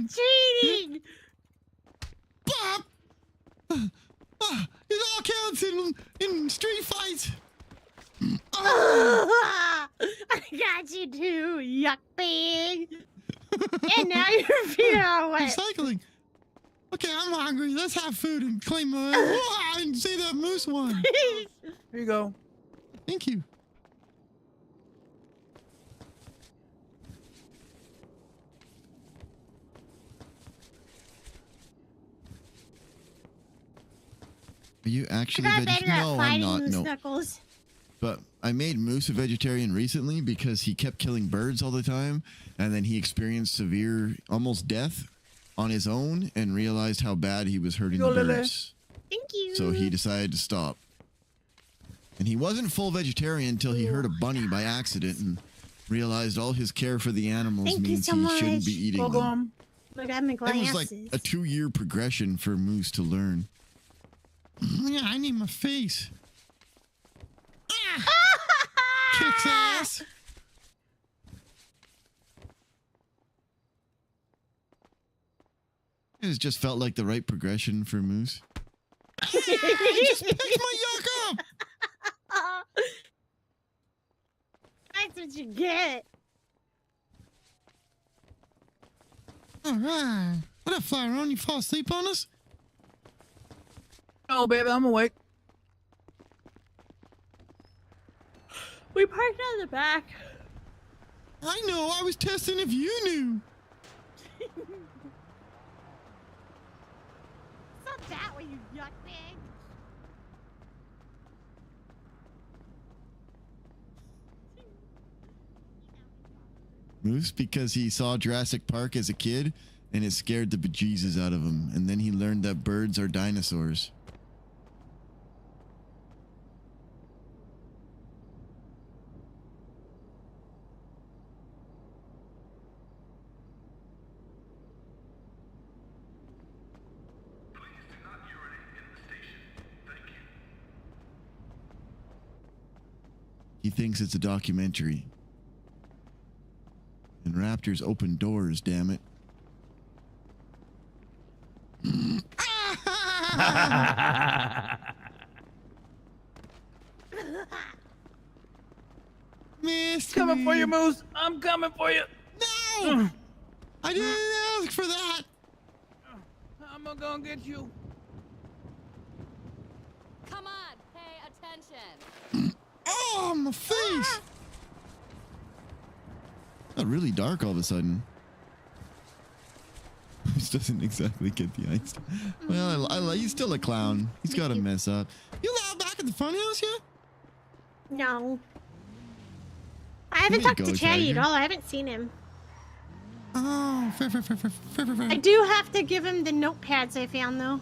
fine. cheating. Bob! It all counts in street fights. I got you too, yuck pig. And now your feet are wet. Recycling. Okay, I'm hungry. Let's have food and claim my and say that moose won. Here you go. Thank you. Are you actually I got better at No, I'm fighting not. Moose No. Knuckles. But I made Moose a vegetarian recently because he kept killing birds all the time, and then he experienced severe, almost death on his own, and realized how bad he was hurting the birds. Thank you. So he decided to stop. And he wasn't full vegetarian until he hurt a bunny by accident and realized all his care for the animals Thank you means so he much. shouldn't be eating them. Look at my It glasses. was like a 2-year progression for Moose to learn. Yeah, I need my face. Kicks ass. It just felt like the right progression for Moose. I just picked my yuck up. That's what you get. All right. What up, Flyrone? You fall asleep on us? Oh, baby, I'm awake. We parked on the back. I know. I was testing if you knew. It's not that way, you yuck pig. Moose because he saw Jurassic Park as a kid and it scared the bejesus out of him. And then he learned that birds are dinosaurs. He thinks it's a documentary. And raptors open doors, damn it. Missed Coming me. for you, Moose. I'm coming for you. No! I didn't ask for that. I'm gonna get you. Come on, pay attention. Oh, my face. Got really dark all of a sudden. This doesn't exactly get the ice. Well, he's still a clown. He's got to mess up. You allowed back at the funhouse yet? No. I haven't Here you talked to go, Chatty at Tiger. all. I haven't seen him. Oh, fair. I do have to give him the notepads I found, though.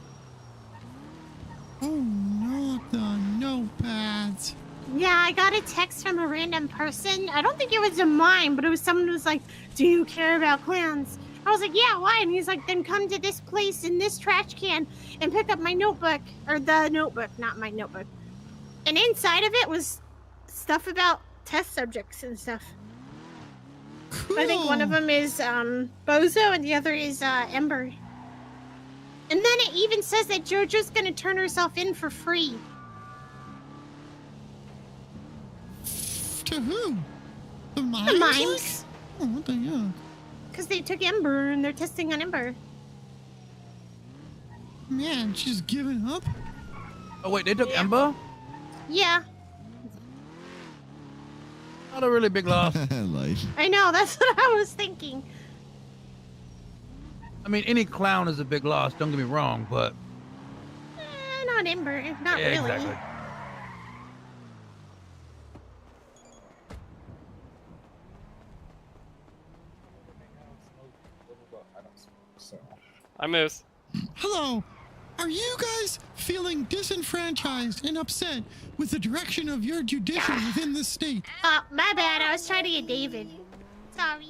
Oh, not the notepads. Yeah, I got a text from a random person. I don't think it was a mine, but it was someone who was like, "Do you care about clowns?" I was like, "Yeah, why?" And he's like, "Then come to this place in this trash can and pick up my notebook." Or the notebook, not my notebook. And inside of it was stuff about test subjects and stuff. Cool. I think one of them is Bozo and the other is Ember. And then it even says that JoJo's gonna turn herself in for free. To who? The mimes? The mimes. Oh, what the yuck? Because they took Ember and they're testing on Ember. Man, she's giving up? Oh, wait, they took Ember? Yeah, Not a really big loss. Life. I know. That's what I was thinking. I mean, any clown is a big loss, don't get me wrong, but... Not Ember. Not yeah, really. exactly. I miss. Hello. Are you guys feeling disenfranchised and upset with the direction of your judicial within this state? My bad. I was trying to get David. Sorry.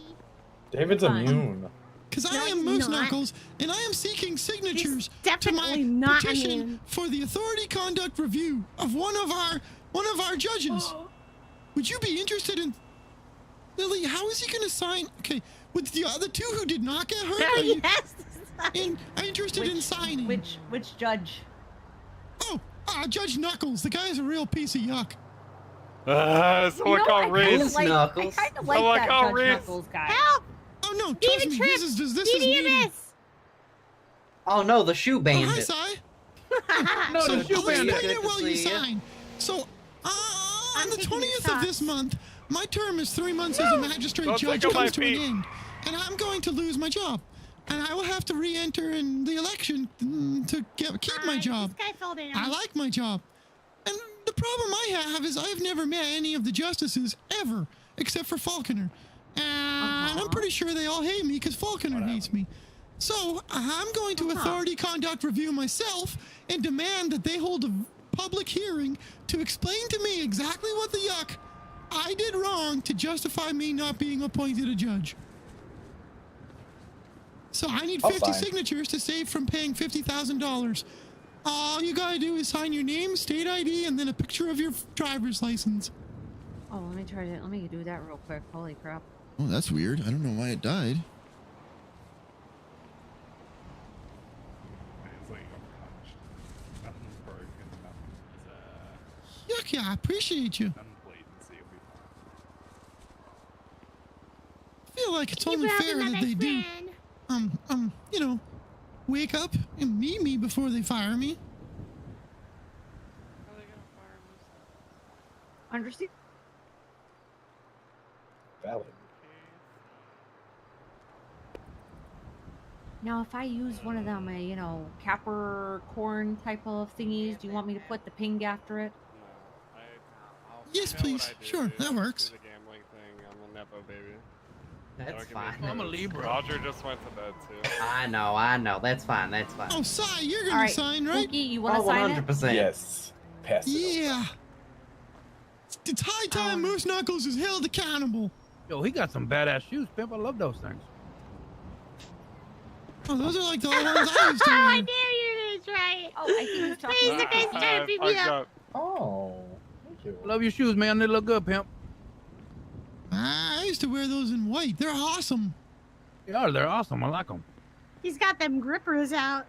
David's immune. Because No, I am he's Moose not. Knuckles, and I am seeking signatures to definitely my not petition immune. for the authority conduct review of one of our judges. Would you be interested in Lily, how is he going to sign? Okay, with the other two who did not get hurt, No, are he you has to sign. interested in signing? Which judge? Oh, Judge Knuckles. The guy's a real piece of yuck. Someone called Reese. I kind of like Someone that call Judge Reese. Knuckles guy. Help! Oh no, Steven trust me, Tripp! this is needed. Oh no, the shoe Oh, hi, bandit. Si. No, So the shoe I'll explain bandit. it while you See ya. sign. So, on the taking 20th of this shots. month, my term as 3 months as a magistrate Don't judge tickle my comes to an feet. end, and I'm going to lose my job, and I will have to re-enter in the election to keep my job. This guy fell down. I like my job, and the problem I have is I've never met any of the justices ever, except for Falconer, and I'm pretty sure they all hate me because Falconer hates me. So I'm going to authority conduct review myself and demand that they hold a public hearing to explain to me exactly what the yuck I did wrong to justify me not being appointed a judge. So I need I'll 50 sign. signatures to save from paying $50,000. All you gotta do is sign your name, state ID, and then a picture of your driver's license. Oh, let me do that real quick. Holy crap. Oh, that's weird. I don't know why it died. Yuck, yeah, I appreciate you. I feel like it's only fair that they do, you know, wake up and meet me before they fire me. Understand? Valid. Now, if I use one of them, you know, Capricorn type of thingies, do you want me to put the ping after it? Yes, please. Sure, that works. The gambling thing. I'm a Nepo baby. That's Don't fine. give me- I'm a Libra. Roger just went to bed too. I know. That's fine. That's fine. Oh, Si, you're gonna All right, sign, right? Pookie, you want to Oh, sign it? 100%. Yes. Pass it. Yeah. It's high time Moose Knuckles is held accountable. Yo, he got some badass shoes, pimp. I love those things. Oh, those are like the old ones I used to I wear. knew you were gonna try it. Oh, I think he's talking Please, the guy's trying to beat me up. Oh, thank you. Love your shoes, man. They look good, pimp. I used to wear those in white. They're awesome. Yeah, they're awesome. I like them. He's got them grippers out.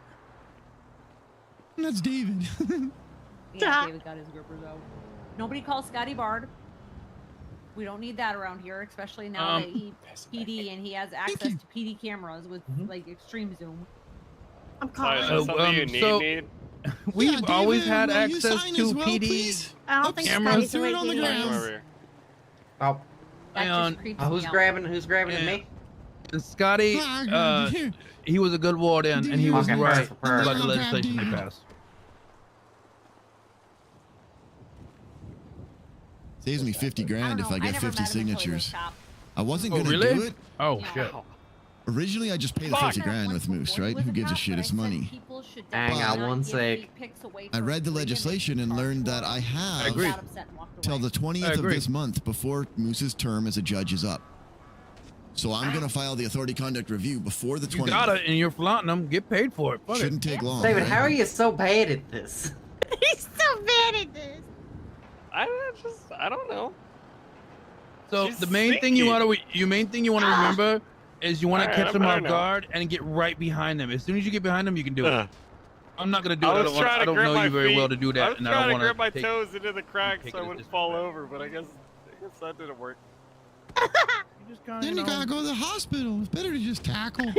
That's David. Yeah, David got his grippers out. Nobody calls Scotty Bard. We don't need that around here, especially now that he's PD and he has access to PD cameras with like extreme zoom. I'm Sorry, calling. is that something you need? We've Yeah, always David, had will you access sign to as well, PD please? I don't think cameras. Scotty's Throw it awake on the either. ground. Over here. Oh, That And- just creeps who's me out. grabbing? Who's grabbing at me? And Scotty, Ah, I grabbed it. Here. he was a good warden, and he was Okay, right perfect, perfect. about the I'll grab legislation they David. passed. Saves me 50 grand if I get 50 signatures. I wasn't Oh, gonna really? do it. Oh, shit. Originally, I just paid the 50 grand with Moose, right? Who gives a shit? It's money. Hang on one sec. I read the legislation and learned that I have agree. till the 20th of agree. this month before Moose's term as a judge is up. So I'm gonna file the authority conduct review before the 20th. You got it, and you're flaunting them. Get paid for it. Fuck it. Shouldn't take long. David, right? how are you so bad at this? He's so bad at this. I don't know. So She's the main thing you sneaky. want to remember is you want to Alright, catch I'm them better off now. guard and get right behind them. As soon as you get behind them, you can do it. I'm not gonna do it. I was trying I to don't grip know my you very well feet. to do I that, was and I trying don't to want grip my to toes into the crack take so I it wouldn't as fall over, but I guess that didn't work. Then you gotta go to the hospital. It's better to just tackle.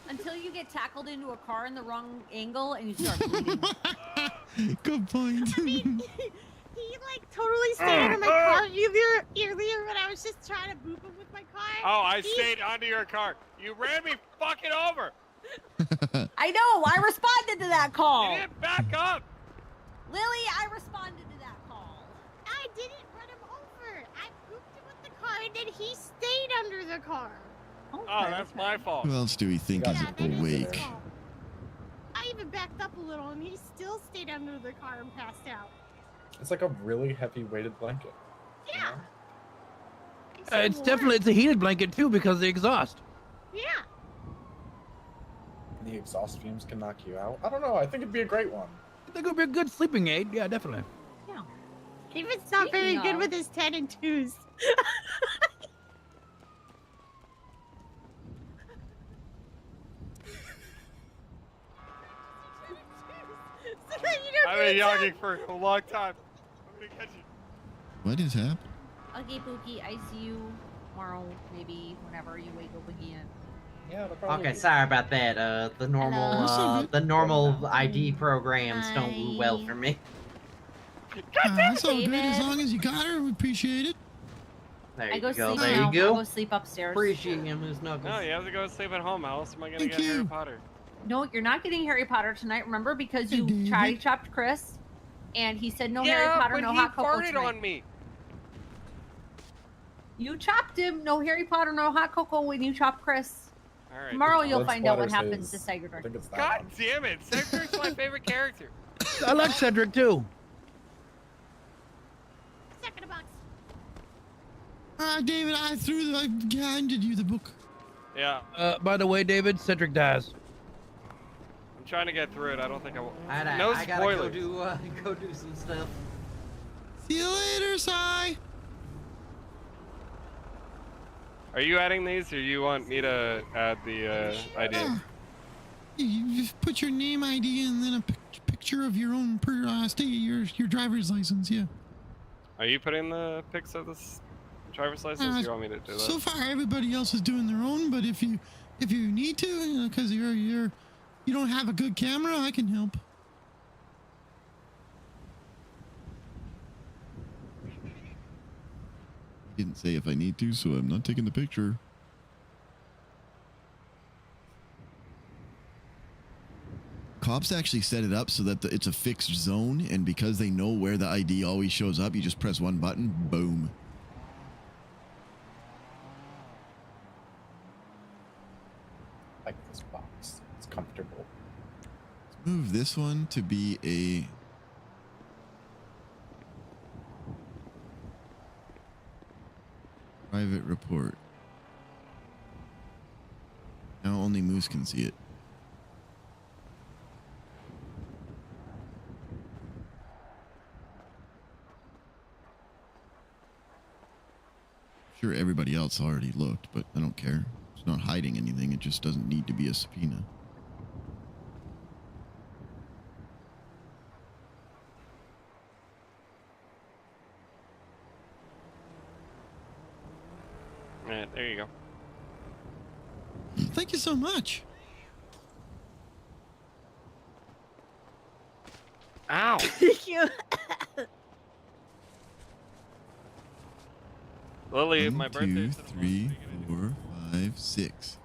Until you get tackled into a car in the wrong angle and you start bleeding. Good point. I mean, he like totally stayed under my car earlier when I was just trying to boop him with my car. Oh, I stayed under your car. You ran me fucking over. I know. I responded to that call. You didn't back up. Lily, I responded to that call. I didn't run him over. I booped him with the car, and then he stayed under the car. Oh, that's my fault. Who else do we think is Yeah, that is his awake? fault. I even backed up a little, and he still stayed under the car and passed out. It's like a really heavy weighted blanket. Yeah. It's definitely it's a heated blanket too because of the exhaust. Yeah. The exhaust fumes can knock you out. I don't know. I think it'd be a great one. I think it would be a good sleeping aid. Yeah, definitely. David's not very Speaking good of- with his 10 and 2s. So that you don't I've get been attacked. yogging for a long time. I'm gonna catch you. What is happening? Okay, Pookie, I see you tomorrow, maybe whenever you wake up again. Yeah, Okay, sorry about that. The normal ID programs don't do well for me. That's all good. As David. long as you got her, we appreciate it. There I you go go. sleep There now. you go. I'll go sleep upstairs. Appreciate you, Moose Knuckles. No, you have to go sleep at home. How else am I gonna Thank get Harry you. Potter? No, you're not getting Harry Potter tonight, remember? Because Hey, you David. karate chopped Chris, and he said no yeah, Harry Potter, but no he hot cocoa farted tonight. on me. You chopped him. No Harry Potter, no hot cocoa when you chopped Chris. All right. Tomorrow you'll Blood find out what splatters happens to his- Cedric. I think it's that God one. damn it! Cedric's my favorite character. I like Cedric too. Second a box. David, I handed you the book. Yeah, By the way, David, Cedric dies. I'm trying to get through it. I don't think I will. I No gotta spoilers. go do some stuff. See you later, Sai. Are you adding these, or you want me to add the ID? You just put your name ID and then a picture of your own your driver's license. Yeah. Are you putting the pics of this driver's license? Or you want me to do that? So far, everybody else is doing their own, but if you need to, because you don't have a good camera, I can help. Didn't say if I need to, so I'm not taking the picture. Cops actually set it up so that it's a fixed zone, and because they know where the ID always shows up, you just press one button, boom. Like this box. It's comfortable. Let's move this one to be a private report. Now only Moose can see it. Sure, everybody else already looked, but I don't care. It's not hiding anything. It just doesn't need to be a subpoena. All right, there you go. Thank you so much. Ow! Thank you. Lily, 1, my 2, birthday. 3, 4, 5, 6.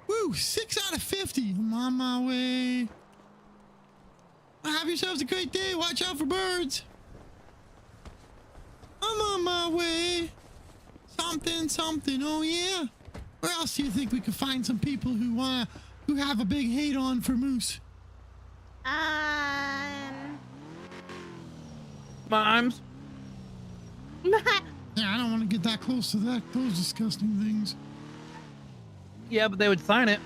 Woo! 6 out of 50. I'm on my way. Well, have yourselves a great day. Watch out for birds. I'm on my way. Something. Oh yeah. Where else do you think we could find some people who have a big hate on for Moose? Mimes. Yeah, I don't want to get that close to those disgusting things. Yeah, but they would sign it.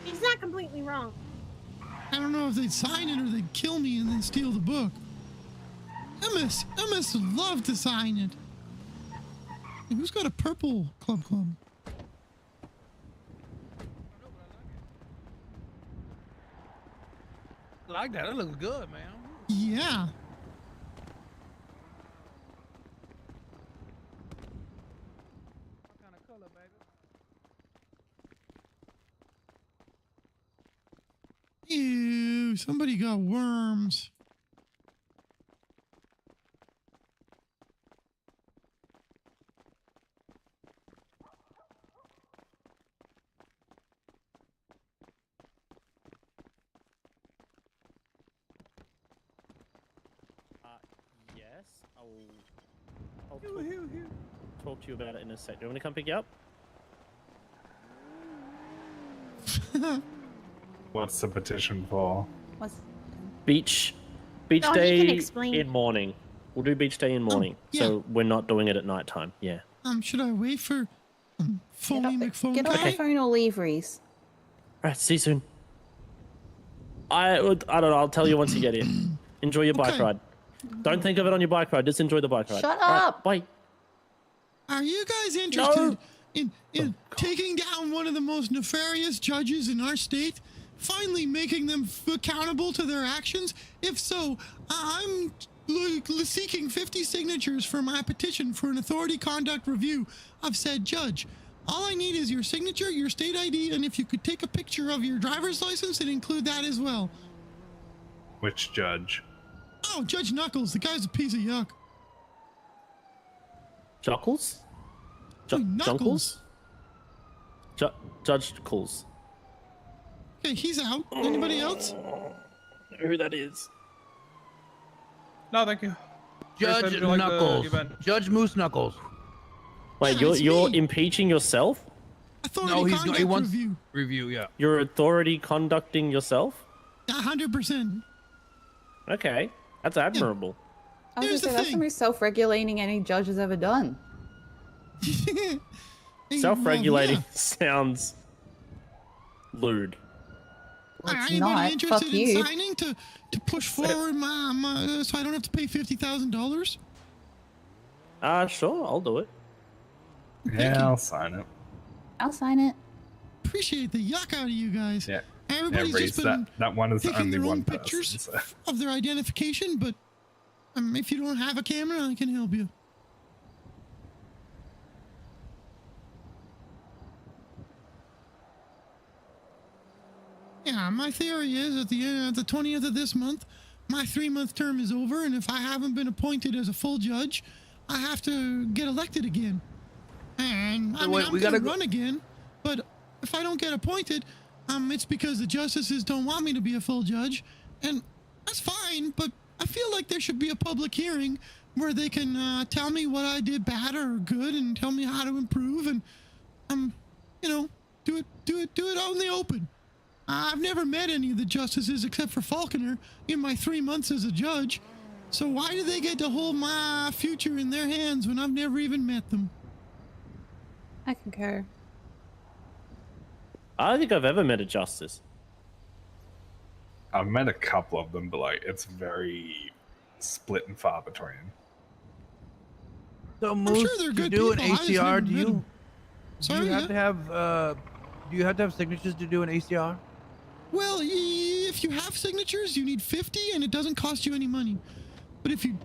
He's not completely wrong. I don't know if they'd sign it or they'd kill me and then steal the book. MS would love to sign it. Hey, who's got a purple club? I like that. That looks good, man. Yeah. What kind of color, baby? Ew, somebody got worms. Yes, I'll talk to you about it in a sec. Do you want me to come pick you up? What's the petition for? Beach Oh, he can day explain. in morning. We'll do beach day in morning. So we're not doing it at night time. Yeah. Should I wait for phony McPhone Get off guy? the phone or leave, Reese. All right. See you soon. I don't know. I'll tell you once you get in. Enjoy your bike ride. Don't think of it on your bike ride. Just enjoy the bike ride. Shut All right, up. bye. Are you guys interested in taking down one of the most nefarious judges in our state? Finally making them accountable to their actions? If so, I'm seeking 50 signatures for my petition for an authority conduct review of said judge. All I need is your signature, your state ID, and if you could take a picture of your driver's license and include that as well. Which judge? Oh, Judge Knuckles. The guy's a piece of yuck. Juckles? Junkles? Judge Knuckles. Okay, he's out. Anybody else? Who that is? No, thank you. Judge Knuckles. Judge Moose Knuckles. Wait, you're impeaching yourself? Authority conduct he wants review. Review, yeah. You're authority conducting yourself? 100%. Okay, that's admirable. I was gonna say that's the most self-regulating any judge has ever done. Self-regulating sounds lewd. Well, it's Anybody not. interested Fuck in you. signing to push forward my so I don't have to pay $50,000? Sure, I'll do it. Yeah, I'll sign it. I'll sign it. Appreciate the yuck out of you guys. Yeah. Everybody's just been that one is taking only their one own person. pictures So. of their identification, but if you don't have a camera, I can help you. Yeah, my theory is at the end, the 20th of this month, my 3-month term is over, and if I haven't been appointed as a full judge, I have to get elected again. And I'm gonna run again, but if I don't get appointed, it's because the justices don't want me to be a full judge, and that's fine, but I feel like there should be a public hearing where they can tell me what I did bad or good and tell me how to improve and, do it out in the open. I've never met any of the justices except for Falconer in my 3 months as a judge. So why do they get to hold my future in their hands when I've never even met them? I concur. I don't think I've ever met a justice. I've met a couple of them, but it's very split and far between. So Moose, they're to good do an people. I just ACR, never do met you 'em. Sorry, have to have signatures to do an ACR? Well, if you have signatures, you need 50 and it doesn't cost you any money. But if you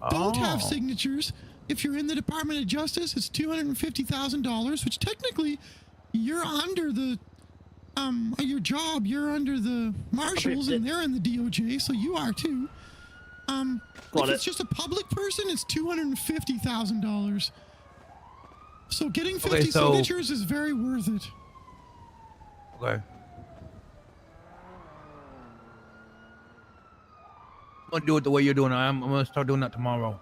don't have signatures, if you're in the Department of Justice, it's $250,000, which technically you're under the your job, you're under the marshals and they're in the DOJ, so you are too. If it's just a public person, it's $250,000. So getting 50 signatures is very worth it. Okay. I'm gonna do it the way you're doing it. I'm gonna start doing that tomorrow.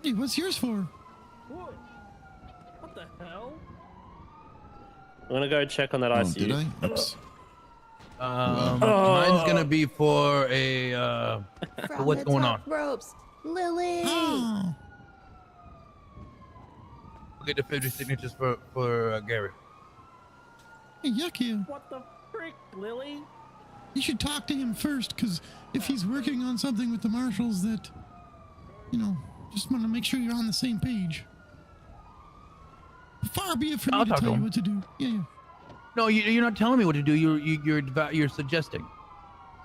Hey, what's yours for? What the hell? I'm gonna go check on that ICU. Did I? Oops. Mine's gonna be for a for what's going on. Ropes, Lily. Oh. We'll get the 50 signatures for Gary. Hey, yuck you. What the frick, Lily? You should talk to him first, because if he's working on something with the marshals that, just want to make sure you're on the same page. Far be it from me to tell you what to do. Yeah. No, you're not telling me what to do. You're suggesting.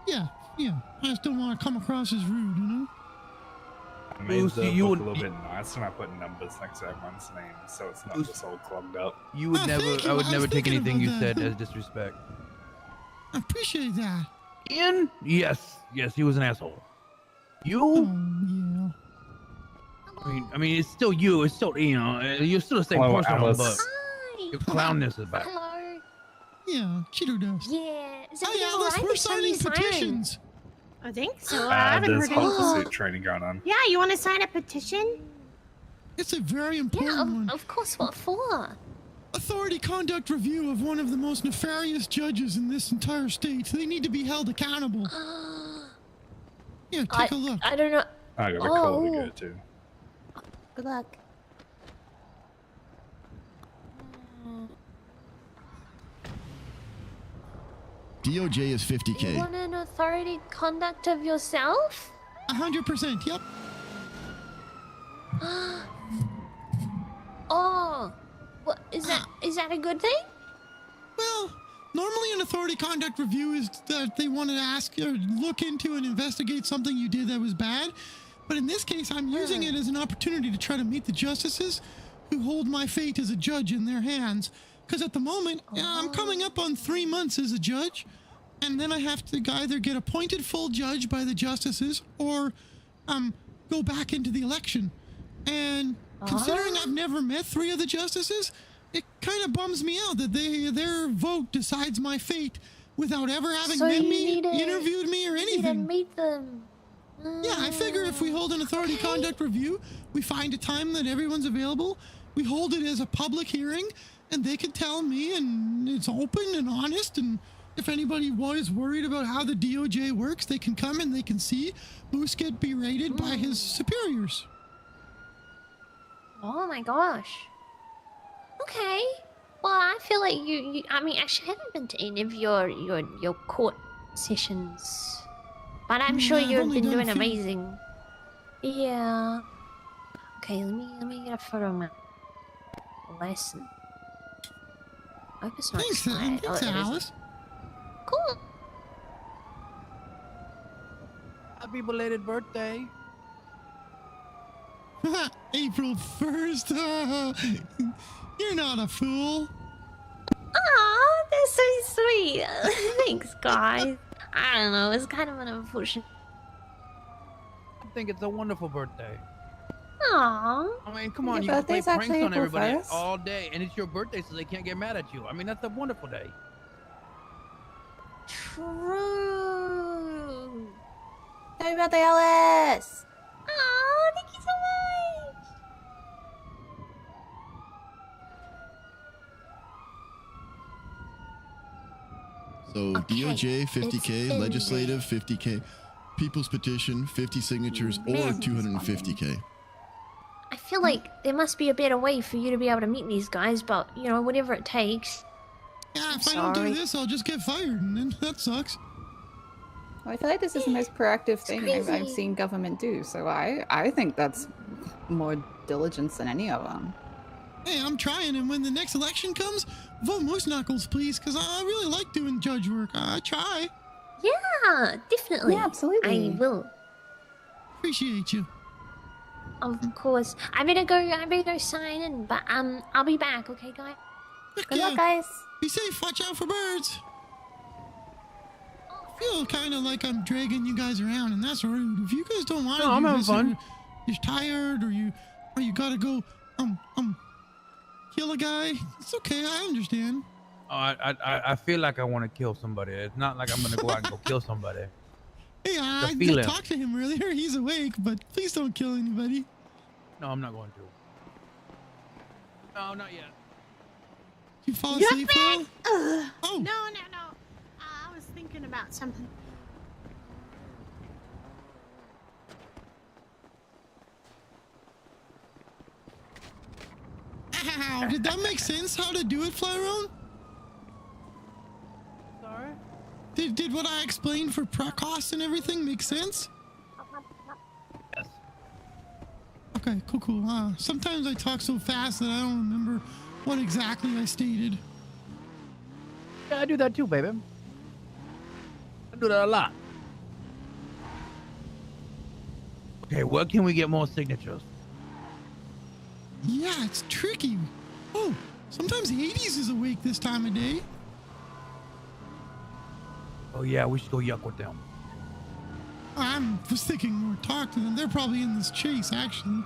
Yeah. I just don't want to come across as rude, I made Moose, the you book would- a little bit nicer and I put numbers next to everyone's name, so it's not Moose, just all clogged up. You would never. thank you. I would I was never take thinking anything you about said that. as disrespect. I appreciate that. Ian? Yes, he was an asshole. You? Oh, yeah. I mean, it's still you. It's still you're still the same Hello, person, Alice. but your clownness is back. Hello. Yeah, Cheeto dust. Yeah. Is Hey, everything all Alice, right? we're There's so many signing sirens. petitions. I think so. I haven't There's heard hot anything. pursuit training going on. Yeah, you want to sign a petition? It's a very important one. Of course. What for? Authority conduct review of one of the most nefarious judges in this entire state. They need to be held accountable. Yeah, take a look. I don't know. I got a call to go to. Good luck. DOJ is You 50K. want an authority conduct of yourself? 100%. Yep. Oh, what is that? Is that a good thing? Well, normally an authority conduct review is that they want to ask or look into and investigate something you did that was bad. But in this case, I'm using it as an opportunity to try to meet the justices who hold my fate as a judge in their hands. Because at the moment, I'm coming up on 3 months as a judge, and then I have to either get appointed full judge by the justices or go back into the election. And considering I've never met 3 of the justices, it kind of bums me out that their vote decides my fate without ever having met me, interviewed me, or anything. You need to meet them. Yeah, I figure if we hold an authority conduct review, we find a time that everyone's available, we hold it as a public hearing, and they can tell me, and it's open and honest, and if anybody was worried about how the DOJ works, they can come and they can see Moose get berated by his superiors. Oh my gosh. Okay. Well, I feel like you I mean, actually, I haven't been to any of your court sessions, but I'm sure I've you've only been done a doing few. amazing. Yeah. Okay, let me get a photo of my lesson. I hope it's not Thanks, expired. thanks, it is. Alice. Cool. Happy belated birthday. April 1st. You're not a fool. Aw, that's so sweet. Thanks, guys. I don't know, it's kind of an unfortunate. I think it's a wonderful birthday. Aww. I mean, come Your on, you can play birthday's pranks actually on April everybody 1st? all day, and it's your birthday, so they can't get mad at you. I mean, that's a wonderful day. True. Happy birthday, Alice! Aw, thank you so much. So DOJ 50K, legislative 50K, people's petition 50 signatures, or Man, 250K. I feel like there must be a better way for you to be able to meet these guys, but, you know, whatever it takes. Yeah, if I don't do this, I'll just get fired, and then that sucks. Well, I feel like this is the most proactive thing I've crazy. seen government do, so I think that's more diligence than any of them. Hey, I'm trying, and when the next election comes, vote Moose Knuckles, please, because I really like doing judge work. I try. Yeah, definitely. Yeah, absolutely. I will. Appreciate you. Of course. I better go sign in, but I'll be back, okay, guys? Good luck, guys. Be safe. Watch out for birds. I feel kind of like I'm dragging you guys around, and that's rude. If you guys don't want to No, I'm do having this, fun. You're tired, or you gotta go kill a guy. It's okay. I understand. Oh, I feel like I want to kill somebody. It's not like I'm gonna go out and go kill somebody. Hey, I feeling. did talk to him earlier. He's awake, but please don't kill anybody. No, I'm not going to. No, not yet. You fall You're asleep, back. Phil? Ugh. Oh. No. I was thinking about something. Ow, did that make sense how to do it, Flyron? Sorry? Did what I explained for cost and everything make sense? Yes. Okay, cool. Sometimes I talk so fast that I don't remember what exactly I stated. Yeah, I do that too, baby. I do that a lot. Okay, where can we get more signatures? Yeah, it's tricky. Oh, sometimes Hades is awake this time of day. Oh yeah, we should go yuck with them. I was thinking more talk to them. They're probably in this chase, actually.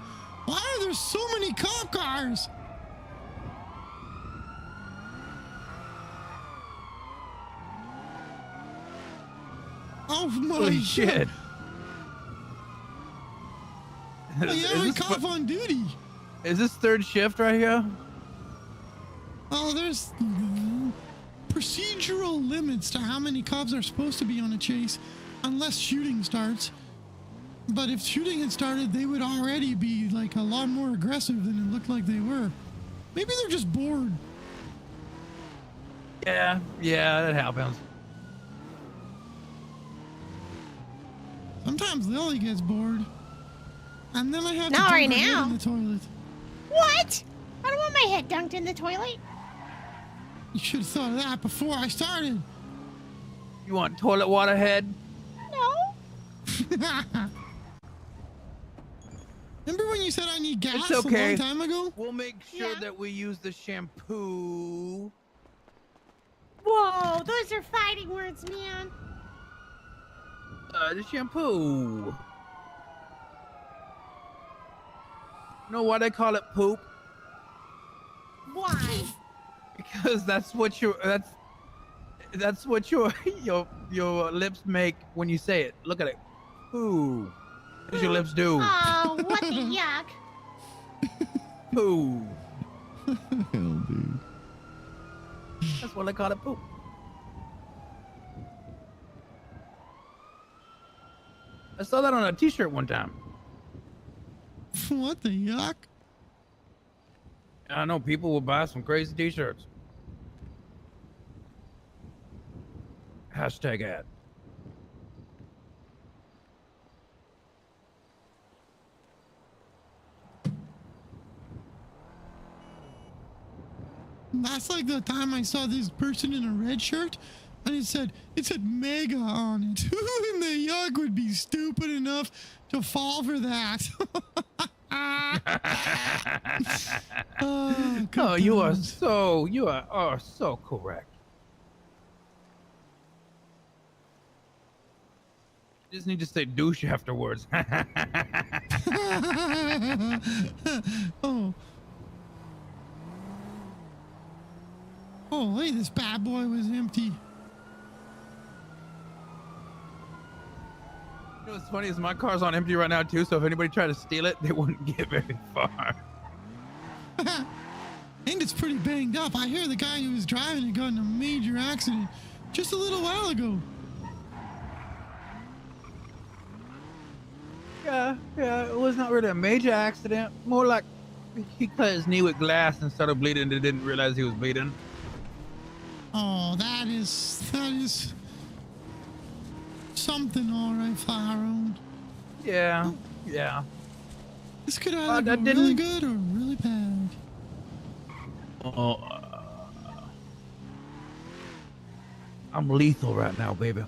Why are there so many cop cars? Oh my Holy God. shit! Hey, every cop on duty. Is this third shift right here? Oh, there's procedural limits to how many cops are supposed to be on a chase, unless shooting starts. But if shooting had started, they would already be like a lot more aggressive than it looked like they were. Maybe they're just bored. Yeah, that happens. Sometimes Lily gets bored. And then I have to Not dunk right her head now. in the toilet. What? I don't want my head dunked in the toilet. You should have thought of that before I started. You want toilet water head? No. Remember when you said I need gas It's okay. a long time ago? We'll make sure that we use the shampoo. Whoa, those are fighting words, man. The shampoo. You know why they call it poop? Why? Because that's what your your lips make when you say it. Look at it. Poo. What does your lips do? Oh, what the yuck. Poo. Hell, dude. That's why they call it poop. I saw that on a t-shirt one time. What the yuck? I know people will buy some crazy t-shirts. Hashtag ad. That's like the time I saw this person in a red shirt and it said mega on it. Who in the yuck would be stupid enough to fall for that? Oh, you are so correct. You just need to say douche afterwards. Oh. Oh, hey, this bad boy was empty. You know what's funny is my car's on empty right now too, so if anybody tried to steal it, they wouldn't get very far. And it's pretty banged up. I hear the guy who was driving it got in a major accident just a little while ago. Yeah, it was not really a major accident. More like he cut his knee with glass and started bleeding and didn't realize he was bleeding. Oh, that is something, all right, Fire-Owned. Yeah. This could either go really good or really bad. Oh, I'm lethal right now, baby.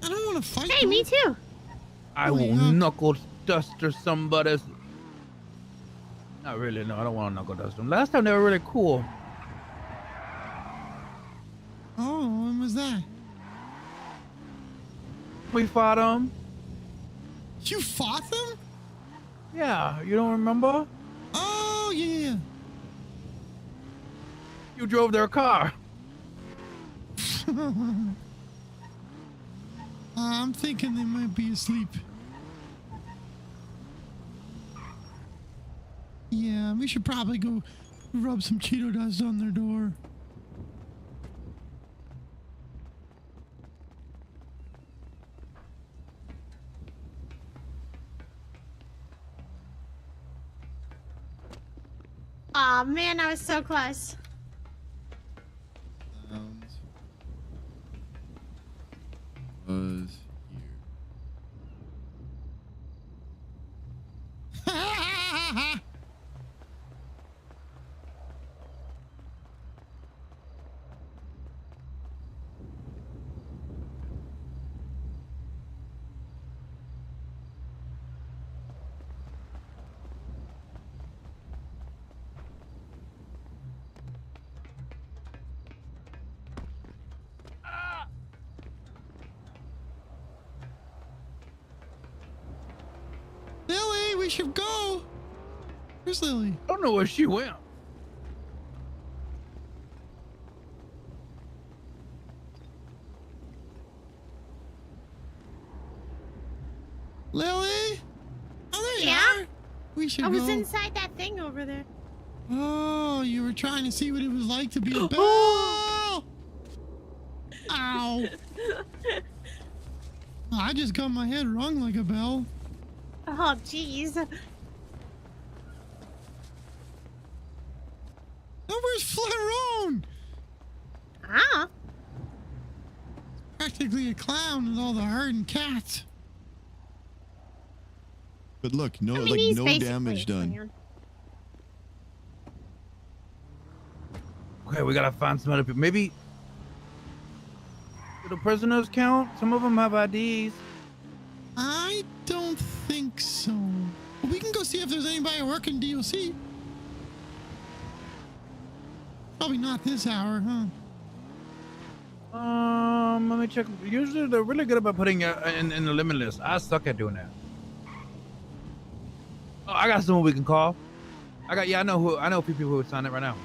I don't want to fight. Hey, me too. I will knuckle duster somebody's. Not really, no, I don't want to knuckle dust them. Last time they were really cool. Oh, when was that? We fought them. You fought them? Yeah, you don't remember? Oh, yeah. You drove their car. I'm thinking they might be asleep. Yeah, we should probably go rub some Cheeto dust on their door. Aw, man, I was so close. Was here. Lily, we should go. Where's Lily? I don't know where she went. Lily? Oh, there you are. We should I was go. inside that thing over there. Oh, you were trying to see what it was like to be a bell. Ow. I just got my head rung like a bell. Oh, jeez. Oh, where's Flareon? Ah. Practically a clown with all the herding cats. But look, no, I mean, like he's no basically damage a done. clan. Okay, we gotta find some other people. Maybe do the prisoners count? Some of them have IDs. I don't think so. Well, we can go see if there's anybody working DOC. Probably not this hour, huh? Let me check. Usually they're really good about putting in the limit list. I suck at doing that. Oh, I got someone we can call. I know a few people who would sign it right now.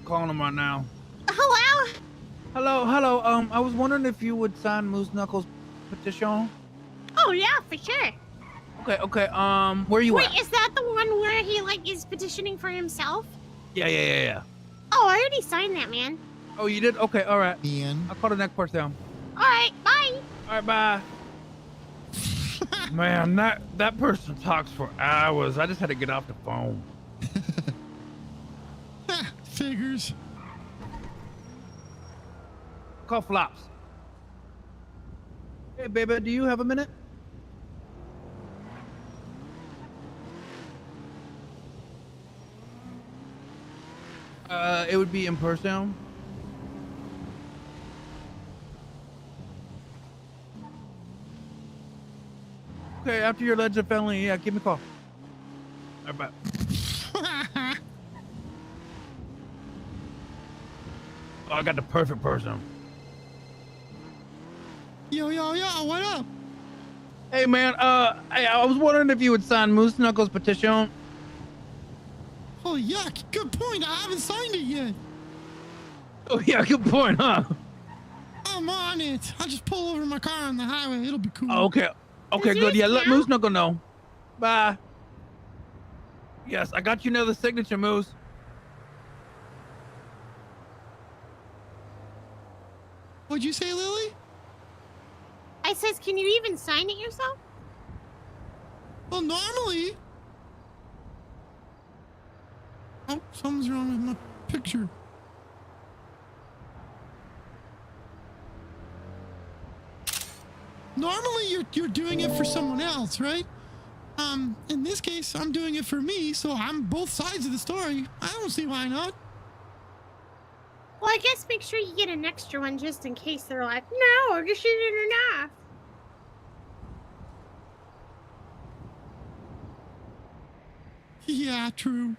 Calling them right now. Hello? Hello. I was wondering if you would sign Moose Knuckles' petition. Oh, yeah, for sure. Okay. Where you Wait, at? is that the one where he, like, is petitioning for himself? Yeah. Oh, I already signed that, man. Oh, you did? Okay, all right. Ian. I'll call the next person down. All right, bye. All right, bye. Man, that person talks for hours. I just had to get off the phone. Figures. Call Flops. Hey, baby, do you have a minute? It would be in person. Okay, after your alleged felony, yeah, give me a call. All right, bye. Oh, I got the perfect person. Yo, what up? Hey, man, I was wondering if you would sign Moose Knuckles' petition. Oh, yuck. Good point. I haven't signed it yet. Oh, yeah, good point, huh? I'm on it. I'll just pull over my car on the highway. It'll be cool. Oh, okay, good. Yeah, let Moose Knuckle know. Bye. Yes, I got you another signature, Moose. What'd you say, Lily? I says, can you even sign it yourself? Well, normally. Oh, something's wrong with my picture. Normally, you're doing it for someone else, right? In this case, I'm doing it for me, so I'm both sides of the story. I don't see why not. Well, I guess make sure you get an extra one just in case they're like, no, I guess you didn't enough. Yeah, true.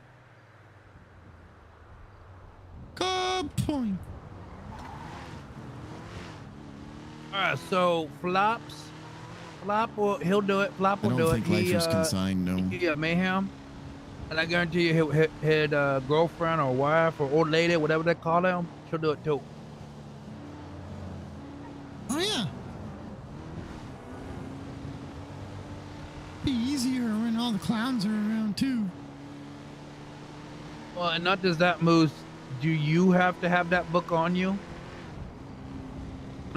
Good point. All right, so Flop will he'll do it. Flop will do it. I don't think lifers can sign, no. Yeah, Mayhem. And I guarantee you, his girlfriend or wife or old lady, whatever they call them, she'll do it too. Oh yeah. Be easier when all the clowns are around too. Well, and not just that, Moose. Do you have to have that book on you?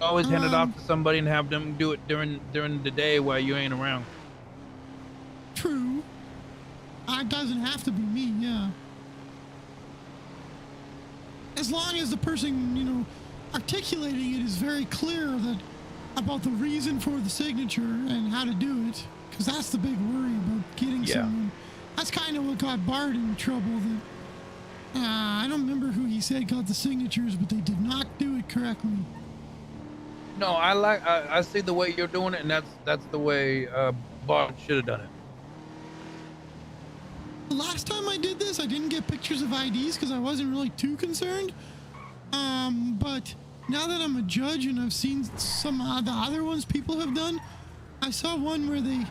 Always hand it off to somebody and have them do it during the day while you ain't around. True. It doesn't have to be me, yeah. As long as the person, articulating it is very clear about the reason for the signature and how to do it. Because that's the big worry about getting someone. That's kind of what got Bart in trouble. I don't remember who he said got the signatures, but they did not do it correctly. No, I see the way you're doing it, and that's the way Bart should have done it. The last time I did this, I didn't get pictures of IDs because I wasn't really too concerned. But now that I'm a judge and I've seen some of the other ones people have done, I saw one where they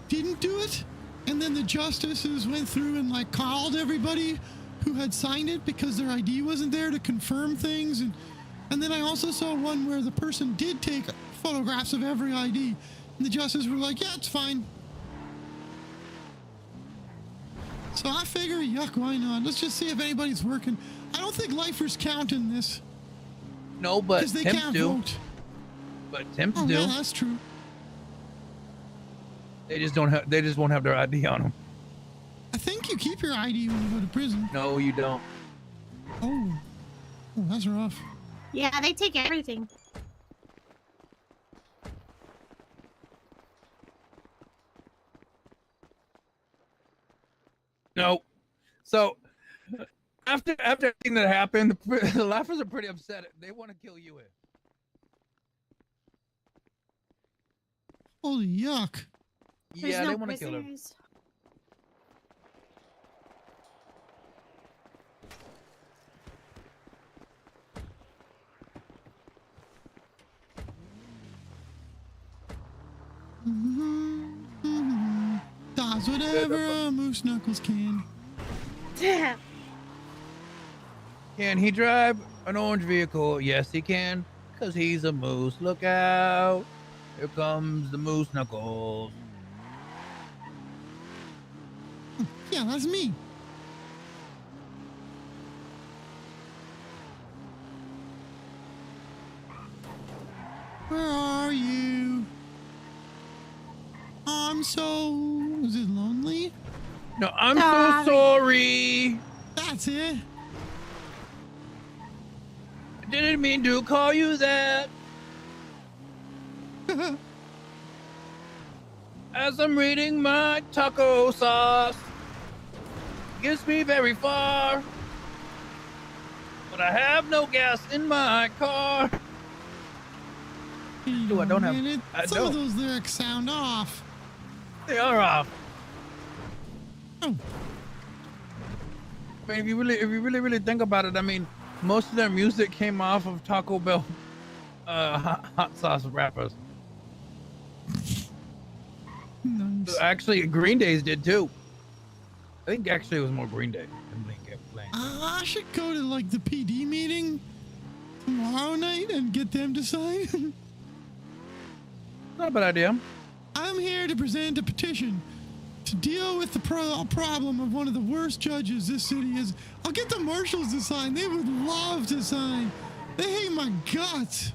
didn't do it, and then the justices went through and called everybody who had signed it because their ID wasn't there to confirm things, and then I also saw one where the person did take photographs of every ID, and the justices were like, yeah, it's fine. So I figure, yuck, why not? Let's just see if anybody's working. I don't think lifers count in this. No, but because they temps can't do. vote. But temps Oh, do. yeah, that's true. They just don't have. They just won't have their ID on them. I think you keep your ID when you go to prison. No, you don't. Oh, that's rough. Yeah, they take everything. No. So after everything that happened, the laughers are pretty upset. They want to kill you. Holy yuck. There's Yeah, no they want to kill her. prisoners. Does whatever a moose knuckles can. Can he drive an orange vehicle? Yes, he can, because he's a moose. Look out. Here comes the moose knuckles. Yeah, that's me. Where are you? I'm so... Is it lonely? No, I'm so sorry. That's it. I didn't mean to call you that. As I'm reading my taco sauce, gets me very far, but I have no gas in my car. I don't have. Some of those lyrics sound off. They are off. Oh. I mean, if you really think about it, I mean, most of their music came off of Taco Bell hot sauce rappers. Nice. Actually, Green Day's did too. I think actually it was more Green Day than Blink. I should go to like the PD meeting tomorrow night and get them to sign. Not a bad idea. I'm here to present a petition to deal with the problem of one of the worst judges this city is. I'll get the marshals to sign. They would love to sign. They hate my guts.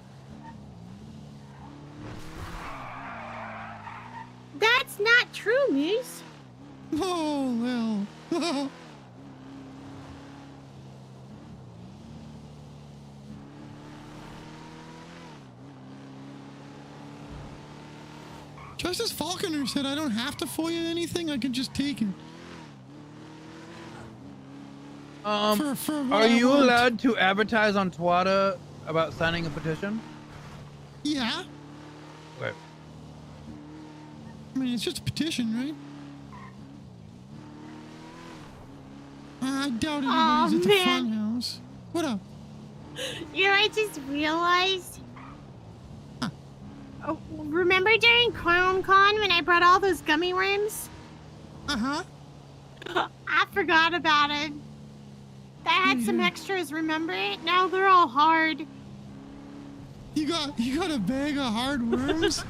That's not true, Moose. Oh, well. Justice Falconer said I don't have to FOIA anything. I can just take it. For what Are I you want. allowed to advertise on Twitter about signing a petition? Yeah. Okay. I mean, it's just a petition, right? I doubt anybody's at the fun house. What up? You know, I just realized. Oh, remember during Con when I brought all those gummy worms? Uh-huh. I forgot about it. I had some extras, remember it? Now they're all hard. You got a bag of hard worms?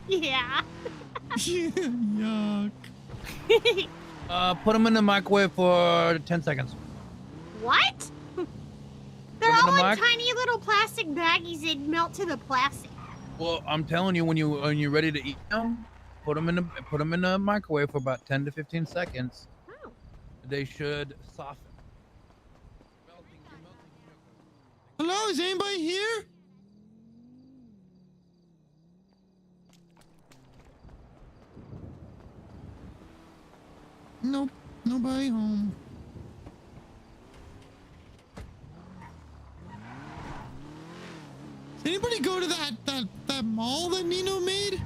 Yeah. Yuck. Put them in the microwave for 10 seconds. What? They're Put 'em all in the in tiny little plastic baggies that melt to the plastic. Well, I'm telling you, when you're ready to eat them, put them in the microwave for about 10 to 15 seconds. Oh. They should soften. Hello, is anybody here? Nope, nobody home. Did anybody go to that mall that Nino made?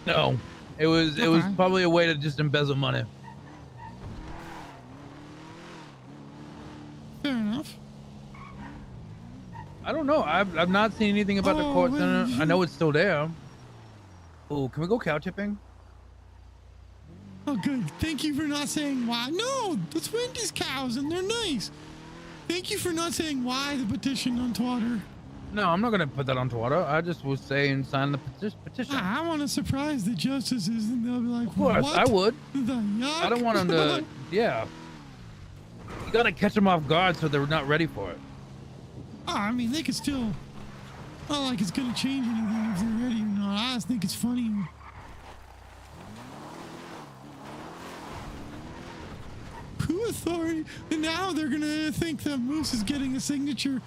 No, it was probably a way to just embezzle money. Fair enough. I don't know. I've not seen anything about the court center. I know it's still there. Oh, can we go cow tipping? Oh, good. Thank you for not saying why. No, that's Wendy's cows, and they're nice. Thank you for not saying why the petition on Twitter. No, I'm not gonna put that on Twitter. I just was saying sign the petition. I want to surprise the justices, and they'll be like, Of course, what? I would. The yuck? I don't want them to. Yeah. You gotta catch them off guard so they're not ready for it. Oh, I mean, they could still. Not like it's gonna change anything if they're ready or not. I just think it's funny. Who authority? And now they're gonna think that Moose is getting a signature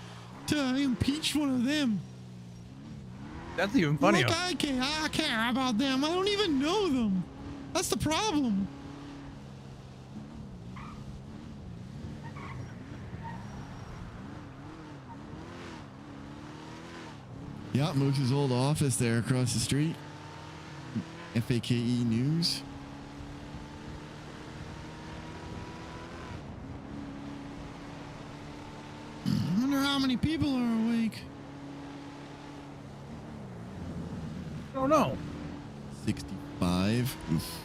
to impeach one of them. That's even funnier. Look, I care about them. I don't even know them. That's the problem. Yeah, Moose's old office there across the street. FAKE News. I wonder how many people are awake. I don't know. 65. Oof.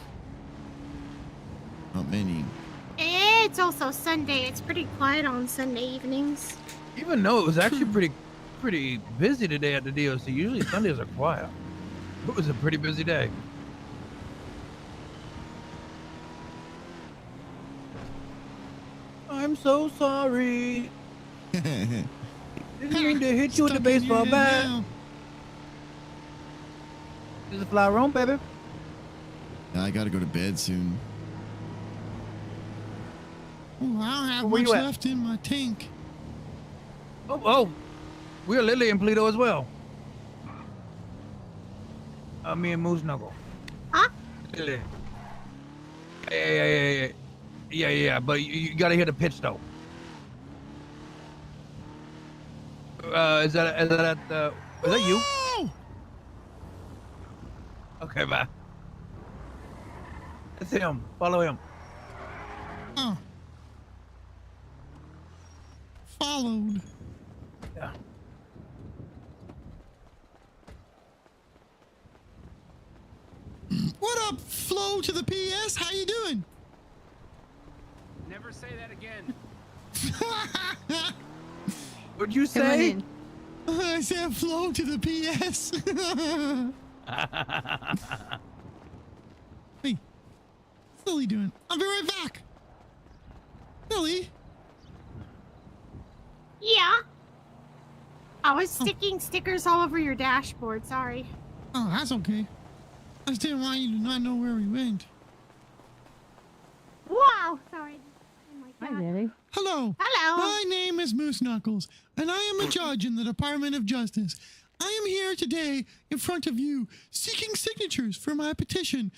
Not many. It's also Sunday. It's pretty quiet on Sunday evenings. Even though it was actually pretty busy today at the DOC. Usually Sundays are quiet. It was a pretty busy day. I'm so sorry. Didn't mean to hit you with the baseball bat. Is the flower on, baby? I gotta go to bed soon. Oh, I don't have Where much you at? left in my tank. Oh, we're Lily and Pluto as well. Me and Moose Knuckle. Huh? Lily. Yeah, but you gotta hear the pitch though. Is that you? Okay, bye. That's him. Follow him. Oh. Followed. Yeah. What up, Flo to the PS? How you doing? Never say that again. What'd you say? I said Flo to the PS. Hey, what's Lily doing? I'll be right back. Lily? Yeah. I was sticking stickers all over your dashboard. Sorry. Oh, that's okay. I just didn't want you to not know where we went. Wow. Sorry. Hi, Lily. Hello. Hello. My name is Moose Knuckles, and I am a judge in the Department of Justice. I am here today in front of you seeking signatures for my petition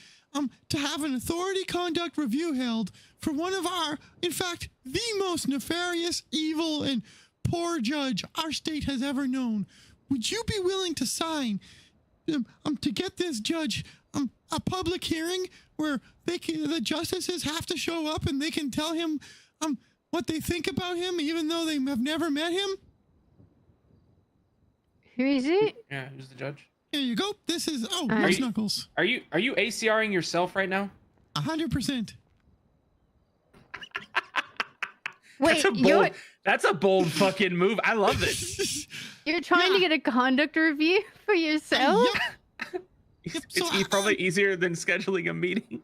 to have an authority conduct review held for one of our, in fact, the most nefarious, evil, and poor judge our state has ever known. Would you be willing to sign to get this judge a public hearing where the justices have to show up and they can tell him what they think about him even though they have never met him? Who is it? Yeah, who's the judge? Here you go. This is Are Moose you- Knuckles. Are you ACRing yourself right now? 100%. Wait, That's a bold fucking move. I love this. you're trying to get a conduct review for yourself? It's probably easier than scheduling a meeting.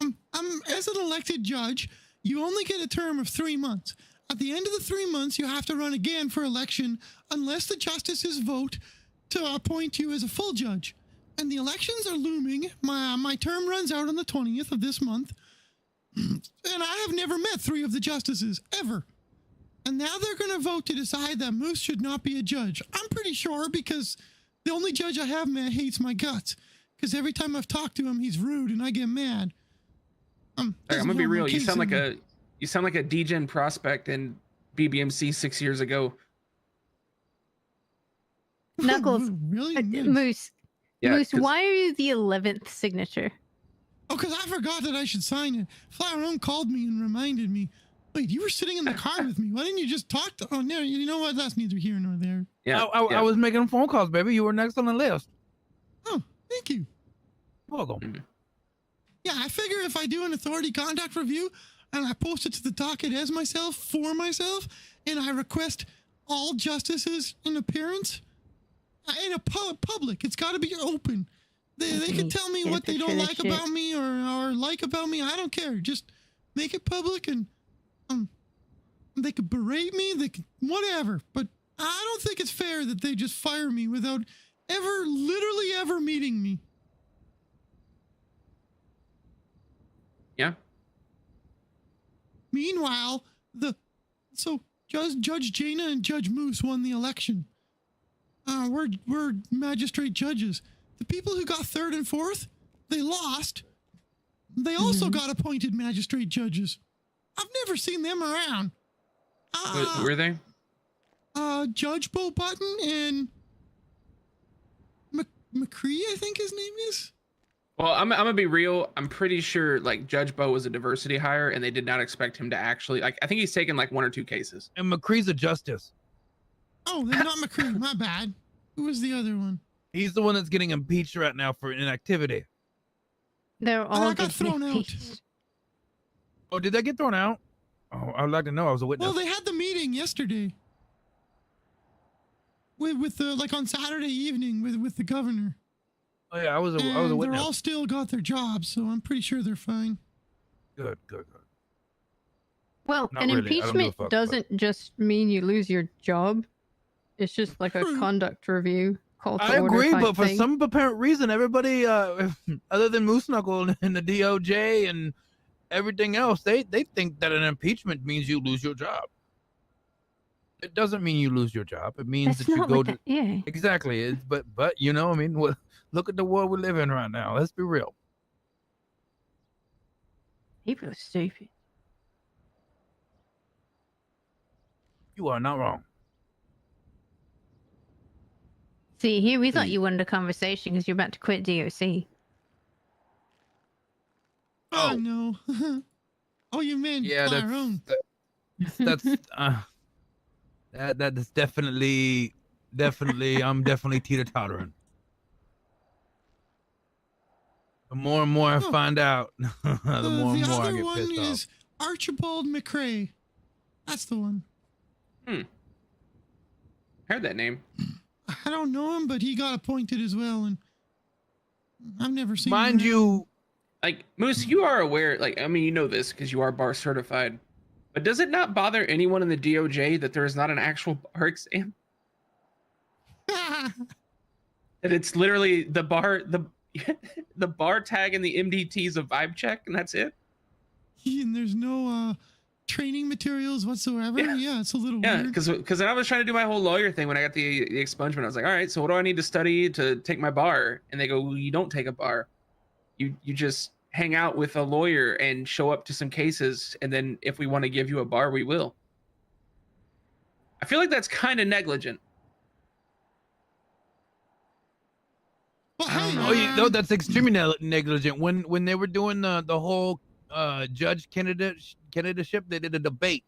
As an elected judge, you only get a term of 3 months. At the end of the 3 months, you have to run again for election unless the justices vote to appoint you as a full judge. And the elections are looming. My term runs out on the 20th of this month. And I have never met 3 of the justices, ever. And now they're going to vote to decide that Moose should not be a judge. I'm pretty sure because the only judge I have met hates my guts. Because every time I've talked to him, he's rude and I get mad. I'm gonna be real. You sound like a degen prospect in BBMC 6 years ago. Knuckles. Really? Moose. Yeah, Moose, 'cause- why are you the 11th signature? Oh, because I forgot that I should sign it. Flower Ohm called me and reminded me. Wait, you were sitting in the car with me. Why didn't you just talk to... Oh, no, you know what? That's neither here nor there. Yeah, I was making phone calls, baby. You were next on the list. Oh, thank you. Welcome. Yeah, I figure if I do an authority conduct review and I post it to the docket as myself, for myself, and I request all justices in appearance, in a public, it's got to be open. They can tell me what they don't like about me or like about me. I don't care. Just make it public and they could berate me. They could whatever. But I don't think it's fair that they just fire me without literally ever meeting me. Yeah. Meanwhile, Judge Jaina and Judge Moose won the election. We're magistrate judges. The people who got 3rd and 4th, they lost. They also got appointed magistrate judges. I've never seen them around. Who are they? Judge Bo Button and McCree, I think his name is. Well, I'm gonna be real. I'm pretty sure like Judge Bo was a diversity hire, and they did not expect him to actually like. I think he's taken like 1 or 2 cases. And McCree's a justice. Oh, then not McCree. My bad. Who was the other one? He's the one that's getting impeached right now for inactivity. They're all I got thrown out. Oh, did that get thrown out? Oh, I'd like to know. I was a witness. Well, they had the meeting yesterday. With the like on Saturday evening with the governor. Oh yeah, I was a witness. They're all still got their jobs, so I'm pretty sure they're fine. Good. Well, Not an really. I don't give a impeachment fuck, doesn't just mean you lose your job. It's just like a conduct review. Call to I order agree, type but for thing. some apparent reason, everybody, other than Moose Knuckle and the DOJ and everything else, they think that an impeachment means you lose your job. It doesn't mean you lose your job. It means That's that you not go what to that- yeah. exactly. But you know, I mean, look at the world we live in right now. Let's be real. People are stupid. You are not wrong. See, here we thought you wanted a conversation because you're about to quit DOC. Oh no. Oh, you meant Yeah, Tyrone. that's that is definitely I'm definitely teeter-tottering. The more and more I find out, the more and more I other get one pissed off. is Archibald McRae. That's the one. Heard that name. I don't know him, but he got appointed as well, and I've never seen. Mind him you, like Moose, you are aware. Like, I mean, you know this because you are bar certified. But does it not bother anyone in the DOJ that there is not an actual bar exam? That it's literally the bar, the bar tag and the MDT is a vibe check, and that's it. and there's no training materials whatsoever. Yeah, it's a little Yeah, weird. because I was trying to do my whole lawyer thing when I got the expungement. I was like, all right, so what do I need to study to take my bar? And they go, well, you don't take a bar. You just hang out with a lawyer and show up to some cases, and then if we want to give you a bar, we will. I feel like that's kind of negligent. No, that's extremely negligent. When they were doing the whole judge candidateship, they did a debate,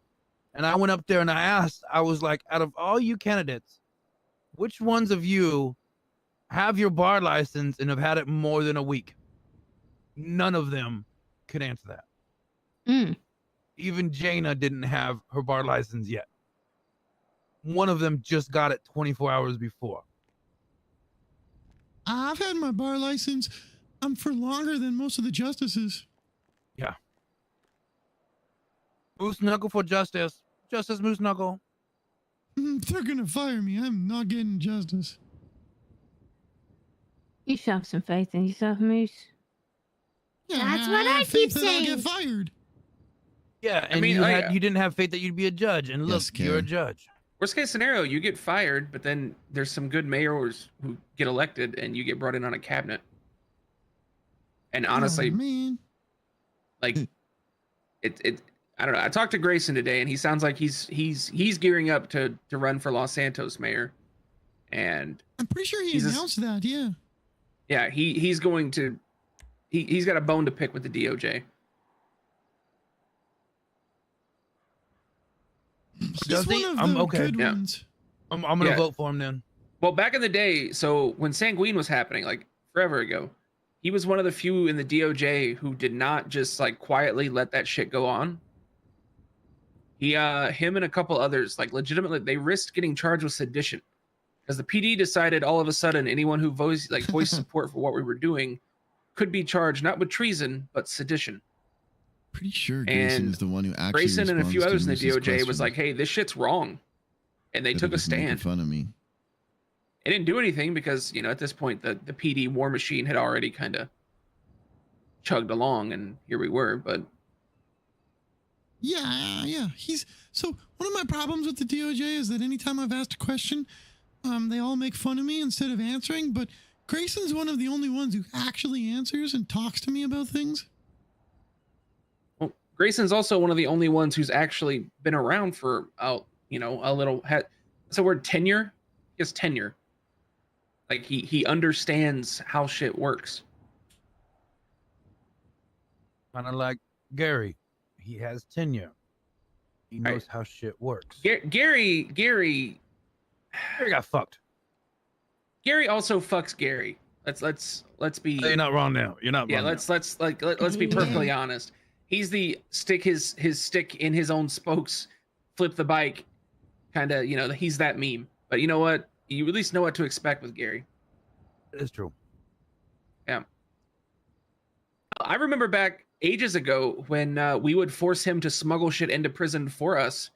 and I went up there and I was like, out of all you candidates, which ones of you have your bar license and have had it more than a week? None of them could answer that. Even Jaina didn't have her bar license yet. One of them just got it 24 hours before. I've had my bar license for longer than most of the justices. Yeah. Moose Knuckle for justice. Justice Moose Knuckle. They're gonna fire me. I'm not getting justice. You should have some faith in yourself, Moose. Yeah, That's what I have keep faith that I'll saying. get fired. Yeah, and you didn't have faith that you'd be a judge, and look, you're a judge. Worst case scenario, you get fired, but then there's some good mayors who get elected, and you get brought in on a cabinet. And honestly, like it. I don't know. I talked to Grayson today, and he sounds like he's gearing up to run for Los Santos mayor. And I'm pretty sure he announced that. Yeah. Yeah, he's going to. He's got a bone to pick with the DOJ. Does he? I'm okay. Yeah. I'm gonna vote for him then. Well, back in the day, so when Sanguine was happening, like forever ago, he was one of the few in the DOJ who did not just like quietly let that shit go on. Him and a couple others, like legitimately, they risked getting charged with sedition because the PD decided all of a sudden anyone who voiced support for what we were doing could be charged not with treason but sedition. Pretty sure Grayson is the one who actually Grayson and a few others in the responds to DOJ Moose's was like, "Hey, this shit's wrong," and they Instead took of a just making stand. fun of me. It didn't do anything because at this point the PD war machine had already kind of chugged along, and here we were. But Yeah. So one of my problems with the DOJ is that anytime I've asked a question, they all make fun of me instead of answering. But Grayson's one of the only ones who actually answers and talks to me about things. Grayson's also one of the only ones who's actually been around for a little. That's the word tenure. He has tenure. Like he understands how shit works. Kind of like Gary. He has tenure. He knows how shit works. Gary got fucked. Gary also fucks Gary. Let's be. You're not wrong now. You're not Yeah, wrong. let's be perfectly honest. He's the stick his stick in his own spokes, flip the bike, kind of. He's that meme. But you know what? You at least know what to expect with Gary. It is true. Yeah. I remember back ages ago when we would force him to smuggle shit into prison for us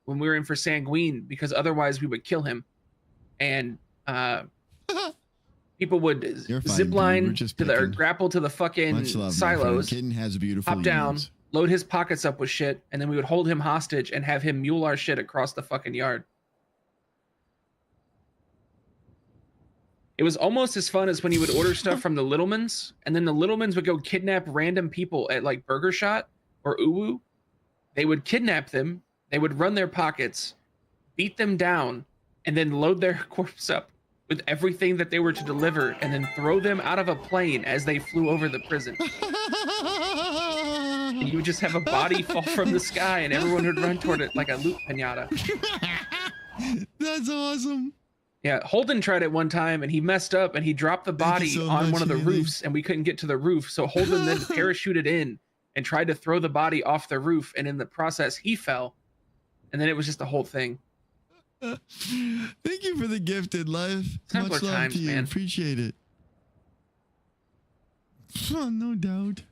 when we were in for Sanguine, because otherwise we would kill him. And people would zip line to or grapple to the fucking silos, Kitten has beautiful hop down, unions. load his pockets up with shit, and then we would hold him hostage and have him mule our shit across the fucking yard. It was almost as fun as when you would order stuff from the Littlemans, and then the Littlemans would go kidnap random people at like Burger Shot or Uwu. They would kidnap them, they would run their pockets, beat them down, and then load their corpse up with everything that they were to deliver, and then throw them out of a plane as they flew over the prison. And you would just have a body fall from the sky, and everyone would run toward it like a loot pinata. That's awesome. Yeah, Holden tried it one time and he messed up and he dropped the body on one of the roofs and we couldn't get to the roof. So Holden then parachuted in and tried to throw the body off the roof, and in the process he fell. And then it was just the whole thing. Thank you for the gifted life. Simpler Much love times, to you. man. Appreciate it. Oh, no doubt.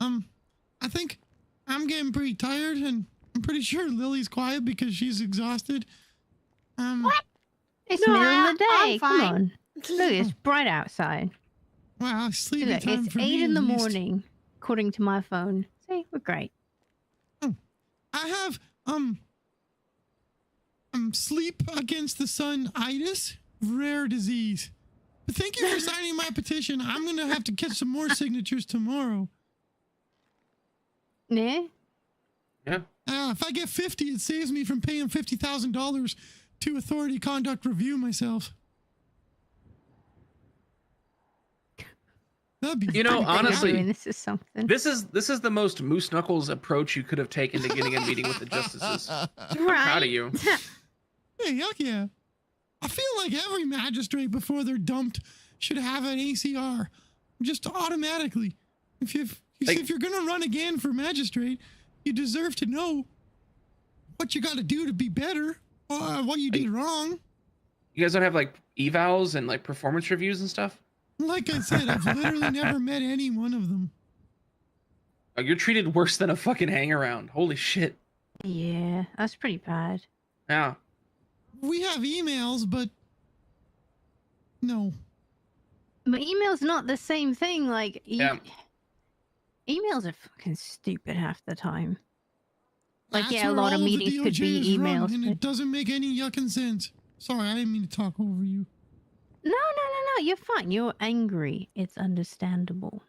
I think I'm getting pretty tired, and I'm pretty sure Lily's quiet because she's exhausted. What? It's No, middle of the I'm day. Come fine. on. Look, it's bright outside. Wow, sleepy Look, time it's for 8 me in at the least. morning, according to my phone. See, we're great. I have sleep against the sun itis, rare disease. But thank you for signing my petition. I'm gonna have to get some more signatures tomorrow. Yeah. Yeah. If I get 50, it saves me from paying $50,000 to authority conduct review myself. That'd be honestly, this is something. This is the most Moose Knuckles approach you could have taken to getting a meeting with the justices. I'm proud of you. Hey, heck yeah. I feel like every magistrate before they're dumped should have an ACR, just automatically. If you're gonna run again for magistrate, you deserve to know what you got to do to be better, or what you did wrong. You guys don't have like evals and like performance reviews and stuff? Like I said, I've literally never met any one of them. Oh, you're treated worse than a fucking hang around. Holy shit. Yeah, that's pretty bad. Yeah. We have emails, but no. But email's not the same thing. Like, Yeah. emails are fucking stupid half the time. Like, That's yeah, a where lot of all the meetings could be DOJs run, emails. and but- it doesn't make any yucking sense. Sorry, I didn't mean to talk over you. No, you're fine. You're angry. It's understandable.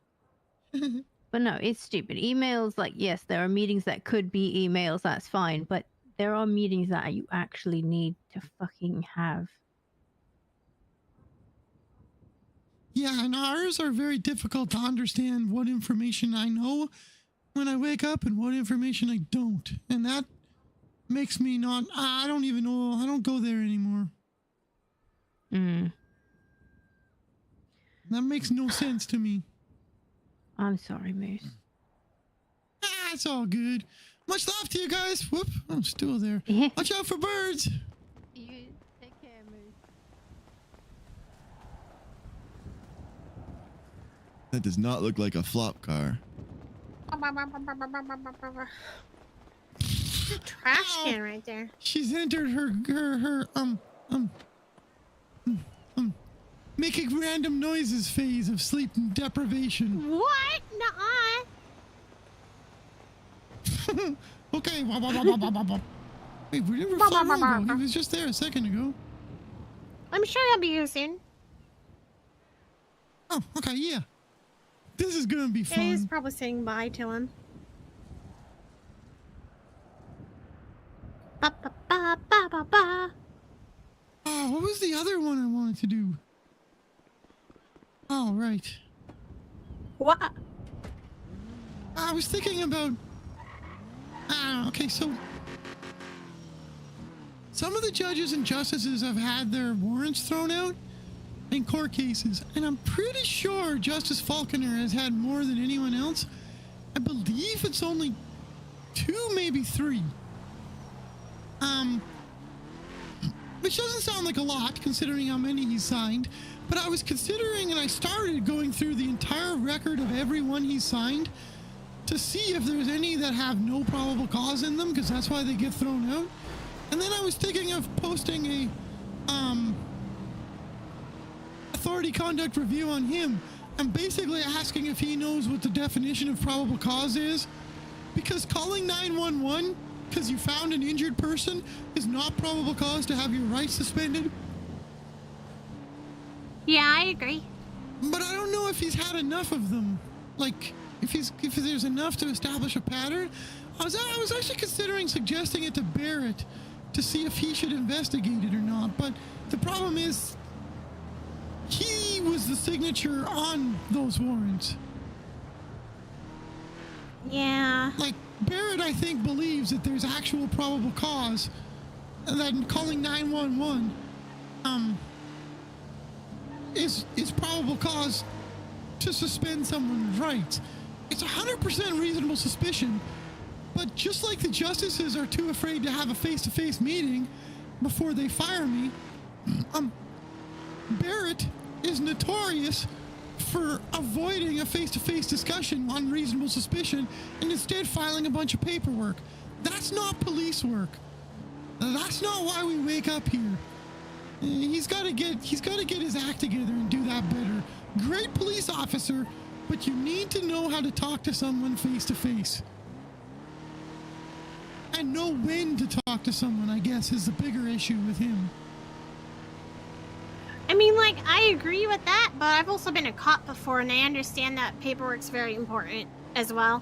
But no, it's stupid. Emails, like, yes, there are meetings that could be emails, that's fine. But there are meetings that you actually need to fucking have. Yeah, and ours are very difficult to understand what information I know when I wake up and what information I don't. And that makes me not, I don't even know, I don't go there anymore. That makes no sense to me. I'm sorry, Moose. It's all good. Much love to you guys. Whoop, I'm still there. Watch out for birds. You take care, Moose. That does not look like a flop car. Trash can right there. She's entered her making random noises phase of sleep deprivation. What? Nuh-uh. Okay. Wait, where did Florone go? He was just there a second ago. I'm sure he'll be here soon. Oh, okay, yeah. This is gonna be Yeah, he's fun. probably saying bye to him. Ba ba ba ba ba ba. Oh, what was the other one I wanted to do? Oh, right. What? I was thinking about. Okay, so some of the judges and justices have had their warrants thrown out in court cases, and I'm pretty sure Justice Falconer has had more than anyone else. I believe it's only 2, maybe 3. Which doesn't sound like a lot considering how many he's signed, but I was considering, and I started going through the entire record of everyone he's signed to see if there's any that have no probable cause in them, because that's why they get thrown out. And then I was thinking of posting a authority conduct review on him. I'm basically asking if he knows what the definition of probable cause is, because calling 911 because you found an injured person is not probable cause to have your rights suspended. Yeah, I agree. But I don't know if he's had enough of them. Like, if there's enough to establish a pattern. I was actually considering suggesting it to Barrett to see if he should investigate it or not. But the problem is, he was the signature on those warrants. Yeah. Like, Barrett, I think, believes that there's actual probable cause, and that calling 911 is probable cause to suspend someone's rights. It's 100% reasonable suspicion, but just like the justices are too afraid to have a face-to-face meeting before they fire me, Barrett is notorious for avoiding a face-to-face discussion on reasonable suspicion and instead filing a bunch of paperwork. That's not police work. That's not why we wake up here. He's got to get his act together and do that better. Great police officer, but you need to know how to talk to someone face-to-face. And know when to talk to someone, I guess, is the bigger issue with him. I mean, like, I agree with that, but I've also been a cop before, and I understand that paperwork's very important as well.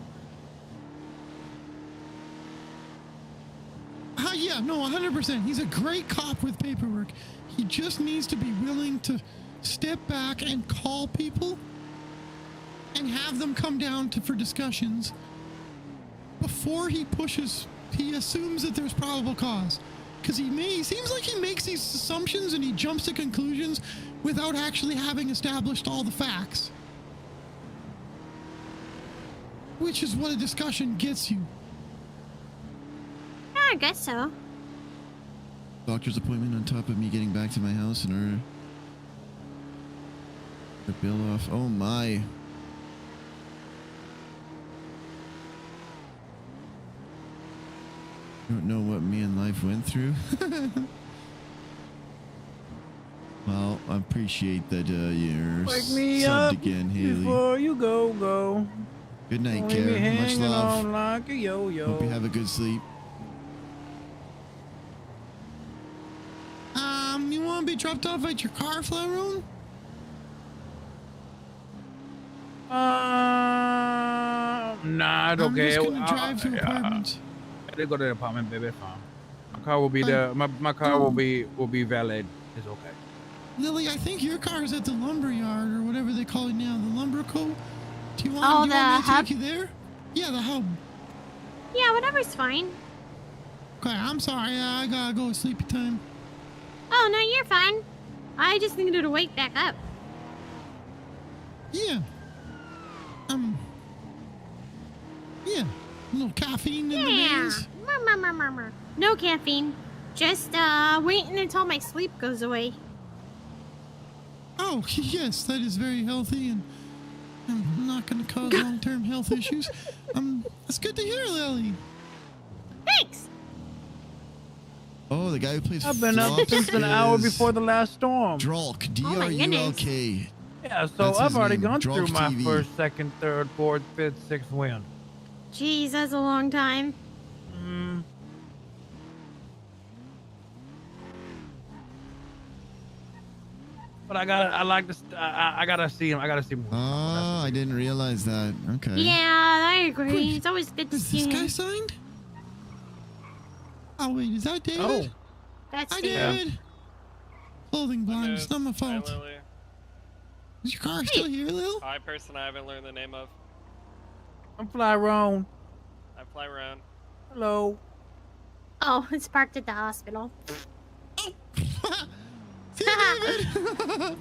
Yeah, no, 100%. He's a great cop with paperwork. He just needs to be willing to step back and call people and have them come down for discussions before he assumes that there's probable cause. Because he seems like he makes these assumptions and he jumps to conclusions without actually having established all the facts. Which is what a discussion gets you. Yeah, I guess so. Doctor's appointment on top of me getting back to my house in order to bill off. Oh my. I don't know what me and life went through. Well, I appreciate that you're Wake me subbed up again, Haley. before you go. Good night, Don't leave me Care. Much hanging love. on like a yo-yo. Hope you have a good sleep. You want to be dropped off at your car, Flarone? Nah, it's I'm okay. just gonna drive to apartments. They go to the apartment, baby. Fine. My car will be there. My car will be valet. It's okay. Lily, I think your car is at the lumber yard or whatever they call it now, the lumber co. Do you want, Oh, do you the want me to hub? take you there? Yeah, the hub. Yeah, whatever's fine. Okay, I'm sorry. I gotta go. Sleepy time. Oh, no, you're fine. I just needed to wake back up. Yeah. Yeah. A little caffeine in the Yeah. veins. Murmur. No caffeine. Just waiting until my sleep goes away. Oh, yes, that is very healthy, and I'm not going to cause long-term health issues. That's good to hear, Lily. Thanks. Oh, the guy who plays I've been up since an hour before the last storm. Drulk, Oh my goodness. D-R-U-L-K. Yeah, so That's I've his already name, gone Drulk through my TV. first, second, third, fourth, fifth, sixth win. Jeez, that's a long time. But I gotta see him. I gotta see more. Oh, I didn't realize that. Okay. Yeah, I agree. It's always good to Is see this guy him. signed? Oh wait, is that David? Oh. That's Hi, David. David. Clothing blind. It's not my fault. Hi, Lily. Is your car still here, Lil? Hi, person I haven't learned the name of. I'm Flyron. I fly around. Hello. Oh, it's parked at the hospital.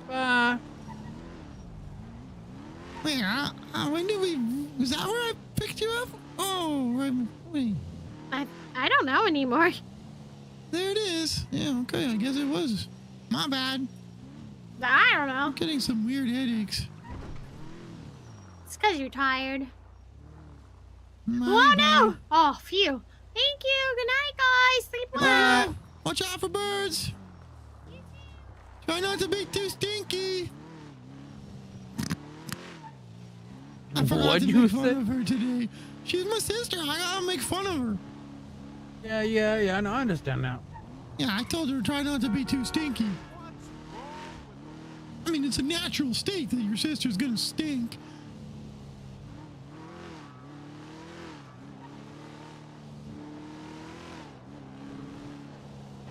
Bye. Wait, when did we? Was that where I picked you up? Oh, wait. I don't know anymore. There it is. Yeah, okay. I guess it was. My bad. I don't know. I'm getting some weird headaches. It's because you're tired. My Oh bad. no! Oh, phew. Thank you. Good night, guys. Sleep well. Watch out for birds. Try not to be too stinky. I forgot What'd to you make fun say? of her today. She's my sister. I gotta make fun of her. Yeah. No, I understand now. Yeah, I told her try not to be too stinky. I mean, it's a natural state that your sister's gonna stink.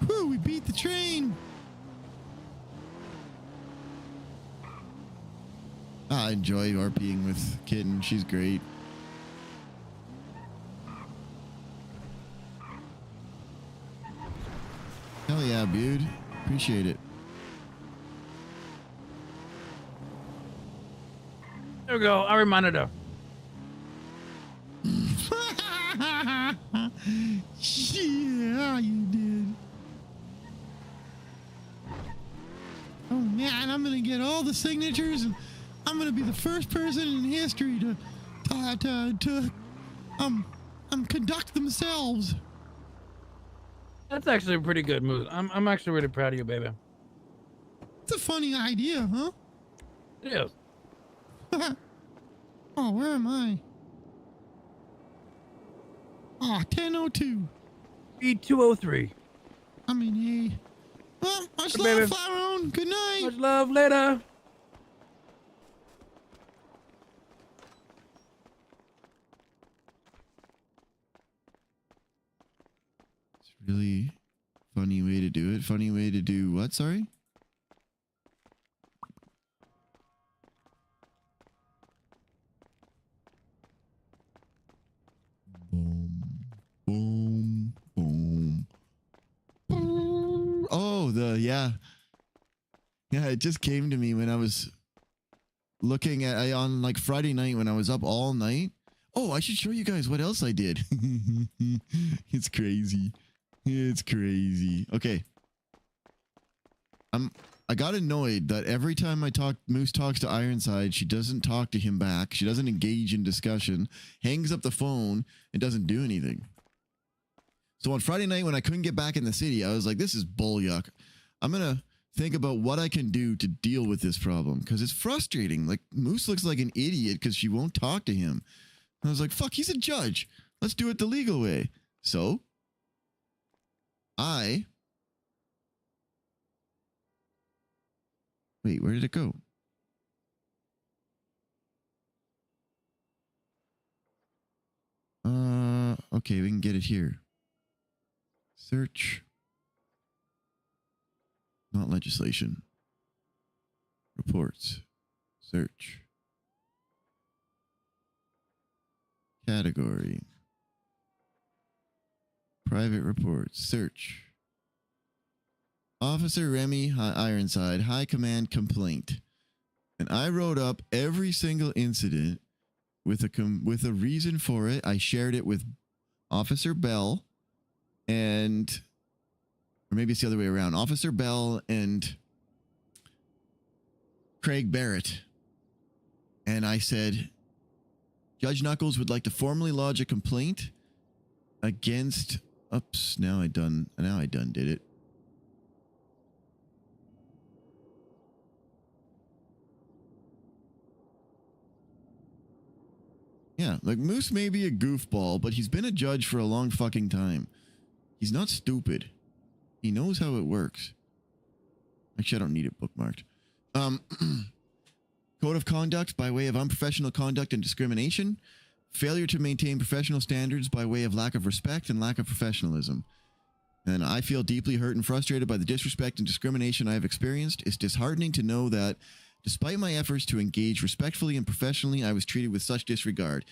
Whew, we beat the train. I enjoy RPing with Kitten. She's great. Hell yeah, dude. Appreciate it. There we go. I reminded her. Yeah, you did. Oh man, I'm gonna get all the signatures, and I'm gonna be the first person in history to conduct themselves. That's actually a pretty good move. I'm actually really proud of you, baby. It's a funny idea, huh? It is. Oh, where am I? Oh, 10:02. B203. I'm in A. Well, much Hey, love, baby. Flyron. Good night. Much love. Later. It's really funny way to do it. Funny way to do what? Sorry? Boom, boom, boom. Oh, yeah. Yeah, it just came to me when I was looking at on like Friday night when I was up all night. Oh, I should show you guys what else I did. It's crazy. It's crazy. Okay. I got annoyed that every time Moose talks to Ironside, she doesn't talk to him back. She doesn't engage in discussion, hangs up the phone, and doesn't do anything. So on Friday night when I couldn't get back in the city, I was like, this is bull-yuck. I'm going to think about what I can do to deal with this problem because it's frustrating. Like, Moose looks like an idiot because she won't talk to him. And I was like, fuck, he's a judge. Let's do it the legal way. So wait, where did it go? Okay, we can get it here. Search. Not legislation. Reports. Search. Category. Private reports. Search. Officer Remy Ironside, High Command complaint. And I wrote up every single incident with a reason for it. I shared it with Officer Bell or maybe it's the other way around. Officer Bell and Craig Barrett. And I said, Judge Knuckles would like to formally lodge a complaint against, oops, now I done did it. Yeah, like Moose may be a goofball, but he's been a judge for a long fucking time. He's not stupid. He knows how it works. Actually, I don't need it bookmarked. Code of conduct by way of unprofessional conduct and discrimination. Failure to maintain professional standards by way of lack of respect and lack of professionalism. And I feel deeply hurt and frustrated by the disrespect and discrimination I have experienced. It's disheartening to know that despite my efforts to engage respectfully and professionally, I was treated with such disregard.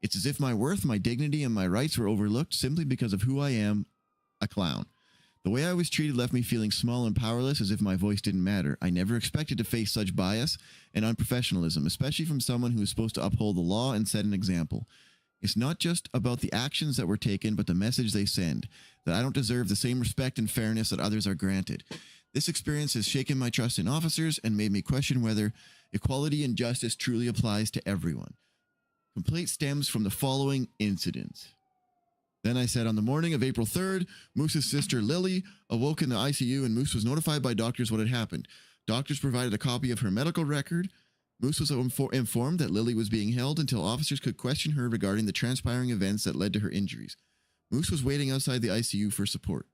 It's as if my worth, my dignity, and my rights were overlooked simply because of who I am, a clown. The way I was treated left me feeling small and powerless, as if my voice didn't matter. I never expected to face such bias and unprofessionalism, especially from someone who is supposed to uphold the law and set an example. It's not just about the actions that were taken, but the message they send, that I don't deserve the same respect and fairness that others are granted. This experience has shaken my trust in officers and made me question whether equality and justice truly applies to everyone. Complaint stems from the following incident. Then I said, on the morning of April 3rd, Moose's sister Lily awoke in the ICU and Moose was notified by doctors what had happened. Doctors provided a copy of her medical record. Moose was informed that Lily was being held until officers could question her regarding the transpiring events that led to her injuries. Moose was waiting outside the ICU for support.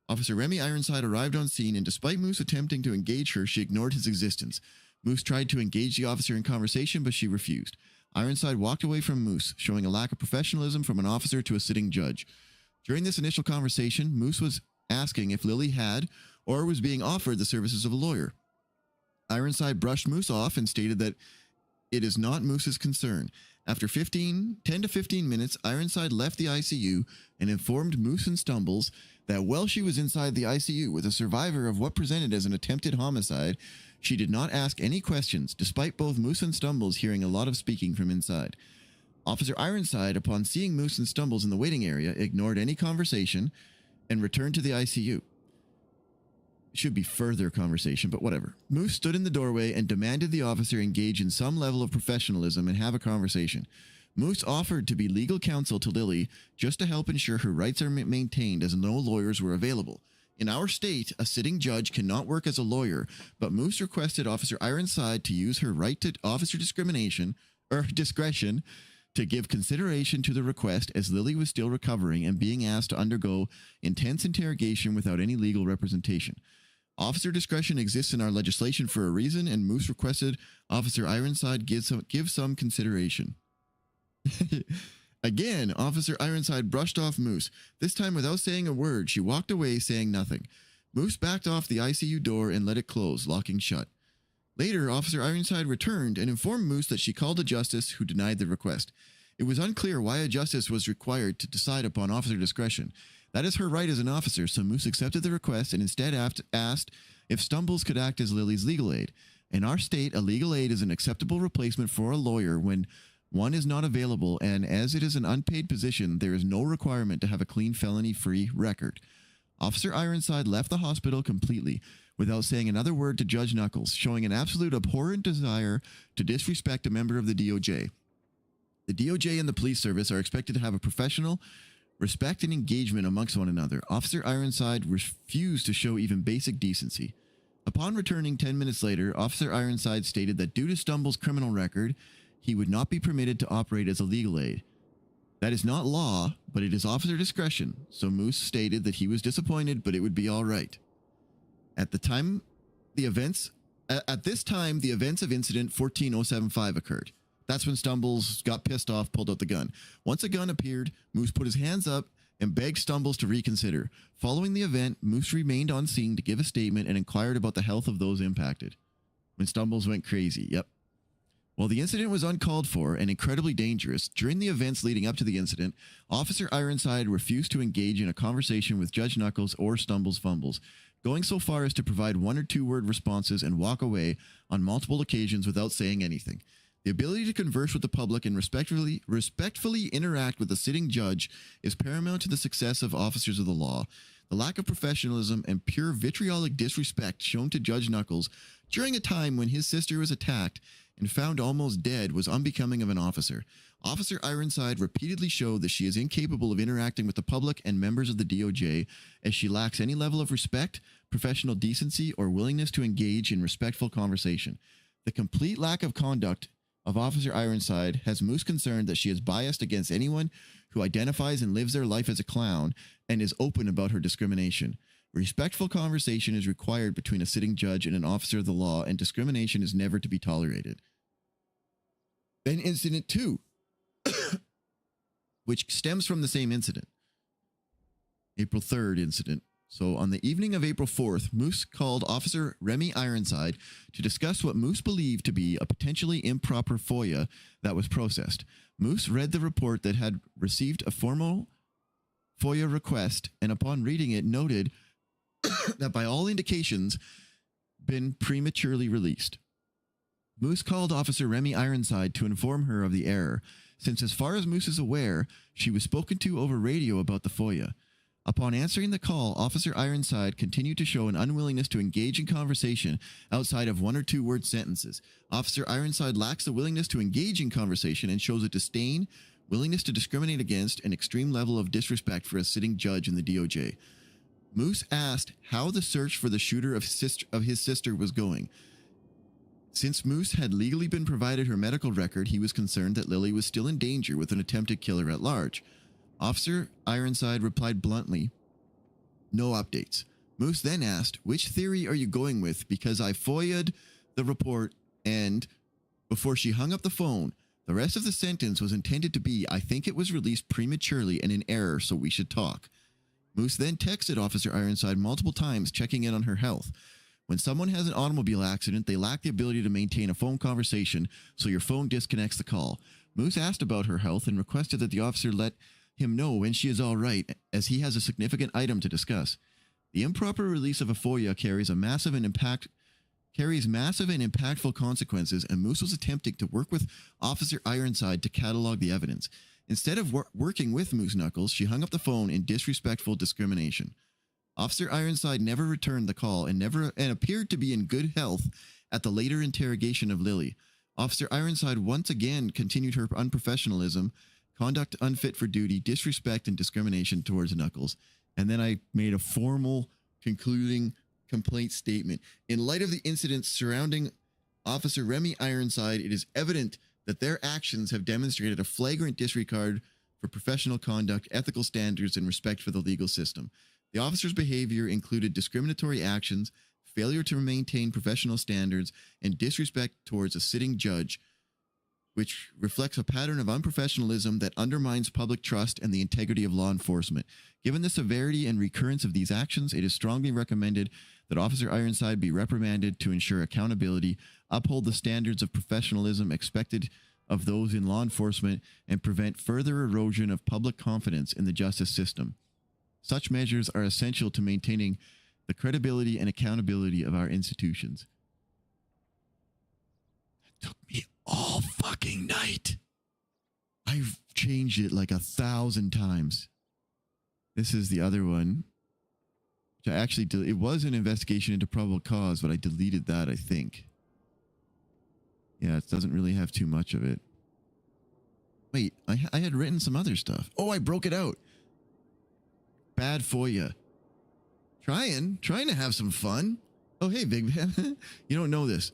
Officer Remy Ironside arrived on scene, and despite Moose attempting to engage her, she ignored his existence. Moose tried to engage the officer in conversation, but she refused. Ironside walked away from Moose, showing a lack of professionalism from an officer to a sitting judge. During this initial conversation, Moose was asking if Lily had or was being offered the services of a lawyer. Ironside brushed Moose off and stated that it is not Moose's concern. After 10 to 15 minutes, Ironside left the ICU and informed Moose and Stumbles that while she was inside the ICU with a survivor of what presented as an attempted homicide, she did not ask any questions, despite both Moose and Stumbles hearing a lot of speaking from inside. Officer Ironside, upon seeing Moose and Stumbles in the waiting area, ignored any conversation and returned to the ICU. Should be further conversation, but whatever. Moose stood in the doorway and demanded the officer engage in some level of professionalism and have a conversation. Moose offered to be legal counsel to Lily just to help ensure her rights are maintained, as no lawyers were available. In our state, a sitting judge cannot work as a lawyer, but Moose requested Officer Ironside to use her right to officer discrimination or discretion to give consideration to the request, as Lily was still recovering and being asked to undergo intense interrogation without any legal representation. Officer discretion exists in our legislation for a reason, and Moose requested Officer Ironside give some consideration. Again, Officer Ironside brushed off Moose. This time without saying a word, she walked away saying nothing. Moose backed off the ICU door and let it close, locking shut. Later, Officer Ironside returned and informed Moose that she called a justice who denied the request. It was unclear why a justice was required to decide upon officer discretion. That is her right as an officer, so Moose accepted the request and instead asked if Stumbles could act as Lily's legal aid. In our state, a legal aid is an acceptable replacement for a lawyer when one is not available, and as it is an unpaid position, there is no requirement to have a clean felony-free record. Officer Ironside left the hospital completely without saying another word to Judge Knuckles, showing an absolute abhorrent desire to disrespect a member of the DOJ. The DOJ and the police service are expected to have a professional respect and engagement amongst one another. Officer Ironside refused to show even basic decency. Upon returning 10 minutes later, Officer Ironside stated that due to Stumbles' criminal record, he would not be permitted to operate as a legal aid. That is not law, but it is officer discretion, so Moose stated that he was disappointed, but it would be all right. At this time, the events of incident 14075 occurred. That's when Stumbles got pissed off, pulled out the gun. Once a gun appeared, Moose put his hands up and begged Stumbles to reconsider. Following the event, Moose remained on scene to give a statement and inquired about the health of those impacted. When Stumbles went crazy, yep. While the incident was uncalled for and incredibly dangerous, during the events leading up to the incident, Officer Ironside refused to engage in a conversation with Judge Knuckles or Stumbles Fumbles, going so far as to provide 1 or 2 word responses and walk away on multiple occasions without saying anything. The ability to converse with the public and respectfully interact with a sitting judge is paramount to the success of officers of the law. The lack of professionalism and pure vitriolic disrespect shown to Judge Knuckles during a time when his sister was attacked and found almost dead was unbecoming of an officer. Officer Ironside repeatedly showed that she is incapable of interacting with the public and members of the DOJ, as she lacks any level of respect, professional decency, or willingness to engage in respectful conversation. The complete lack of conduct of Officer Ironside has Moose concerned that she is biased against anyone who identifies and lives their life as a clown and is open about her discrimination. Respectful conversation is required between a sitting judge and an officer of the law, and discrimination is never to be tolerated. Then incident 2, which stems from the same incident. April 3rd incident. So on the evening of April 4th, Moose called Officer Remy Ironside to discuss what Moose believed to be a potentially improper FOIA that was processed. Moose read the report that had received a formal FOIA request, and upon reading it, noted that by all indications, been prematurely released. Moose called Officer Remy Ironside to inform her of the error, since as far as Moose is aware, she was spoken to over radio about the FOIA. Upon answering the call, Officer Ironside continued to show an unwillingness to engage in conversation outside of 1 or 2 word sentences. Officer Ironside lacks the willingness to engage in conversation and shows a disdain, willingness to discriminate against, an extreme level of disrespect for a sitting judge in the DOJ. Moose asked how the search for the shooter of his sister was going. Since Moose had legally been provided her medical record, he was concerned that Lily was still in danger with an attempted killer at large. Officer Ironside replied bluntly, "No updates." Moose then asked, "Which theory are you going with? Because I FOIA'd the report," and before she hung up the phone, the rest of the sentence was intended to be, "I think it was released prematurely and in error, so we should talk." Moose then texted Officer Ironside multiple times, checking in on her health. When someone has an automobile accident, they lack the ability to maintain a phone conversation, so your phone disconnects the call. Moose asked about her health and requested that the officer let him know when she is all right, as he has a significant item to discuss. The improper release of a FOIA carries massive and impactful consequences, and Moose was attempting to work with Officer Ironside to catalog the evidence. Instead of working with Moose Knuckles, she hung up the phone in disrespectful discrimination. Officer Ironside never returned the call and appeared to be in good health at the later interrogation of Lily. Officer Ironside once again continued her unprofessionalism, conduct unfit for duty, disrespect, and discrimination towards Knuckles. And then I made a formal concluding complaint statement. In light of the incidents surrounding Officer Remy Ironside, it is evident that their actions have demonstrated a flagrant disregard for professional conduct, ethical standards, and respect for the legal system. The officer's behavior included discriminatory actions, failure to maintain professional standards, and disrespect towards a sitting judge, which reflects a pattern of unprofessionalism that undermines public trust and the integrity of law enforcement. Given the severity and recurrence of these actions, it is strongly recommended that Officer Ironside be reprimanded to ensure accountability, uphold the standards of professionalism expected of those in law enforcement, and prevent further erosion of public confidence in the justice system. Such measures are essential to maintaining the credibility and accountability of our institutions. It took me all fucking night. I've changed it like 1,000 times. This is the other one. Which I actually it was an investigation into probable cause, but I deleted that, I think. Yeah, it doesn't really have too much of it. Wait, I had written some other stuff. Oh, I broke it out. Bad FOIA. Trying to have some fun. Oh, hey, Big Man. You don't know this.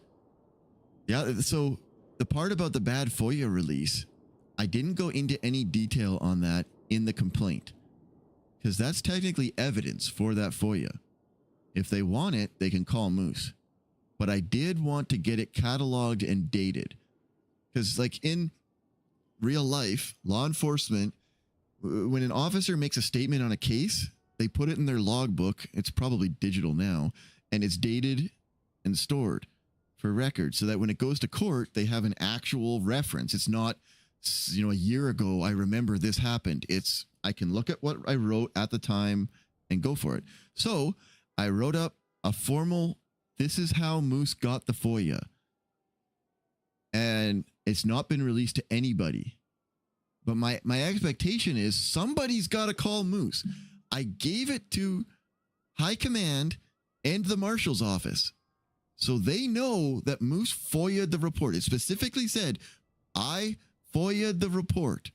Yeah, so the part about the bad FOIA release, I didn't go into any detail on that in the complaint, because that's technically evidence for that FOIA. If they want it, they can call Moose. But I did want to get it cataloged and dated, because like in real life, law enforcement, when an officer makes a statement on a case, they put it in their logbook. It's probably digital now, and it's dated and stored for record, so that when it goes to court, they have an actual reference. It's not, a year ago, I remember this happened. It's, I can look at what I wrote at the time and go for it. So I wrote up a formal, this is how Moose got the FOIA. And it's not been released to anybody. But my expectation is somebody's got to call Moose. I gave it to High Command and the Marshal's office, so they know that Moose FOIA'd the report. It specifically said, I FOIA'd the report.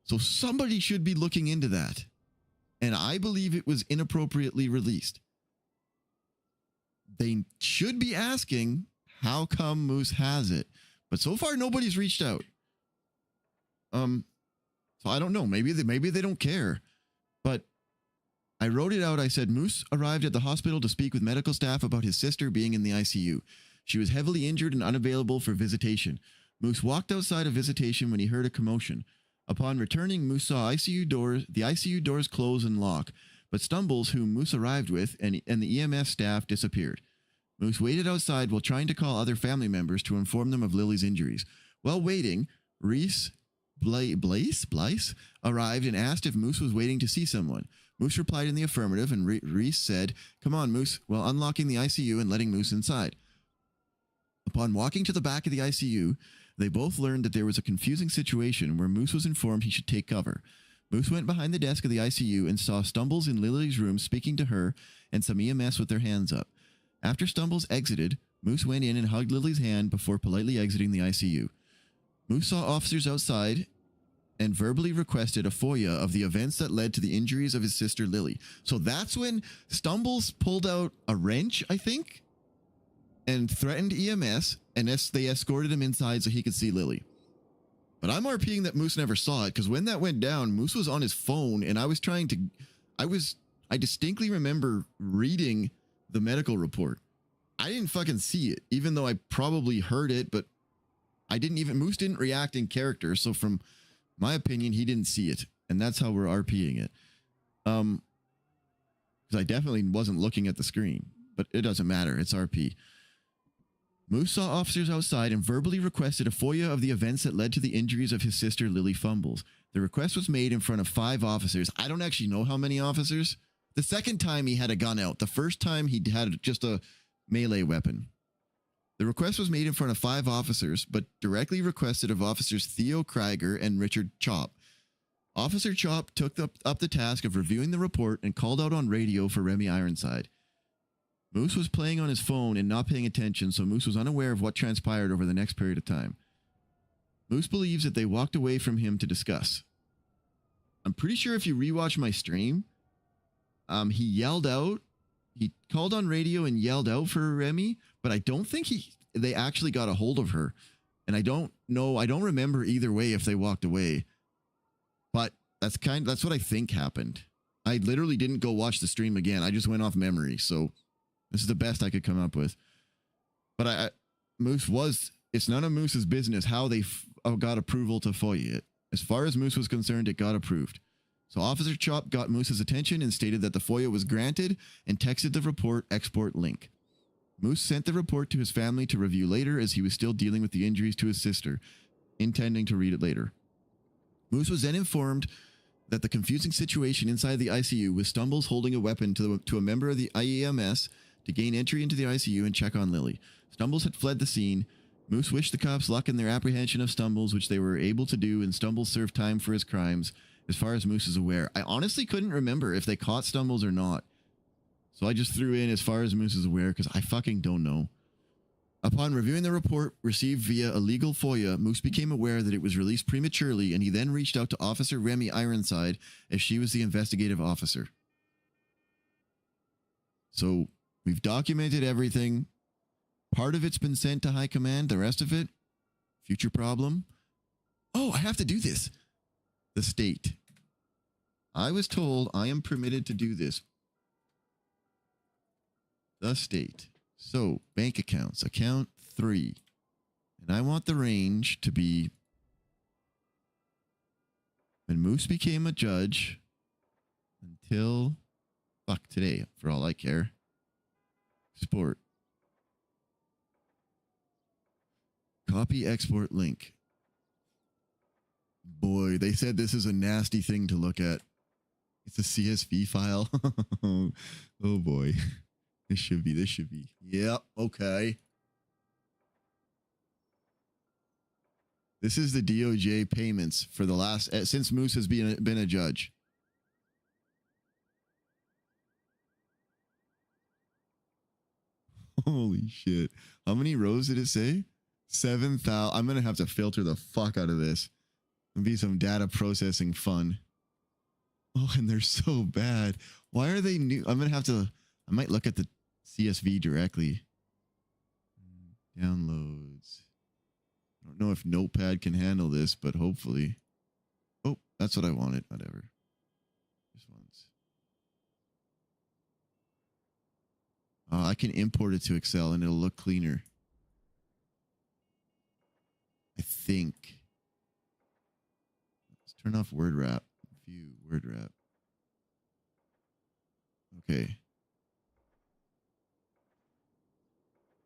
So somebody should be looking into that. And I believe it was inappropriately released. They should be asking, how come Moose has it? But so far, nobody's reached out. So I don't know. Maybe they don't care. But I wrote it out. I said, Moose arrived at the hospital to speak with medical staff about his sister being in the ICU. She was heavily injured and unavailable for visitation. Moose walked outside of visitation when he heard a commotion. Upon returning, Moose saw the ICU doors close and lock, but Stumbles, whom Moose arrived with, and the EMS staff disappeared. Moose waited outside while trying to call other family members to inform them of Lily's injuries. While waiting, Reese Blice arrived and asked if Moose was waiting to see someone. Moose replied in the affirmative, and Reese said, "Come on, Moose," while unlocking the ICU and letting Moose inside. Upon walking to the back of the ICU, they both learned that there was a confusing situation where Moose was informed he should take cover. Moose went behind the desk of the ICU and saw Stumbles in Lily's room speaking to her and some EMS with their hands up. After Stumbles exited, Moose went in and hugged Lily's hand before politely exiting the ICU. Moose saw officers outside and verbally requested a FOIA of the events that led to the injuries of his sister Lily. So that's when Stumbles pulled out a wrench, I think, and threatened EMS, and they escorted him inside so he could see Lily. But I'm RPing that Moose never saw it, because when that went down, Moose was on his phone, and I distinctly remember reading the medical report. I didn't fucking see it, even though I probably heard it, but Moose didn't react in character, so from my opinion, he didn't see it, and that's how we're RPing it. Because I definitely wasn't looking at the screen, but it doesn't matter, it's RP. Moose saw officers outside and verbally requested a FOIA of the events that led to the injuries of his sister Lily Fumbles. The request was made in front of 5 officers. I don't actually know how many officers. The second time he had a gun out. The first time he had just a melee weapon. The request was made in front of 5 officers, but directly requested of officers Theo Krieger and Richard Chop. Officer Chop took up the task of reviewing the report and called out on radio for Remy Ironside. Moose was playing on his phone and not paying attention, so Moose was unaware of what transpired over the next period of time. Moose believes that they walked away from him to discuss. I'm pretty sure if you rewatch my stream, he yelled out, he called on radio and yelled out for Remy, but I don't think they actually got a hold of her. And I don't remember either way if they walked away. But that's what I think happened. I literally didn't go watch the stream again. I just went off memory, so this is the best I could come up with. But it's none of Moose's business how they got approval to FOIA it. As far as Moose was concerned, it got approved. So Officer Chop got Moose's attention and stated that the FOIA was granted and texted the report export link. Moose sent the report to his family to review later as he was still dealing with the injuries to his sister, intending to read it later. Moose was then informed that the confusing situation inside the ICU was Stumbles holding a weapon to a member of the IEMS to gain entry into the ICU and check on Lily. Stumbles had fled the scene. Moose wished the cops luck in their apprehension of Stumbles, which they were able to do, and Stumbles served time for his crimes, as far as Moose is aware. I honestly couldn't remember if they caught Stumbles or not. So I just threw in as far as Moose is aware, because I fucking don't know. Upon reviewing the report received via a legal FOIA, Moose became aware that it was released prematurely, and he then reached out to Officer Remy Ironside, as she was the investigative officer. So we've documented everything. Part of it's been sent to High Command. The rest of it, future problem. Oh, I have to do this. The state. I was told I am permitted to do this. The state. So, bank accounts. Account 3. And I want the range to be when Moose became a judge until today, for all I care. Export. Copy export link. Boy, they said this is a nasty thing to look at. It's a CSV file. Oh boy. This should be. Yep, okay. This is the DOJ payments for the last, since Moose has been a judge. Holy shit. How many rows did it say? 7,000. I'm going to have to filter the fuck out of this. It'll be some data processing fun. Oh, and they're so bad. Why are they new? I might look at the CSV directly. Downloads. I don't know if Notepad can handle this, but hopefully. Oh, that's what I wanted. Whatever. This one's. I can import it to Excel and it'll look cleaner. I think. Let's Turn off word wrap. View word wrap. Okay.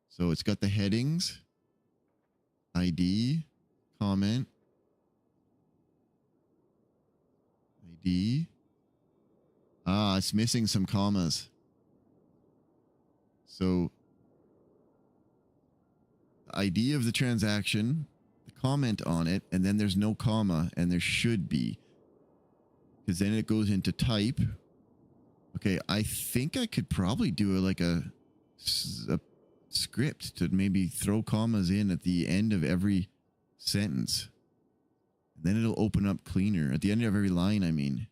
So it's got the headings, ID, comment, ID. Ah, it's missing some commas. So the ID of the transaction, the comment on it, and then there's no comma, and there should be. Because then it goes into type. Okay, I think I could probably do like a script to maybe throw commas in at the end of every sentence. And then it'll open up cleaner. At the end of every line, I mean.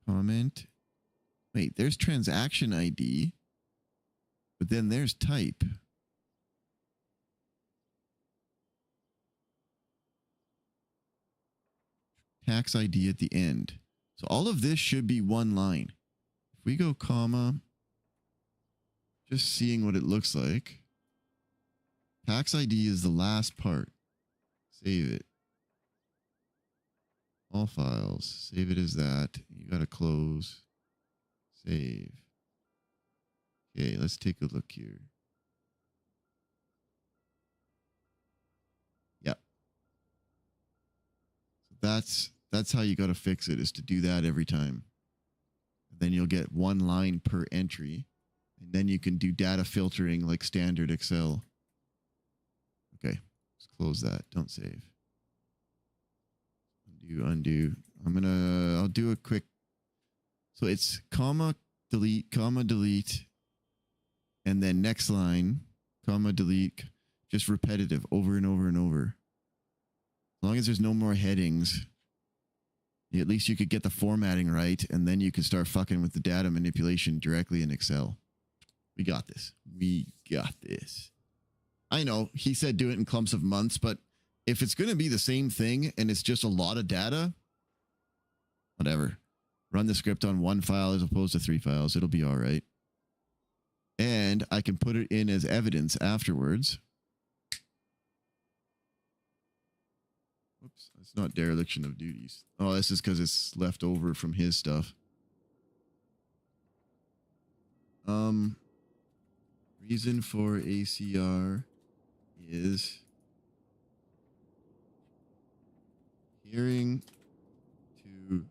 Comment. Wait, there's transaction ID. But then there's type. Tax ID at the end. So all of this should be one line. If we go comma, just seeing what it looks like. Tax ID is the last part. Save it. All files. Save it as that. You got to close. Save. Okay, let's take a look here. Yep. So that's how you got to fix it, is to do that every time. Then you'll get one line per entry. And then you can do data filtering like standard Excel. Okay, let's close that. Don't save. Undo. I'll do a quick. So it's comma, delete, and then next line, comma, delete, just repetitive over and over and over. As long as there's no more headings, at least you could get the formatting right, and then you can start fucking with the data manipulation directly in Excel. We got this. We got this. I know he said do it in clumps of months, but if it's going to be the same thing and it's just a lot of data, whatever. Run the script on one file as opposed to 3 files. It'll be all right. And I can put it in as evidence afterwards. Whoops, it's not dereliction of duties. Oh, this is because it's left over from his stuff. Reason for ACR is hearing to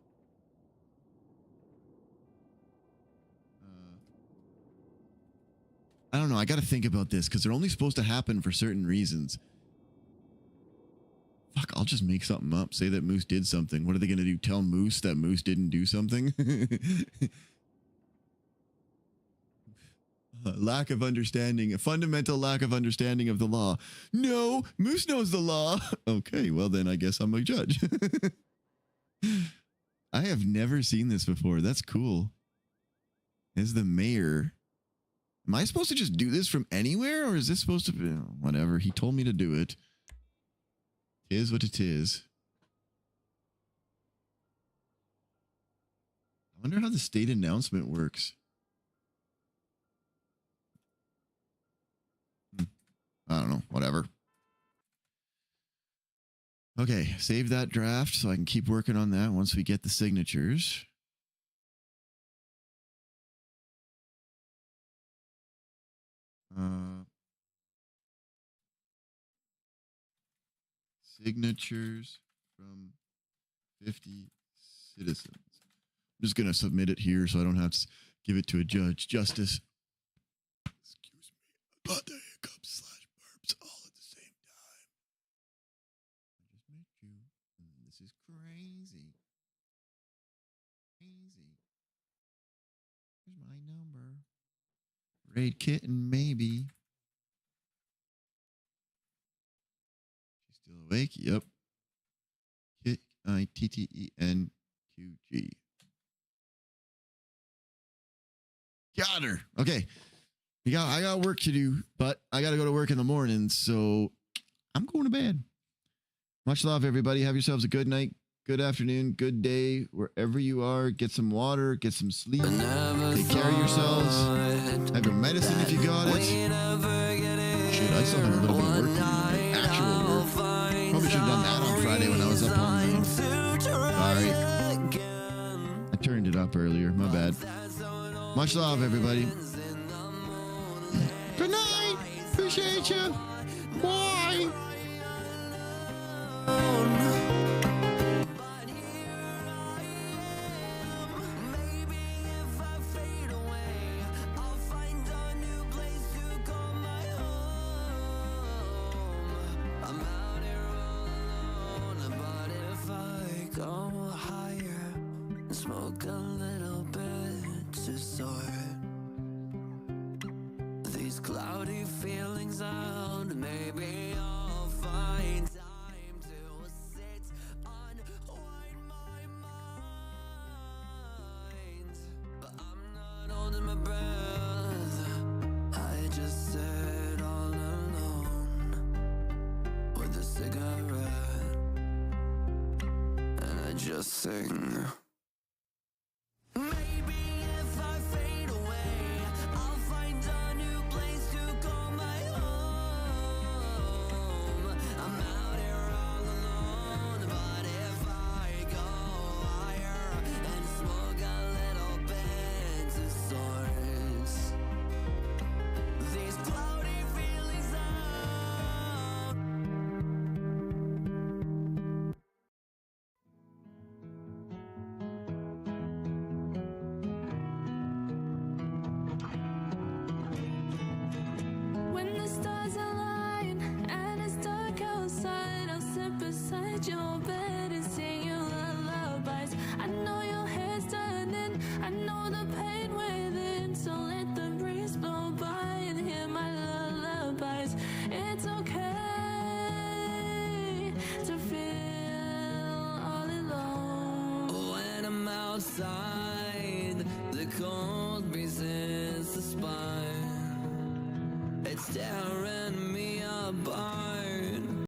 I don't know. I got to think about this because they're only supposed to happen for certain reasons. Fuck, I'll just make something up. Say that Moose did something. What are they going to do? Tell Moose that Moose didn't do something? Lack of understanding, a fundamental lack of understanding of the law. No, Moose knows the law. Okay, well then I guess I'm a judge. I have never seen this before. That's cool. As the mayor, am I supposed to just do this from anywhere, or is this supposed to be whatever? He told me to do it. Tis what it is. I wonder how the state announcement works. I don't know, whatever. Okay, save that draft so I can keep working on that once we get the signatures. Signatures from 50 citizens. I'm just going to submit it here so I don't have to give it to a judge. Justice. Excuse me. I got the hiccups / burps all at the same time. I just met you. This is crazy. Crazy. Here's my number. Raid Kitten, maybe. She's still awake? Yep. ITTENQG. Got her. Okay. I got work to do, but I got to go to work in the morning, so I'm going to bed. Much love, everybody. Have yourselves a good night, good afternoon, good day, wherever you are. Get some water, get some sleep. Take care of yourselves. Have your medicine if you got it. Shit, I still have a little bit of work to do. Like actual work. Probably should have done that on Friday when I was up on Zoom. Sorry. I turned it up earlier. My bad. Much love, everybody. Good night. Appreciate you. Bye. Smoke a little bit to sort these cloudy feelings out. Maybe I'll find time to sit, unwind my mind. But I'm not holding my breath. I just sit all alone with a cigarette, and I just sing. When the stars align and it's dark outside, I'll sit beside your bed and sing you lullabies. I know your hair's turning, I know the pain within, so let the breeze blow by and hear my lullabies. It's okay to feel all alone. When I'm outside, the cold breeze hits the spine. It's terrible.